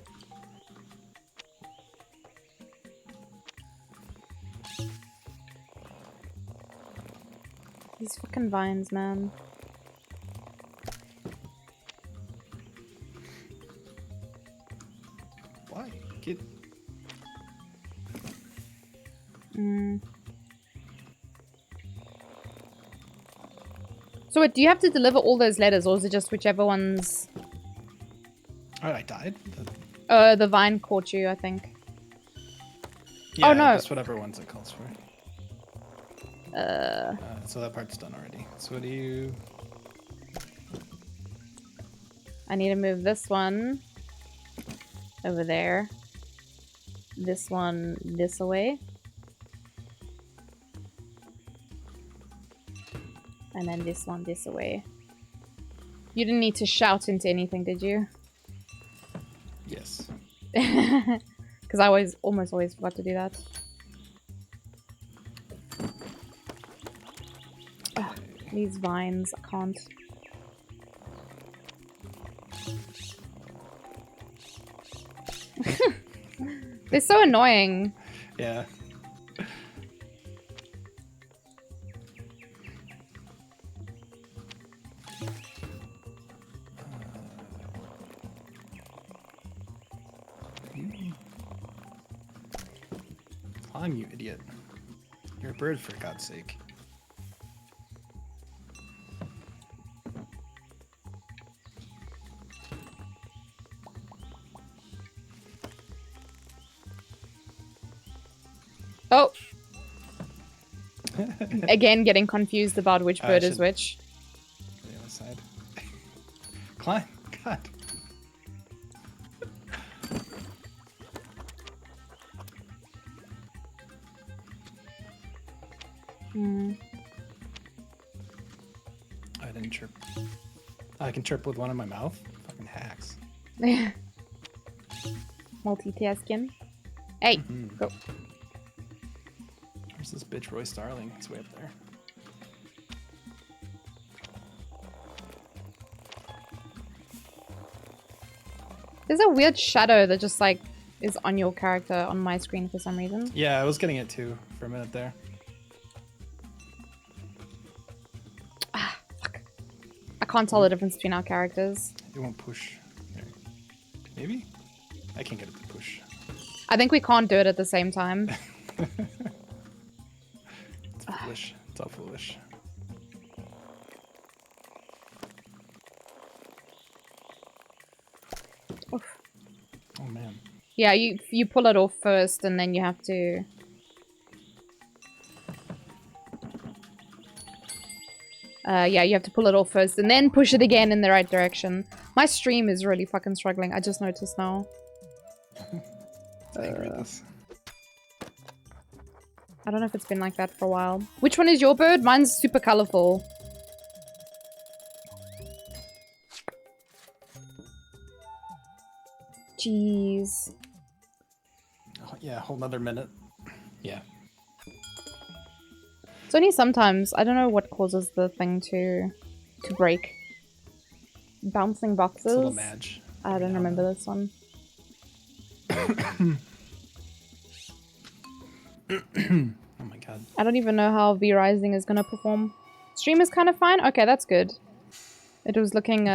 These fucking vines, man. Why? Get... So wait, do you have to deliver all those letters, or is it just whichever ones... Oh, I died? The vine caught you, I think. Yeah, oh no! just whatever ones it calls for. So that part's done already. So what do you... I need to move this one over there. This one this away. And then this one this away. You didn't need to shout into anything, did you? Yes. Because I almost always forgot to do that. Ugh, these vines, I can't. They're so annoying. Yeah. Climb, you idiot. You're a bird, for God's sake. Oh! Again, getting confused about which bird is which. The other side. Climb! God. I didn't chirp. I can chirp with one in my mouth? Fucking hacks. Multitasking. Hey! Go. Where's this bitch Roy Starling? It's way up there. There's a weird shadow that just like is on your character on my screen for some reason. Yeah, I was getting it too for a minute there. Ah, fuck. I can't tell the difference between our characters. It won't push. There. Maybe? I can't get it to push. I think we can't do it at the same time. It's foolish. It's all foolish. Oof. Oh man. Yeah, you pull it off first and then you have to... yeah, you have to pull it off first and then push it again in the right direction. My stream is really fucking struggling. I just noticed now. I agree with this. I don't know if it's been like that for a while. Which one is your bird? Mine's super colorful. Jeez. Oh, yeah, a whole nother minute. Yeah. It's only sometimes. I don't know what causes the thing to to break. Bouncing boxes. It's a little madge. I don't remember this one. Oh my god. I don't even know how V Rising is gonna perform. Stream is kind of fine. Okay, that's good. It was looking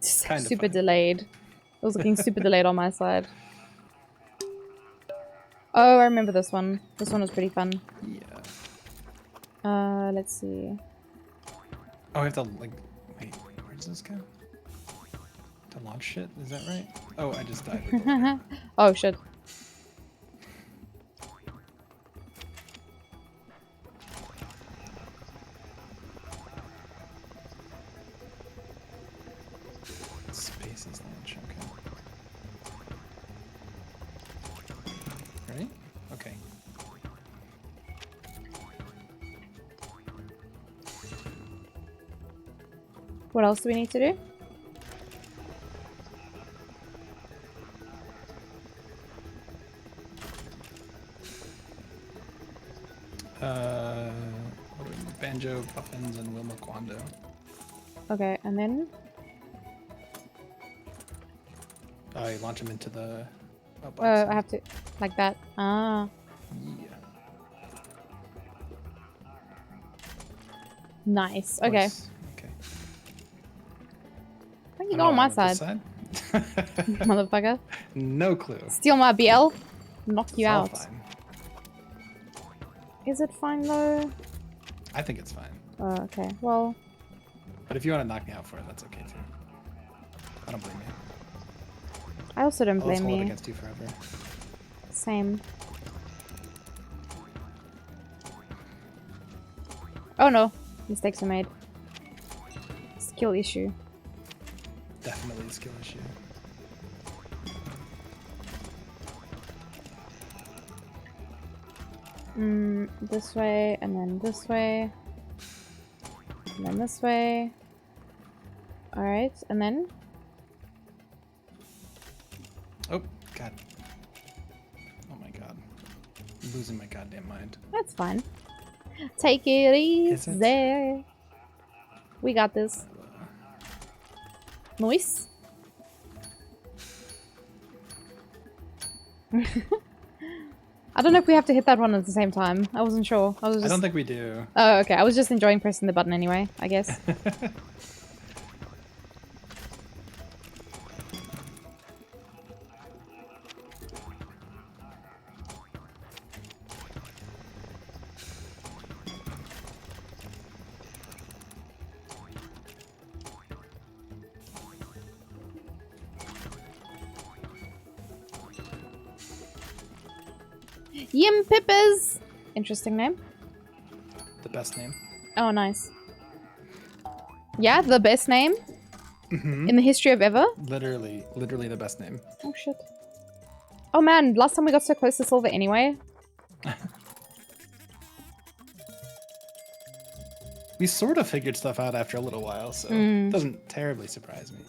super delayed. It was looking super delayed on my side. Oh, I remember this one. This one was pretty fun. Yeah. Let's see. Oh, I have to like wait. Where does this go? To launch shit? Is that right? Oh, I just died. Oh shit. Spaces launch. Okay. Ready? Okay. What else do we need to do? Banjo, Puffins, and Wilma Quando. Okay, and then? I launch them into the... Oh, I have to... like that. Ah. Yeah. Nice. Okay. Okay. Why you go on my side? Motherfucker. No clue. Steal my BL? Knock you It's all out. fine. Is it fine though? I think it's fine. Oh, okay. Well... But if you want to knock me out for it, that's okay too. I don't blame you. I also don't I'll just blame hold it you. against you forever. Same. Oh no. Mistakes were made. Skill issue. Definitely a skill issue. This way, and then this way. And then this way. Alright, and then? Oh, god. Oh my god. I'm losing my goddamn mind. That's fine. Take it easy. We got this. Nice. I don't know if we have to hit that one at the same time. I wasn't sure. I don't think we do. Oh, okay. I was just enjoying pressing the button anyway, I guess. Yim Pippers! Interesting name. The best name. Oh, nice. Yeah, the best name? Mm-hmm. In the history of ever? Literally the best name. Oh, shit. Oh, man. Last time we got so close to silver anyway. We sort of figured stuff out after a little while, so it doesn't terribly surprise me.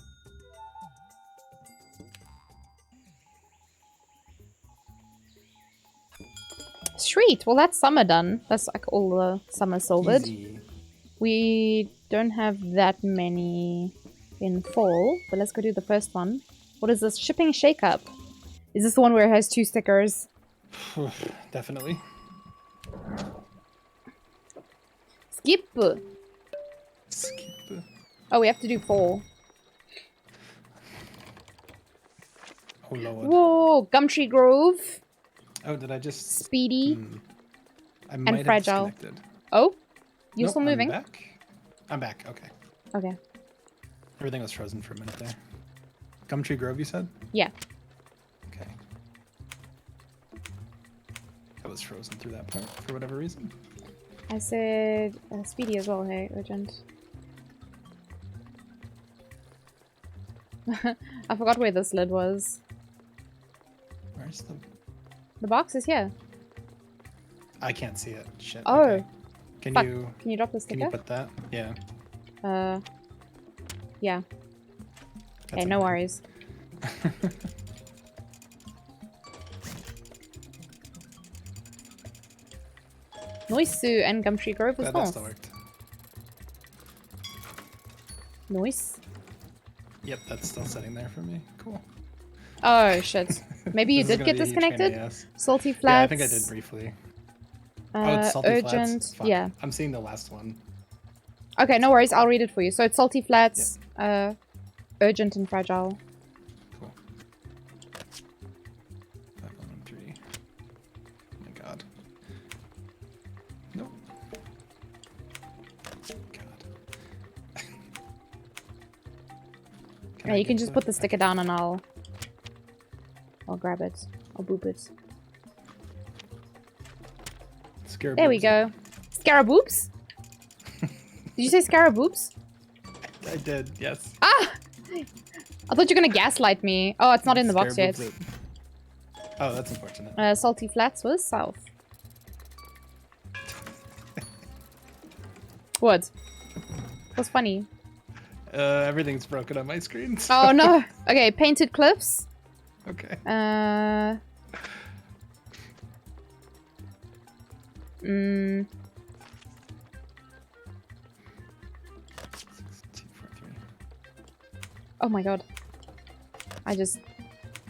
Sweet. Well, that's summer done. That's like all the summer silvered. Easy. We don't have that many in fall, but let's go do the first one. What is this? Shipping shake-up. Is this the one where it has 2 stickers? Definitely. Skip. Skip. Oh, we have to do 4. Oh lord. Whoa, Gumtree Grove. Oh, did I just... Speedy. I might have fragile. disconnected. Oh? You Nope, still moving? I'm back. I'm back, okay. Okay. Everything was frozen for a minute there. Gumtree Grove, you said? Yeah. Okay. I was frozen through that part for whatever reason. I said Speedy as well, hey, Urgent. I forgot where this lid was. Where's the... The box is here. I can't see it. Shit. Oh. Okay. Can Fuck. you... Can you drop the sticker? Can you put that? Yeah. Yeah. Okay, no worries. Noisu and Gumtree Grove was That north. still worked. Nice. Yep, that's still sitting there for me. Cool. Oh shit. Maybe you This is did gonna get be a huge pain in the disconnected. ass. Salty flats. Yeah, I think I did briefly. Oh, it's salty urgent. flats. Fuck. Yeah. I'm seeing the last one. Okay, no worries. I'll read it for you. So it's salty flats, urgent and fragile. Cool. 513. Oh my god. Nope. God. Yeah, you can just put the sticker down and I'll grab it. I'll boop it. There we go. Scaraboobs? Did you say scaraboobs? I did, yes. Ah! I thought you were gonna gaslight me. Oh, it's not in the box yet. Oh, that's unfortunate. Salty Flats was south. What? What's funny? Everything's broken on my screen. Oh no! Okay, Painted Cliffs. Okay. Oh my god.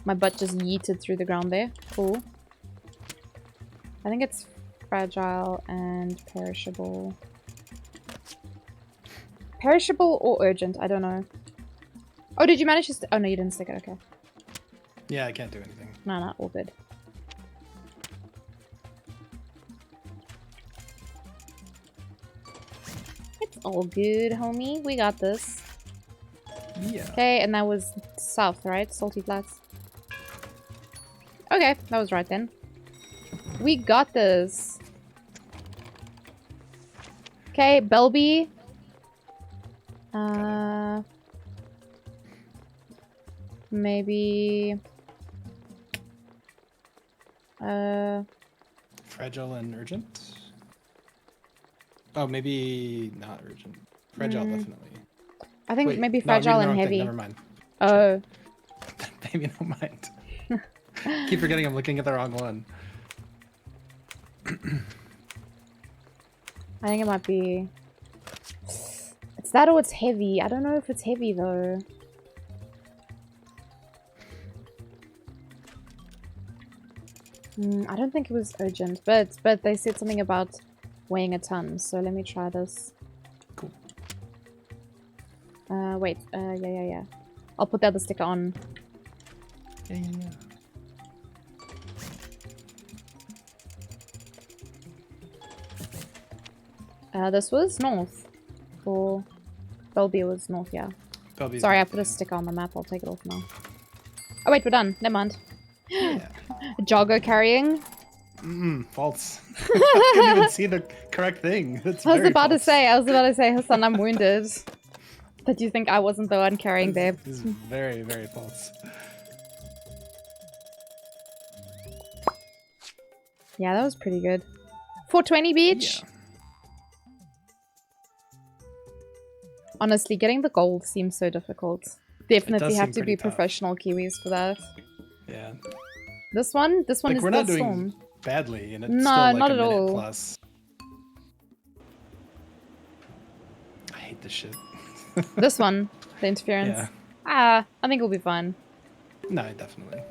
My butt just yeeted through the ground there. Cool. I think it's fragile and perishable. Perishable or urgent? I don't know. Oh, did you manage to oh no, you didn't stick it. Okay. Yeah, I can't do anything. No, all good. It's all good, homie. We got this. Yeah. Okay, and that was south, right? Salty Flats. Okay, that was right then. We got this. Okay, Belby. Maybe... Fragile and urgent? Oh, maybe not urgent. Fragile, definitely. I think Wait, maybe no, I'm reading fragile the and wrong heavy. thing. Never mind. Oh. Maybe no mind. Keep forgetting I'm looking at the wrong one. I think it might be... It's that or it's heavy. I don't know if it's heavy though. I don't think it was urgent, but they said something about weighing a ton, so let me try this. Cool. Wait, yeah. I'll put the other sticker on. Yeah. This was north. Or Belby was north, yeah. Belby's Sorry, I north, put a sticker on the map. I'll take it off now. Oh wait, we're done. Never mind. Yeah. Jogger carrying. False. I couldn't even see the correct thing. That's I was about false. to say, Hassan, I'm wounded. That you think I wasn't the one carrying there. This is very, very false. Yeah, that was pretty good. 420 beach? Yeah. Honestly, getting the gold seems so difficult. Definitely have seem to be pretty tough. professional Kiwis for that. Yeah. This one Like, is we're the not doing storm. badly, and it's No, still like not a at minute all. plus. I hate this shit. This one, the interference. Yeah. I think it'll be fine. No, definitely.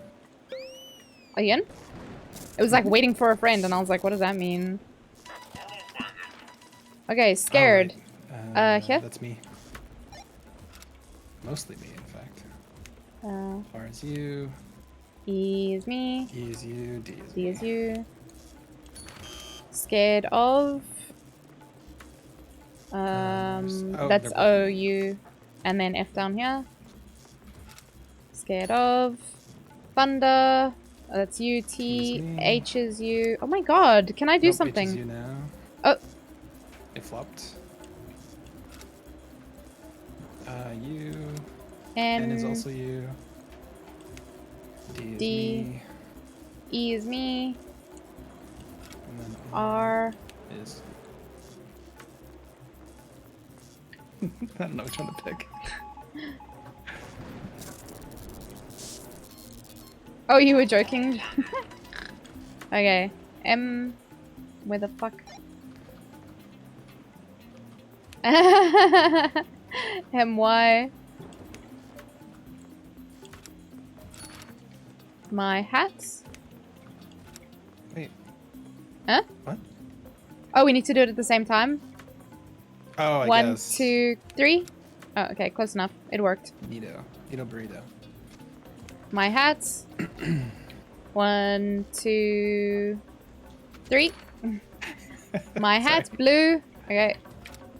Are you in? It was like waiting for a friend, and I was like, what does that mean? Okay, scared. Here? That's me. Mostly me, in fact. Uh, R is you. E is me. E is you. D is D me. is you. Scared of... that's O, U, and then F down here. Scared of... Thunder. That's U, T, H is you. Oh my god, can I do Nope, something? H is you now. Oh. It flopped. U. N is also you. D is D. me. E is me. And then R. is... I don't know which one to pick. Oh, you were joking? Okay. M. Where the fuck? MY. My hats. Wait. Huh? What? Oh, we need to do it at the same time? Oh, I One, guess. 2, 3. Oh, okay, close enough. It worked. Neato. Neato burrito. My hats. 1, 2, 3. My hat's blue. Okay.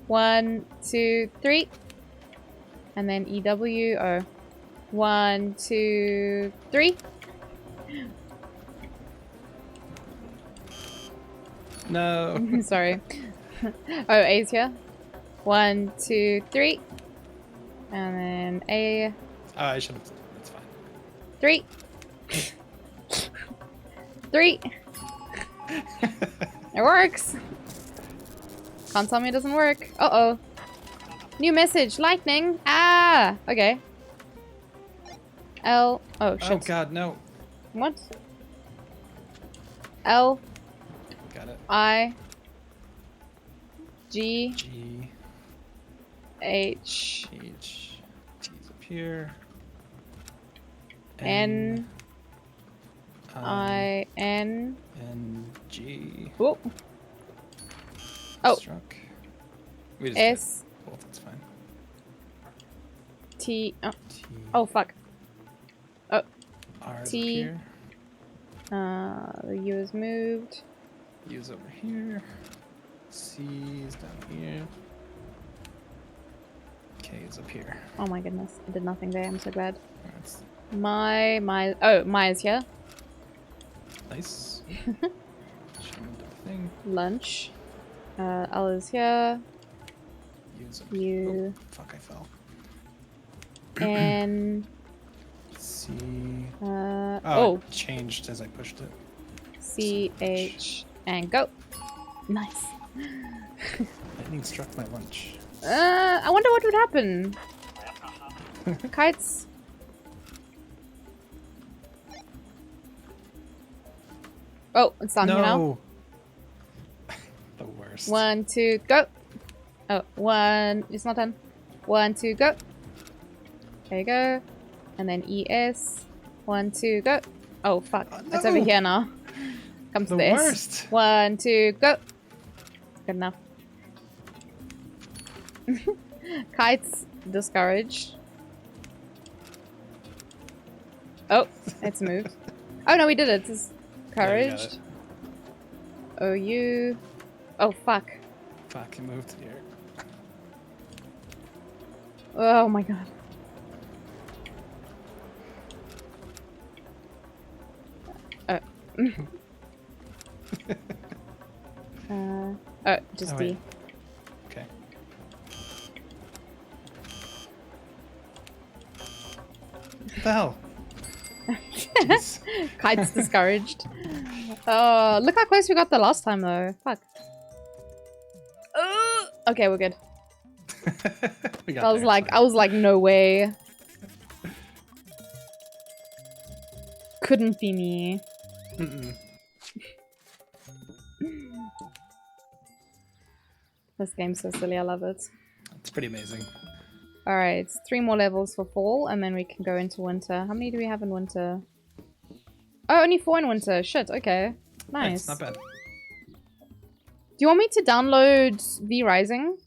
1, 2, 3. And then EW. Oh. 1, 2, 3. No. Sorry. Oh, A's here. 1, 2, 3. And then A. Oh, I should have. That's fine. 3. 3. It works. Can't tell me it doesn't work. Uh-oh. New message. Lightning. Ah. Okay. L. Oh, shit. Oh, God, no. What? L. Got it. I. G. G. H. H. T's up here. N. I. N. N. G. Oh. Oh. Struck. We just S. did both, that's fine. T. Oh. T. Oh, fuck. Oh. R is T. up here. The U is moved. U's over here. C is down here. K is up here. Oh my goodness. I did nothing there. I'm so glad. That's My. Oh, my is here. nice. Show me the thing. Lunch. L is here. U's up U. Oh, fuck, I fell. N. C. Oh. It changed as I pushed it. C. H. And go. Nice. Lightning struck my lunch. I wonder what would happen. Kites. Oh, it's down here now. No. The worst. 1, 2, go. Oh, 1. It's not done. 1, 2, go. There you go. And then ES. 1, 2, go. Oh, fuck. It's over here now. Comes to The the S. worst. 1, 2, go. Good enough. Kites discouraged. Oh, it's moved. Oh no, we did it. It's discouraged. OU. Oh fuck. Fuck, it moved here. Oh my god. Oh, just Oh, D. wait. Okay. What the hell? Jeez. Kite's discouraged. Oh, look how close we got the last time though. Fuck. Okay, we're good. We got I was there, like, it's fine. I was like, no way. Couldn't be me. Mm-mm. This game's so silly, I love it. It's pretty amazing. Alright, 3 more levels for fall, and then we can go into winter. How many do we have in winter? Oh, only 4 in winter. Shit, okay. Nice. Not bad. Do you want me to download V Rising?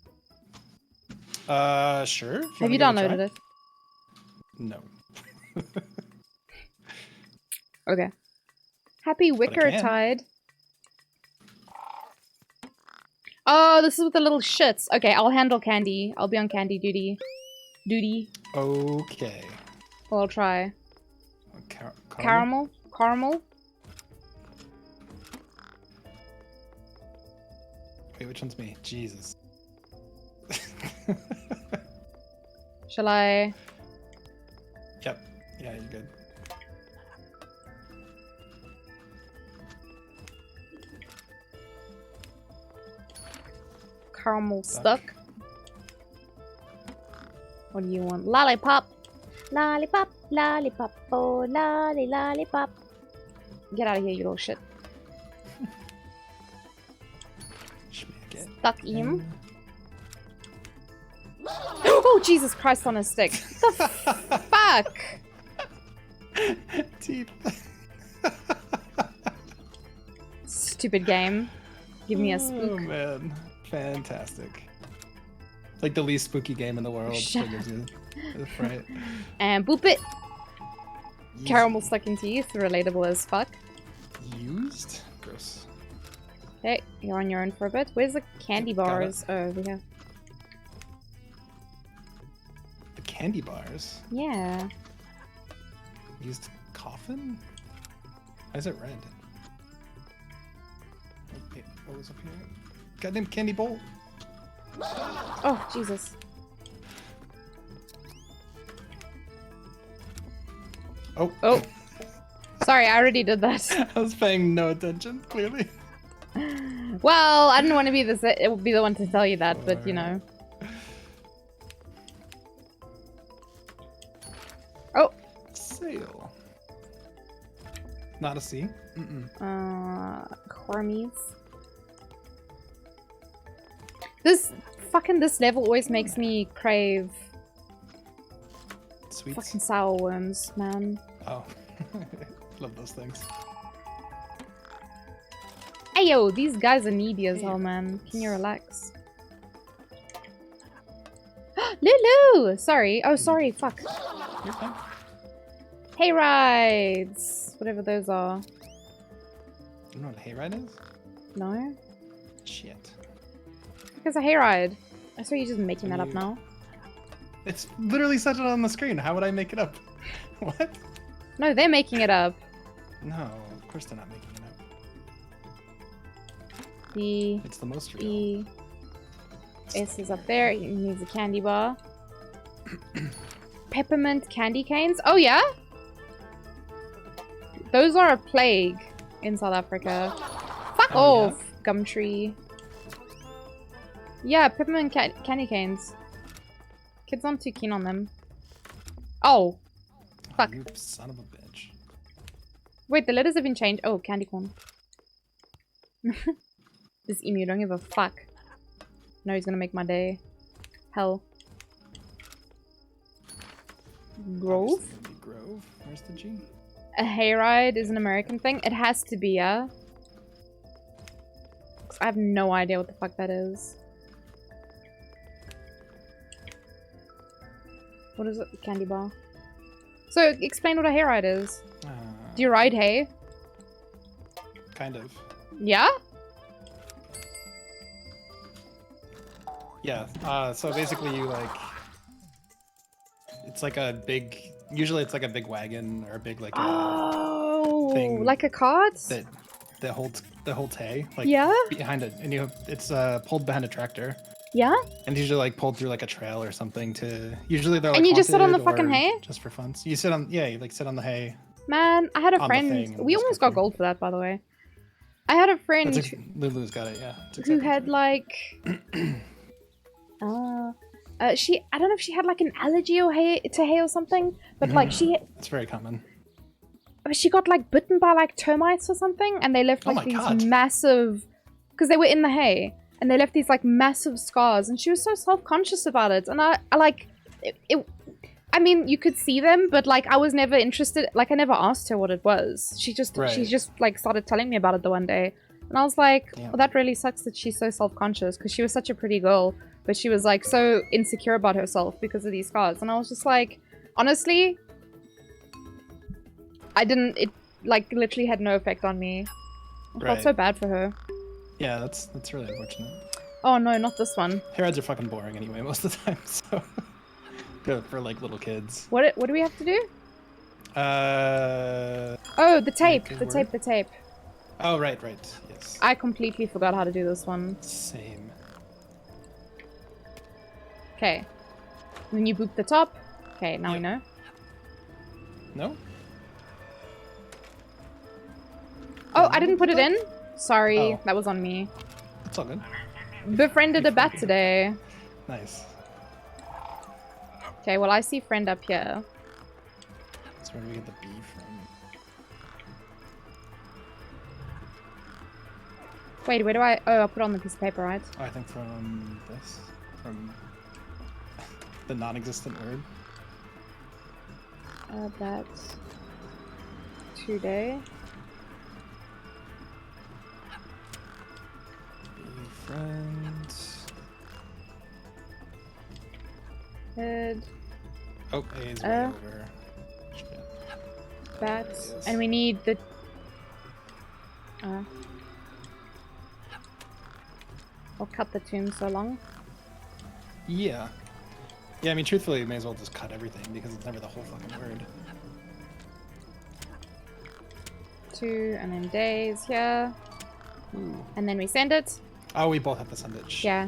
Sure. If Have you wanna give downloaded a it? No. Okay. Happy Wickertide. Oh, this is with the little shits. Okay, I'll handle candy. I'll be on candy duty. Okay. Well, I'll try. Caramel? Caramel? Wait, which one's me? Jesus. Shall I? Yep. Yeah, you're good. Caramel stuck. What do you want? Lollipop! Lollipop, lollipop, oh, lolly, lollipop. Get out of here, you little shit. Stuck him. Oh, Jesus Christ on a stick. The fuck? Teeth. Stupid game. Give me a Oh spook. man, fantastic. Like the least spooky game in the world. Shut that gives you the fright. And boop it. Caramel stuck in teeth. Relatable as fuck. Used? Gross. Hey, you're on your own for a bit. Where's the candy bars? Oh, over here. The candy bars? Yeah. Used coffin? Why is it red? Wait, what was up here? Goddamn candy bowl! Oh, Jesus. Oh. Oh. Sorry, I already did that. I was paying no attention, clearly. Well, I didn't want to be it would be the one to tell you that, but you know. Oh. Sail. Not a C. Cormies. This level always makes me crave Sweets. fucking sour worms, man. Oh. Love those things. Ayo, these guys are needy as hell, man. Can you relax? Lulu! Sorry. Oh, sorry. Fuck. You're fine. Hay rides! Whatever those are. You know what a hayride is? No? Shit. Because a hayride. I saw you just making that up now. It's literally said it on the screen. How would I make it up? What? No, they're making it up. No, of course they're not making it up. It's the most real. E. S is up there. He needs a candy bar. Peppermint candy canes? Oh, yeah? Those are a plague in South Africa. Fuck off, Gumtree. Yeah, peppermint candy canes. Kids aren't too keen on them. Oh. Fuck. You son of a bitch. Wait, the letters have been changed. Oh, candy corn. This emu don't give a fuck. No, he's gonna make my day. Hell. Grove? Grove? Where's the G? A hayride is an American thing? It has to be, yeah? 'Cause I have no idea what the fuck that is. What is it? Candy bar. So, explain what a hayride is. Do you ride hay? Kind of. Yeah? Yeah, so basically you like... It's like a big... Usually it's like a big wagon or a big like thing like a cart? That holds hay. Like Yeah? behind it. And it's pulled behind a tractor. Yeah? And usually like pulled through like a trail or something to... Usually they're like And you just sit on the haunted fucking or hay? Just for fun. So you sit on... Yeah, you like sit on the hay. Man, I had a On the friend... thing and We just almost got gold for that, by the way. I had a friend Lulu's got it, yeah. who had like... I don't know if she had like an allergy or to hay or something, but like It's very common. she got like bitten by like termites or something, and they left like these massive, because they were in the hay, and they left these like massive scars, and she was so self-conscious about it, and I like I mean, you could see them, but like I was never interested, like I never asked her what it was. She just like started telling me about it the one day, and I was like, well, that really sucks that she's so self-conscious, because she was such a pretty girl. But she was like so insecure about herself because of these scars. And I was just like, honestly, it like literally had no effect on me. I felt so bad for her. Yeah, that's really unfortunate. Oh no, not this one. Hayrides are fucking boring anyway most of the time, so good for like little kids. What do we have to do? Oh, the tape. The tape. Oh, right, yes. I completely forgot how to do this one. Same. Okay. Then you boop the top. Okay, now we know. No? Oh, I didn't put it in? Sorry, that was on me. It's all good. Befriended a bat today. Nice. Okay, well I see friend up here. That's where do we get the B from? Wait, where do I... Oh, I'll put it on the piece of paper, right? Oh, I think from this. The non-existent word. That's today. Be friends. Head. Oh, A is way over. Shit. Bats. And we need the... I'll cut the tomb so long. Yeah. Yeah, I mean, truthfully, we may as well just cut everything because it's never the whole fucking word. 2, and then days here. Ooh. And then we send it. Oh, we both have to send it. Shit. Yeah.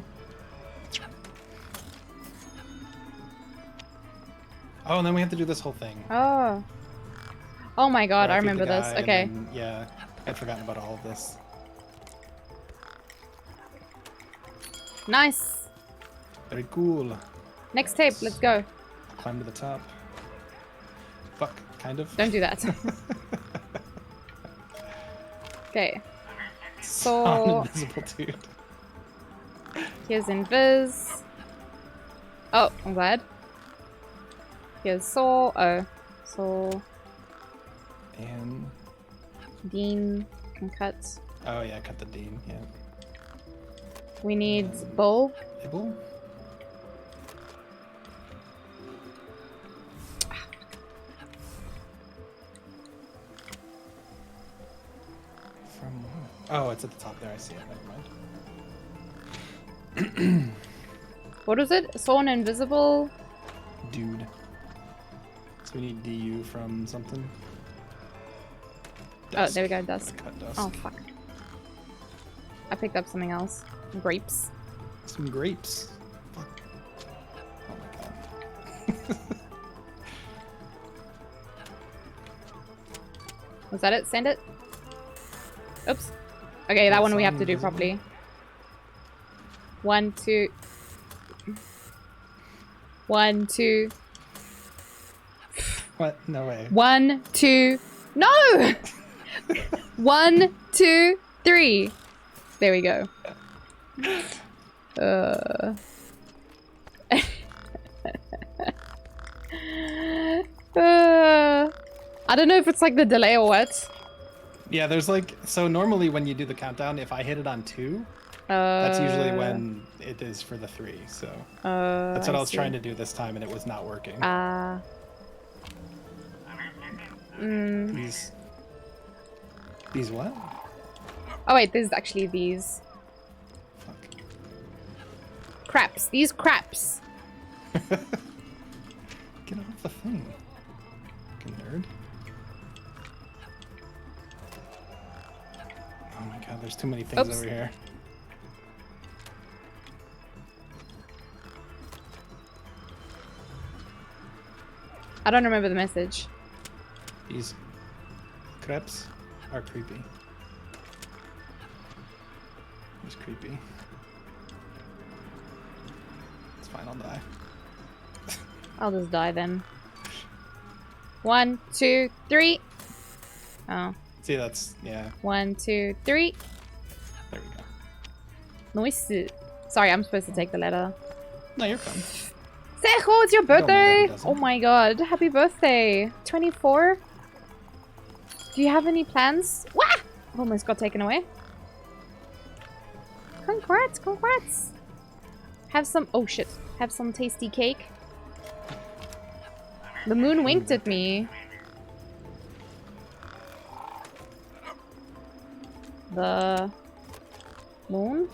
Oh, and then we have to do this whole thing. Oh. Oh my god, I Where feed the remember this. guy and Okay. then- yeah, I'd forgotten about all of this. Nice. Very cool. Next tape, let's go. Climb to the top. Fuck, kind of. Don't do that. Okay. So So invisible dude. here's Invis. Oh, I'm glad. Here's Saw. Oh. Saw. And Dean can cut. oh yeah, cut the Dean, yeah. We need Bull. Ibble? From where? Oh, it's at the top there, I see it, never mind. What was it? Saw and Invisible. Dude. So we need DU from something. Oh, there we go, Dusk. Cut Dusk. Oh, fuck. I picked up something else. Grapes. Some grapes. Fuck. Oh my god. Was that it? Send it? Oops. Okay, that one we have to do properly. 1, 2. 1, 2. What? No way. 1, 2. No! 1, 2, 3. There we go. I don't know if it's like the delay or what. Yeah, there's like, so normally when you do the countdown, if I hit it on 2, that's usually when it is for the 3, so. That's what I was trying to do this time and it was not working. These what? Oh wait, this is actually these. Fuck. Craps. These craps. Get off the thing. Fucking nerd. Oh my god, there's too many things Oops. over here. I don't remember the message. These crepes are creepy. It's creepy. It's fine, I'll die. I'll just die then. 1, 2, 3. Oh. See, that's, yeah. 1, 2, 3. There we go. Noise. Sorry, I'm supposed to take the letter. No, you're fine. Sejo, it's your Don't matter birthday! who doesn't. Oh my god, happy birthday. 24? Do you have any plans? Wah! Almost got taken away. Congrats, congrats. Have some, oh shit. Have some tasty cake. The moon winked at me. The moon?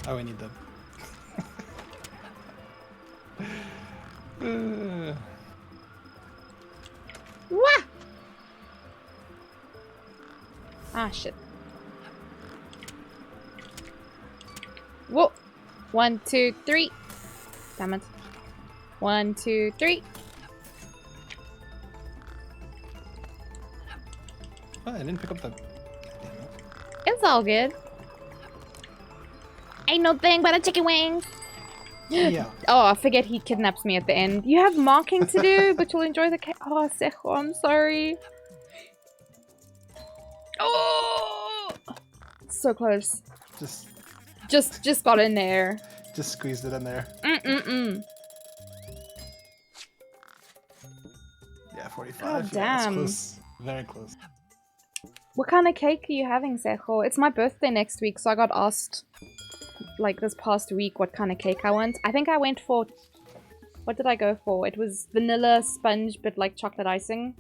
Oh, we need the... Wah! Ah, shit. Whoa! 1, 2, 3. Damn it. 1, 2, 3. Oh, I didn't pick up the... It's all good. Ain't no thing but a chicken wing. Yeah. Oh, I forget he kidnaps me at the end. You have marking to do, but you'll enjoy the oh, Sejo, I'm sorry. Oh! So close. Just got in there. Just squeezed it in there. Mm-mm-mm. Yeah, 45. God Yeah, damn. it's close. Very close. What kind of cake are you having, Sejo? It's my birthday next week, so I got asked, like, this past week what kind of cake I want. I think I went for... What did I go for? It was vanilla sponge, but, like, chocolate icing.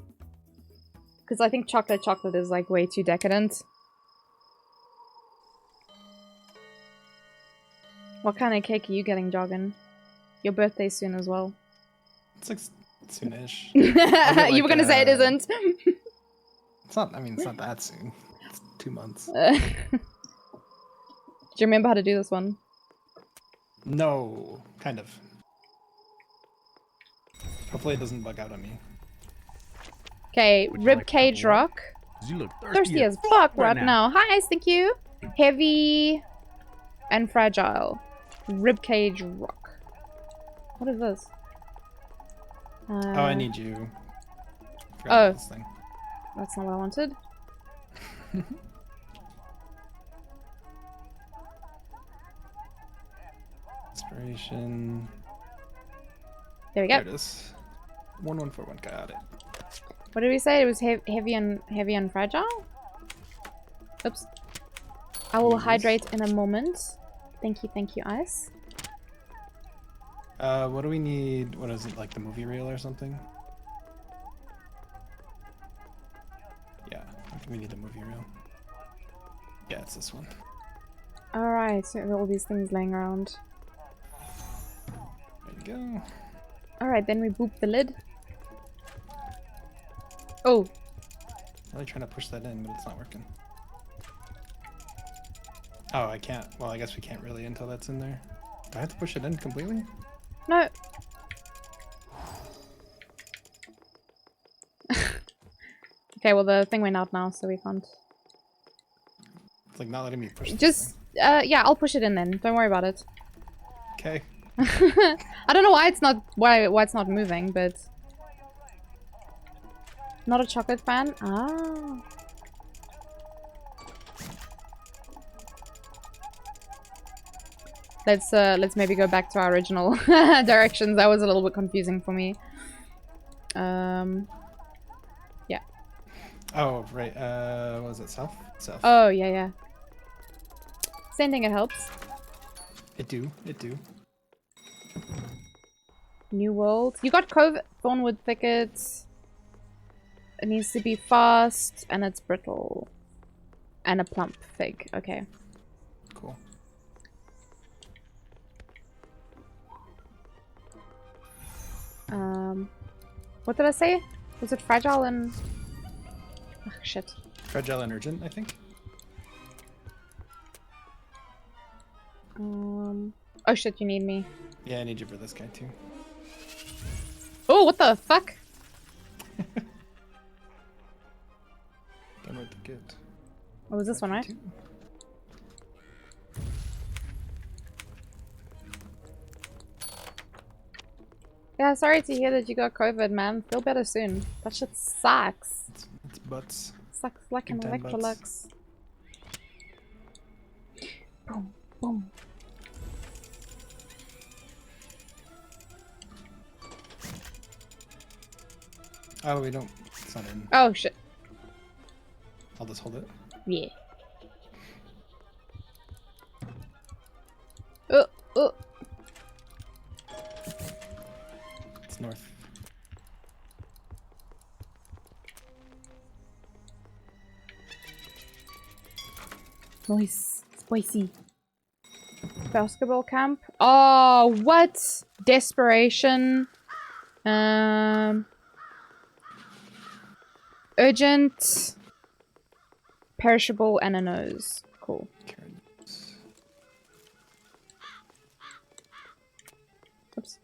Because I think chocolate is, like, way too decadent. What kind of cake are you getting, Joggin? Your birthday's soon as well. It's like soonish. You were gonna say it isn't. It's not, I mean, it's not that soon. It's 2 months. Do you remember how to do this one? No, kind of. Hopefully it doesn't bug out on me. Okay, ribcage rock. You look Thirsty as fuck right now. Hi, Ice, thank you. Heavy and fragile. Ribcage rock. What is this? Oh, I need you. Oh. This thing. That's not what I wanted. Inspiration. There we go. There it is. 1141. Got it. What did we say? It was heavy and fragile? Oops. I will hydrate in a moment. Thank you, Ice. What do we need? What is it, like the movie reel or something? Yeah, I think we need the movie reel. Yeah, it's this one. Alright, so all these things laying around. There you go. Alright, then we boop the lid. Oh. I'm really trying to push that in, but it's not working. Oh, I can't. Well, I guess we can't really until that's in there. Do I have to push it in completely? No. Okay, well the thing went out now, so we can't. It's like not letting me push this Just, thing. yeah, I'll push it in then. Don't worry about it. Okay. I don't know why it's not why it's not moving, but not a chocolate fan. Ah. Let's maybe go back to our original directions. That was a little bit confusing for me. Yeah. Oh, right. What was it? South? South. Oh, yeah, yeah. Sending it helps. It do. It do. New world. You got Cove Thornwood Thickets. It needs to be fast, and it's brittle. And a plump fig. Okay. Cool. What did I say? Was it fragile and... Oh, shit. Fragile and urgent, I think. Oh shit, you need me. Yeah, I need you for this guy too. Oh, what the fuck? Done with the good. Oh, was this one, right? Yeah, sorry to hear that you got COVID, man. Feel better soon. That shit sucks. It's butts. Sucks like an Electrolux. Boom, boom. Oh, we don't. It's not in. Oh shit. I'll just hold it. Yeah. Oh. It's north. Nice. Spicy. Basketball camp. Oh, what? Desperation. Urgent. Perishable and a nose. Cool. Oops.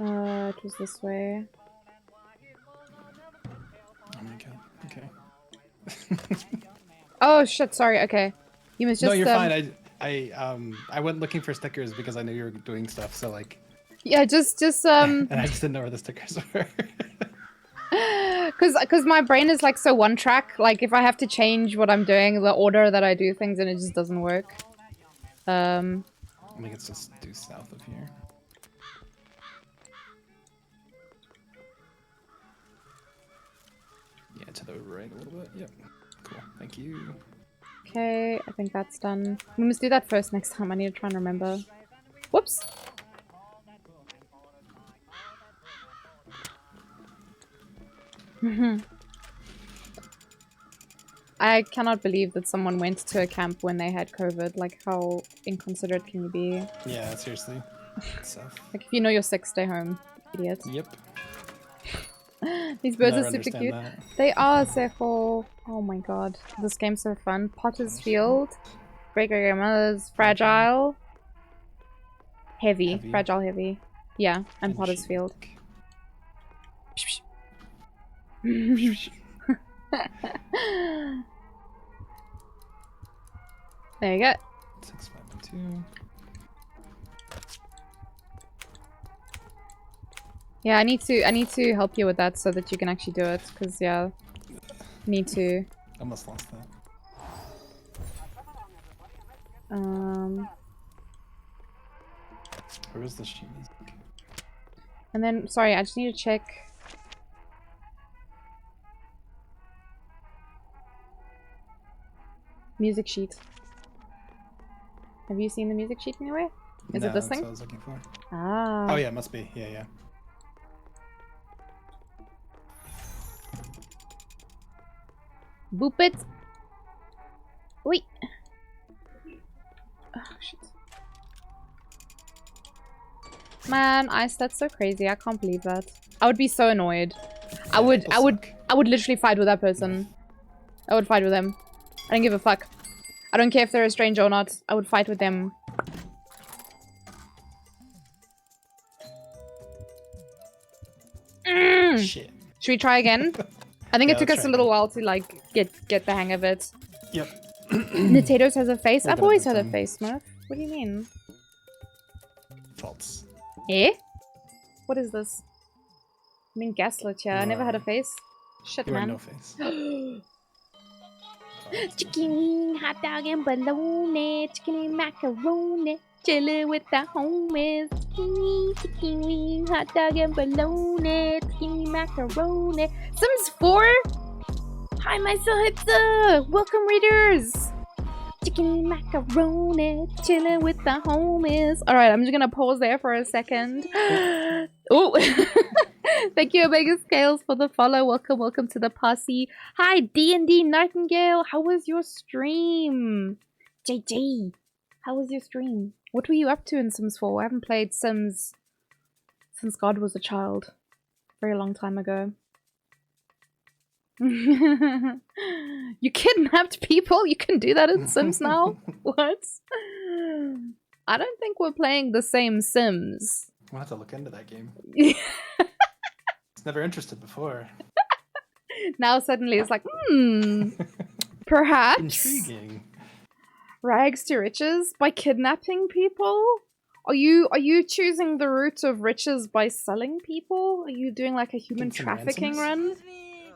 It was this way. Oh my god. Okay. Oh shit! Sorry. Okay, you must just. No, you're fine. I went looking for stickers because I knew you were doing stuff. So like. Yeah, just And I just didn't know where the stickers were. Cause my brain is like so one track. Like if I have to change what I'm doing, the order that I do things, and it just doesn't work. I think it's just due south of here. Yeah, to the right a little bit. Yep. Cool. Thank you. Okay, I think that's done. We must do that first next time. I need to try and remember. Whoops. I cannot believe that someone went to a camp when they had COVID. Like, how inconsiderate can you be? Yeah, seriously. Like, if you know you're sick, stay home, idiot. Yep. These birds Never are super understand cute. that. They are, Seho. Oh my god. This game's so fun. Potter's Field. Break Your Mother's Fragile. Heavy. Fragile Heavy. Yeah, and Potter's Field. There you go. 6512. Yeah, I need to help you with that so that you can actually do it, because yeah, need to. Almost lost that. Where was the sheet music? And then sorry, I just need to check. Music sheet. Have you seen the music sheet anywhere? Is No, it this that's thing? what I was looking for. Ah. Oh yeah, it must be. Yeah, yeah. Boop it. Wait. Oh shit. Man, Ice, that's so crazy. I can't believe that. I would be so annoyed. I would literally fight with that person. I would fight with them. I don't give a fuck. I don't care if they're a stranger or not. I would fight with them. Shit. Should we try again? I think Yeah, it took let's us a try little while to like get the hang of it. Yep. Potatoes has a face. We're I've gonna always have had a fun. face, Smurf. What do you mean? False. Eh? What is this? I mean gaslit, yeah. I never had a face. Shit, You are man. no face. Chicken wing, hot dog, and bologna. Chicken wing, macaroni. Chillin' with the homies. Chicken wing, hot dog, and bologna. Chicken wing, macaroni. Sims 4? Hi, my Sahitsa! Welcome, readers! Chicken wing, macaroni. Chillin' with the homies. Alright, I'm just gonna pause there for a second. Oh! Thank you, Omega Scales, for the follow. Welcome, welcome to the posse. Hi, D&D Nightingale. How was your stream? JJ, how was your stream? What were you up to in Sims 4? I haven't played Sims since God was a child. Very long time ago. You kidnapped people? You can do that in Sims now? What? I don't think we're playing the same Sims. We'll have to look into that game. Never interested before. Now suddenly it's like, perhaps Intriguing. rags to riches by kidnapping people? Are you choosing the route of riches by selling people? Are you doing like a human Some trafficking ransoms?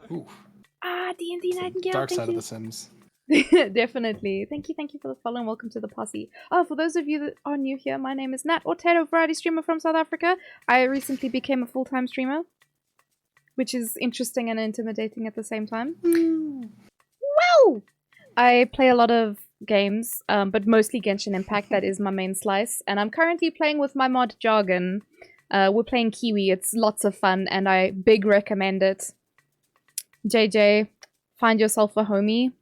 run? Ooh. Ah, D&D Nightingale. Dark thank side you. of the Sims. Definitely. Thank you for the follow and welcome to the posse. Oh, for those of you that are new here, my name is Nat Ortero, variety streamer from South Africa. I recently became a full-time streamer, which is interesting and intimidating at the same time. Wow! I play a lot of games, but mostly Genshin Impact. That is my main slice. And I'm currently playing with my mod Jargon. We're playing KeyWe. It's lots of fun and I big recommend it. JJ, find yourself a homie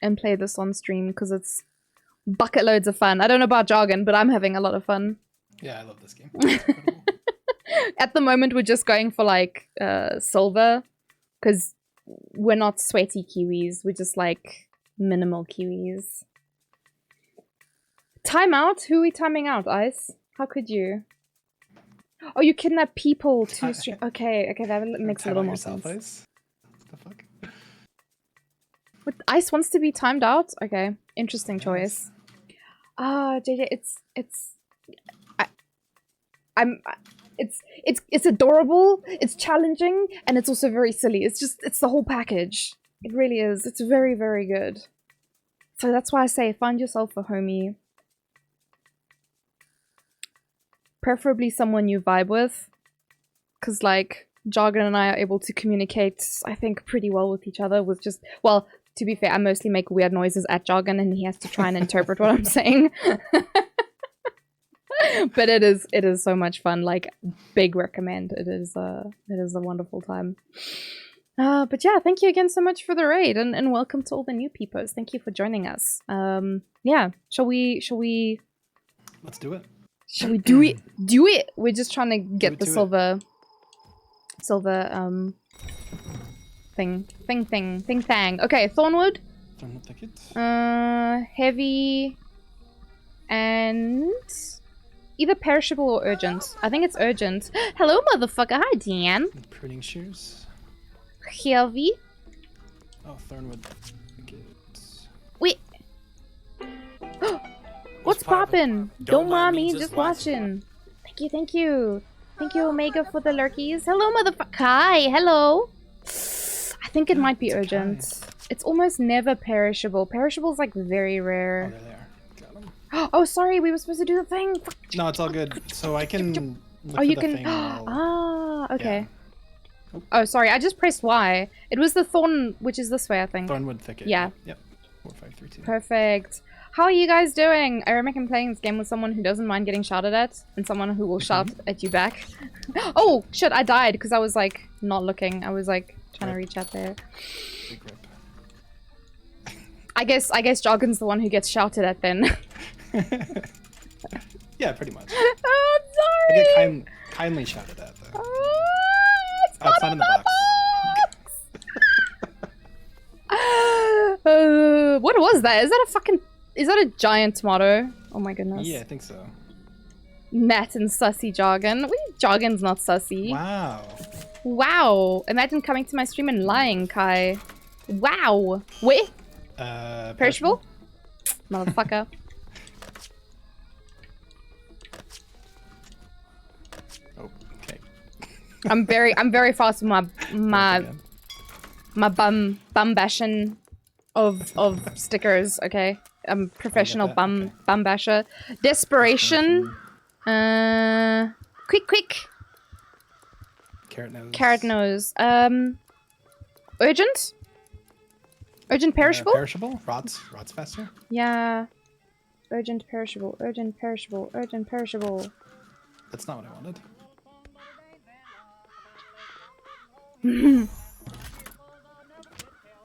and play this on stream because it's bucket loads of fun. I don't know about Jargon, but I'm having a lot of fun. Yeah, I love this game. At the moment, we're just going for like silver because we're not sweaty Kiwis. We're just like minimal Kiwis. Time out? Who are we timing out, Ice? How could you? Oh, you kidnap people to stream. Okay, that makes a little more sense. Ice? What the fuck? With ice wants to be timed out? Okay. Interesting choice. Ah, JJ, it's adorable, it's challenging, and it's also very silly. It's the whole package. It really is. It's very, very good. So that's why I say find yourself a homie. Preferably someone you vibe with. Because, like, Jargon and I are able to communicate, I think, pretty well with each other with just... Well, to be fair, I mostly make weird noises at Jargon and he has to try and interpret what I'm saying. But it is so much fun. Like, big recommend. It is a wonderful time. But yeah, thank you again so much for the raid and welcome to all the new peepers. Thank you for joining us. Yeah, shall we... Let's do it. Shall we do it? Do it! We're just trying to get the silver thing. Okay, Thornwood. Thornwood thicket. Heavy and either perishable or urgent. I think it's urgent. Hello, motherfucker. Hi, Dan. Pruning shears. Heavy. Oh, Thornwood thicket. Wait. What's poppin'? Don't mind me, just watching. Thank you. Thank you, Omega, for the lurkies. Hello, motherfucker. Hi, hello. I think it might be urgent. It's almost never perishable. Perishable's like very rare. Oh, there they are. Got them. Oh, sorry, we were supposed to do the thing. No, it's all good. So I can. Oh, you can. Okay. Yeah. Oh, sorry, I just pressed Y. It was the thorn, which is this way, I think. Thornwood thicket. Yeah. Yep. 4532. Perfect. How are you guys doing? I remember playing this game with someone who doesn't mind getting shouted at, and someone who will shout at you back. Oh, shit, I died because I was, like, not looking. I was, like, trying to reach out there. Big rip. I guess Jargon's the one who gets shouted at then. Yeah, pretty much. Oh, I'm sorry! I get kindly shouted at, though. It's not in the box. What was that? Is that a giant tomato? Oh my goodness. Yeah, I think so. Nat and sussy Jargon. Jargon's not sussy. Wow. Wow. Imagine coming to my stream and lying, Kai. Wow. Wait. Perishable? Motherfucker. Oh, okay. I'm very fast with my bum bashing of stickers, okay? I'm professional bum basher. Desperation. Quick. Carrot nose. Urgent? Urgent perishable? Perishable? Rots faster? Yeah. Urgent perishable. That's not what I wanted.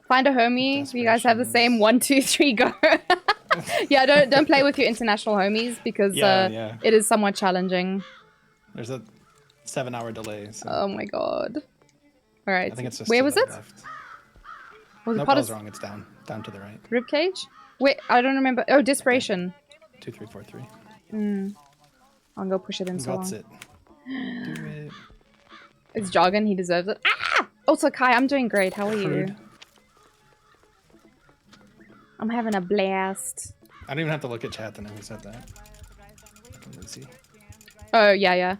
Find a homie. You guys have the same 1, 2, 3 go. Yeah, don't play with your international homies because it is somewhat challenging. There's a 7-hour delay. So. Oh my god. All right. I think it's just where was it? Left. Was I was wrong. It's down to the right. Ribcage? Wait, I don't remember. Oh, desperation. 2, 3, 4, 3. I'll go push it in so long. That's it. Do it. It's Jargon. He deserves it. Ah! Also, Kai, I'm doing great. How are you? I'm having a blast. I don't even have to look at chat to know who said that. Lucy. Oh, yeah.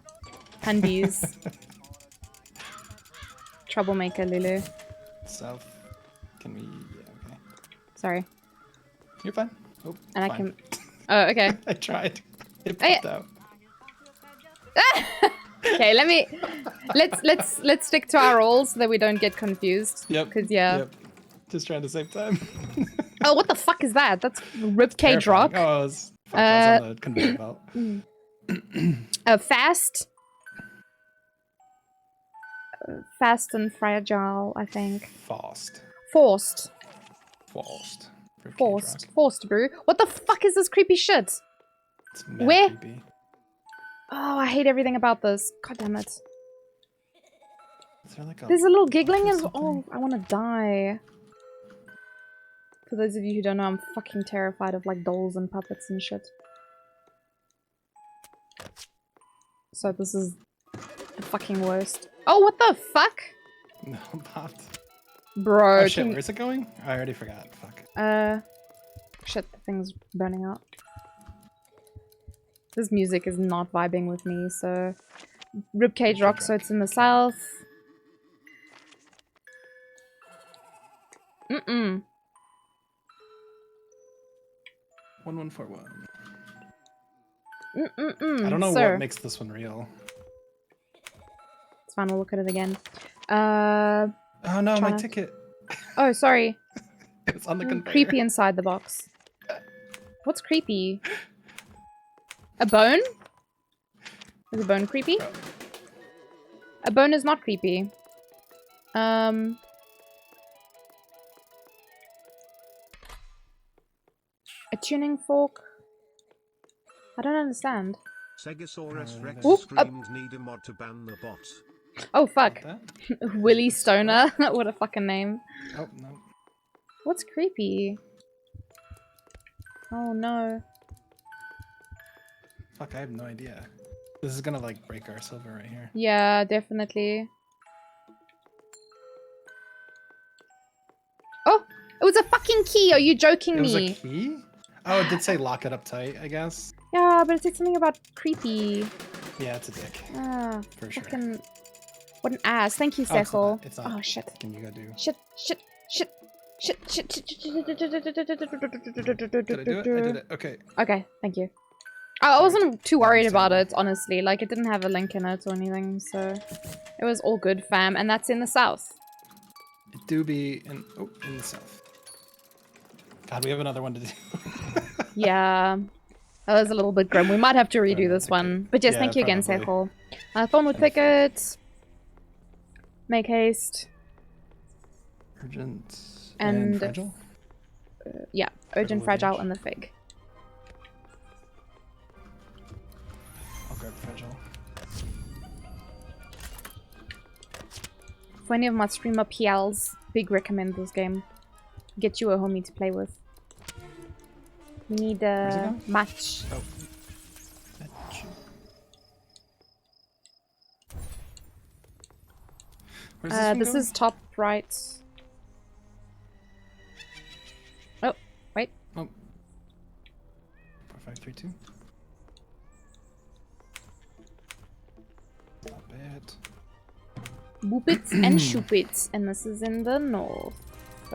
Handies. Troublemaker, Lulu. South. Can we... Yeah, okay. Sorry. You're fine. Oh, and fine. I can... Oh, okay. I tried. It popped out. Okay, let's stick to our roles so that we don't get confused. Yep. Because, yeah. Yep. Just trying to save time. Oh, what the fuck is that? That's ribcage rock. Oh, it's on the conveyor belt. Fast. Fast and fragile, I think. Forced. Forced, bro. What the fuck is this creepy shit? It's mad Where? creepy. Oh, I hate everything about this. God damn it. Is there like There's a little giggling as well. Oh, I want to die. For those of you who don't know, I'm fucking terrified of like dolls and puppets and shit. So this is the fucking worst. Oh, what the fuck? No, bot. Bro, Oh shit, where's it going? I already forgot. Fuck. Shit, the thing's burning out. This music is not vibing with me, so... Ribcage Rock, so it's in the south. 1141. I I don't know what makes this one real. It's fine, we'll look at it again. Oh no, my ticket. Oh, sorry. It's on the conveyor. Creepy inside the box. What's creepy? A bone? Is a bone creepy? A bone is not creepy. A tuning fork? I don't understand. Stegosaurus Rex Oop, screamed need a mod to ban the bot. Oh fuck. Willy Stoner. What a fucking name. Oh no. What's creepy? Oh no. Fuck, I have no idea. This is gonna like break our silver right here. Yeah, definitely. Oh! It was a fucking key! Are you joking me? It was a key? Oh, it did say lock it up tight, I guess. Yeah, but it said something about creepy. Yeah, it's a dick. Ah, for sure. Fucking... What an ass. Thank you, Oh, it's Cecil. not. It's not. Oh, shit. Can you go do? Shit, shit, shit. Shit, shit, shit, shit. Did I do it? I did it. Okay. Okay, thank you. I wasn't too worried about it, honestly. Like, it didn't have a link in it or anything, so... It was all good, fam. And that's in the south. It do be in... Oh, in the south. God, we have another one to do. Yeah. That was a little bit grim. We might have to redo this one. But yes, Yeah, thank you again, probably. Seichel. Thornwood Thicket. Make haste. Urgent. And fragile? Yeah, urgent, fragile, and the fig. I'll grab fragile. For any of my streamer PLs, big recommend this game. Get you a homie to play with. We need a match. Oh. Where's This is top right. Oh, wait. Oh. 4532. Not bad. Boopits and shoopits, and this is in the north.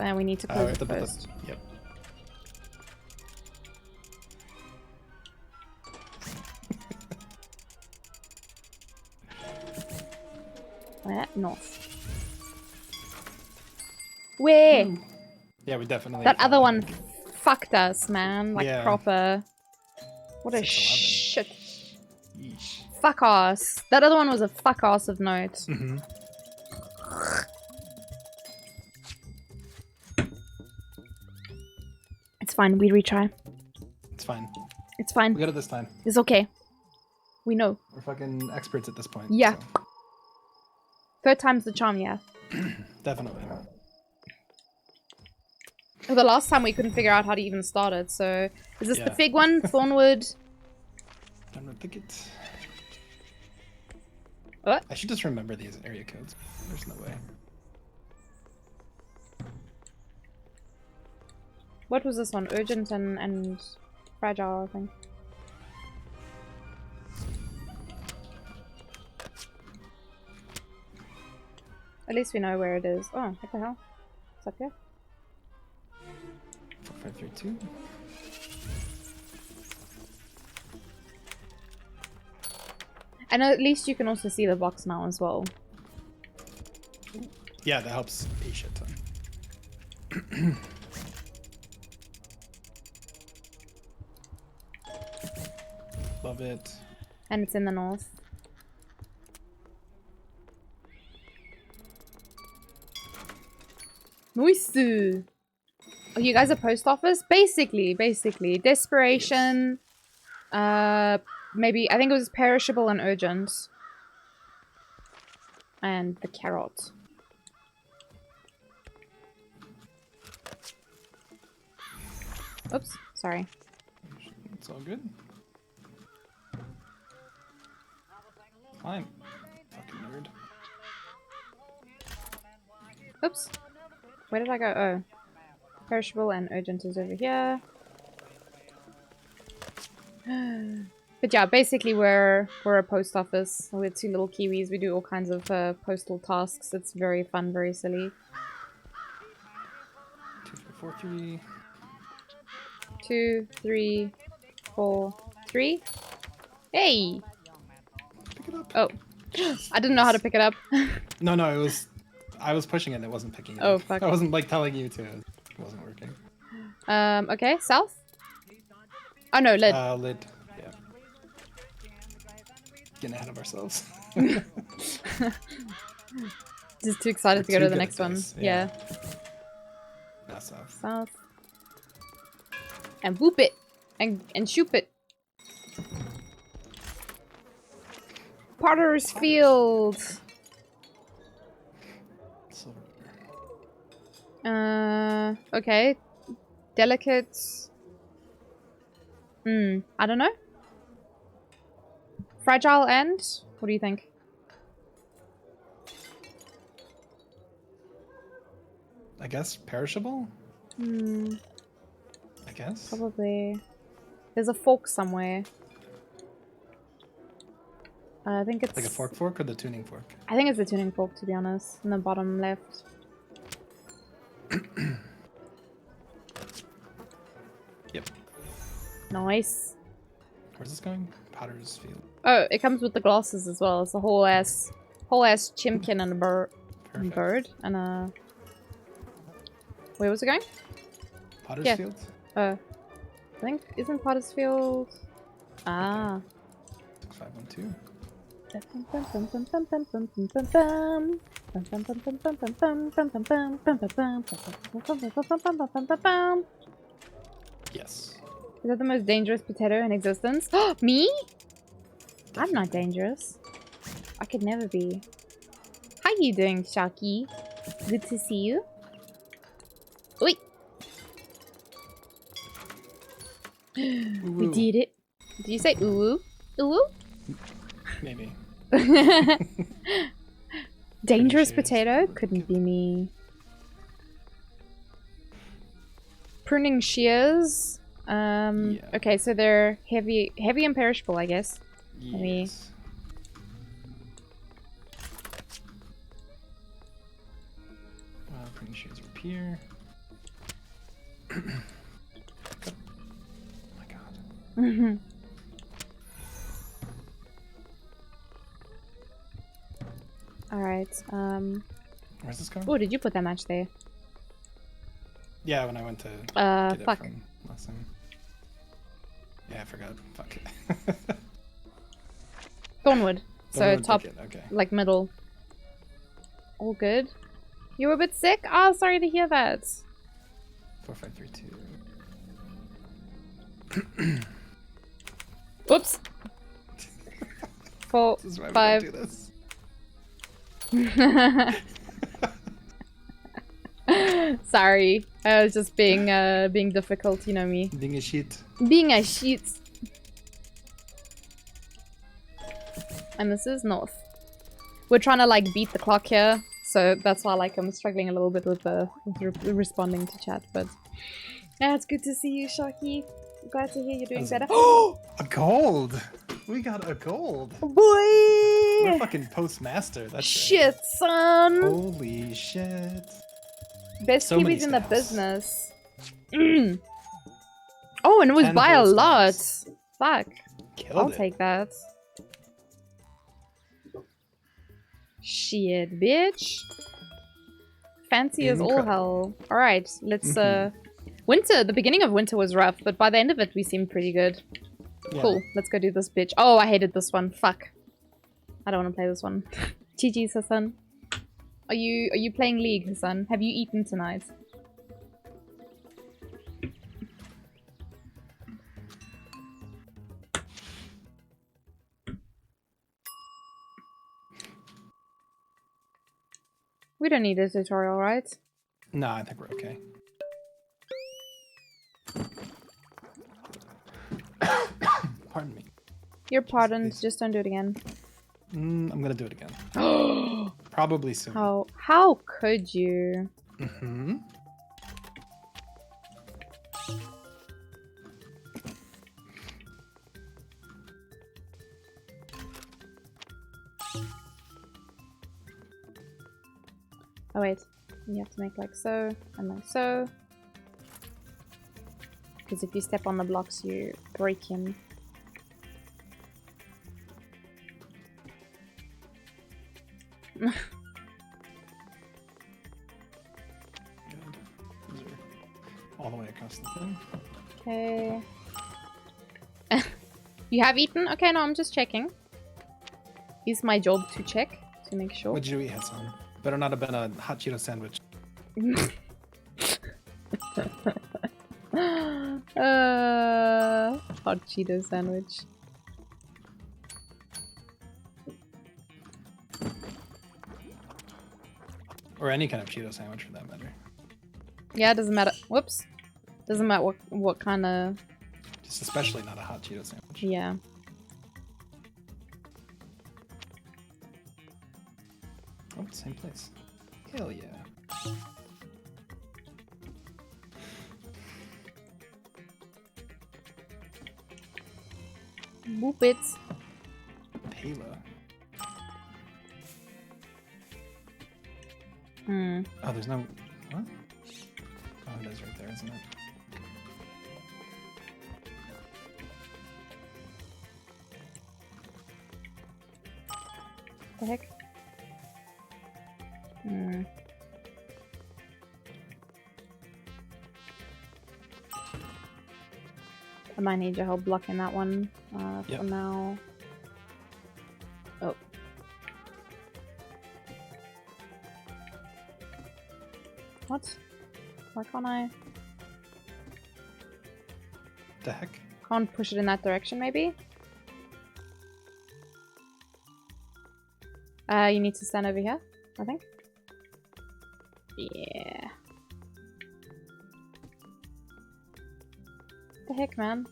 And we need to close it first. Yep. North. Where? Yeah, we definitely. That other one fucked us, man. Like Yeah. proper. What a 611. shit. Yeesh. Fuck ass. That other one was a fuck ass of note. Mm-hmm. It's fine. We retry. It's fine. It's fine. We got it this time. It's okay. We know. We're fucking experts at this point. Yeah. So. Third time's the charm, yeah. Definitely. Well, the last time we couldn't figure out how to even start it, so... Is this the Yeah. fig one? Thornwood? Don't think it. What? I should just remember these area codes. There's no way. What was this one? Urgent and fragile, I think. At least we know where it is. Oh, what the hell? What's up here? 4532. And at least you can also see the box now as well. Yeah, that helps a shit ton. Love it. And it's in the north. Nice. Oh, you guys are post office? Basically. Desperation. Maybe, I think it was perishable and urgent. And the carrot. Oops, sorry. It's all good. Fine. Fucking nerd. Oops. Where did I go? Oh. Perishable and urgent is over here. But yeah, basically we're a post office. We're 2 little Kiwis. We do all kinds of postal tasks. It's very fun, very silly. 2, 4, 3. 2, 3, 4, 3. Hey! Pick it up. Oh. I didn't know how to pick it up. No, it was... I was pushing it and it wasn't picking it Oh, up. fuck. I wasn't, like, telling you to. It wasn't working. Okay, south? Oh, no, lid. Lid. Yeah. Getting ahead of ourselves. Just too excited to go to the next one. Yeah. Not south. South. And whoop it! And shoop it! Potter's Field! Okay. Delicate. I don't know. Fragile and? What do you think? I guess perishable? I guess? Probably. There's a fork somewhere. I think it's... Like a fork or the tuning fork? I think it's the tuning fork, to be honest. In the bottom left. Yep. Nice. Where's this going? Potter's Field. Oh, it comes with the glasses as well. It's a whole ass chimkin and a bird and a... Where was it going? Potter's Field? I think, isn't Potter's Field... Ah. 512. Yes. Is that the most dangerous potato in existence? Me? I'm not dangerous. I could never be. How you doing, Shaki? Good to see you. Wait. We did it. Did you say ooh? Ooh? Maybe. Dangerous potato? Couldn't be me. Pruning shears. Okay, so they're heavy and perishable, I guess. Yes. Pruning shears up here. Oh my god. Alright, Where's this going? Oh, did you put that match there? Yeah, when I went to get fuck. it from last time. Yeah, I forgot. Fuck. Thornwood. So Thornwood top, ticket, okay. like middle. All good. You were a bit sick? Oh, sorry to hear that. 4532. Oops. 4, This is why we 5. don't do this. Sorry, I was just being difficult, you know me. Being a shit. Being a shit. And this is north. We're trying to like beat the clock here, so that's why like I'm struggling a little bit with responding to chat. But yeah, it's good to see you, Shaki. Glad to hear you're doing better. Oh, a gold! We got a gold. Boy! We're fucking postmaster. That's shit, son. Holy shit! Best So many Kiwis in the stamps. business. Oh, and it was 10 by a whole lot. stamps. Fuck. Killed I'll it. take that. Shit, bitch. Fancy as all Incredible. hell. Alright, let's winter, the beginning of winter was rough, but by the end of it we seemed pretty good. Yeah. Cool, let's go do this bitch. Oh, I hated this one. Fuck. I don't want to play this one. GG's, Hassan. Are you playing League, Hassan? Have you eaten tonight? We don't need a tutorial, right? No, I think we're okay. Pardon me. You're pardoned, just don't do it again. I'm gonna do it again. Probably soon. How could you? Mm-hmm. Oh wait, you have to make like so, and like so. Because if you step on the blocks, you break him. All the way across the thing. Okay. You have eaten? Okay, no, I'm just checking. It's my job to check, to make sure. What did you eat, Hassan? Better not have been a hot Cheeto sandwich. Hot Cheeto sandwich. Or any kind of Cheeto sandwich for that matter. Yeah, it doesn't matter. Whoops. Doesn't matter what kind of... Just especially not a hot Cheeto sandwich. Yeah. Oh, same place. Hell yeah. Boop it. Payla. Hmm. Oh, there's no... What? Oh, it is right there, isn't it? The heck? Hmm. I might need your help blocking that one for now. Oh. What? Why can't I? The heck? Can't push it in that direction, maybe? You need to stand over here, I think. Yeah. The heck, man?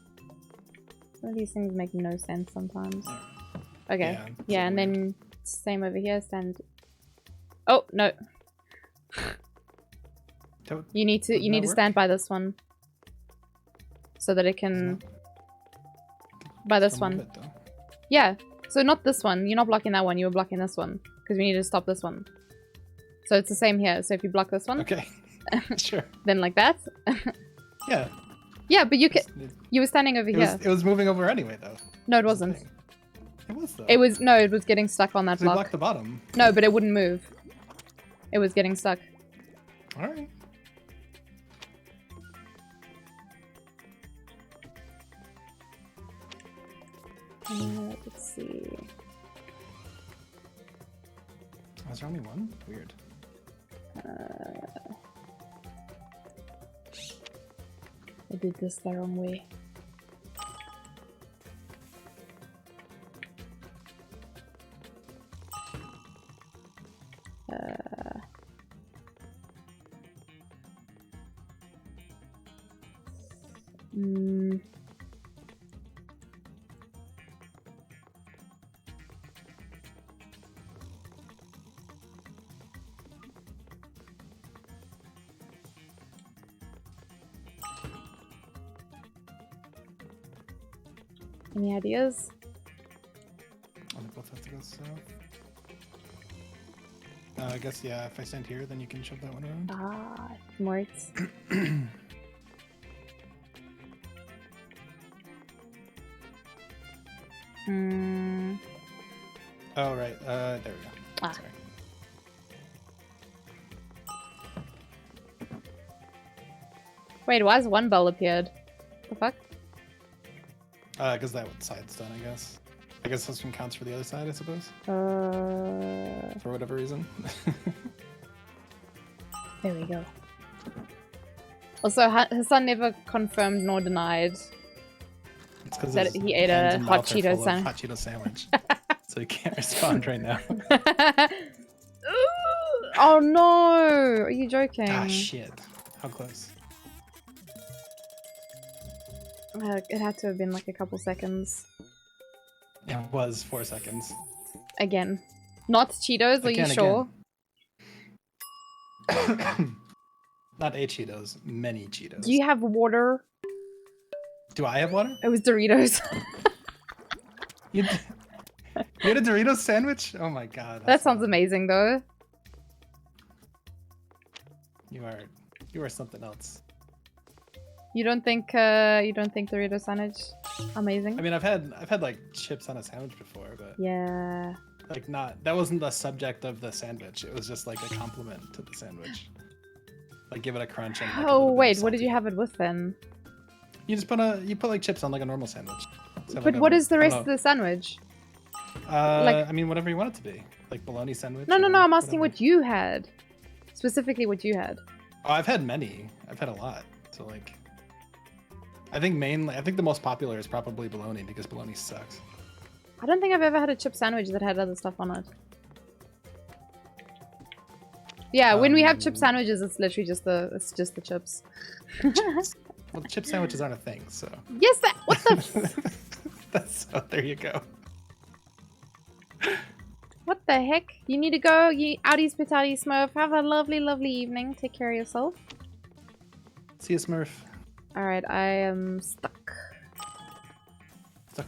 Some of these things make no sense sometimes. Okay. Yeah, and then same over here, stand... Oh, no. You need to stand by this one. So that it can... By this one. Yeah. So not this one. You're not blocking that one. You were blocking this one. Because we need to stop this one. So it's the same here. So if you block this one... Okay. Sure. Then like that. Yeah. Yeah, but you were standing over here. It was moving over anyway, though. No, it wasn't. It was, though. It was... No, it was getting stuck on that block. You blocked the bottom. No, but it wouldn't move. It was getting stuck. Alright. Let's see. Was there only one? Weird. I did this the wrong way. Any ideas? Oh, they both have to go south. I guess, yeah, if I stand here, then you can shove that one around. Ah, smart. Oh, right. There we go. Ah. Sorry. Wait, why has one bell appeared? The fuck? Because that side's done, I guess. I guess this one counts for the other side, I suppose. For whatever reason. There we go. Also, Hassan never confirmed nor denied that he ate a hot Cheeto sandwich. Hot Cheeto sandwich. So he can't respond right now. Oh no! Are you joking? Ah, shit. How close? It had to have been like a couple seconds. It was 4 seconds. Again. Not Cheetos, are you sure? Not a Cheetos, many Cheetos. Do you have water? Do I have water? It was Doritos. You had a Doritos sandwich? Oh my god. That sounds amazing, though. You are something else. You don't think Doritos sandwich amazing? I mean, I've had like chips on a sandwich before, but yeah, like that wasn't the subject of the sandwich. It was just like a compliment to the sandwich. Like give it a crunch and. Like, oh wait, what did you have it with then? You just put like chips on like a normal sandwich. So but like what is the rest of the sandwich? I mean, whatever you want it to be, like bologna sandwich. No. I'm asking what you had, specifically what you had. Oh, I've had many. I've had a lot. So like, I think the most popular is probably bologna because bologna sucks. I don't think I've ever had a chip sandwich that had other stuff on it. Yeah, when we have chip sandwiches, it's literally just the chips. Well, chip sandwiches aren't a thing, so. Yes, what the? So there you go. What the heck? You need to go. You outies patati Smurf. Have a lovely, lovely evening. Take care of yourself. See you, Smurf. All right, I am stuck. Stuck.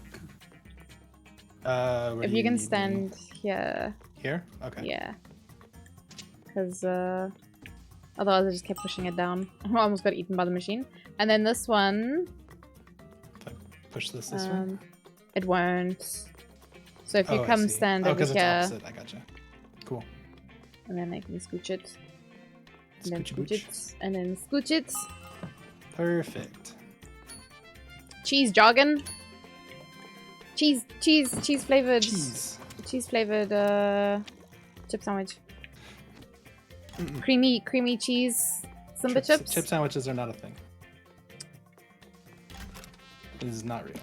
If you can stand here. Here? Okay. Yeah. Because otherwise I just kept pushing it down. I almost got eaten by the machine. And then this one. If I push this way? It won't. So if you come stand over because here. it's opposite. I gotcha. Cool. And then I can scooch it. And then Scoochy scooch booch. it. And then scooch it. Perfect. Cheese jargon. Cheese flavored. Cheese flavored chip sandwich. Creamy cheese Simba chips. Chip sandwiches are not a thing. This is not real.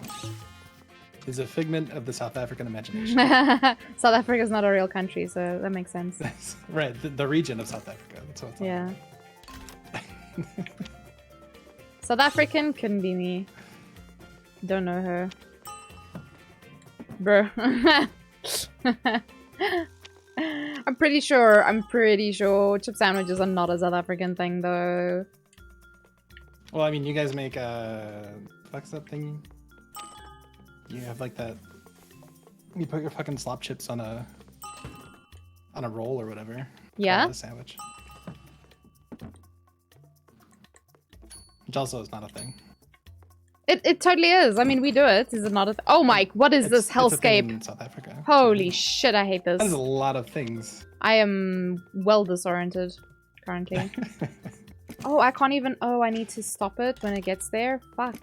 It's a figment of the South African imagination. South Africa is not a real country, so that makes sense. Right, the region of South Africa. That's what it's yeah. South African couldn't be me. Don't know her. Bro. I'm pretty sure chip sandwiches are not a South African thing though. Well, I mean, you guys make what's that thingy? You have like that. You put your fucking slop chips on a roll or whatever. Yeah. A sandwich. Which also is not a thing. It totally is. I mean, we do it. Is it not a oh my, what is this hellscape? It's a thing in South Africa. Holy shit, I hate this. That is a lot of things. I am well disoriented currently. Oh, I can't even. Oh, I need to stop it when it gets there. Fuck.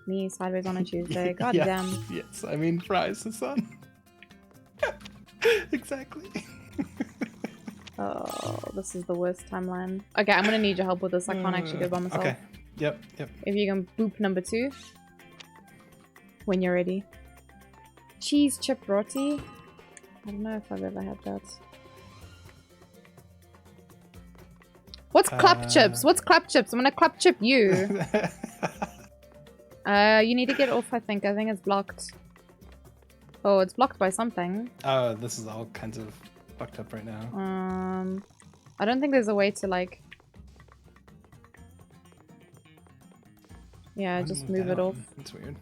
Me sideways on a Tuesday. God damn. Yes, I mean fries, the sun. Exactly. Oh, this is the worst timeline. Okay, I'm gonna need your help with this. I can't actually go by myself. Okay. Yep. If you can boop number 2. When you're ready. Cheese chip roti. I don't know if I've ever had that. What's clap chips? What's clap chips? I'm gonna clap chip you. You need to get off, I think. I think it's blocked. Oh, it's blocked by something. Oh, this is all kinds of fucked up right now. I don't think there's a way to like... Yeah, just move it off. It's weird.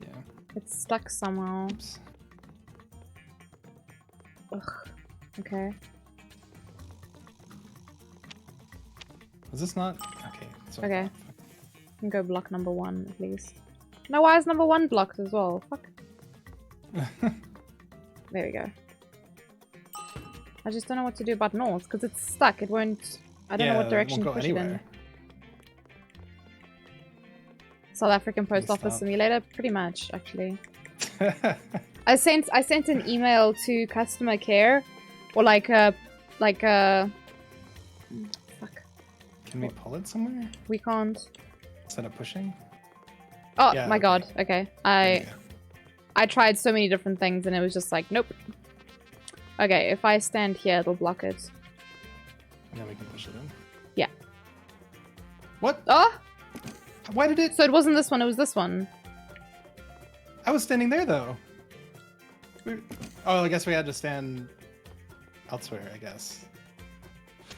Yeah. It's stuck somehow. Oops. Ugh. Okay. Was this not? Okay. So okay. I can go block number 1 at least. No, why is number 1 blocked as well? Fuck. There we go. I just don't know what to do about north because it's stuck. It won't. I don't know what direction to push it in. South African Post Office Simulator, pretty much actually. I sent an email to customer care, or like fuck. Can we pull it somewhere? We can't. Instead of pushing? Oh yeah, my god. Okay. I tried so many different things and it was just like, nope. Okay, if I stand here, it'll block it. And then we can push it in. Yeah. What? Oh! Why did it? So it wasn't this one, it was this one. I was standing there though. Oh, I guess we had to stand elsewhere, I guess.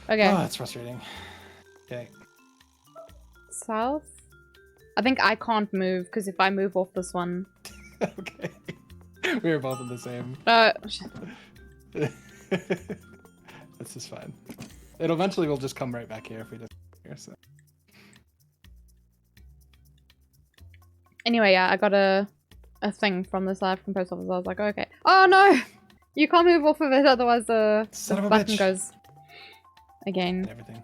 Okay. Oh, that's frustrating. Okay. South? I think I can't move, because if I move off this one... Okay. We were both in the same. This is fine. It eventually will just come right back here if we just here, so. Anyway, yeah, I got a thing from this live from post office. I was like, okay. Oh no! You can't move off of it, otherwise the button goes again. Everything.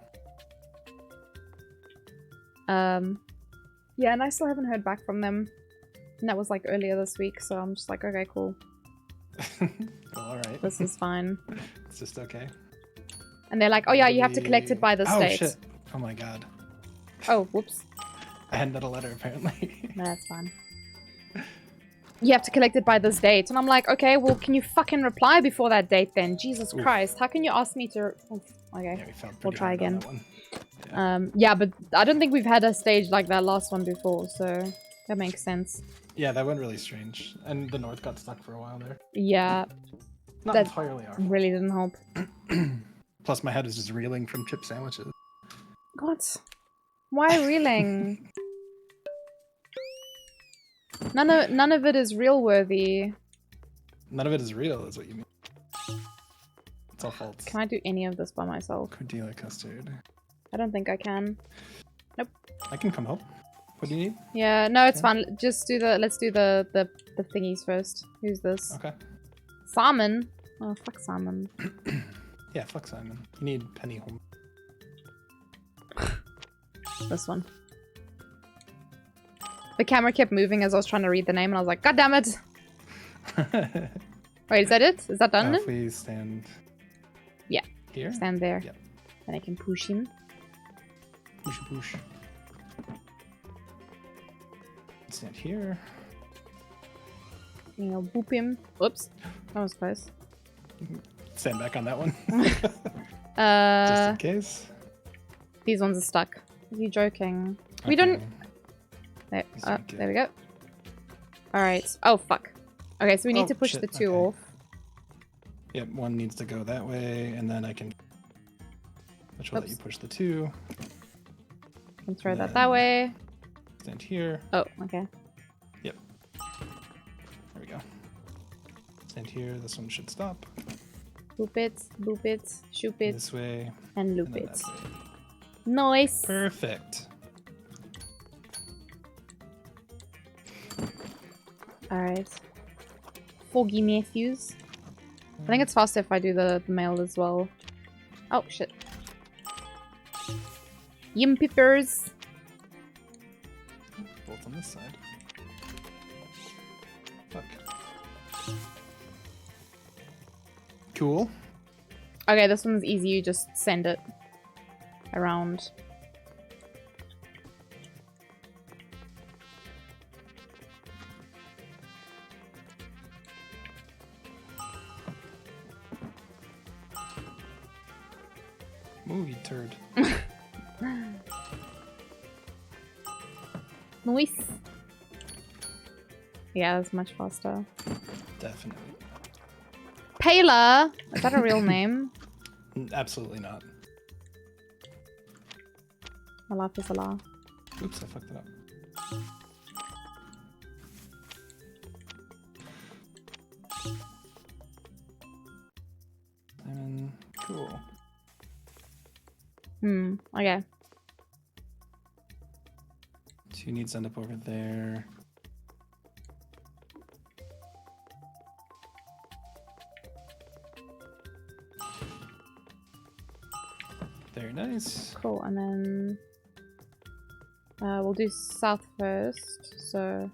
Yeah, and I still haven't heard back from them. And that was like earlier this week, so I'm just like, okay, cool. Well, alright. This is fine. It's just okay. And they're like, oh yeah, you have to collect it by this date. Oh shit. Oh my god. Oh, whoops. I hadn't done a letter apparently. No, that's fine. You have to collect it by this date. And I'm like, okay, well, can you fucking reply before that date then? Jesus Christ. How can you ask me to... Oof. Okay, yeah, we'll try again. Yeah. Yeah, but I don't think we've had a stage like that last one before, so that makes sense. Yeah, that went really strange. And the north got stuck for a while there. Yeah. Not that entirely our really didn't help. Plus my head is just reeling from chip sandwiches. What? Why reeling? None of it is real worthy. None of it is real, is what you mean. It's all false. Can I do any of this by myself? Cordelia custard. I don't think I can. Nope. I can come help. What do you need? Yeah, no, it's fine. Just do the. Let's do the thingies first. Who's this? Okay. Simon. Oh fuck Simon. Yeah, fuck Simon. You need Penny home. This one. The camera kept moving as I was trying to read the name, and I was like, God damn it! Wait, is that it? Is that done? Please stand. Yeah. Here? Stand there. Yep. Then I can push him. Push, push. Stand here. You know, boop him. Whoops. That was close. Stand back on that one. Just Just in case. These ones are stuck. Are you joking? Okay. We don't... There, there we go. Alright. Oh, fuck. Okay, so we need to push shit. the two Okay. off. Yep, one needs to go that way, and then I can... Which will let you push the two. I can throw that way. Stand here. Oh, okay. Yep. There we go. Stand here. This one should stop. Boop it, shoot it, This way. and loop and then it. that way. Nice. Perfect. Alright. Foggy nephews. I think it's faster if I do the mail as well. Oh, shit. Yim peppers. Both on this side. Fuck. Cool. Okay, this one's easy. You just send it around. Movie turd. Nice. Yeah, that's much faster. Definitely. Payla! Is that a real name? Absolutely not. My life is a lie. Oops, I fucked it up. Cool. Okay. Two needs to end up over there. Very nice. Cool, and then we'll do south first, so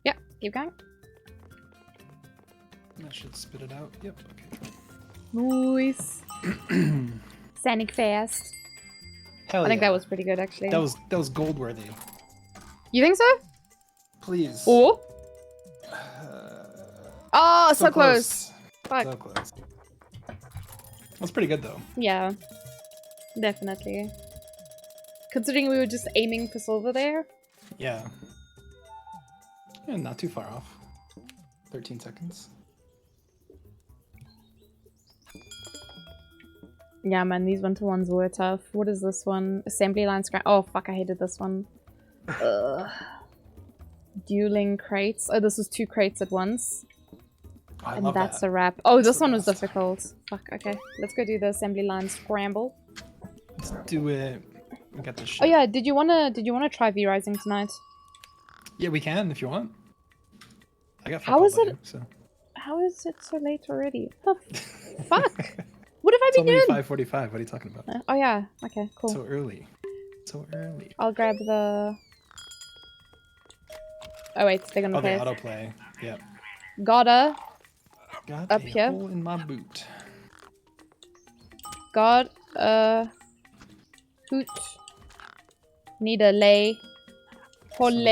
yeah, keep going. That should spit it out. Yep, okay. Nice. Sanic fast. Hell I think yeah. that was pretty good actually. That was gold worthy. You think so? Please. Oh. Oh, so close. Fuck. So close. That's pretty good though. Yeah. Definitely. Considering we were just aiming for silver there. Yeah. And not too far off. 13 seconds. Yeah, man, these winter ones were tough. What is this one? Assembly line scrap. Oh, fuck, I hated this one. Ugh. Dueling crates. Oh, this is 2 crates at once. I And love that's that. a wrap. Oh, That's this the one was best. difficult. Fuck, okay. Let's go do the assembly line scramble. Let's do it. We got this shit. Oh yeah, did you wanna try V-Rising tonight? Yeah, we can if you want. I got fuck How all is to it? do, so. How is it so late already? What the fuck? What have I It's been only doing? 5:45. What are you talking about? Oh yeah, okay, cool. So early. So early. I'll grab the... Oh wait, they're gonna Oh, they play. autoplay. Yep. Gotta. Got Up a here. hole in my boot. Got a hoot. Need a lay. Hole.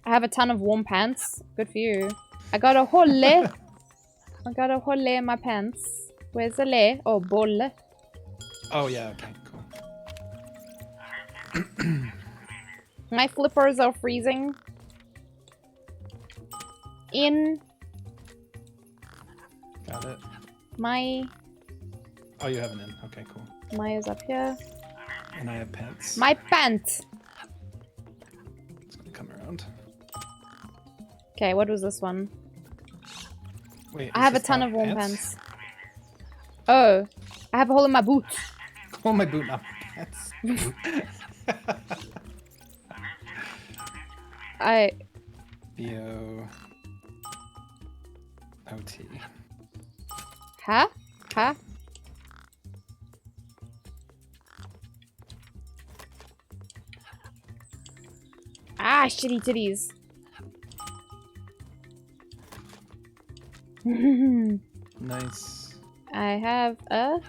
I have a ton of warm pants. Good for you. I got a hole. I got a hole in my pants. Where's the lay? Oh, bolle. Oh yeah. Okay. Cool. My flippers are freezing. In Got it. my... Oh, you have an in. Okay, cool. My is up here. And I have pants. My pants! It's gonna come around. Okay, what was this one? Wait. I have a ton of warm pants. Oh, I have a hole in my boot. Oh, my boot, not pants. I... B-O-O-T. Huh? Huh? Ah, shitty titties. Nice. I have a...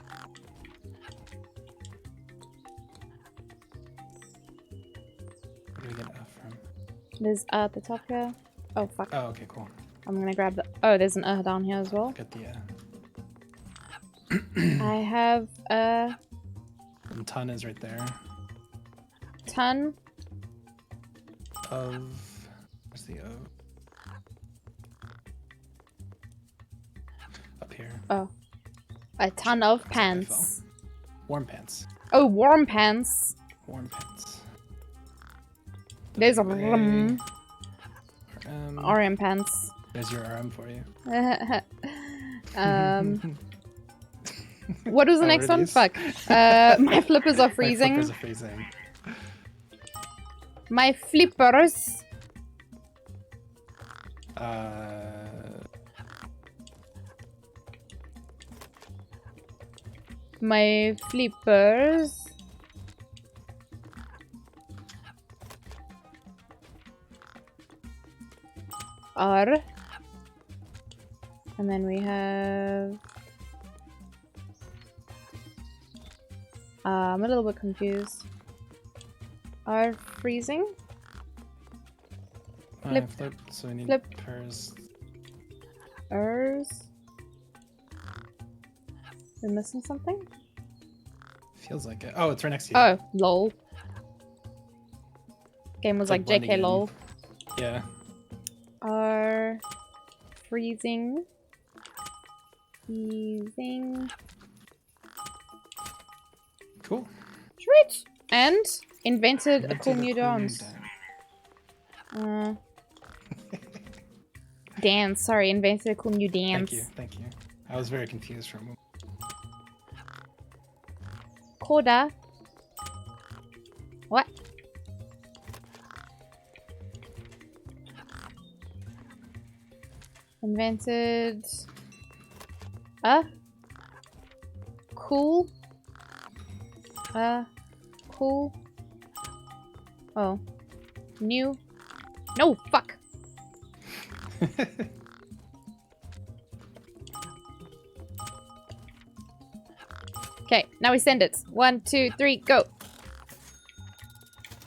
Where do we get F from? There's A at the top here. Oh, fuck. Oh, okay, cool. I'm gonna grab the... Oh, there's an down here as well. Get the I have a... And ton is right there. Ton. Of... Where's the O? Up here. Oh. A ton of pants. Warm pants. Oh, warm pants. Warm pants. There's a RM pants. There's your RM for you. What was the Oh, next are one? these? Fuck. My flippers are My freezing. flippers are freezing. My flippers. My flippers. Are. And then we have... I'm a little bit confused. Are freezing? Flip. Flip. So we need Flip. pairs. Ers. We're missing something? Feels like it. Oh, it's right next to you. Oh, lol. Game was It's like blending JK in. lol. Yeah. Are freezing. Freezing. Cool. Sweet! And invented a cool new dance. Dance, sorry, invented a cool new dance. Thank you, thank you. I was very confused for a moment. Coda. What? Invented a cool. Cool. Oh. New. No, fuck. Okay, now we send it. 1, 2, 3, go.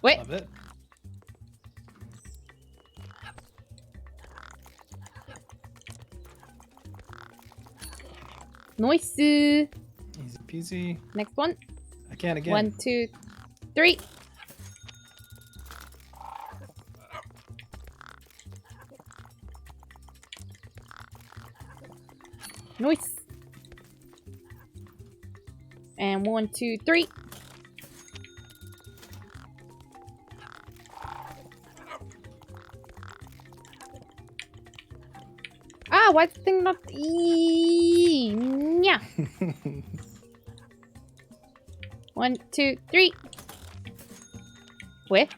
Wait. Love it. Nice. Easy peasy. Next one. Again. 1, 2, 3. Nice. And 1, 2, 3. Ah, why is the thing not? Yeah. 1, 2, 3. Where?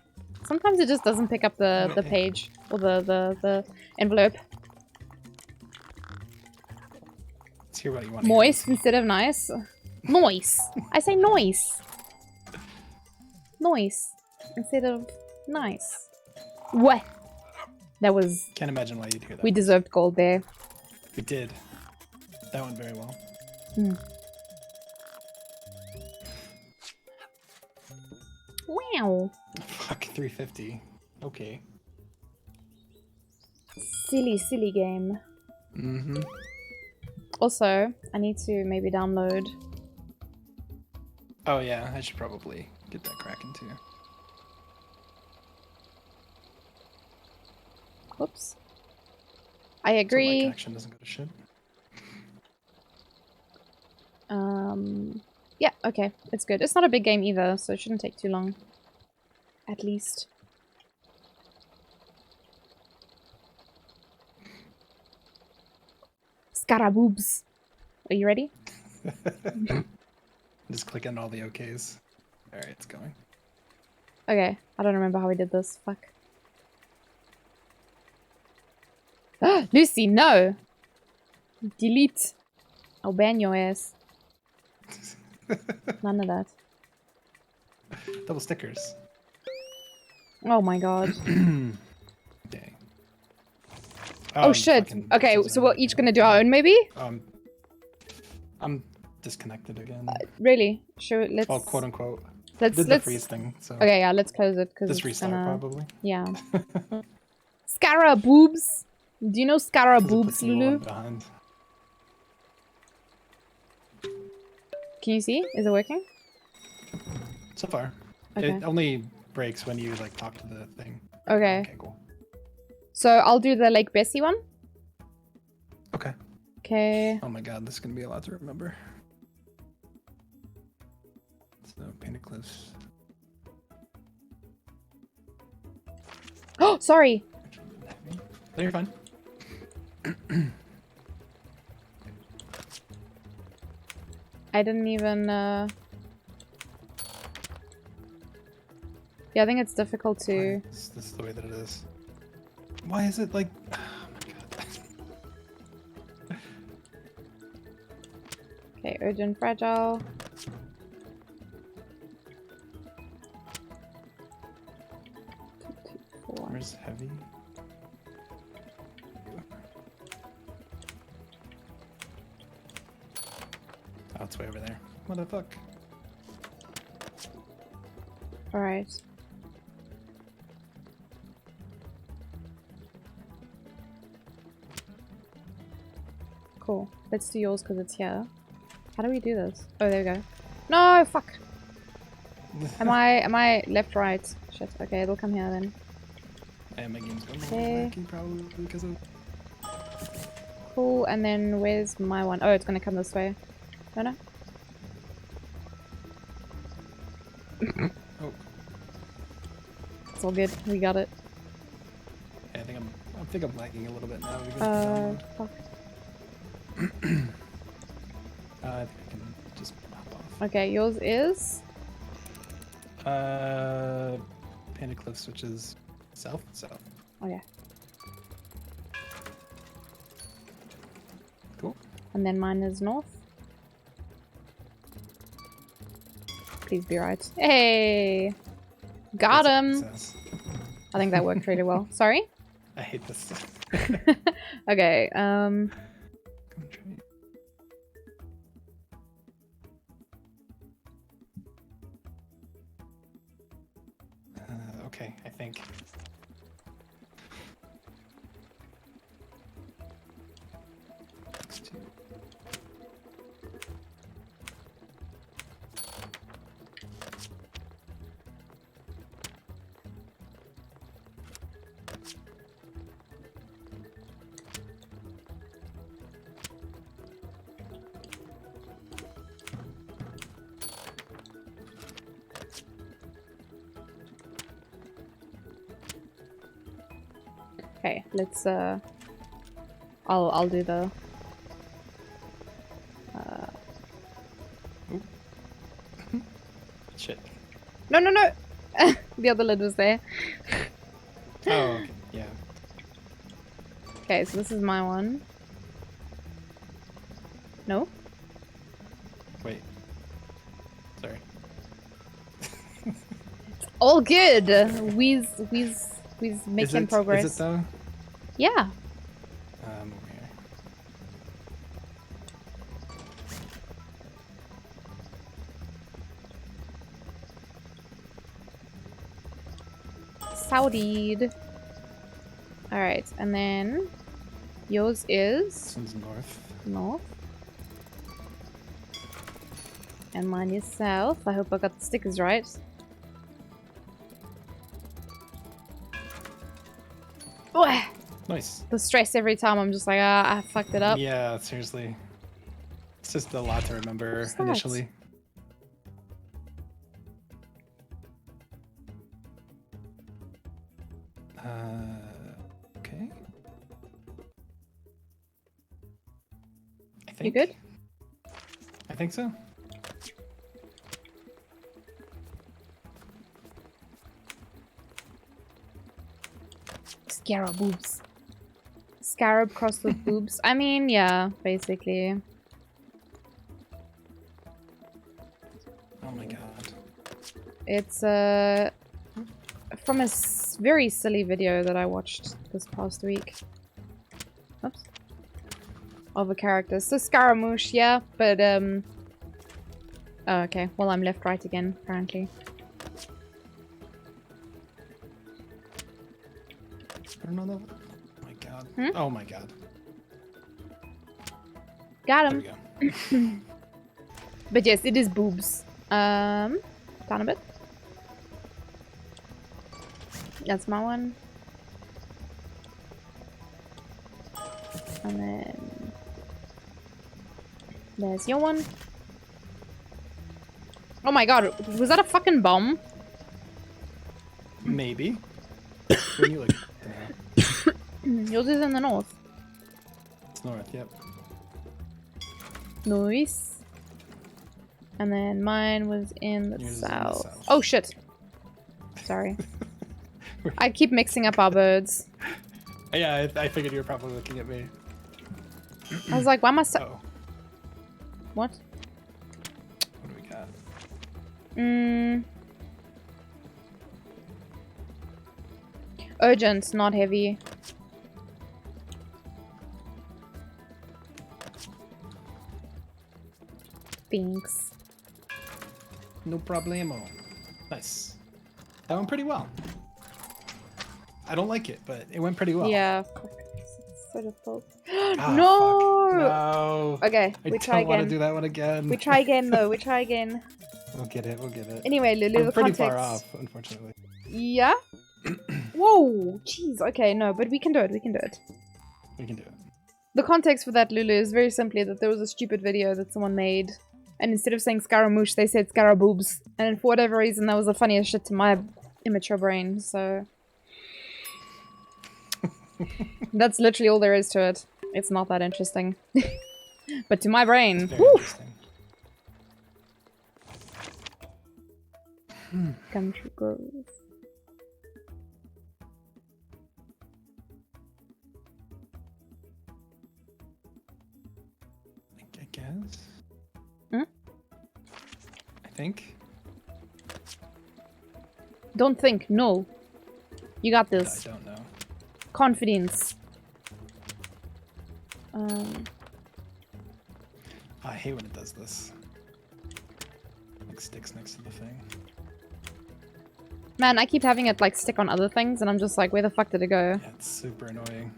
Sometimes it just doesn't pick up the page or the envelope. Let's hear what you want. Moist instead of nice. Noise. I say noise. Noise instead of nice. What? That was. Can't imagine why you'd hear that. We deserved gold there. We did. That went very well. Mm. Wow. Fuck 350. Okay. Silly game. Mm-hmm. Also, I need to maybe download. Oh yeah, I should probably get that cracking too. Whoops. I So my agree. connection doesn't go to shit. Yeah, okay. It's good. It's not a big game either, so it shouldn't take too long. At least. Scaraboobs. Are you ready? Just click on all the OKs. Alright, it's going. Okay. I don't remember how we did this. Fuck. Lucy, no! Delete. I'll ban your ass. None of that. Double stickers. Oh my god. Dang. Oh shit. Okay, so we're each gonna do our own maybe? I'm disconnected again. Really? Sure, let's... Well, quote unquote. Let's Did the freeze thing, so... Okay, yeah, let's close it, because Just restart, probably. Yeah. Scaraboobs! Do you know Scaraboobs, Lulu? Behind. Can you see? Is it working? So far. Okay. It only breaks when you, like, talk to the thing. Okay. Okay, cool. So I'll do the Lake Bessie one? Okay. Okay. Oh my god, this is gonna be a lot to remember. So, Painted Cliffs. Oh, sorry! No, you're fine. I didn't even, Yeah, I think it's difficult to... This is the way that it is. Why is it like... Oh my god. Okay, urgent, fragile. Where's heavy? Oh, it's way over there. What the fuck? Alright. Cool. Let's do yours because it's here. How do we do this? Oh, there we go. No, fuck! Am I left, right? Shit, okay, it'll come here then. And my game's going Okay. wacky probably because of... Cool, and then where's my one? Oh, it's gonna come this way. No, no. Oh. It's all good. We got it. Yeah, I think I'm lagging a little bit now. Fuck. I think I can just hop off. Okay, yours is? Painted Cliffs, which is south. Oh yeah. Cool. And then mine is north. Please be right. Hey! Got him! I think that worked really well. Sorry? I hate this. Okay, Okay, I think. Okay, let's I'll do the Shit. No. The other lid was there. Oh, okay. Yeah. Okay, so this is my one. No? Wait. Sorry. All good. We's making progress. Is it though? Yeah. Over here. Saudi. Alright, and then yours is This one's north. north. And mine is south. I hope I got the stickers right. Oh, Nice. the stress every time. I'm just like, I fucked it up. Yeah, seriously. It's just a lot to remember What's that? initially. Okay. You good? I think so. Scarab boobs. Scarab crossed with boobs. I mean, yeah, basically. Oh my god. It's from a very silly video that I watched this past week. Oops. Of a character. So Scaramouche, yeah, but oh, okay. Well, I'm left right again, apparently. I don't know that. Oh my god. Hmm? Oh my god. Got There him. we go. But yes, it is boobs. Down a bit. That's my one. And then there's your one. Oh my god, was that a fucking bomb? Maybe. When you look. Yours is in the north. It's north, yep. Nice. And then mine was in the Yours is in the south. south. Oh shit. Sorry. I keep mixing up our birds. Yeah, I figured you were probably looking at me. I was like, why am I so... Oh, What? what do we got? Urgent, not heavy. Thanks. No problemo. Nice. That went pretty well. I don't like it, but it went pretty well. Yeah. Fuck. It's so difficult. Ah, No! fuck. No. Okay, I we try don't want to again. do that one again. We try again though, we try again. We'll get it, we'll get it. Anyway, Lulu, We're the pretty context. far off, unfortunately. Yeah? Whoa! Jeez, okay, no, but we can do it, we can do it. We can do it. The context for that, Lulu, is very simply that there was a stupid video that someone made, and instead of saying Scaramouche, they said Scaraboobs. And for whatever reason, that was the funniest shit to my immature brain, so... That's literally all there is to it. It's not that interesting. But to my brain, Very woo! interesting. Country Grove. I guess. Hmm? I think. Don't think, no. You got this. I don't know. Confidence. I hate when it does this. Like sticks next to the thing. Man, I keep having it like stick on other things and I'm just like, where the fuck did it go? Yeah, it's super annoying.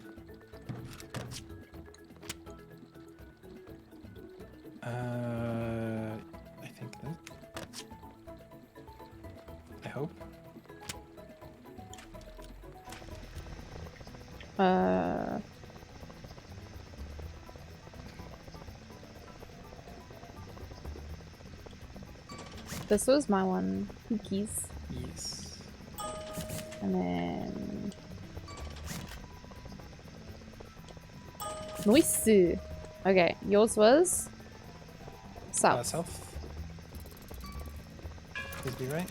I think that. I hope. This was my one. Cookies. Yes. And then... Nice. Okay, yours was south. South. Please be right.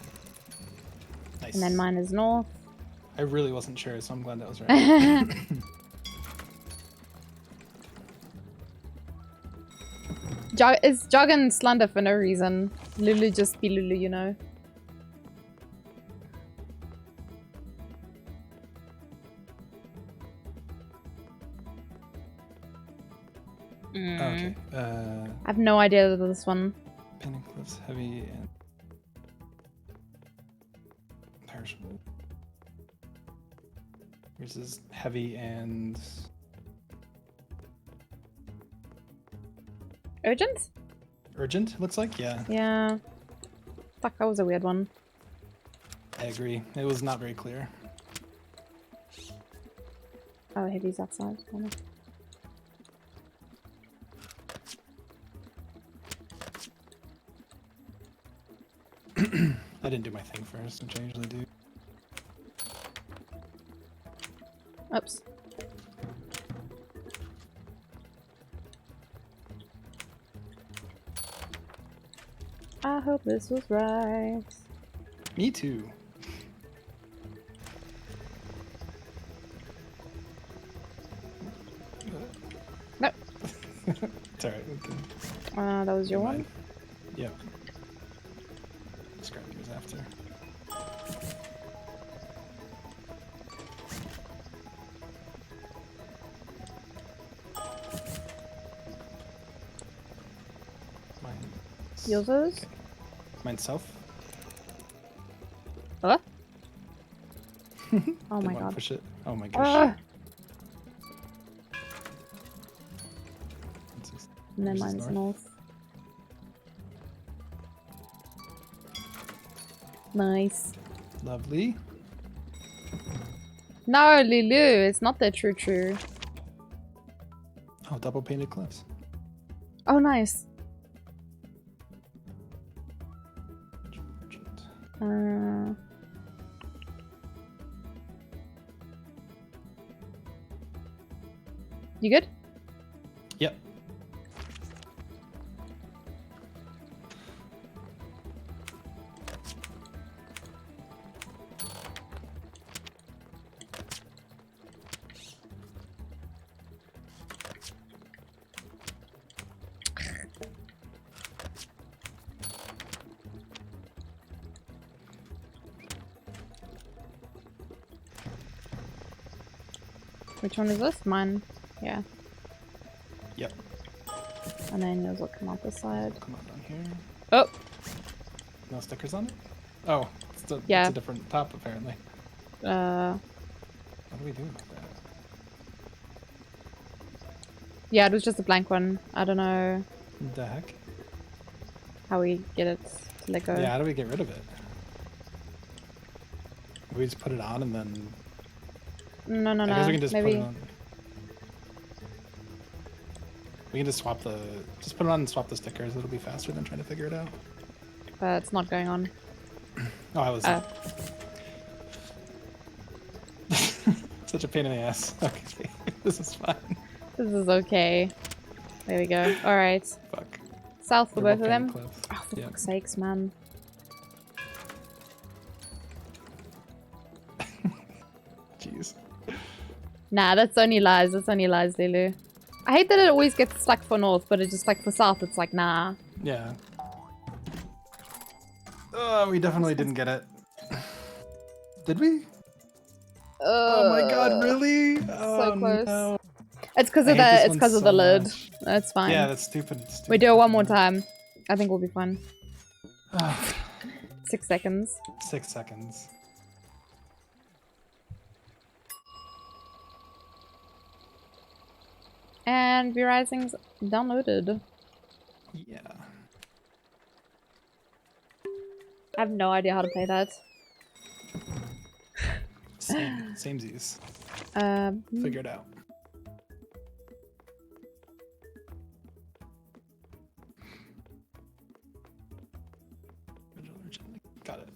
Nice. And then mine is north. I really wasn't sure, so I'm glad that was right. It's Jargon slander for no reason. Lulu just be Lulu, you know. Okay. I have no idea this one. Painting cliffs, heavy and perishable. Yours is heavy and Urgent? urgent, it looks like, yeah. Yeah. Fuck, that was a weird one. I agree. It was not very clear. Oh, heavy's outside. I didn't do my thing first, which I usually do. Oops. I hope this was right. Me too. No. It's alright. We can... That was your one? Yep. Let's grab yours after. Yours is? Okay. Mine's south. Huh? Oh Didn't my wanna god. Push it. Oh my gosh. And then Yours is mine's north. Nice. Lovely. No, Lulu, it's not the true. Oh, double painted cliffs. Oh, nice. You good? Yep. Which one is this? Mine. Yeah. Yep. And then yours will come out this side. Come on down here. Oh! No stickers on it? Oh, it's a, Yeah. it's a different top apparently. What do we do about that? Yeah, it was just a blank one. I don't know The heck? how we get it to let go. Yeah, how do we get rid of it? We just put it on and then... No. I guess we can just Maybe. put it on. We can just swap the... Just put it on and swap the stickers. It'll be faster than trying to figure it out. But it's not going on. Oh, I was... Such a pain in the ass. Okay, this is fine. This is okay. There we go. Alright. Fuck. South for They're both of them? both painted Oh, for Yeah. fuck's sakes, man. Jeez. Nah, that's only lies. That's only lies, Lulu. I hate that it always gets stuck for north, but it's just like for south, it's like, nah. Yeah. Oh, we definitely didn't get it. Did we? Oh my god, really? Oh, So close. no. It's because I of hate this the one it's because of so the lid. much. That's fine. Yeah, that's stupid. We do it one more time. I think we'll be fine. 6 seconds. 6 seconds. And V-Rising's downloaded. Yeah. I have no idea how to play that. Samesies. Hmm. Figure it out. Got it.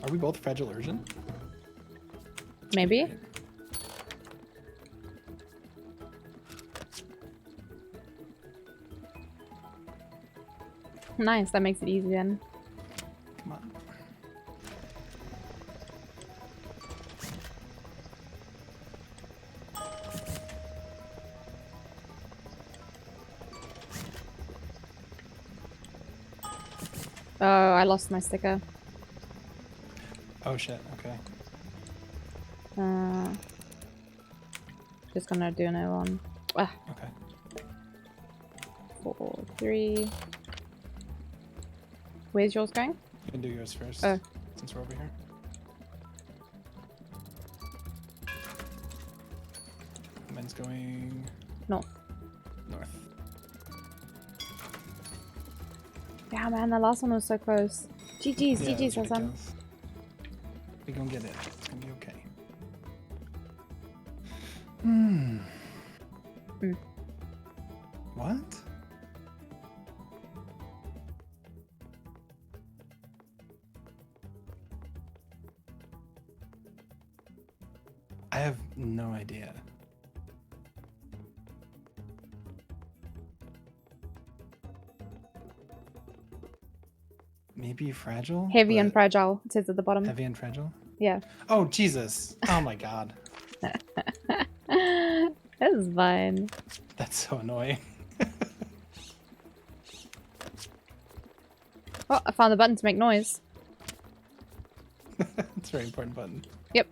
Are we both fragile urgent? Maybe. Nice, that makes it easy then. Come on. Oh, I lost my sticker. Oh shit, okay. Just gonna do another one. Ah. Okay. 4, 3. Where's yours going? You can do yours first. Oh. Since we're over here. Mine's going North. north. Yeah, man, the last one was so close. GG's, Yeah, GG's, that's Hassan. ridiculous. We gonna get it. It's gonna be okay. Hmm. What? I have no idea. Maybe fragile? Heavy and but- fragile, it says at the bottom. Heavy and fragile? Yeah. Oh, Jesus. Oh my god. That's fine. That's so annoying. Oh, I found the button to make noise. It's a very important button. Yep.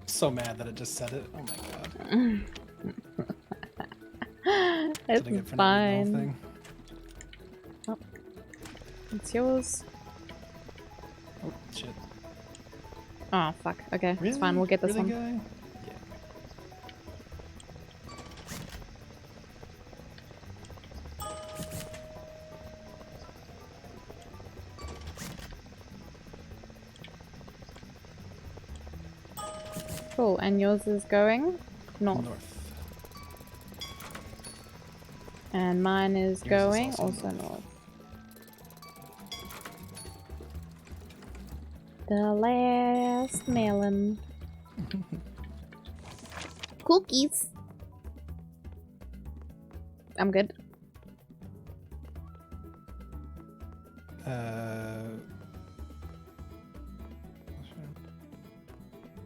So mad that it just said it. Oh my god. It's Did I get for not reading the whole fine. thing? Oh. It's yours. Oh, shit. Oh, fuck. Okay, Really? it's fine. We'll get this Really, one. guy? Yeah. Cool, and yours is going north. North. And mine is Yours is going also also north. north. The last melon. Cookies. I'm good.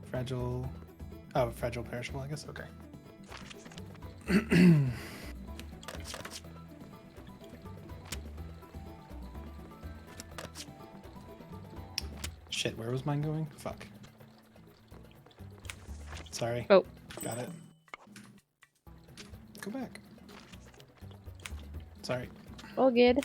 Fragile. Oh, fragile perishable, I guess. Okay. Shit, where was mine going? Fuck. Sorry. Oh. Got it. Go back. Sorry. All good.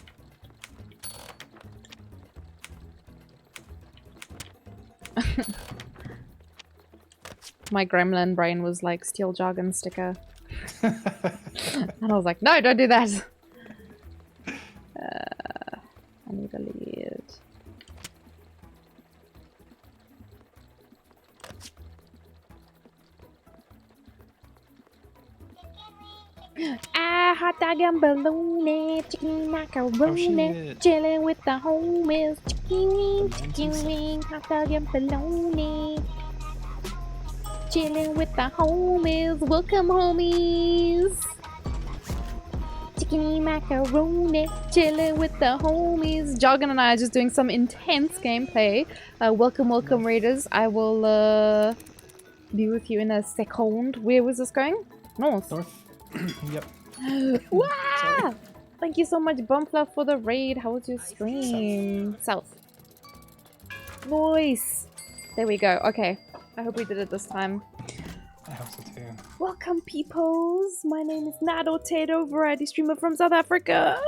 My gremlin brain was like steel jargon sticker. And I was like, no, don't do that. I need a lead. Ah, hot dog and bologna, chicken macaroni, chilling with the homies, chicken wing, hot dog and bologna, chilling with the homies. Welcome, homies. Chicken macaroni, chilling with the homies. Jargon and I are just doing some intense gameplay. Welcome, welcome, raiders. I will be with you in a second. Where was this going? North. North. Yep. Wow! Thank you so much, Bumpfluff, for the raid. How was your stream? South. Nice. There we go. Okay. I hope we did it this time. I hope so too. Welcome, peoples. My name is Nado Tato, variety streamer from South Africa.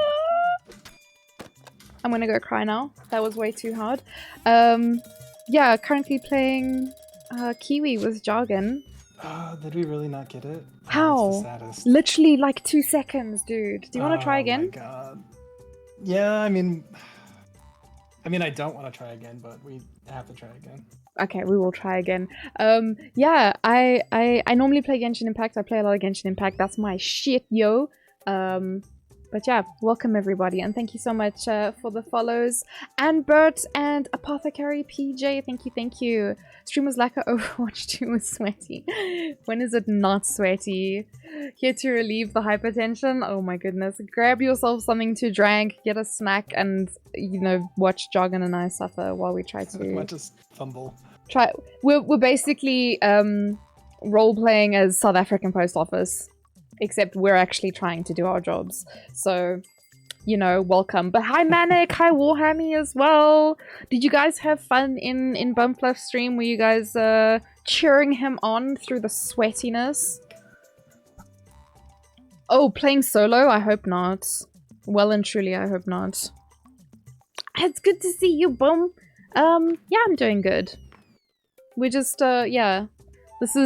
I'm gonna go cry now. That was way too hard. Yeah, currently playing KeyWe with Jargon. Did we really not get it? How? Oh, that's the saddest. Literally like 2 seconds, dude. Do you want to try again? Oh my god. Yeah, I mean... I mean, I don't want to try again, but we have to try again. Okay, we will try again. Yeah, I normally play Genshin Impact. I play a lot of Genshin Impact. That's my shit, yo. But yeah, welcome everybody, and thank you so much for the follows. And Bert and Apothecary PJ, thank you. Stream was like Overwatch 2 was sweaty. When is it not sweaty? Here to relieve the hypertension. Oh my goodness. Grab yourself something to drink, get a snack, and, you know, watch Jargon and I suffer while we try to... Might just fumble. We're basically role-playing as South African Post Office. Except we're actually trying to do our jobs. So, you know, welcome. But hi Manic, hi Warhammy as well. Did you guys have fun in Bumfluff's stream? Were you guys cheering him on through the sweatiness? Oh, playing solo? I hope not. Well and truly, I hope not. It's good to see you, Bum. Yeah, I'm doing good. We're just, yeah. This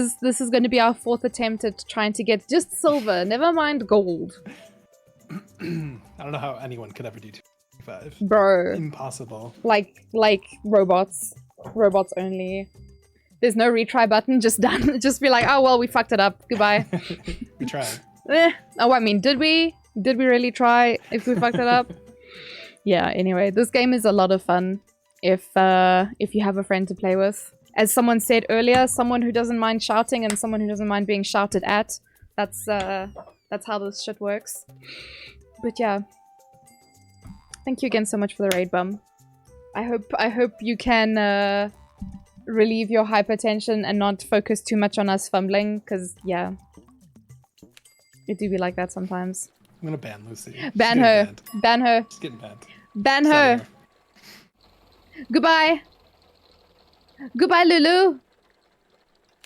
is going to be our 4th attempt at trying to get just silver, never mind gold. I don't know how anyone could ever do 2.5. Bro. Impossible. Like robots. Robots only. There's no retry button, just done. Just be like, oh well, we fucked it up. Goodbye. We tried. Oh, I mean, did we? Did we really try if we fucked it up? Yeah, anyway, this game is a lot of fun if you have a friend to play with. As someone said earlier, someone who doesn't mind shouting and someone who doesn't mind being shouted at. That's how this shit works. But yeah. Thank you again so much for the raid, Bum. I hope you can relieve your hypertension and not focus too much on us fumbling, because yeah. It do be like that sometimes. I'm gonna ban Lucy. Ban her. Ban her. She's getting banned. Ban her. Goodbye. Goodbye, Lulu.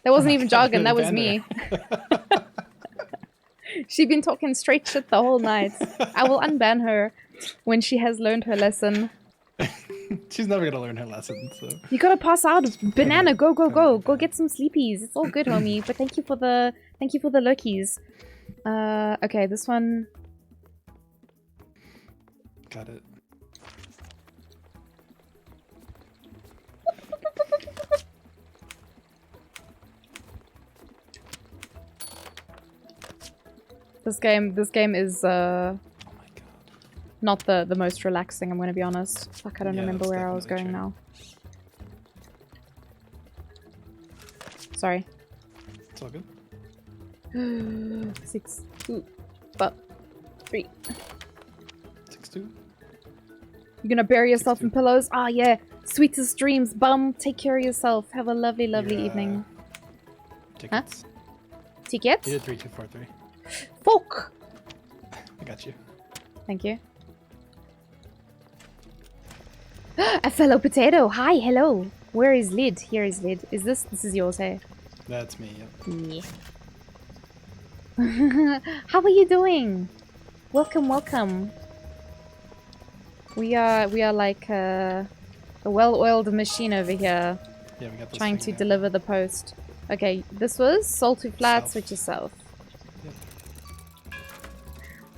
That wasn't even jargon, that was me. She's been talking straight shit the whole night. I will unban her when she has learned her lesson. She's never gonna learn her lesson, so... You gotta pass out. Banana, go, go, go. Go get some sleepies. It's all good, homie. But thank you for the Lokies. Okay, this one... Got it. This game is not the most relaxing, I'm gonna be honest. Fuck, I don't remember where I was going now. Sorry. It's all good. 6, 2, but 3. 6-2. You're gonna bury yourself in pillows? Ah, yeah. Sweetest dreams, Bum. Take care of yourself. Have a lovely, lovely evening. Tickets. Huh? Tickets? You did 3, 2, 4, 3. Fuck! I got you. Thank you. A fellow potato. Hi, hello. Where is Lid? Here is Lid. Is this is yours, hey? That's me, yep. Yeah. How are you doing? Welcome, welcome. We are like a well-oiled machine over here. Yeah, we got this trying to deliver the post. Okay, this was salty flats, which is south.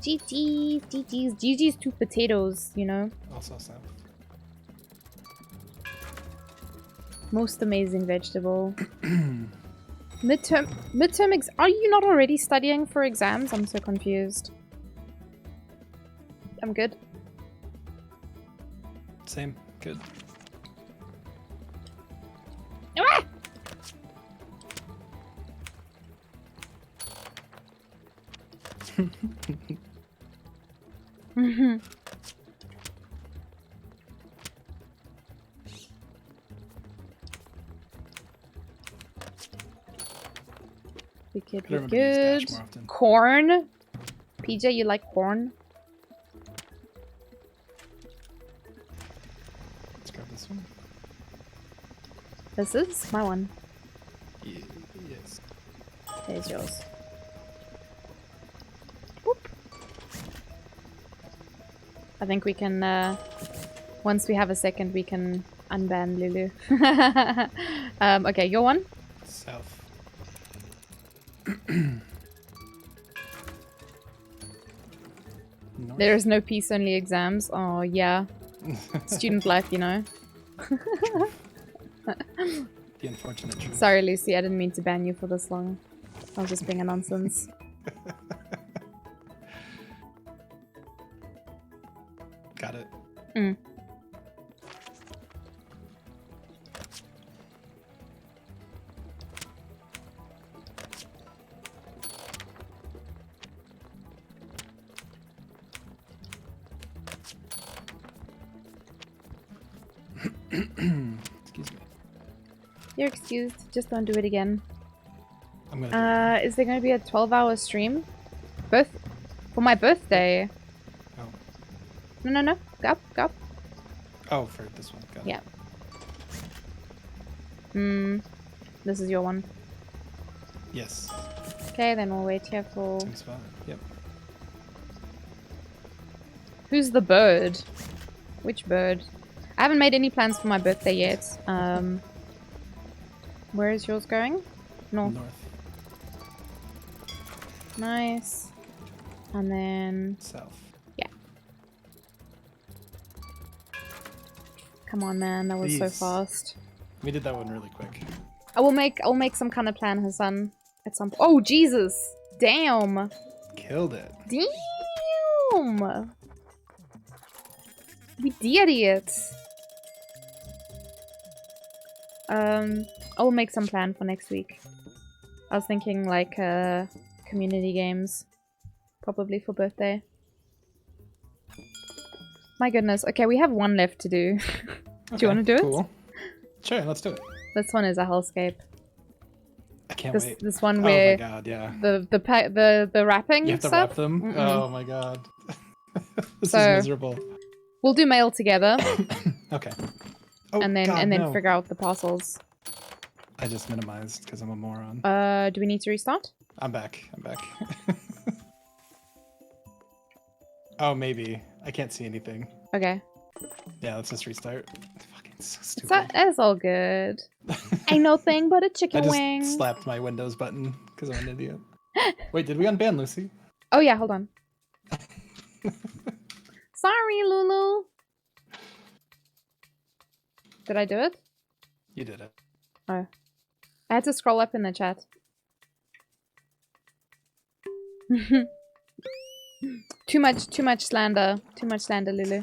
GG's two potatoes, you know. Also south. Most amazing vegetable. Midterm are you not already studying for exams? I'm so confused. I'm good. Same. Good. Ah! We could be good. Corn. PJ, you like corn? Let's grab this one. This is my one. Yes. There's yours. I think we can, once we have a second, we can unban Lulu. Okay, your one? South. There is no peace, only exams. Oh, yeah. Student life, you know. The unfortunate truth. Sorry, Lucy, I didn't mean to ban you for this long. I was just being a nonsense. Got it. Mm. Excuse me. You're excused. Just don't do it again. I'm gonna Is there going to be a 12-hour stream? For my birthday. Oh. No. Go up. Oh, for this one. Got Yeah. This is your one. it. Yes. Okay, then we'll wait here for... Same spot. Yep. Who's the bird? Which bird? I haven't made any plans for my birthday yet. Where is yours going? North. Nice. And then... South. Yeah. Come on, man. That was so Please. fast. We did that one really quick. I'll make some kind of plan, Hassan. At some point. Oh, Jesus! Damn! Killed it. Damn! We did it! I'll make some plan for next week. I was thinking like community games. Probably for birthday. My goodness. Okay, we have one left to do. Do you want to do Cool. it? Sure, let's do it. This one is a hellscape. I can't This wait. this one where Oh my god, yeah. the wrapping You have to stuff? wrap them? Mm-mm. Oh my god. This So- is miserable. We'll do mail together. Okay. Oh, and then god, no. figure out the parcels. I just minimized because I'm a moron. Do we need to restart? I'm back. Oh, maybe. I can't see anything. Okay. Yeah, let's just restart. Fucking so stupid. That's all good. Ain't no thing but a I chicken just wing. slapped my Windows button because I'm an idiot. Wait, did we unban Lucy? Oh yeah, hold on. Sorry, Lulu. Did I do it? You did it. Oh. I had to scroll up in the chat. Too much slander. Too much slander, Lulu.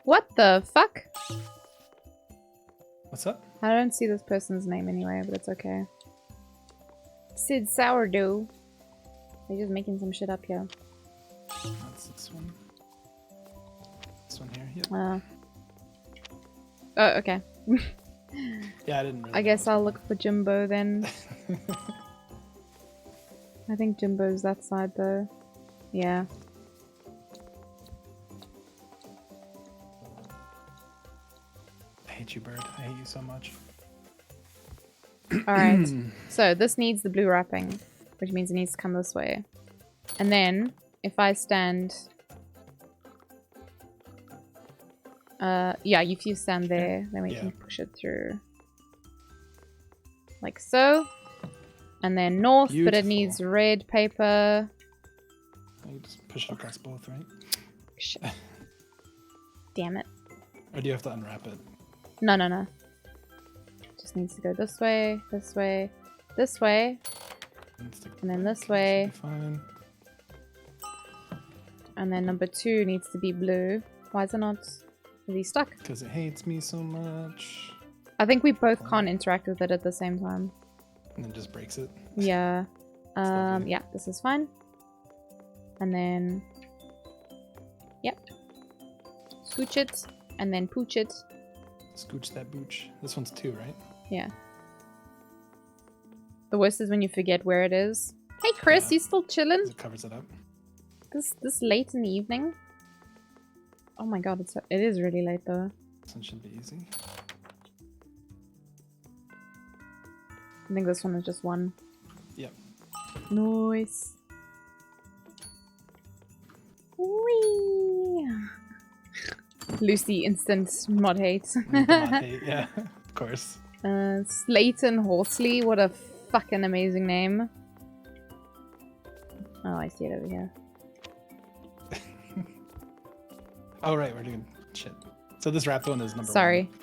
What the fuck? What's up? I don't see this person's name anyway, but it's okay. Sid Sourdough. They're just making some shit up here. That's this one. This one here. Yep. Oh, okay. Yeah, I didn't really I guess I'll look for Jimbo then. I think Jimbo's that side though. Yeah. I hate you, bird. I hate you so much. Alright. So this needs the blue wrapping, which means it needs to come this way. And then if I stand yeah, if you stand there, then we can push it through. Like so. And then north, but it needs red paper. You just push it across both, right? Shit. Damn it. Or do you have to unwrap it? No. Just needs to go this way, this way, this way. And then this way. Fine. And then number 2 needs to be blue. Why is it not really stuck? Because it hates me so much. I think we both can't interact with it at the same time. And then just breaks it. Yeah. Yeah, this is fine. And then... Yep. Scooch it. And then pooch it. Scooch that booch. This one's 2, right? Yeah. The worst is when you forget where it is. Hey Chris, you still chilling? It covers it up. This late in the evening? Oh my god, it is really late though. This one should be easy. I think this one is just 1. Yep. Nice. Whee! Lucy instant mod hate. Mod hate, yeah, of course. Slayton Horsley, what a fucking amazing name. see it over here. Oh right, we're doing shit. So this wrapped one is number Sorry. 1.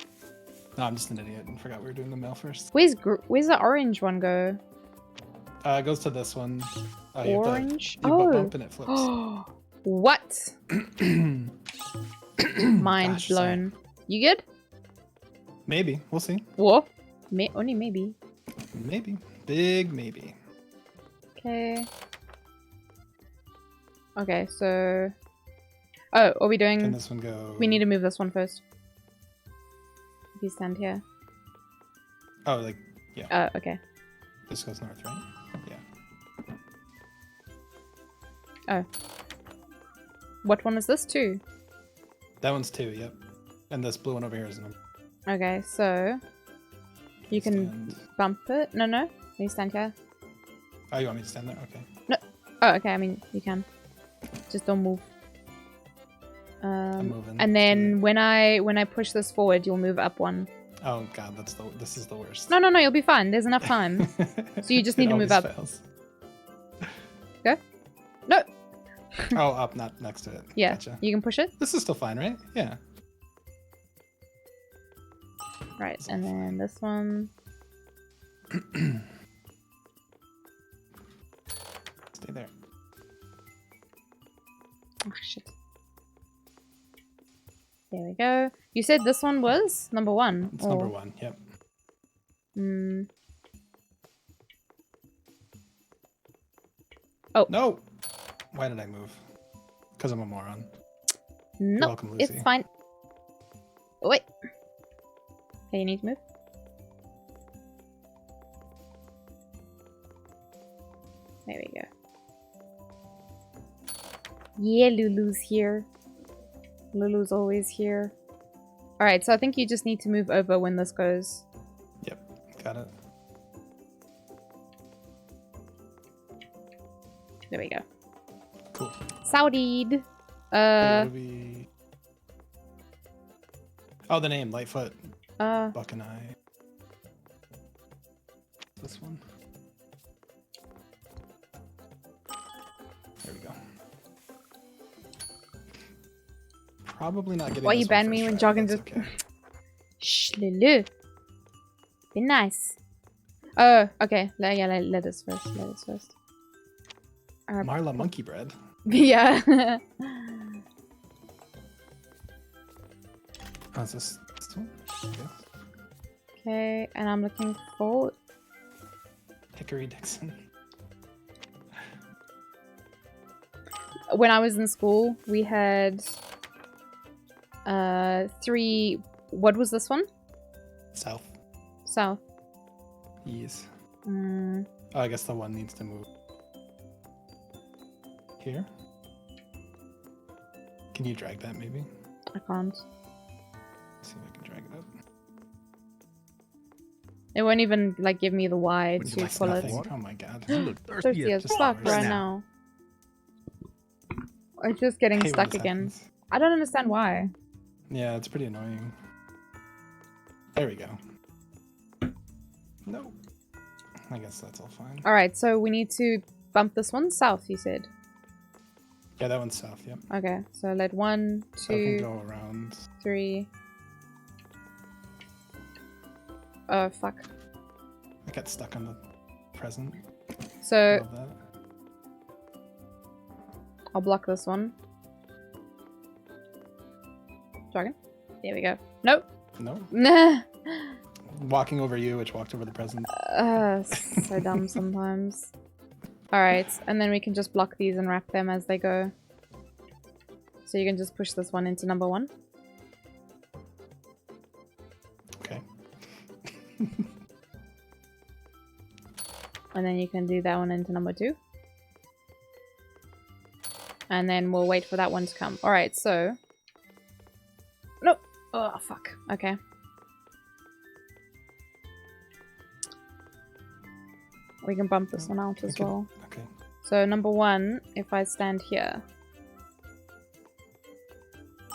No, I'm just an idiot and forgot we were doing the mail first. Where's the orange one go? It goes to this one. Orange? You bump and it flips. What? Mind Gosh, blown. You good? Maybe. We'll see. What? Only maybe. Maybe. Big maybe. Okay. Okay, so... Oh, are we doing... Can this one go... We need to move this one first. If you stand here. Oh, like, yeah. Oh, okay. This goes north, right? Yeah. Oh. What one is this? 2? That one's 2, yep. And this blue one over here is number. Okay, so... You can bump it. No. You stand here. Oh, you want me to stand there? Okay. No. Oh, okay. I mean, you can. Just don't move. I'm moving. And then when I push this forward, you'll move up 1. Oh god, this is the worst. No, you'll be fine. There's enough time. So you just need to move up. Fails. Go. No. Oh, up, not next to it. Yeah. Gotcha. You can push it. This is still fine, right? Yeah. Right, and then this one. Stay there. Oh shit. There we go. You said this one was number 1. It's number 1, yep. Oh. No! Why did I move? Because I'm a moron. No, welcome, Lucy. it's fine. Oh, wait. Okay, you need to move. There we go. Yeah, Lulu's here. Lulu's always here. Alright, so I think you just need to move over when this goes. Yep, got it. There we go. Cool. Saudied. Oh, the name, Lightfoot. Buck and I. This one. There we go. Probably not getting. Why this you ban one me first when try, jogging but just... that's okay. Shh, Lulu. Be nice. Oh, okay. Let us first. Let us first. Marla monkey bread. Yeah. Oh, is this one? Yes. Okay, and I'm looking for Hickory Dixon. when I was in school, we had 3. What was this one? South. South. Yes. Mm. Oh, I guess the one needs to move. Here? Can you drag that maybe? I can't. Let's see if I can drag it up. It won't even like give me the Y Would you to like pull it. nothing? Oh my god. You look Thirsty as fuck right now. It's just getting I hate when stuck this again. happens. I don't understand why. Yeah, it's pretty annoying. There we go. No. I guess that's all fine. Alright, so we need to bump this one south, you said. Yeah, that one's south, yep. Okay, so let 1, So we 2, can go around. 3. Oh, fuck. I got stuck on the present. So, Love that. I'll block this one. Dragon? There we go. Nope. No. Nah. Walking over you, which walked over the present. So dumb sometimes. Alright, and then we can just block these and wrap them as they go. So you can just push this one into number 1. Okay. And then you can do that one into number 2. And then we'll wait for that one to come. Alright, so... Nope! Oh, fuck. Okay. We can bump this one out as well. Okay. So number 1, if I stand here.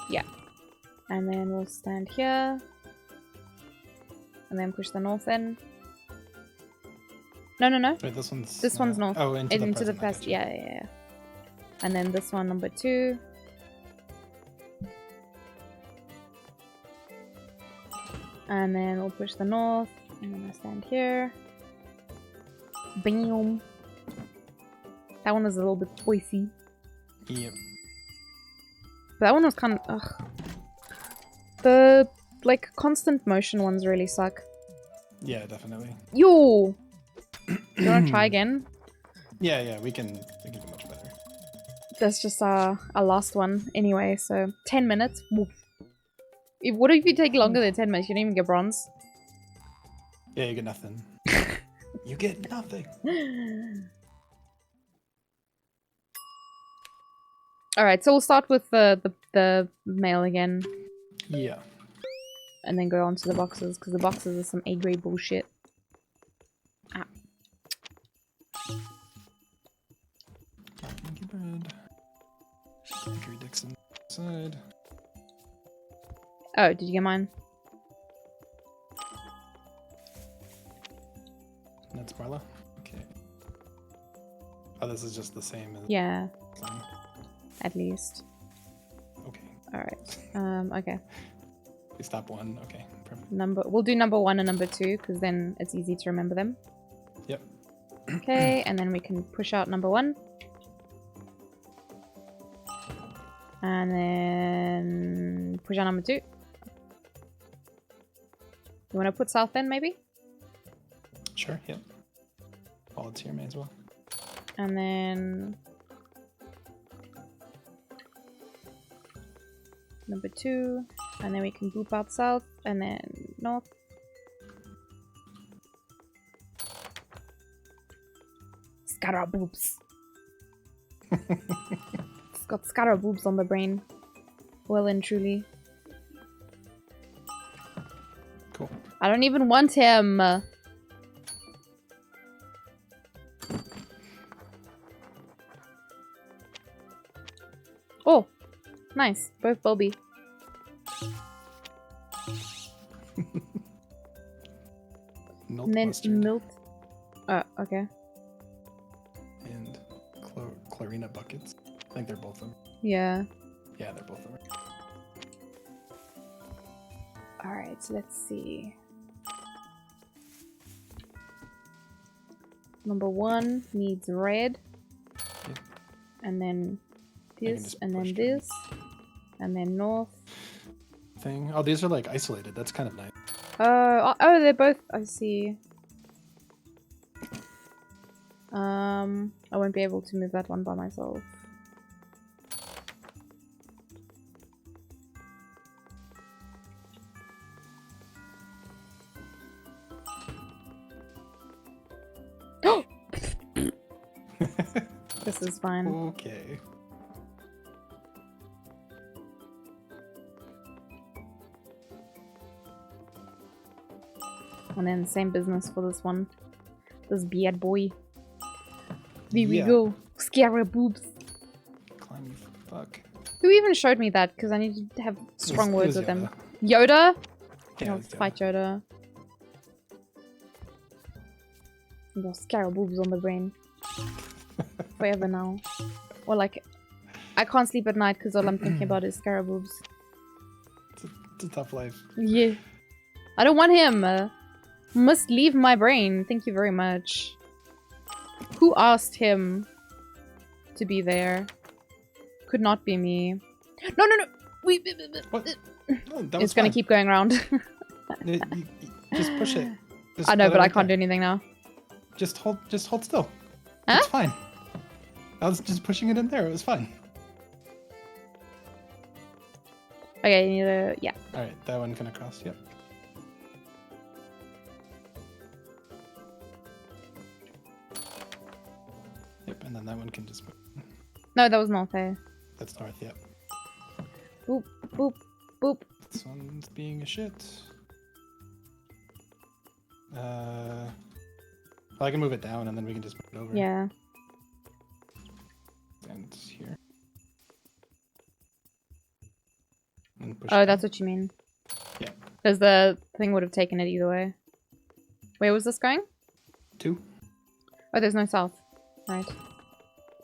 Yeah. And then we'll stand here. And then push the north in. No. Wait, this one's... This one's north. Oh, into the the present. past. Yeah. And then this one, number 2. And then we'll push the north. And then I stand here. Bam. That one was a little bit spicy. Yep. That one was kind of... Ugh. The, like, constant motion ones really suck. Yeah, definitely. Yo! Do you want to try again? Yeah, we can do much better. That's just our last one anyway, so 10 minutes. Woof. What if you take longer than 10 minutes? You don't even get bronze. Yeah, you get nothing. You get nothing. Alright, so we'll start with the mail again. Yeah. And then go on to the boxes, because the boxes are some A-grade bullshit. Ah. Monkey bread. Hickory Dixon side. Oh, did you get mine? That's Marla? Okay. Oh, this is just the same as... Yeah. Same. At least. Okay. Alright. Okay. We stop 1. Okay, perfect. We'll do number 1 and number 2, because then it's easy to remember them. Yep. Okay, and then we can push out number 1. And then push out number 2. You want to put south in, maybe? Sure, yep. While it's here, may as well. And then... number 2. And then we can boop out south, and then north. Scaraboobs. It's got scaraboobs on the brain. Well and truly. Cool. I don't even want him. Oh, nice. Both Bobby. Milk And then mustard. milk. Oh, okay. And Clarina buckets. I think they're both them. Yeah. Yeah, they're both them. Alright, so let's see. Number 1 needs red. Yep. And then this, just and then push this. And then north. Thing. Oh, these are like isolated. That's kind of nice. Oh, they're both, I see. I won't be able to move that one by myself. This is fine. Okay. And then same business for this one. This bad boy. Here we Yeah. go. Scary boobs. Climb, fuck. Who even showed me that? Because I need to have strong It words was with them. Yoda. Yoda? Yeah, I'll it was Yoda. fight Yoda. I got scary boobs on the brain. Forever now. Or like, I can't sleep at night because all I'm thinking about is scary boobs. It's a tough life. Yeah. I don't want him. Must leave my brain. Thank you very much. Who asked him to be there? Could not be me. No, no, no! What? No, that It's was gonna fine. keep going around. Just push it. Just I know, let it but I right can't do there. anything now. Just hold still. Huh? It's fine. I was just pushing it in there. It was fine. Okay, you need to... yeah. Alright, that one can across. Yep. Yep, and then that one can just move. No, that was not fair. That's north, yep. Boop, boop, boop. This one's being a shit. Well, I can move it down and then we can just move it over. Yeah. And here. And push Oh, it that's down. what you mean. Yeah. Because the thing would have taken it either way. Where was this going? 2. Oh, there's no south. Right.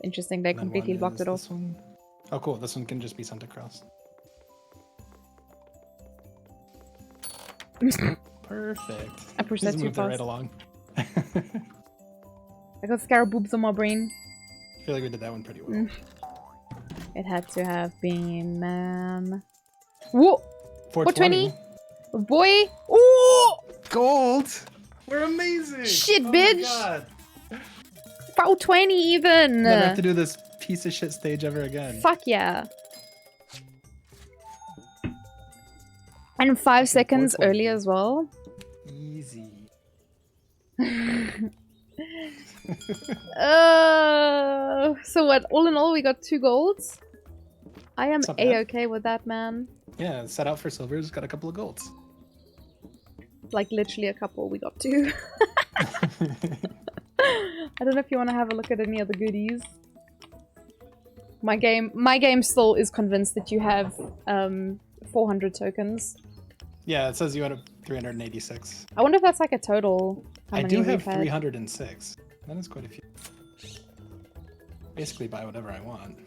Interesting, they And then completely one blocked is it off. this one. Oh, cool. This one can just be sent across. Perfect. I pushed Just that too moved it right fast. along. I got scaraboops on my brain. I feel like we did that one pretty well. It had to have been, man. Whoa! 420? Boy! Oh! Gold! We're amazing! Shit, Oh bitch! My God. 420 even! Never have to do this piece of shit stage ever again. Fuck yeah. And 5 seconds early as well. Easy. So what? All in all, we got 2 golds. I am Not bad. a-okay with that, man. Yeah, set out for silvers, got a couple of golds. Like literally a couple. We got 2. I don't know if you want to have a look at any of the goodies. My game still is convinced that you have 400 tokens. Yeah, it says you had 386. I wonder if that's like a total. How I many do we've have had. 306. That is quite a few. Basically buy whatever I want.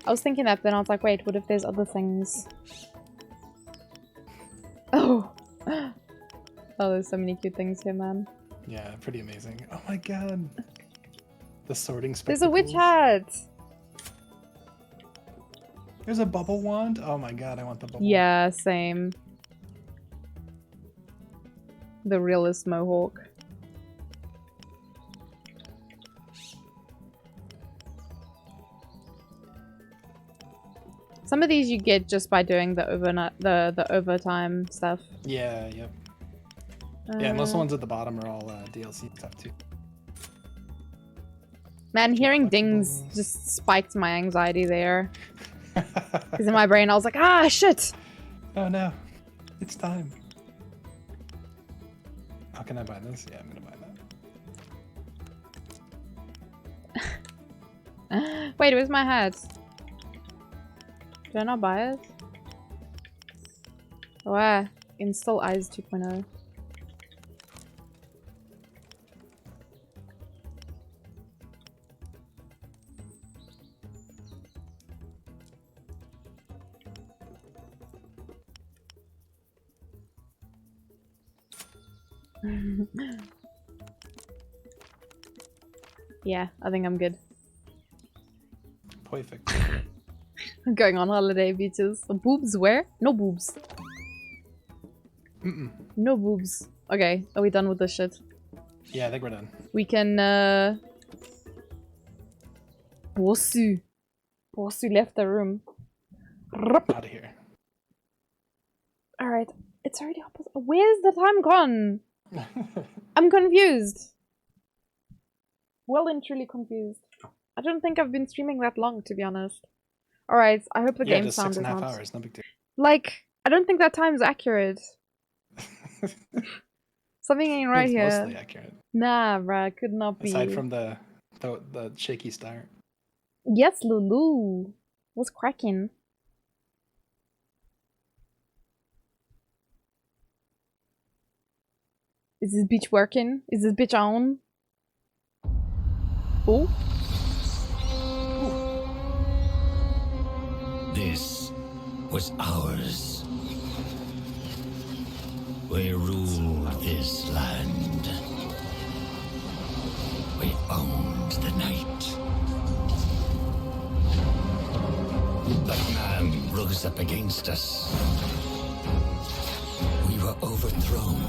I was thinking that, then I was like, wait, what if there's other things? Oh! Oh, there's so many cute things here, man. Yeah, pretty amazing. Oh my god! The sorting There's a witch spectacles. hat! There's a bubble wand? Oh my god, I want the bubble Yeah, same. The realest mohawk. Some of these you get just by doing the overtime stuff. Yeah, yep. Yeah, most of the ones at the bottom are all DLC stuff too. Man, hearing dings just spiked my anxiety there. Because in my brain I was like, ah, shit! Oh no, it's time. How can I buy this? Yeah, I'm gonna buy that. Wait, where's my hat? Did I not buy it? Oh, install eyes 2.0. Yeah, I think I'm good. Perfect. I'm going on holiday, beaches. Boobs where? No boobs. No boobs. Okay, are we done with this shit? Yeah, I think we're done. We can, Bosu. Bosu left the room. Out of here. Alright, it's already opposite. Where's the time gone? I'm confused. Well and truly confused. I don't think I've been streaming that long, to be honest. Alright, I hope the Yeah, game just sound is 6.5 not... hours, no big deal. Like, I don't think that time's accurate. Something ain't right It's here. mostly accurate. Nah, bruh, could not be. Aside from the shaky start. Yes, Lulu. What's cracking? Is this bitch working? Is this bitch on? Oh. This was ours. We ruled this land. We owned the night. But man rose up against us. We were overthrown.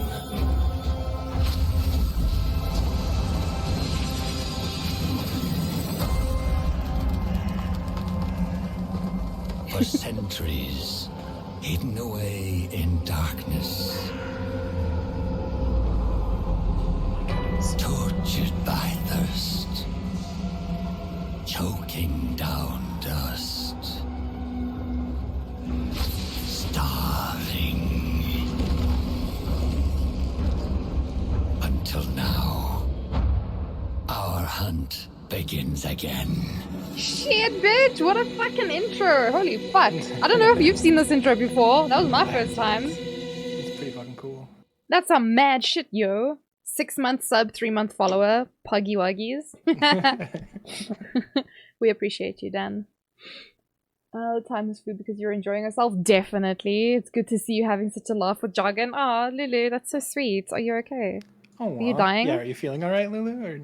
For centuries, hidden away in darkness. Tortured by thirst. Choking down dust. Starving. Until now, our hunt begins again. Shit, bitch! What a fucking intro! Holy fuck! I don't know if you've seen this intro before. That was my first time. It's That's some mad shit, yo. 6-month sub, 3-month follower. Puggy Wuggies. We appreciate you, Dan. Time is food because you're enjoying yourself. Definitely. It's good to see you having such a laugh with Jargon. Aw, Lulu, that's so sweet. Are you okay? Oh, Are you dying? Yeah, are you feeling alright, Lulu? Or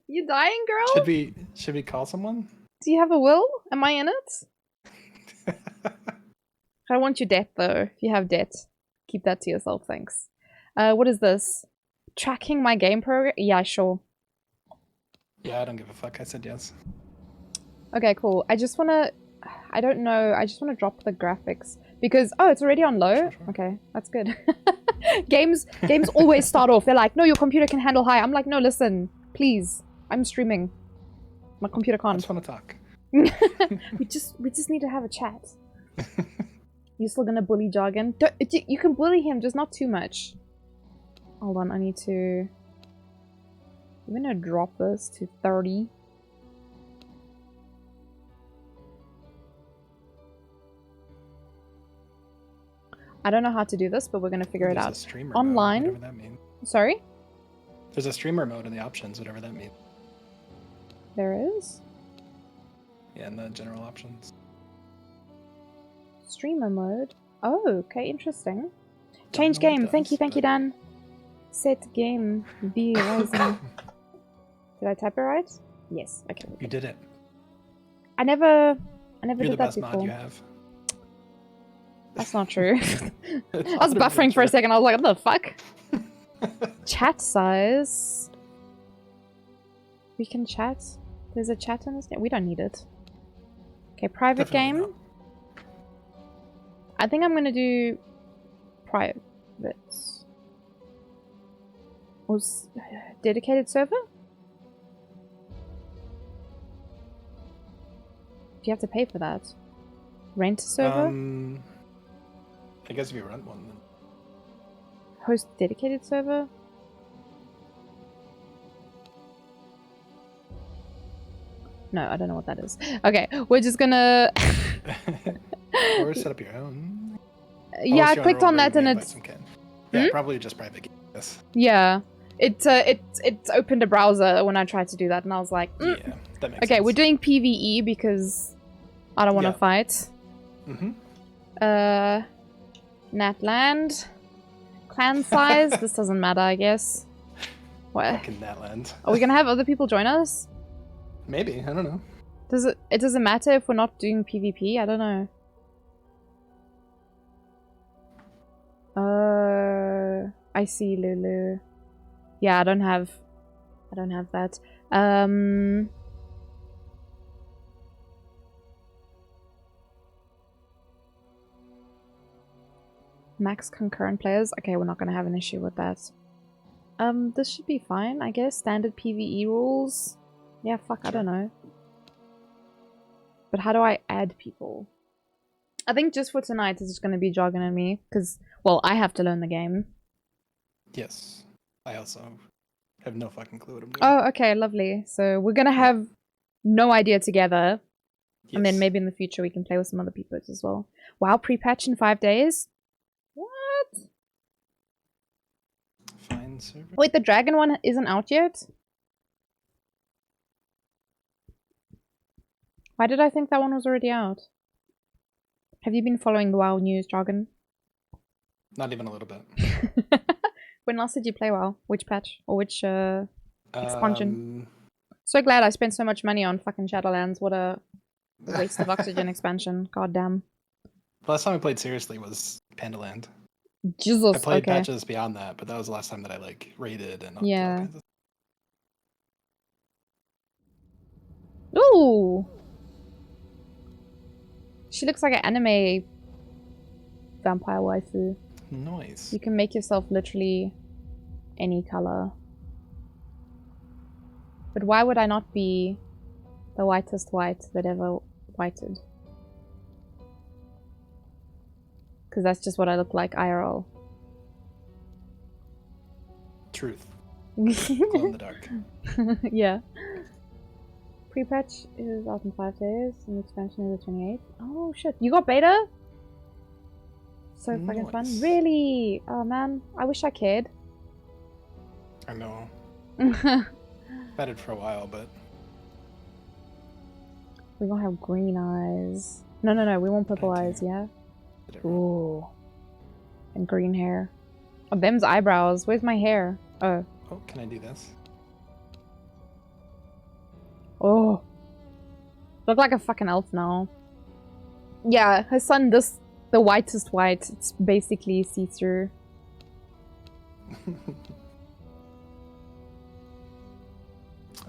You dying, girl? should we call someone? Do you have a will? Am I in it? I don't want your debt though. If you have debt, keep that to yourself, thanks. What is this? Tracking my game progress? Yeah, sure. Yeah, I don't give a fuck. I said yes. Okay, cool. I just wanna... I don't know. I just want to drop the graphics because... Oh, it's already on low? Sure. Okay, that's good. Games always start off. They're like, no, your computer can handle high. I'm like, no, listen, please. I'm streaming. My computer can't. I just want to talk. we just need to have a chat. You still gonna bully Jargon? You can bully him, just not too much. Hold on, I need to... I'm gonna drop this to 30. I don't know how to do this, but we're gonna figure it out. Online. Mode, whatever that means. Sorry? There's a streamer mode in the options, whatever that means. There is? Yeah, in the general options. Streamer mode. Oh, okay, interesting. Change game. Thank you, Dan. Set game. B rising. Did I type it right? Yes. Okay. You did it. I never You're did the that best before. mod you have. That's not true. I was buffering for a second. I was like, what the fuck? Chat size. We can chat. There's a chat in this game. We don't need it. Okay, private Definitely game. I think I'm gonna do private. Was dedicated server? Do you have to pay for that? Rent a server? I guess if you rent one, then. Host dedicated server? No, I don't know what that is. Okay, we're just gonna... Or set up your own. Yeah, I clicked on that and it's... Yeah, probably just private game, yes. Yeah. It opened a browser when I tried to do that and I was like... Yeah, that makes sense. Okay, we're doing PvE because I don't want to fight. Natland. Clan size? This doesn't matter, I guess. What? Fucking Natland. Are we gonna have other people join us? Maybe, I don't know. It doesn't matter if we're not doing PvP? I don't know. I see, Lulu. Yeah, I don't have that. Max concurrent players. Okay, we're not gonna have an issue with that. This should be fine, I guess. Standard PvE rules. Yeah, fuck, I don't know. But how do I add people? I think just for tonight it's just gonna be Jargon and me, because, well, I have to learn the game. Yes. I also have no fucking clue what I'm doing. Oh, okay, lovely. So we're gonna have no idea together. Yes. And then maybe in the future we can play with some other people as well. Wow, pre-patch in 5 days? What? Fine server. Wait, the dragon one isn't out yet? Why did I think that one was already out? Have you been following the WoW news, Jargon? Not even a little bit. When last did you play WoW? Which patch? Or which expansion? So glad I spent so much money on fucking Shadowlands. What a waste of oxygen expansion. God damn. The last time I played seriously was Pandaland. Jesus, I played patches beyond that, but that was the last time that I like raided and all kinds of... Ooh! She looks like an anime vampire waifu. Nice. You can make yourself literally any color. But why would I not be the whitest white that ever whited? Because that's just what I look like IRL. Truth. Glow in the dark. Yeah. Pre-patch is out in 5 days, and the expansion is the 28th. Oh shit, you got beta? So fucking fun. Nice. Really? Oh man, I wish I cared. I know. Had it for a while, but We gonna have green eyes. No, we want purple eyes, yeah? Ooh. And green hair. Oh, them's eyebrows. Where's my hair? Oh. Oh, can I do this? Oh. Look like a fucking elf now. Yeah, her son, the whitest white. It's basically see-through.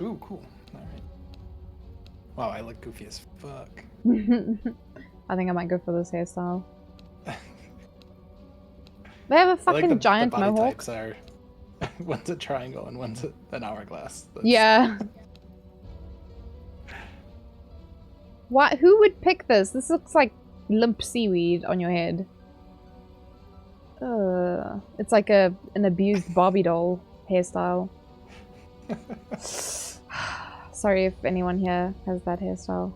Ooh, cool. Alright. Wow, I look goofy as fuck. I think I might go for this hairstyle. They have a fucking the giant body mohawk. types are one's a triangle and one's an hourglass. That's... Yeah. What? Who would pick this? This looks like limp seaweed on your head. It's like an abused Barbie doll hairstyle. Sorry if anyone here has that hairstyle.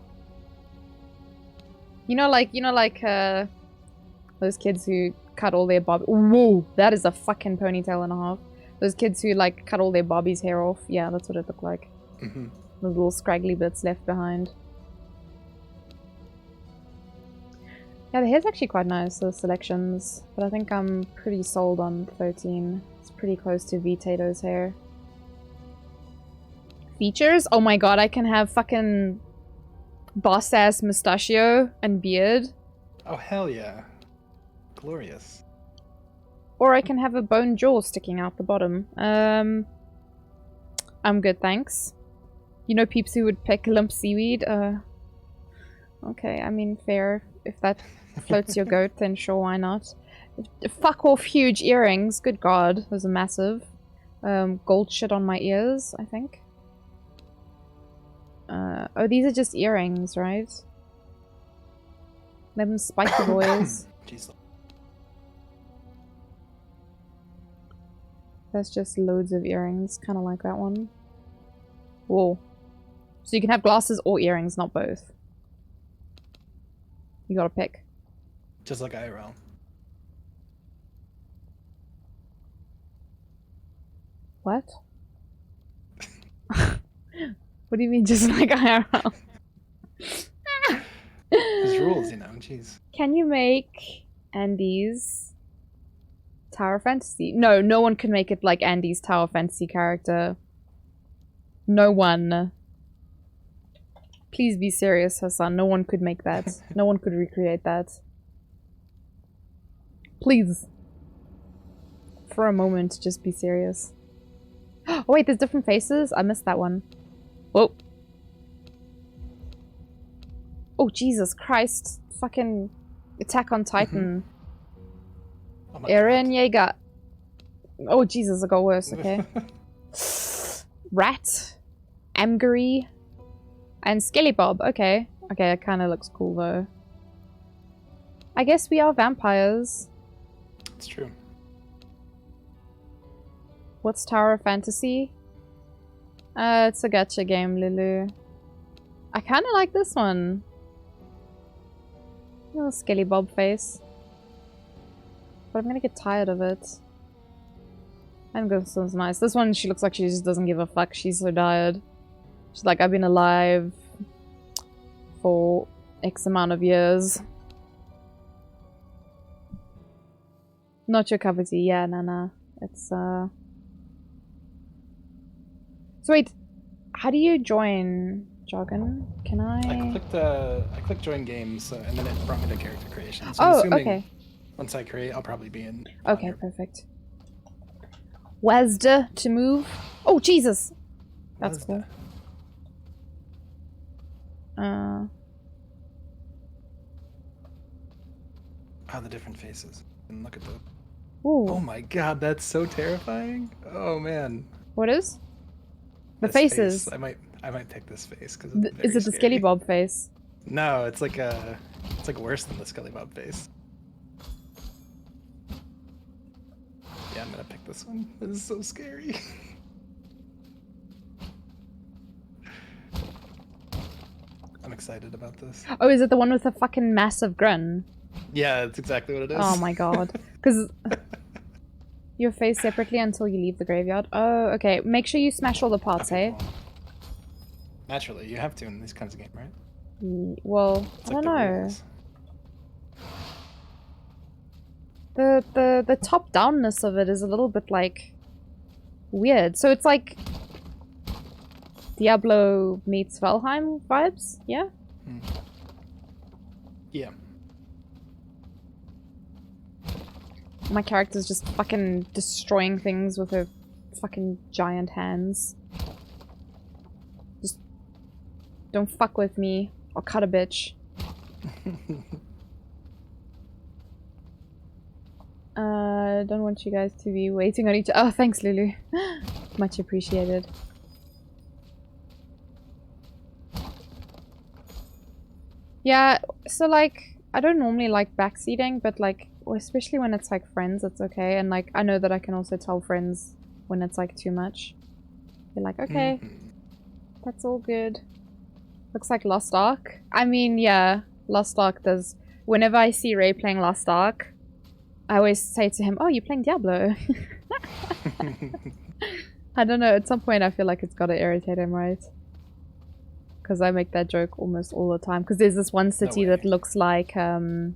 You know, like those kids who cut all their Barbie. Whoa, that is a fucking ponytail and a half. Those kids who like cut all their Barbie's hair off. Yeah, that's what it looked like. Mm-hmm. The little scraggly bits left behind. Yeah, the hair's actually quite nice, the selections. But I think I'm pretty sold on 13. It's pretty close to Vtato's hair. Features? Oh my god, I can have fucking boss-ass mustachio and beard. Oh, hell yeah. Glorious. Or I can have a bone jaw sticking out the bottom. I'm good, thanks. You know peeps who would pick limp seaweed? Okay, I mean, fair. If that floats your goat, then sure, why not? Fuck off huge earrings. Good god, those are massive. Gold shit on my ears, I think. Oh, these are just earrings, right? Them spiky boys. Jeez. That's just loads of earrings, kind of like that one. Whoa. So you can have glasses or earrings, not both. You gotta pick. Just like IRL. What? What do you mean, just like IRL? There's rules, you know, jeez. Can you make Andy's Tower Fantasy? No, no one can make it like Andy's Tower Fantasy character. No one. Please be serious, Hassan. No one could make that. No one could recreate that. Please. For a moment, just be serious. Oh wait, there's different faces? I missed that one. Whoa. Oh, Jesus Christ. Fucking Attack on Titan. Oh Eren Yeager. Oh, Jesus, it got worse, okay. Rat. Amgary. And Skelly Bob. Okay. Okay, it kind of looks cool, though. I guess we are vampires. It's true. What's Tower of Fantasy? It's a gacha game, Lulu. I kind of like this one. Little Skelly Bob face. But I'm gonna get tired of it. I think this one's nice. This one, she looks like she just doesn't give a fuck. She's so tired. She's like, I've been alive for X amount of years. Not your cup of tea. Yeah, nah. It's, So wait, how do you join Jargon? Can I clicked join games, and then it brought me to character creation. So oh, I'm assuming okay. Once I create, I'll probably be in. Okay, perfect. Wazda to move. Oh, Jesus! That's cool. Oh, the different faces. And look at the... Ooh. Oh my god, that's so terrifying. Oh man. What is? The This faces. Face. I might pick this face because Is it the Skelly Bob face? No, it's like worse than the Skelly Bob face. Yeah, I'm gonna pick this one. This is so scary. I'm excited about this. Oh, is it the one with the fucking massive grin? Yeah, that's exactly what it is. Oh my god. Because you're phased separately until you leave the graveyard. Oh, okay. Make sure you smash all the parts, Okay, hey? cool. Naturally, you have to in these kinds of games, right? Well, It's I like don't the know. rules. The top-downness of it is a little bit, like, weird. So it's like Diablo meets Valheim vibes, yeah? Yeah. My character's just fucking destroying things with her fucking giant hands. Just don't fuck with me. I'll cut a bitch. Don't want you guys to be waiting on each other. Oh, thanks, Lulu. Much appreciated. Yeah, so like, I don't normally like backseating, but like, especially when it's like friends, it's okay. And like, I know that I can also tell friends when it's like too much. You're like, okay, that's all good. Looks like Lost Ark. I mean, yeah, Lost Ark does. Whenever I see Ray playing Lost Ark, I always say to him, oh, you're playing Diablo. I don't know, at some point I feel like it's gotta irritate him, right? Because I make that joke almost all the time. Because there's this one city that looks like one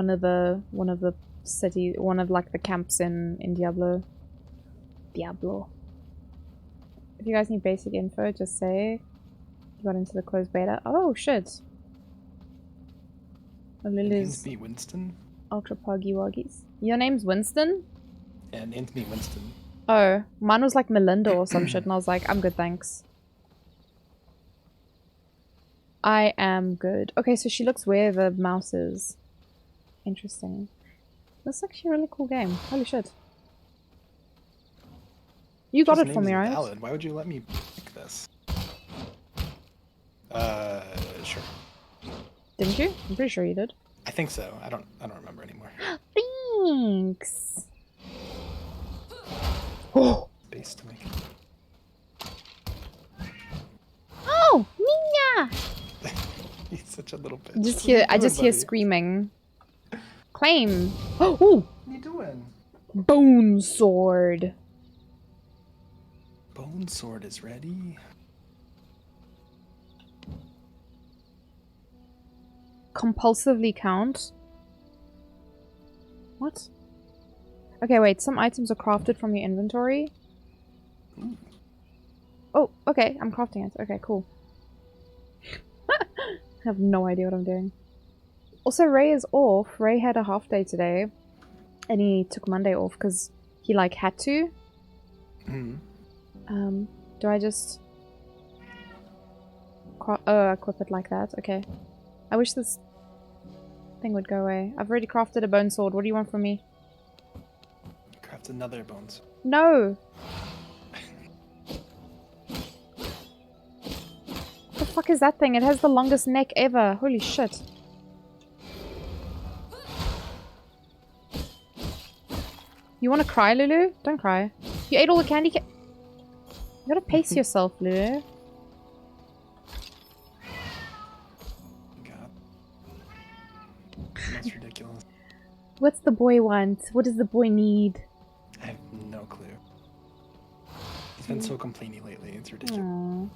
of the camps in Diablo. If you guys need basic info, just say you got into the closed beta. Oh shit. Lily's me Winston. ultra poggy woggies. Your name's Winston? Yeah, named me Winston. Oh, mine was like Melinda or some shit, and I was like, I'm good, thanks. I am good. Okay, so she looks where the mouse is. Interesting. This is actually a really cool game. Holy shit. You got Just it for name's me, right? invalid. Why would you let me pick this? Sure. Didn't you? I'm pretty sure you did. I think so. I don't remember anymore. Thanks. Oh. Base to make. Oh, Nina! He's such a little bitch. Just hear, I just hear screaming. Claim. Oh, ooh. What are you doing? Bone sword. Bone sword is ready. Compulsively count. What? Okay, wait. Some items are crafted from your inventory. Ooh. Oh, okay. I'm crafting it. Okay, cool. I have no idea what I'm doing. Also, Ray is off. Ray had a half day today. And he took Monday off because he, like, had to. Do I just... equip it like that? Okay. I wish this thing would go away. I've already crafted a bone sword. What do you want from me? Craft another bones. No! What the fuck is that thing? It has the longest neck ever. Holy shit. You wanna cry, Lulu? Don't cry. You ate all the candy You gotta pace yourself, Lulu. God. That's ridiculous. What's the boy want? What does the boy need? I have no clue. He's been so complainy lately. It's ridiculous. Aww.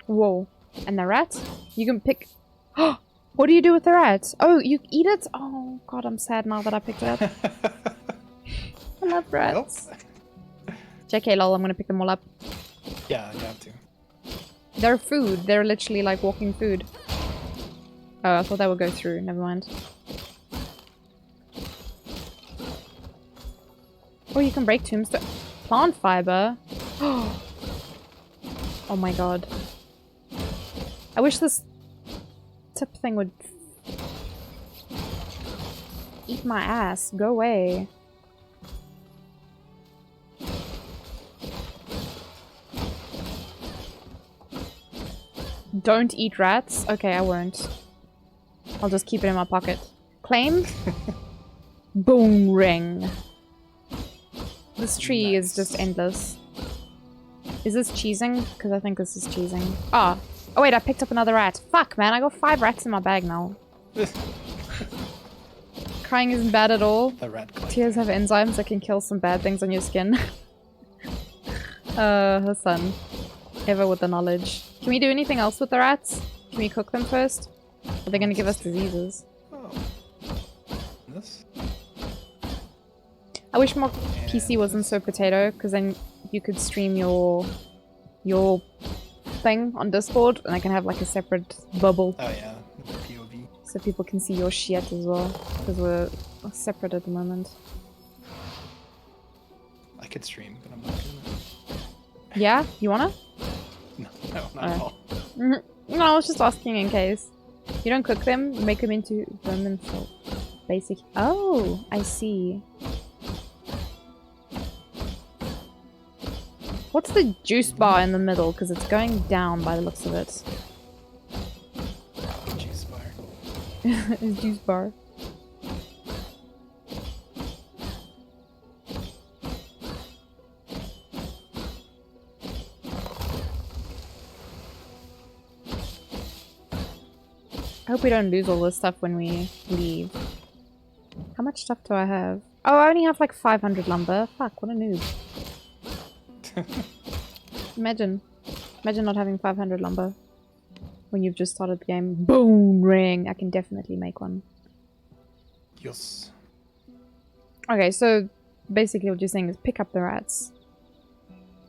Whoa. And the rat? You can pick... What do you do with the rat? Oh, you eat it? Oh, God, I'm sad now that I picked it up. I love rats. JK, lol, I'm gonna pick them all up. Yeah, you have to. They're food. They're literally like walking food. Oh, I thought that would go through. Never mind. Oh, you can break tombstone. Plant fiber? Oh my god. I wish this tip thing would eat my ass. Go away. Don't eat rats? Okay, I won't. I'll just keep it in my pocket. Claim? Boom ring. This tree is just endless. Is this cheesing? Because I think this is cheesing. Ah. Oh wait, I picked up another rat. Fuck, man, I got 5 rats in my bag now. Crying isn't bad at all. The rat Tears have enzymes that can kill some bad things on your skin. Her son. Ever with the knowledge. Can we do anything else with the rats? Can we cook them first? Are they gonna give us diseases? Oh. This? I wish more PC wasn't so potato, because then you could stream your thing on Discord, and I can have like a separate bubble. Oh yeah, POV. So people can see your shit as well, because we're separate at the moment. I could stream, but I'm not gonna. Yeah? You wanna? No, not at all. No, I was just asking in case. You don't cook them, you make them into vermin salt. Basic. Oh, I see. What's the juice bar in the middle? Because it's going down by the looks of it. Juice bar. It's juice bar. I hope we don't lose all this stuff when we leave. How much stuff do I have? Oh, I only have like 500 lumber. Fuck, what a noob. Imagine not having 500 lumber when you've just started the game. Bone ring! I can definitely make one. Yes. Okay, so basically what you're saying is pick up the rats.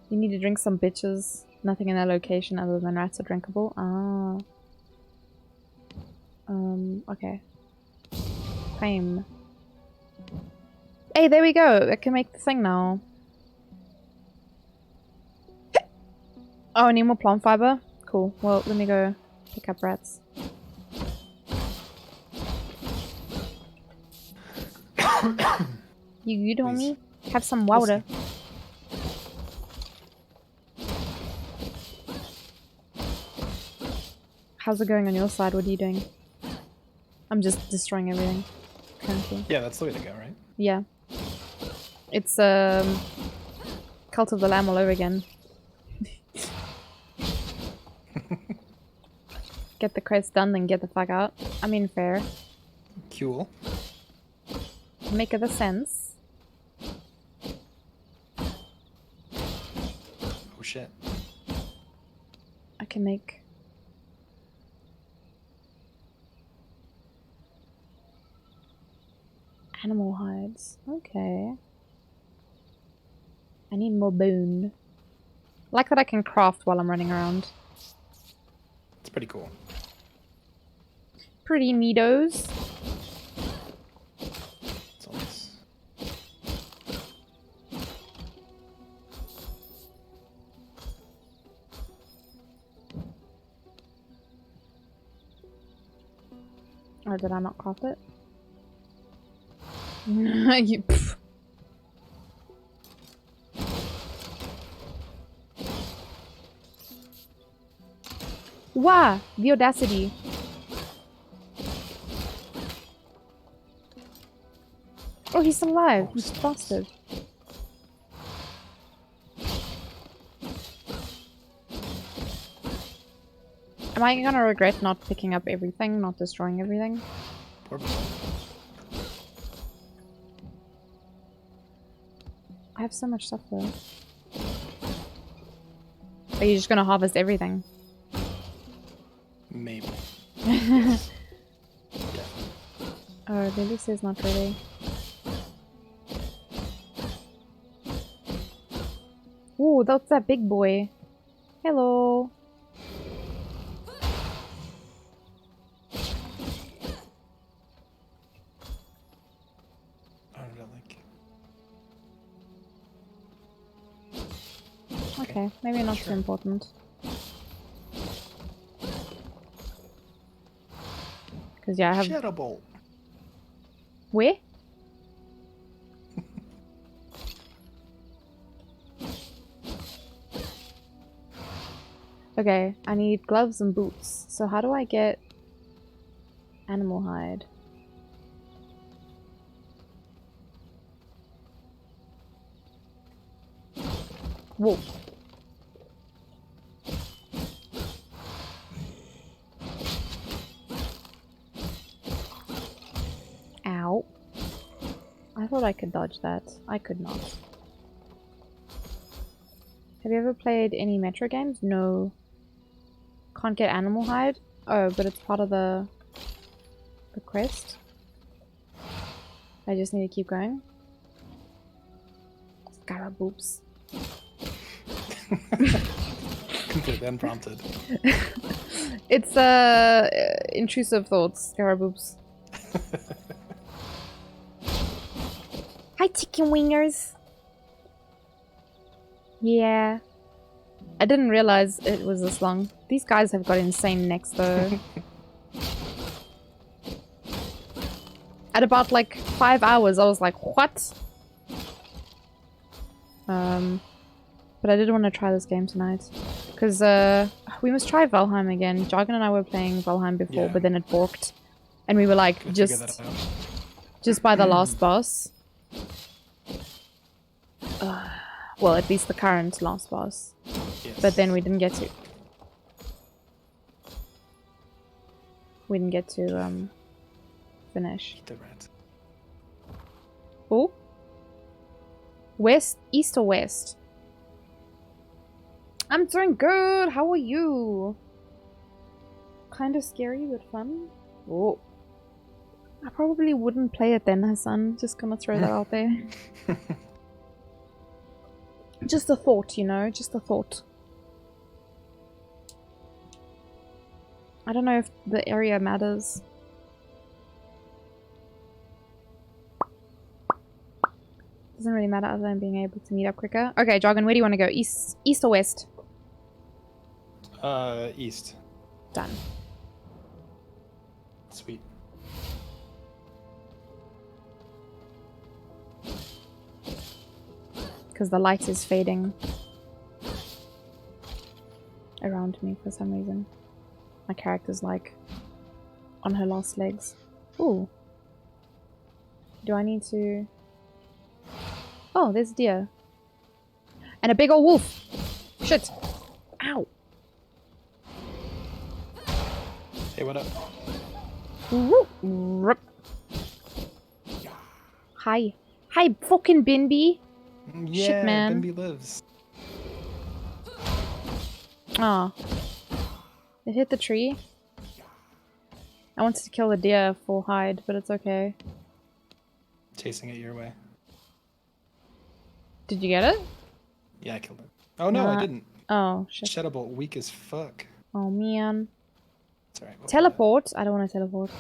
You need to drink some bitches. Nothing in their location other than rats are drinkable. Ah. Okay. Fame. Hey, there we go! I can make the thing now. Oh, I need more plant fiber? Cool. Well, let me go pick up rats. You good, homie? Have some water. How's it going on your side? What are you doing? I'm just destroying everything. Currently. Yeah, that's the way to go, right? Yeah. It's Cult of the Lamb all over again. Get the quest done, then get the fuck out. I mean, fair. Cool. Make other sense. Oh shit. I can make... animal hides. Okay. I need more bone. I like that I can craft while I'm running around. It's pretty cool. Pretty neatos. It's all this. Or did I not craft it? You, pff. Wow, the audacity. Oh, he's still alive. He's bastard. Am I gonna regret not picking up everything, not destroying everything? Poor boy. I have so much stuff though. Are you just gonna harvest everything? Maybe. Oh, the Lucy is not ready. Ooh, that's that big boy. Hello. I don't like. Okay, maybe not so important. Because yeah, I have... Shadow Bolt. Where? Okay, I need gloves and boots. So how do I get animal hide? Whoa. thought I could dodge that. I could not. Have you ever played any Metro games? No. Can't get animal hide? Oh, but it's part of the quest. I just need to keep going. Scaraboops. Completely unprompted. It's intrusive thoughts, Scaraboops. Hi, chicken wingers. Yeah. I didn't realize it was this long. These guys have got insane necks though. At about like 5 hours I was like, what? But I did want to try this game tonight. Because we must try Valheim again. Jargon and I were playing Valheim before, but then it borked. And we were like, just by the last boss. Well, at least the current last boss. Yes. But then we didn't get to. We didn't get to finish. Oh. West, east or west? I'm doing good. How are you? Kind of scary but fun. Oh. I probably wouldn't play it then, Hassan. Just gonna throw that out there. Just a thought, you know, just a thought. I don't know if the area matters. Doesn't really matter other than being able to meet up quicker. Okay, Jargon, where do you want to go? East or west? East. Done. Sweet. Because the light is fading around me for some reason. My character's like on her last legs. Ooh. Do I need to... Oh, there's deer. And a big old wolf! Shit! Ow! Hey, what up? Rip. Hi. Hi, fucking Bimby! Yeah, shit, man. Bimby lives. Aw. It hit the tree. I wanted to kill the deer for hide, but it's okay. Chasing it your way. Did you get it? Yeah, I killed it. Oh no, I didn't. Oh, shit. Shadowbolt, weak as fuck. Oh, man. It's alright. Teleport? I don't want to teleport.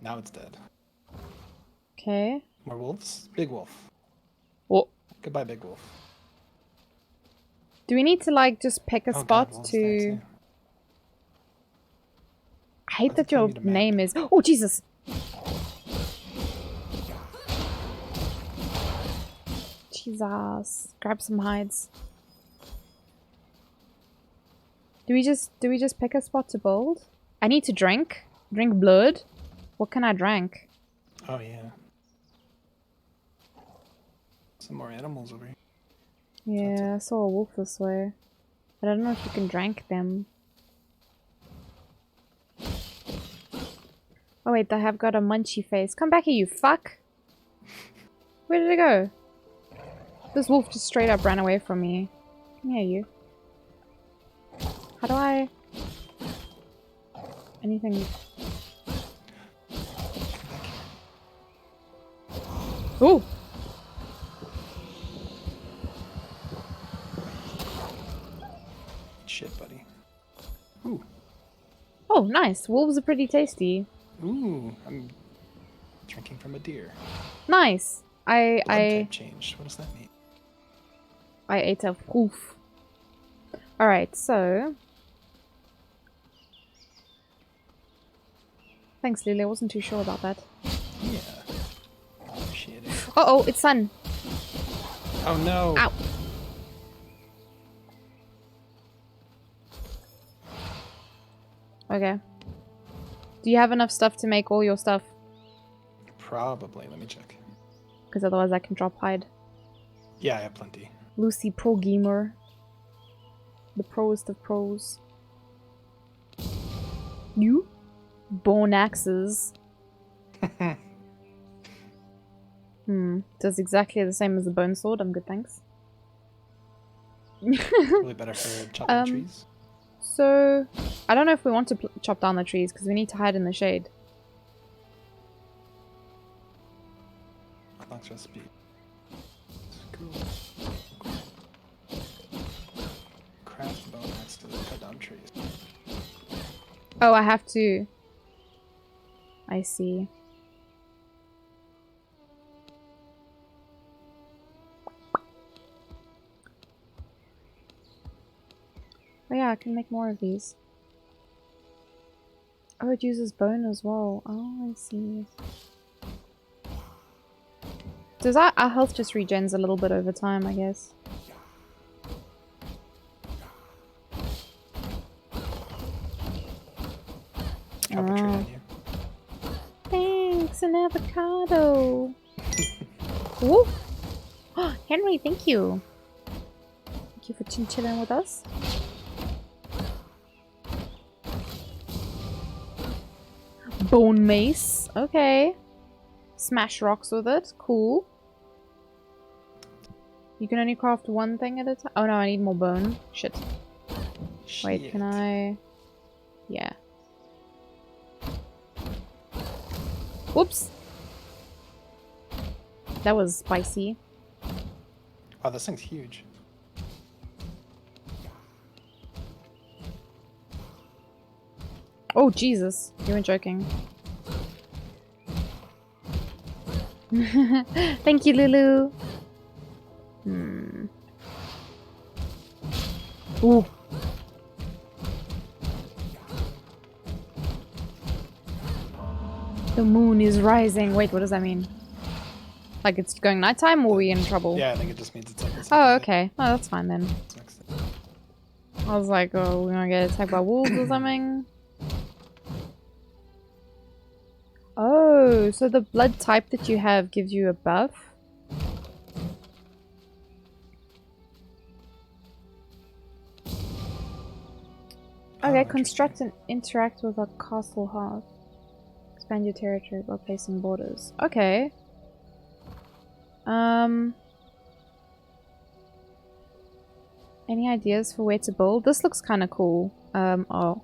Now it's dead. Okay. More wolves? Big wolf. Oh. Goodbye, big wolf. Do we need to, like, just pick a spot God, to... I hate that your name is... Oh, Jesus! Jesus. Grab some hides. Do we just pick a spot to build? I need to drink. Drink blood. What can I drink? Oh, yeah. Some more animals over here. Yeah, I saw a wolf this way. But I don't know if you can drink them. Oh wait, they have got a munchy face. Come back here, you fuck! Where did it go? This wolf just straight up ran away from me. Come here, you. How do I... Anything... Ooh! Shit, buddy. Ooh. Oh, nice. Wolves are pretty tasty. Ooh, I'm drinking from a deer. Nice. Blood type changed. What does that mean? I ate a wolf. Alright, so... Thanks, Lily. I wasn't too sure about that. Yeah. Appreciate it. Uh-oh, it's sun. Oh no. Ow. Okay. Do you have enough stuff to make all your stuff? Probably. Let me check. Because otherwise I can drop hide. Yeah, I have plenty. Lucy Pro Gamer. The proest of pros. You? Bone axes. Does exactly the same as the bone sword. I'm good, thanks. Really better for chopping trees. So, I don't know if we want to chop down the trees because we need to hide in the shade. Box recipe. Cool. Craft bone axe to cut down trees. Oh, I have to. I see. Oh yeah, I can make more of these. Oh, it uses bone as well. Oh, I see. Does our health just regens a little bit over time, I guess? Oh. Thanks, an avocado. Woo! Henry, thank you. Thank you for chinchilling with us. Bone mace. Okay. Smash rocks with it. Cool. You can only craft one thing at a time. Oh no, I need more bone. Shit. Wait, can I... Yeah. Whoops. That was spicy. Wow, this thing's huge. Oh, Jesus. You weren't joking. Thank you, Lulu. Ooh. The moon is rising. Wait, what does that mean? Like it's going nighttime or are we in trouble? Yeah, I think it just means it's like Oh, okay. Oh, that's fine then. I was like, oh, we're gonna get attacked by wolves or something. Oh, so the blood type that you have gives you a buff? Okay, construct and interact with a castle hearth. Expand your territory by placing borders. Okay. Any ideas for where to build? This looks kind of cool. Oh,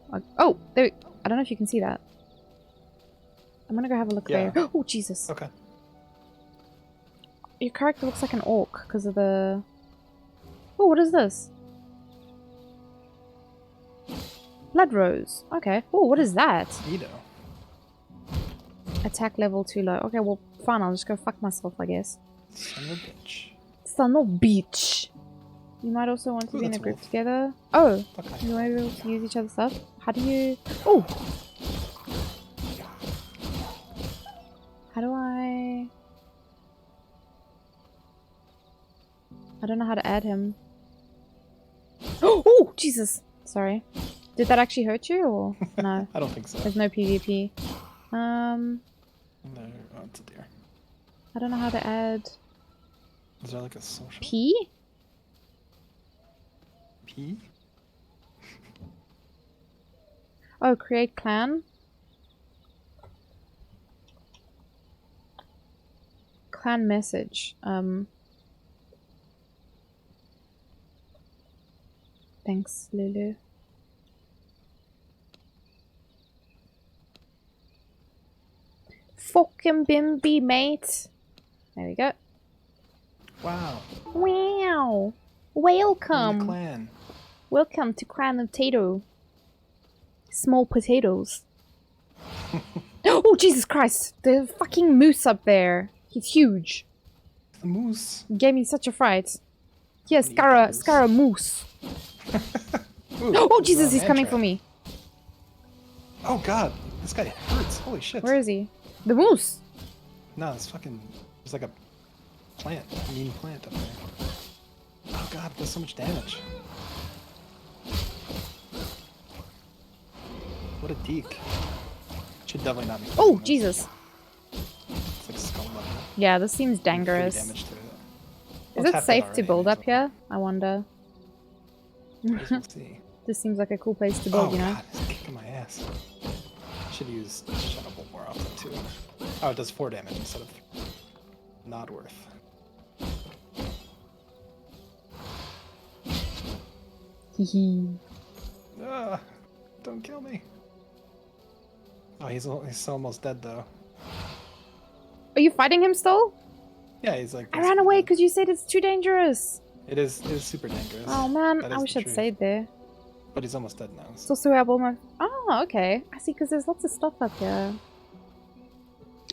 there. I don't know if you can see that. I'm gonna go have a look there. Oh, Jesus. Okay. Your character looks like an orc because of the... Oh, what is this? Blood rose. Okay. Oh, what is that? Neato. Attack level too low. Okay, well, fine. I'll just go fuck myself, I guess. Son of a bitch. Son of a bitch. You might also want to be in a group together. Oh, okay. You might be able to use each other's stuff. How do you... Oh! How do I don't know how to add him. Oh, Jesus! Sorry. Did that actually hurt you, or no? I don't think so. There's no PvP. No, oh, it's a deer. I don't know how to add... Is there like a social? P? P? Oh, create clan? Clan message. Thanks, Lulu. Fucking Bimby, mate. There we go. Wow. Wow. Welcome. Clan. Welcome to Clan of Potato. Small potatoes. Oh, Jesus Christ. The fucking moose up there. He's huge. The moose. He gave me such a fright. Yes, Scara moose. Ooh, oh, Jesus, he's coming for me. Oh, God. This guy hurts. Holy shit. Where is he? The moose. No, it's fucking... There's like a plant. A mean plant up there. Oh, God. It does so much damage. What a deek. Should definitely not be... Oh, Jesus. It's like skull level. Yeah, this seems dangerous. Damage to it. Is it safe to build up here? I wonder. We'll see. This seems like a cool place to build, you know? God, it's kicking my ass. Should use Shadow Bolt more often too. Oh, it does 4 damage instead of... Not worth. Hehe. Ah, don't kill me. Oh, he's almost dead though. Are you fighting him still? Yeah, he's like. I ran away because you said it's too dangerous. It is super dangerous. Oh man, That I is wish the I'd truth. stayed there. But he's almost dead now. It's also where I bought my... Oh, okay. I see, because there's lots of stuff up here.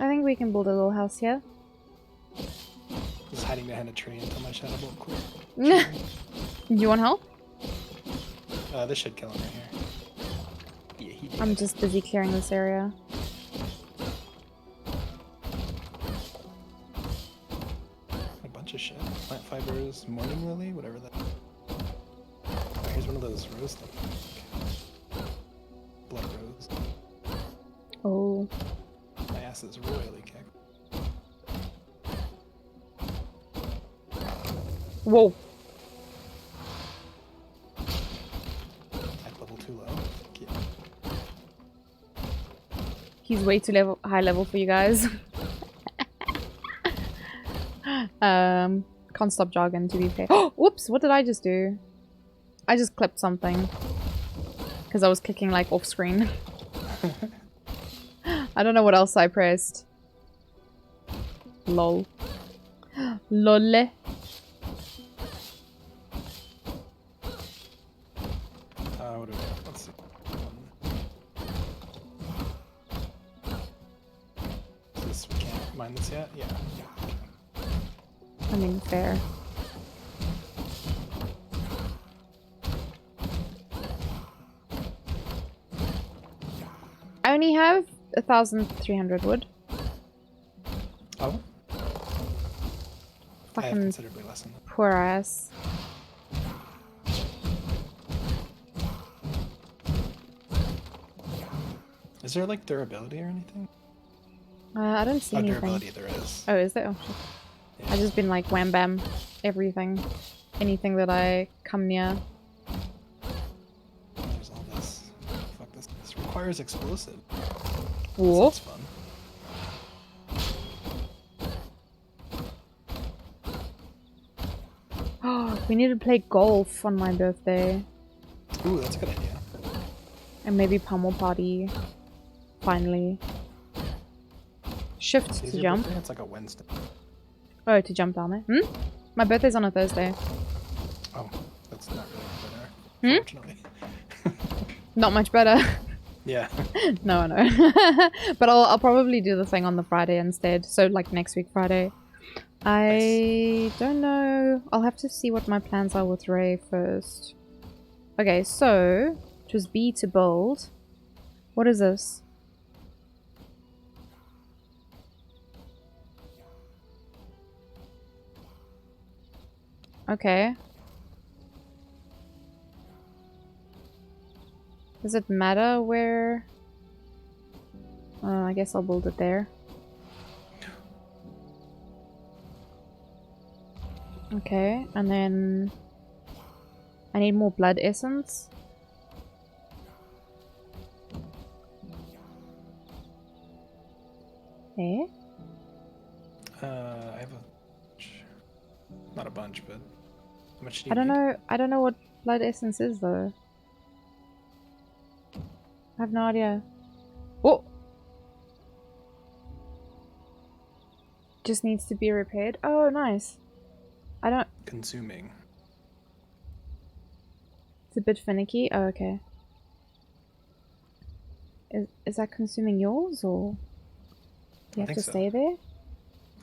I think we can build a little house here. Just hiding behind a tree until my shadow bolt quit. You want help? This should kill him right here. Yeah, he did. I'm just busy clearing this area. A bunch of shit. Plant fibers, morning lily, whatever that. Oh, here's one of those rose things. Blood rose. Oh. My ass is royally kicked. Whoa. At level too low. He's way too high level for you guys. Can't stop jargon to be fair. Oh, whoops! What did I just do? I just clipped something because I was clicking like off screen. I don't know what else I pressed. Lol. Lol. What do we have? Let's see. This, we can't mine this yet? Yeah. I mean, fair. I only have 1,300 wood. Oh? I have Fucking considerably less than that. poor ass. Is there like durability or anything? I don't see Oh, anything. durability there is. Oh, is there? Oh, shit. Yeah. I've just been like wham bam everything. Anything that I come near. There's all this. Fuck this. This requires explosive. Whoa. That's fun. Oh, we need to play golf on my birthday. Ooh, that's a good idea. And maybe pummel party. Finally. Shift Is to your jump. birthday? It's like a Wednesday. Oh, to jump down there. Hmm? My birthday's on a Thursday. Oh, that's not really better. Hmm? Unfortunately. Not much better. Yeah. No, no. But I'll probably do the thing on the Friday instead. So like next week Friday. I don't know. I'll have to see what my plans are with Ray first. Okay, so it was B to build. What is this? Okay. Does it matter where? I guess I'll build it there. Okay, and then I need more blood essence. Eh? I have a bunch. Not a bunch, but how much do you I don't need? know. I don't know what blood essence is though. I have no idea. Oh! Just needs to be repaired. Oh, nice. I don't. Consuming. It's a bit finicky. Oh, okay. Is that consuming yours or do you I have to think so. stay there?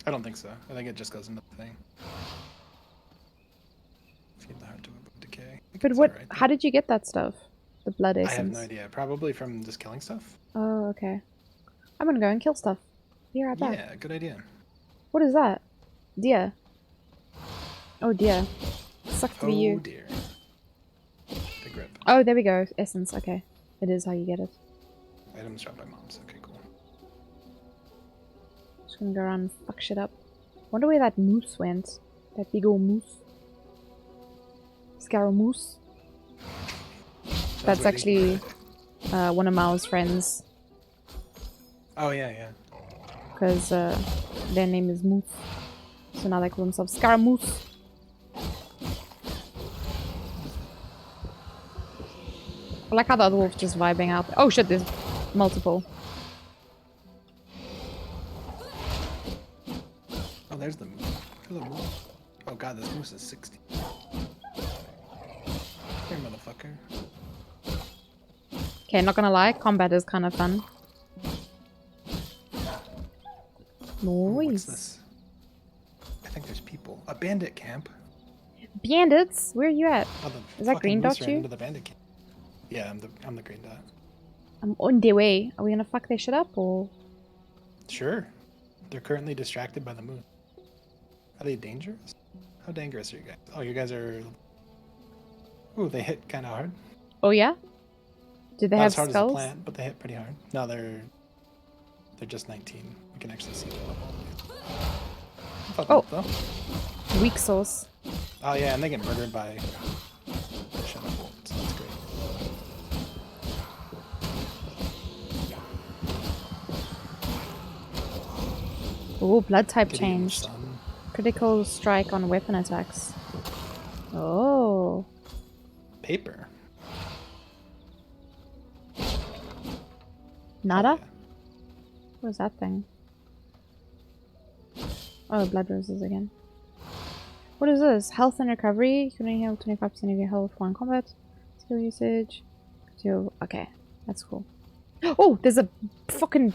I don't think so. I think it just goes into the thing. Feed the heart to a decay. But what? How did you get that stuff? The blood I essence. have no idea. Probably from just killing stuff. Oh, okay. I'm gonna go and kill stuff. Be right back. Yeah, good idea. What is that? Deer. Oh dear. Suck to be you. Oh dear. Big rip. Oh, there we go. Essence. Okay. It is how you get it. Items dropped by moms. Okay, cool. Just gonna go around and fuck shit up. Wonder where that moose went. That big old moose. Scaramouche. That's actually one of Mao's friends. Oh yeah, yeah. Because their name is Moose. So now they call themselves Scaramouche. I like how the other wolf's just vibing out. Oh shit, there's multiple. Oh, there's the moose. Hello, moose. Oh god, this moose is 60. Here, motherfucker. Okay, not gonna lie, combat is kind of fun. What's Nice. this? I think there's people. A bandit camp. Bandits? Where are you at? Oh, the Is that fucking green moose dot ran you? into the bandit camp. Yeah, I'm the green dot. I'm on their way. Are we gonna fuck their shit up or? Sure. They're currently distracted by the moon. Are they dangerous? How dangerous are you guys? Oh, you guys are... Ooh, they hit kind of hard. Oh yeah? Did they Not have as hard skulls? as a plant, but they hit pretty hard. No, they're just 19. We can actually see them. Fuck Oh. up, though. Weak sauce. Oh yeah, and they get murdered by shadow bolts. That's great. Oh, blood type Get eaten in the changed. sun. Critical strike on weapon attacks. Oh. Paper. Nada? What is that thing? Oh, blood roses again. What is this? Health and recovery. You can only heal 25% of your health while in combat. Skill usage. Okay, that's cool. Oh, there's a fucking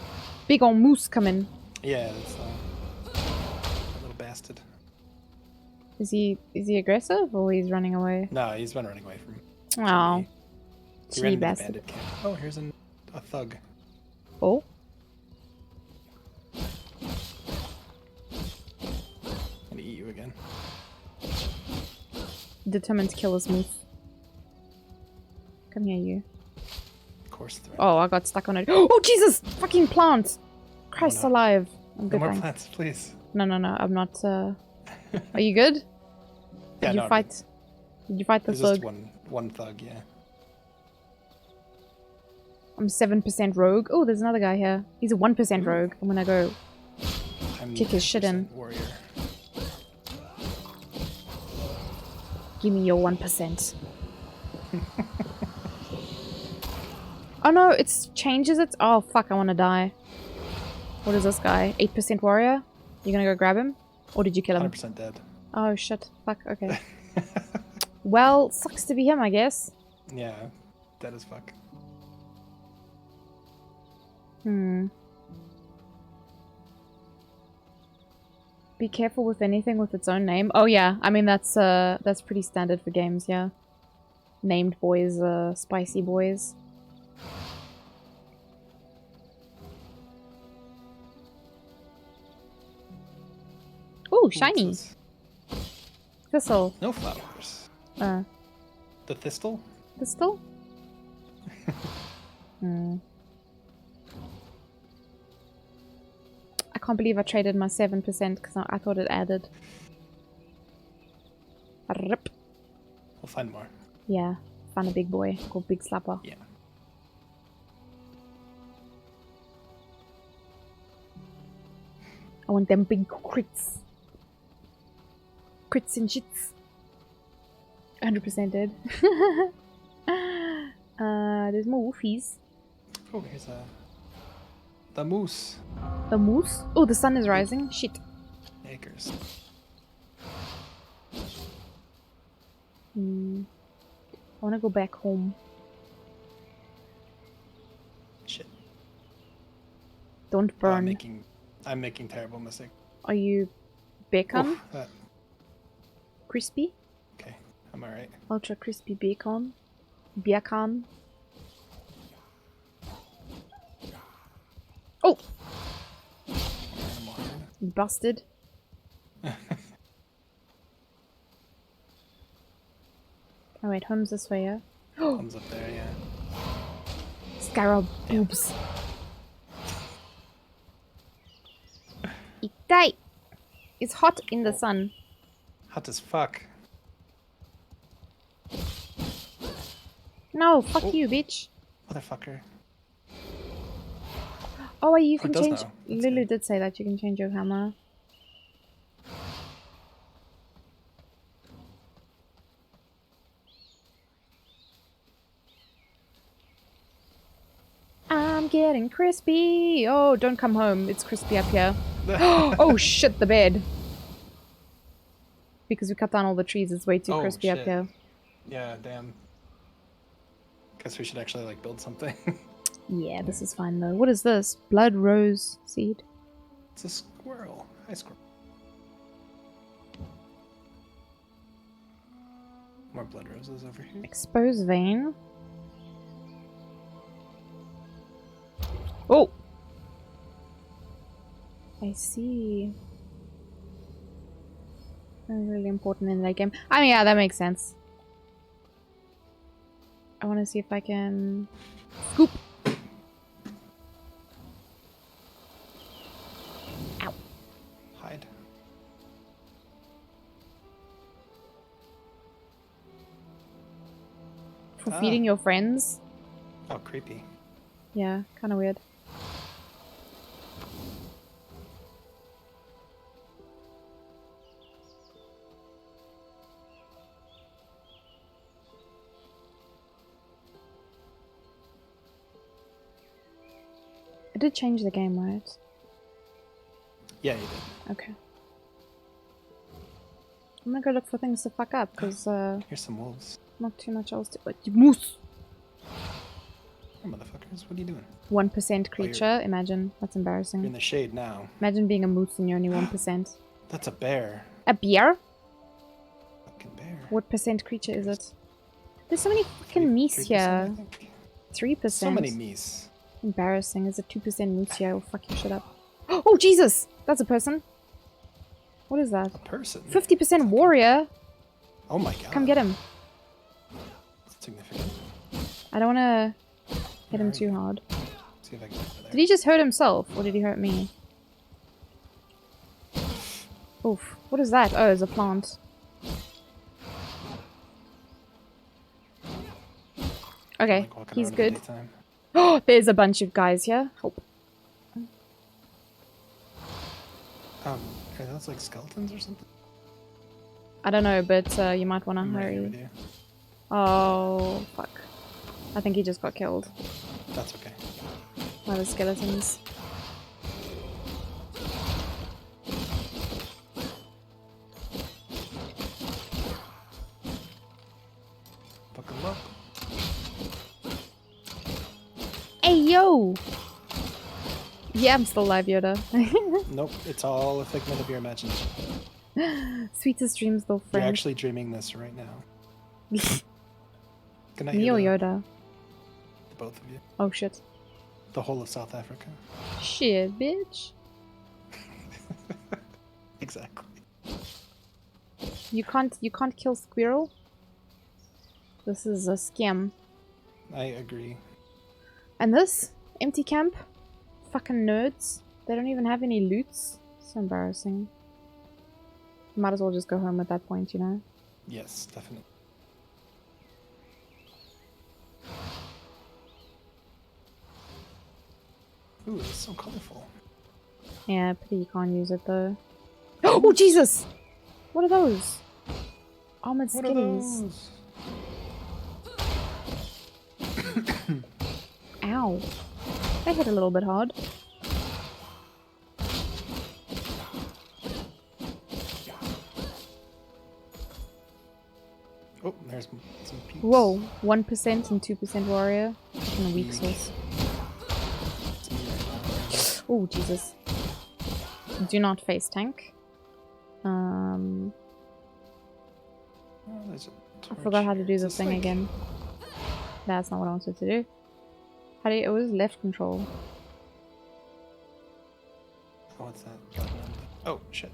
big old moose coming. Yeah, that's a little bastard. Is he aggressive or he's running away? No, he's been running away from. Oh, He ran cheeky into the bastard. bandit camp. Oh, here's a thug. Oh, Gonna eat you again. determined to kill this moose. Come here, you. Course threat. Oh, I got stuck on it. Oh, Jesus! Fucking plant! Christ alive. I'm No good, more thanks. plants, please. No, I'm not, Are you good? Yeah, Did you no, fight? Did you fight the There's thug? just one thug, yeah. I'm 7% rogue. Oh, there's another guy here. He's a 1% rogue. I'm gonna go I'm kick his shit in. 10% warrior. Give me your 1%. Oh no, it changes it. Oh fuck, I wanna die. What is this guy? 8% warrior? You gonna go grab him? Or did you kill him? 100% dead. Oh shit. Fuck, okay. Well, sucks to be him, I guess. Yeah, dead as fuck. Be careful with anything with its own name. Oh yeah, I mean that's pretty standard for games, yeah. Named boys, spicy boys. Ooh, shiny. What's this? Thistle. No flowers. The thistle? Thistle? I can't believe I traded my 7% because I thought it added. Rip. We'll find more. Yeah, found a big boy called Big Slapper. Yeah. I want them big crits. Crits and shits. 100% dead. There's more wolfies. Oh, here's the moose. The moose? Oh, the sun is rising. Shit. Acres. I wanna go back home. Shit. Don't Oh, burn. I'm making terrible mistakes. Are you bacon? Oof, that- Crispy? Okay, I'm alright. Ultra crispy bacon? Bacon? Oh! Busted. Oh wait, home's this way, yeah? Comes up there, yeah. Scarab boobs. Itai! It's hot in the sun. Hot as fuck. No, fuck you, bitch. Motherfucker. Oh, wait, you Oh, can it does change. now. That's Lulu did say that you can change your hammer. getting crispy. Oh, don't come home. It's crispy up here. Oh shit, the bed. Because we cut down all the trees, it's way too crispy up shit. here. Yeah, damn. Guess we should actually like build something. Yeah, this is fine though. What is this? Blood rose seed. It's a squirrel. Hi, squirrel. More blood roses over here. Exposed vein. Oh! I see. That's really important in that game. I mean, yeah, that makes sense. I want to see if I can scoop. Ow. Hide. For feeding your friends. Oh, creepy. Yeah, kind of weird. I did change the game, right? Yeah, you did. Okay. I'm gonna go look for things to fuck up, because Here's some wolves. not too much else to— moose! Hey, motherfuckers, what are you doing? 1% creature, imagine. That's embarrassing. You're in the shade now. Imagine being a moose and you're only 1%. That's a bear. A bear? Fucking bear. What percent creature is it? There's so many fucking meese here. 3%. So many meese. Embarrassing. Is it 2% moose here? Oh, fuck your shit up. Oh, Jesus! That's a person. What is that? A person? 50% warrior? Oh my god. Come get him. That's significant. I don't wanna hit him too hard. See if I can get over there. Did he just hurt himself, or did he hurt me? Oof. What is that? Oh, it's a plant. Okay, he's good. Oh, there's a bunch of guys here. Help. Are those like skeletons or something? I don't know, but you might want to hurry. Oh, fuck. I think he just got killed. That's okay. By the skeletons. Fuck him up. Hey, yo! Yeah, I'm still alive, Yoda. Nope, it's all a figment of your imagination. Sweetest dreams, though, friend. You're actually dreaming this right now. Good night, Me or Yoda. Yoda? The both of you. Oh, shit. The whole of South Africa. Shit, bitch. Exactly. You can't kill squirrel? This is a scam. I agree. And this? Empty camp? Fucking nerds. They don't even have any loots. So embarrassing. Might as well just go home at that point, you know? Yes, definitely. Ooh, it's so colorful. Yeah, pity you can't use it though. Oh, Jesus! What are those? Armored What are skillies. those? Ow. They hit a little bit hard. Oh, there's some peeps. Whoa, 1% and 2% warrior. Fucking a weak sauce. Oh, Jesus. Do not face tank. Oh, there's a I forgot how to do It's the a thing snake. again. That's not what I wanted to do. How do you— it was left control. Oh, what's that? Button on the- Oh, shit.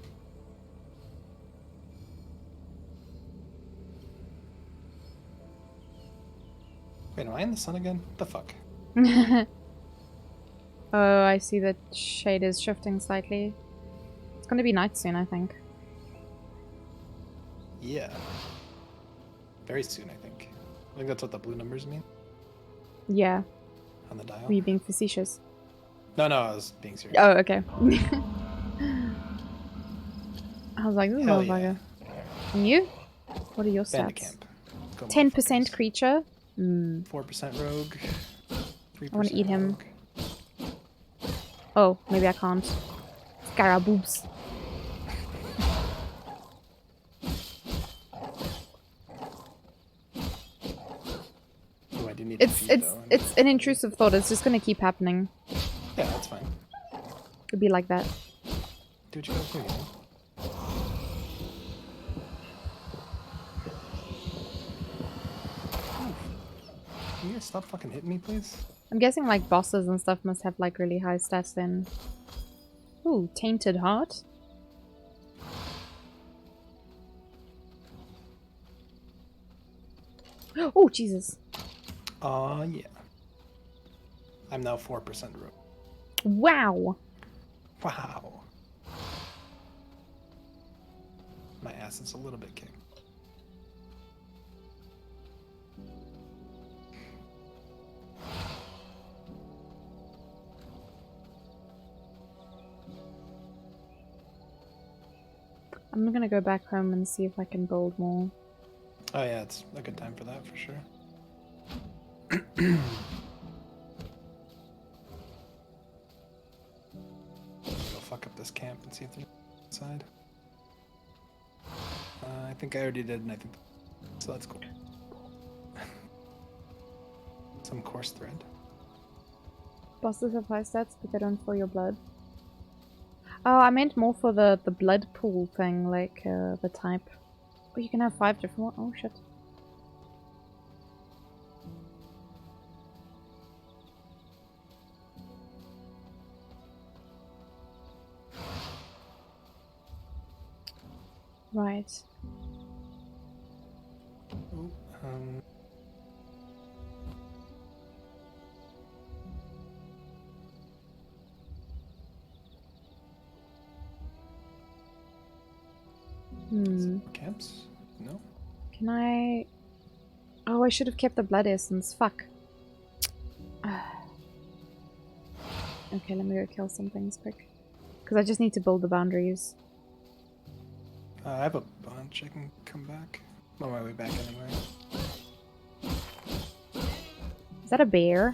Wait, am I in the sun again? What the fuck? Oh, I see the shade is shifting slightly. It's gonna be night soon, I think. Yeah. Very soon, I think. I think that's what the blue numbers mean Yeah. on the dial. Were you being facetious? No, I was being serious. Oh, okay. I was like, this Hell motherfucker. And you? What are your Bandit stats? camp. Go 10% creature? 4% rogue. 3% I want to eat him. rogue. Oh, maybe I can't. Scaraboobs. Oh, I do need to feed, though. It's an intrusive thought. It's just gonna keep happening. Yeah, that's fine. It'll be like that. Do what you gotta do, you know? Can you guys stop fucking hitting me, please? I'm guessing like bosses and stuff must have like really high stats then. Ooh, tainted heart. Oh, Jesus. Yeah. I'm now 4% rope. Wow. Wow. My ass is a little bit kicked. I'm gonna go back home and see if I can build more. Oh yeah, it's a good time for that for sure. Go fuck up this camp and see if there's inside. I think I already did, and I think so. That's cool. Some coarse thread. Bosses have high stats, but they don't fill your blood. Oh, I meant more for the blood pool thing, like the type. Oh, you can have 5 different ones. Oh shit. Right. Ooh, Camps? No? Can I... Oh, I should have kept the blood essence. Fuck. Okay, let me go kill some things quick. Because I just need to build the boundaries. I have a bunch. I can come back. I'm on my way back anyway. Is that a bear?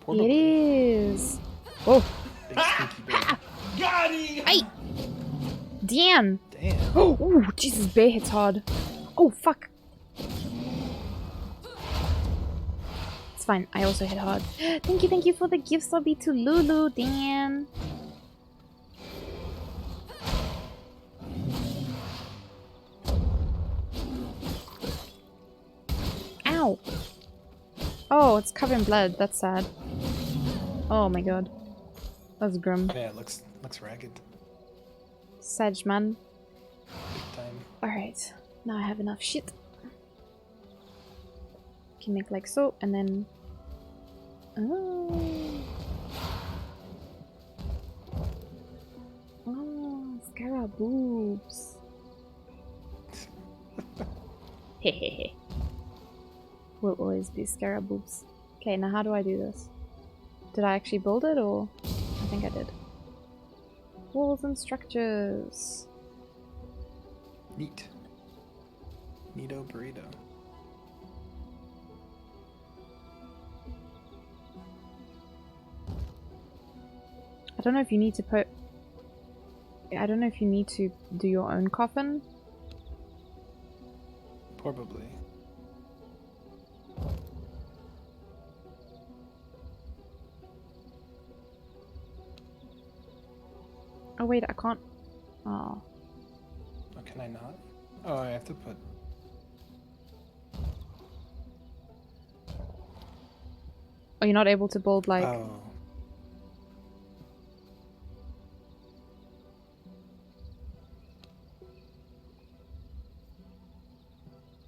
Probably. It is. Oh. Big stinky bear. Got him! Hey! Damn! Damn. Oh, ooh, Jesus, bear hits hard. Oh, fuck. It's fine. I also hit hard. Thank you for the gift, Sobby, to Lulu. Damn. Ow. Oh, it's covered in blood. That's sad. Oh my god. That's grim. Yeah, it looks ragged. Sag, man. Big time. Alright. Now I have enough shit. Can make like so, and then... Oh. Oh, scaraboobs. Hehehe. Will always be scaraboobs. Okay, now how do I do this? Did I actually build it, or... I think I did. Walls and structures. Neat. Neato burrito. I don't know if you need to put... I don't know if you need to do your own coffin. Probably. Oh wait, I can't... Oh. Oh, can I not? Oh, I have to put... Oh, you're not able to build like... Oh.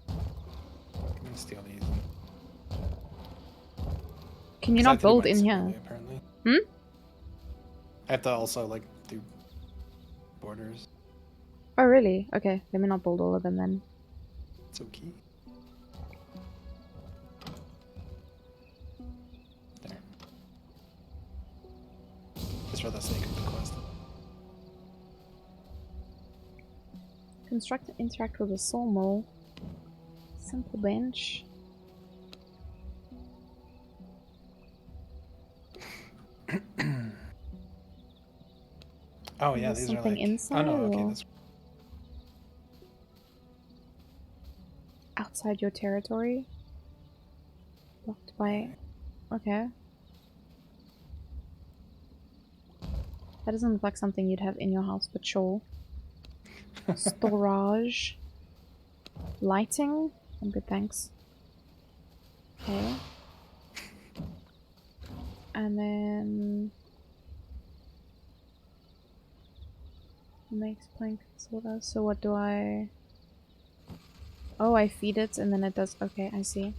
I'm gonna steal these. Can you I not have to do build mine in here? separately, apparently. Hmm? I have to also, like, do borders. Oh really? Okay, let me not build all of them then. It's okay. There. Just for the sake of the quest. Construct and interact with a sawmill. Simple bench. Oh yeah, Is these there are something like. inside, Oh no, okay, or that's. outside your territory? Blocked by... Okay. That doesn't look like something you'd have in your house, but sure. Storage. Lighting? I'm good, thanks. Okay. And then... makes plank soda. So what do I... Oh, I feed it and then it does... Okay, I see.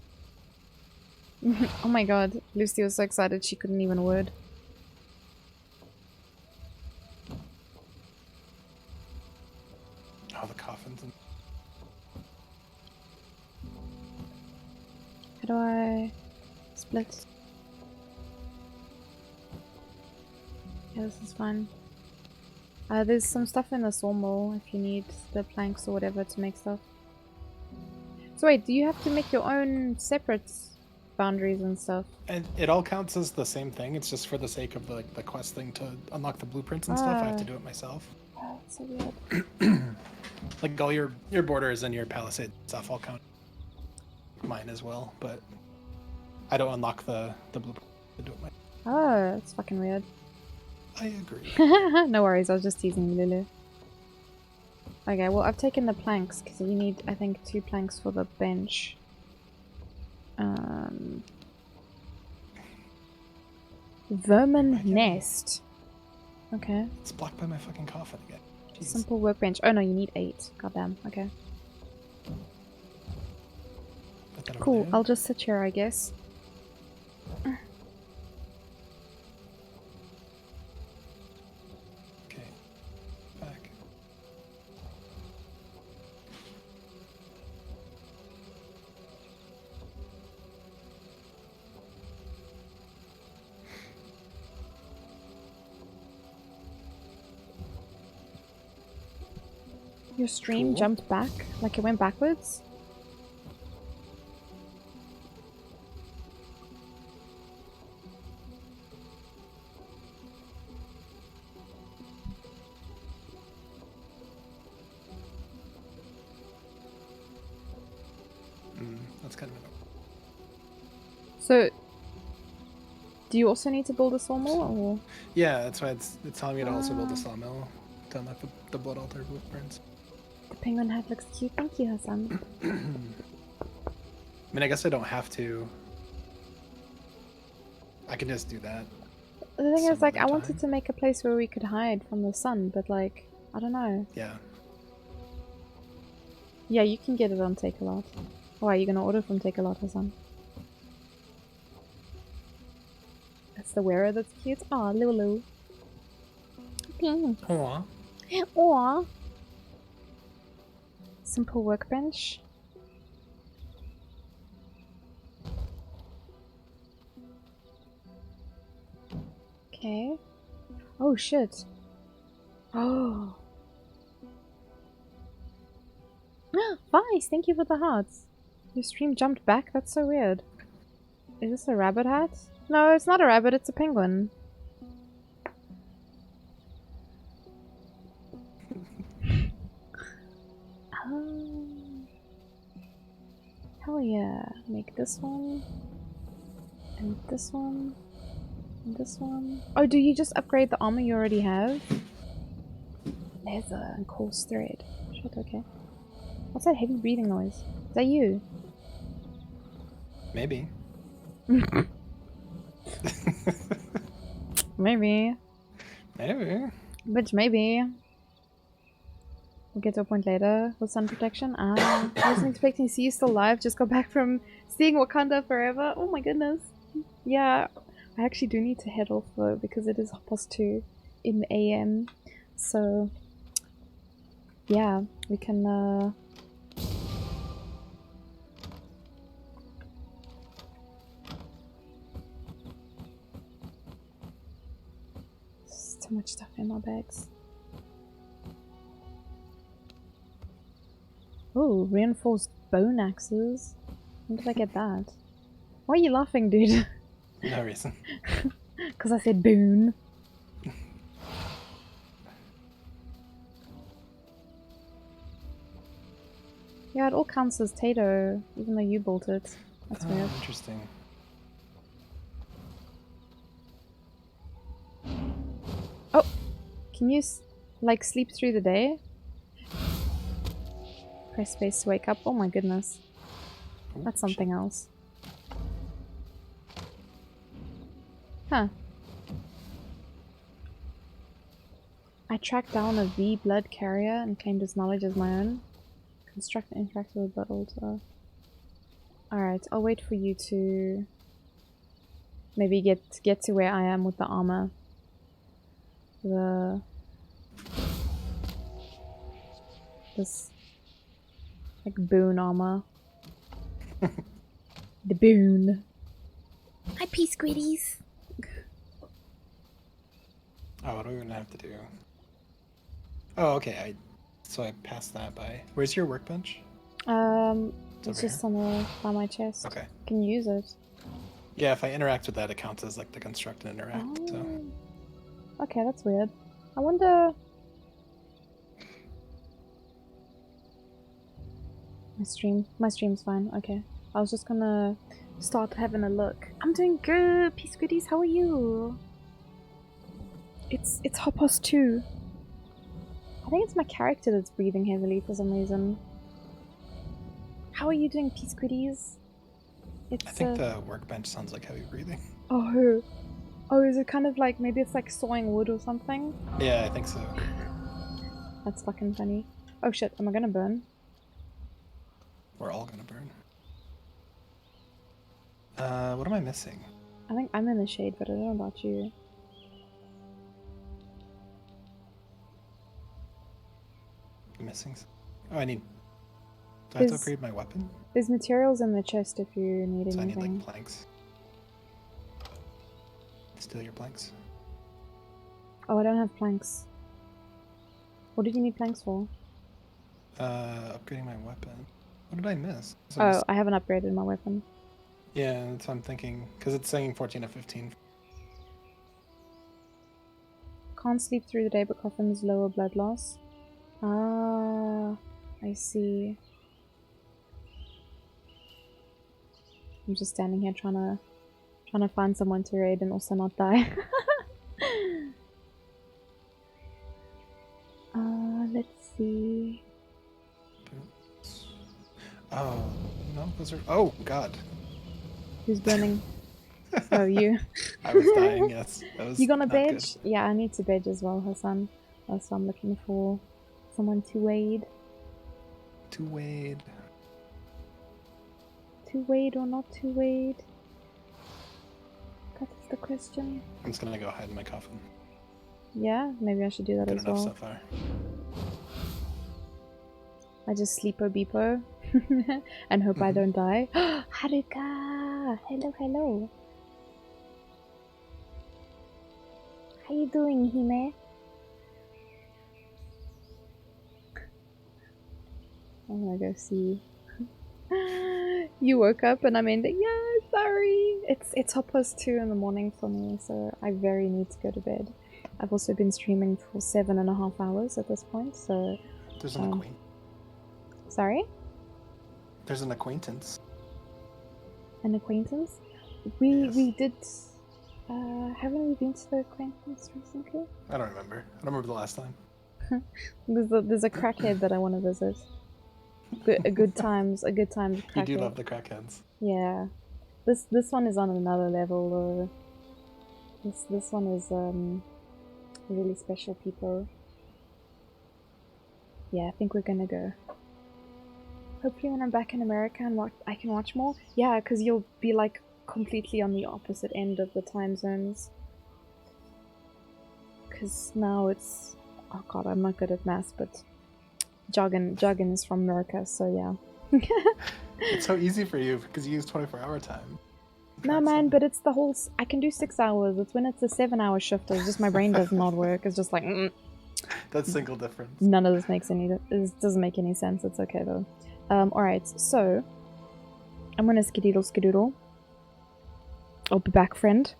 Oh my god, Lucy was so excited she couldn't even word. Oh, the coffins. And... How do I split? Yeah, this is fine. There's some stuff in the sawmill if you need the planks or whatever to make stuff. So wait, do you have to make your own separate boundaries and stuff? And it all counts as the same thing. It's just for the sake of the quest thing to unlock the blueprints and stuff. I have to do it myself. Oh, that's so weird. Like all your borders and your palisade stuff all count. Mine as well, but I don't unlock the blueprint to do it myself. Oh, that's fucking weird. I agree. No worries, I was just teasing you, Lulu. Okay, well I've taken the planks because we need, I think, 2 planks for the bench. Vermin nest. Okay. It's blocked by my fucking coffin again. Jeez. Simple workbench. Oh no, you need 8. Goddamn. Okay. Cool. I'll just sit here, I guess. Okay. Back. Your stream jumped back? Like it went backwards? That's kind of So, do you also need to build a sawmill, or? Yeah, that's why it's telling me to also build a sawmill to unlock the blood altar blueprints. The penguin hat looks cute. Thank you, Hassan. I mean, I guess I don't have to. I can just do that. The thing is, like, I wanted to make a place where we could hide from the sun, but, like, I don't know. Yeah. Yeah, you can get it on Take-A-Lot. Why, are you gonna order from Take-A-Lot, Hassan? That's the wearer that's cute. Aw, Lulu. Aww. Aww. Simple workbench. Okay. Oh shit. Oh. Vice, thank you for the hearts. Your stream jumped back? That's so weird. Is this a rabbit hat? No, it's not a rabbit, it's a penguin. Hell yeah. Make this one. And this one. And this one. Oh, do you just upgrade the armor you already have? Leather and coarse thread. Shit, okay. What's that heavy breathing noise? Is that you? Maybe. Maybe. Maybe. Which maybe. We'll get to a point later with sun protection. Ah, I wasn't expecting to see you still live. Just got back from seeing Wakanda Forever. Oh my goodness. Yeah, I actually do need to head off though because it is 2:30 in the AM. So, yeah, we can There's too much stuff in my bags. Oh, reinforced bone axes. When did I get that? Why are you laughing, dude? No reason. Because I said boon. Yeah, it all counts as Tato, even though you built it. That's weird. Interesting. Oh! Can you, like, sleep through the day? Press space to wake up. Oh my goodness. Ooh, That's something else. Huh. I tracked down a V blood carrier and claimed its knowledge as my own. Construct and interact with a blood altar. Alright, I'll wait for you to maybe get to where I am with the armor. This like boon armor. The boon. Hi, Peace Squiddies. Oh, what are we gonna have to do? Oh, okay. So I passed that by. Where's your workbench? It's just on by my chest. Okay. Can you use it? Yeah, if I interact with that, it counts as like the construct and interact. So. Okay, that's weird. I wonder. My stream's fine. Okay, I was just gonna start having a look. I'm doing good, Peace Goodies. How are you? It's 2:30. I think it's my character that's breathing heavily for some reason. How are you doing, Peace Goodies? I think the workbench sounds like heavy breathing. Oh, is it kind of like maybe it's like sawing wood or something? Yeah, I think so. That's fucking funny. Oh shit, am I gonna burn? We're all gonna burn. What am I missing? I think I'm in the shade, but I don't know about you. I'm missing. Oh, I need. Do I have to upgrade my weapon? There's materials in the chest if you need So anything. I need like planks. Steal your planks. Oh, I don't have planks. What did you need planks for? Upgrading my weapon. What did I miss? Oh, I haven't upgraded my weapon. Yeah, that's what I'm thinking. Because it's saying 14 of 15. Can't sleep through the day but coffins lower blood loss. Ah, I see. I'm just standing here trying to find someone to raid and also not die. Let's see. Oh, no, those are. Oh, God. Who's burning? Oh, you. I was dying, yes. That was You gonna not badge? good. Yeah, I need to badge as well, Hassan. So I'm looking for someone to wade. To wade. To wade or not to wade? That is the question. I'm just gonna go hide in my coffin. Yeah, maybe I should do that Good as enough well. so far. I just sleepo beepo and hope I don't die. Haruka! Hello, hello. How you doing, Hime? I'm gonna go see. You woke up and I'm in the sorry. It's 2:30 in the morning for me, so I very need to go to bed. I've also been streaming for 7.5 hours at this point, so There's an acquaintance. Sorry? There's an acquaintance. An acquaintance? We did haven't we been to the acquaintance recently? I don't remember. I don't remember the last time. There's a crackhead that I want to visit. A good times crackhead. You do love the crackheads. Yeah. This one is on another level though. This one is really special people. Yeah, I think we're gonna go. Hopefully when I'm back in America and I can watch more. Yeah, because you'll be like completely on the opposite end of the time zones. Because now it's... Oh god, I'm not good at maths, but... Jargon is from America, so yeah. It's so easy for you because you use 24-hour time. No man, but it's the whole... I can do 6 hours. It's when it's a 7-hour shift. It's just my brain does not work. It's just like... That's single difference. None of this makes any... This doesn't make any sense. It's okay though. Alright, so... I'm gonna skedoodle. I'll be back, friend.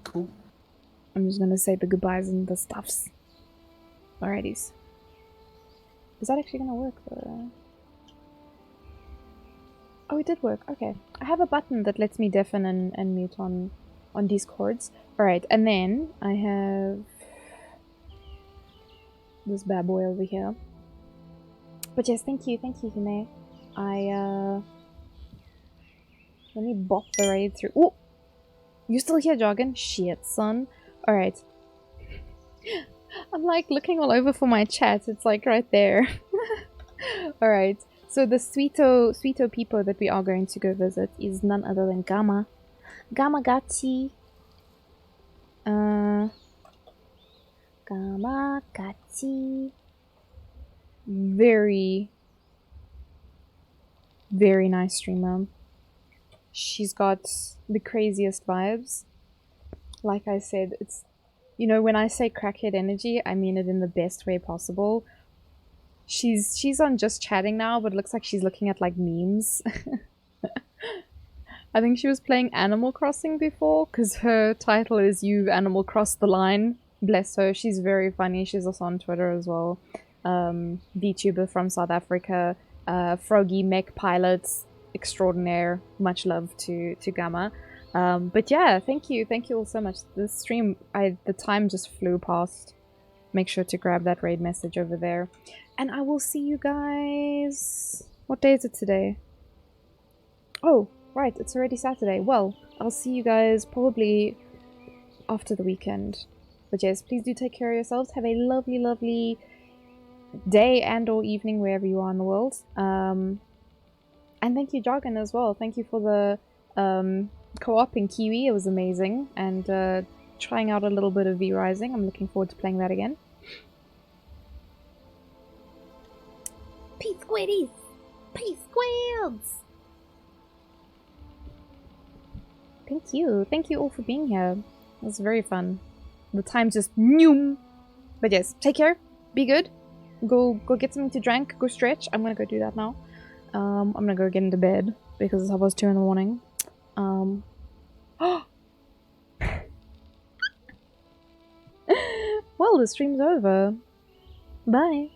Cool. I'm just gonna say the goodbyes and the stuffs. Alrighties. Is that actually gonna work though? Oh, it did work. Okay. I have a button that lets me deafen and mute on Discords. Alright, and then I have this bad boy over here. But yes, thank you, Hime. Let me bop the raid through. Oh! You still here, Jargon? Shit, son. Alright. I'm like looking all over for my chat. It's like right there. Alright. So the sweeto people that we are going to go visit is none other than Gamma. Gamagati. Gamagati. Very, very nice streamer. She's got the craziest vibes. Like I said, it's, you know, when I say crackhead energy, I mean it in the best way possible. She's on just chatting now, but it looks like she's looking at like memes. I think she was playing Animal Crossing before, because her title is You've Animal Crossed the Line. Bless her, she's very funny. She's also on Twitter as well. VTuber from South Africa. Froggy mech pilots extraordinaire. Much love to Gamma. But yeah, thank you all so much. This stream, the time just flew past. Make sure to grab that raid message over there. And I will see you guys... What day is it today? Oh, right, it's already Saturday. Well, I'll see you guys probably after the weekend. But yes, please do take care of yourselves. Have a lovely, lovely day and or evening wherever you are in the world. And thank you, Jargon, as well. Thank you for the co-op in KeyWe. It was amazing. And trying out a little bit of V-Rising. I'm looking forward to playing that again. Peace, squiddies! Peace, squills! Thank you. Thank you all for being here. It was very fun. The time just noom. But yes, take care. Be good. Go get something to drink. Go stretch. I'm gonna go do that now. I'm gonna go get into bed because it's almost 2 in the morning. Well, the stream's over. Bye.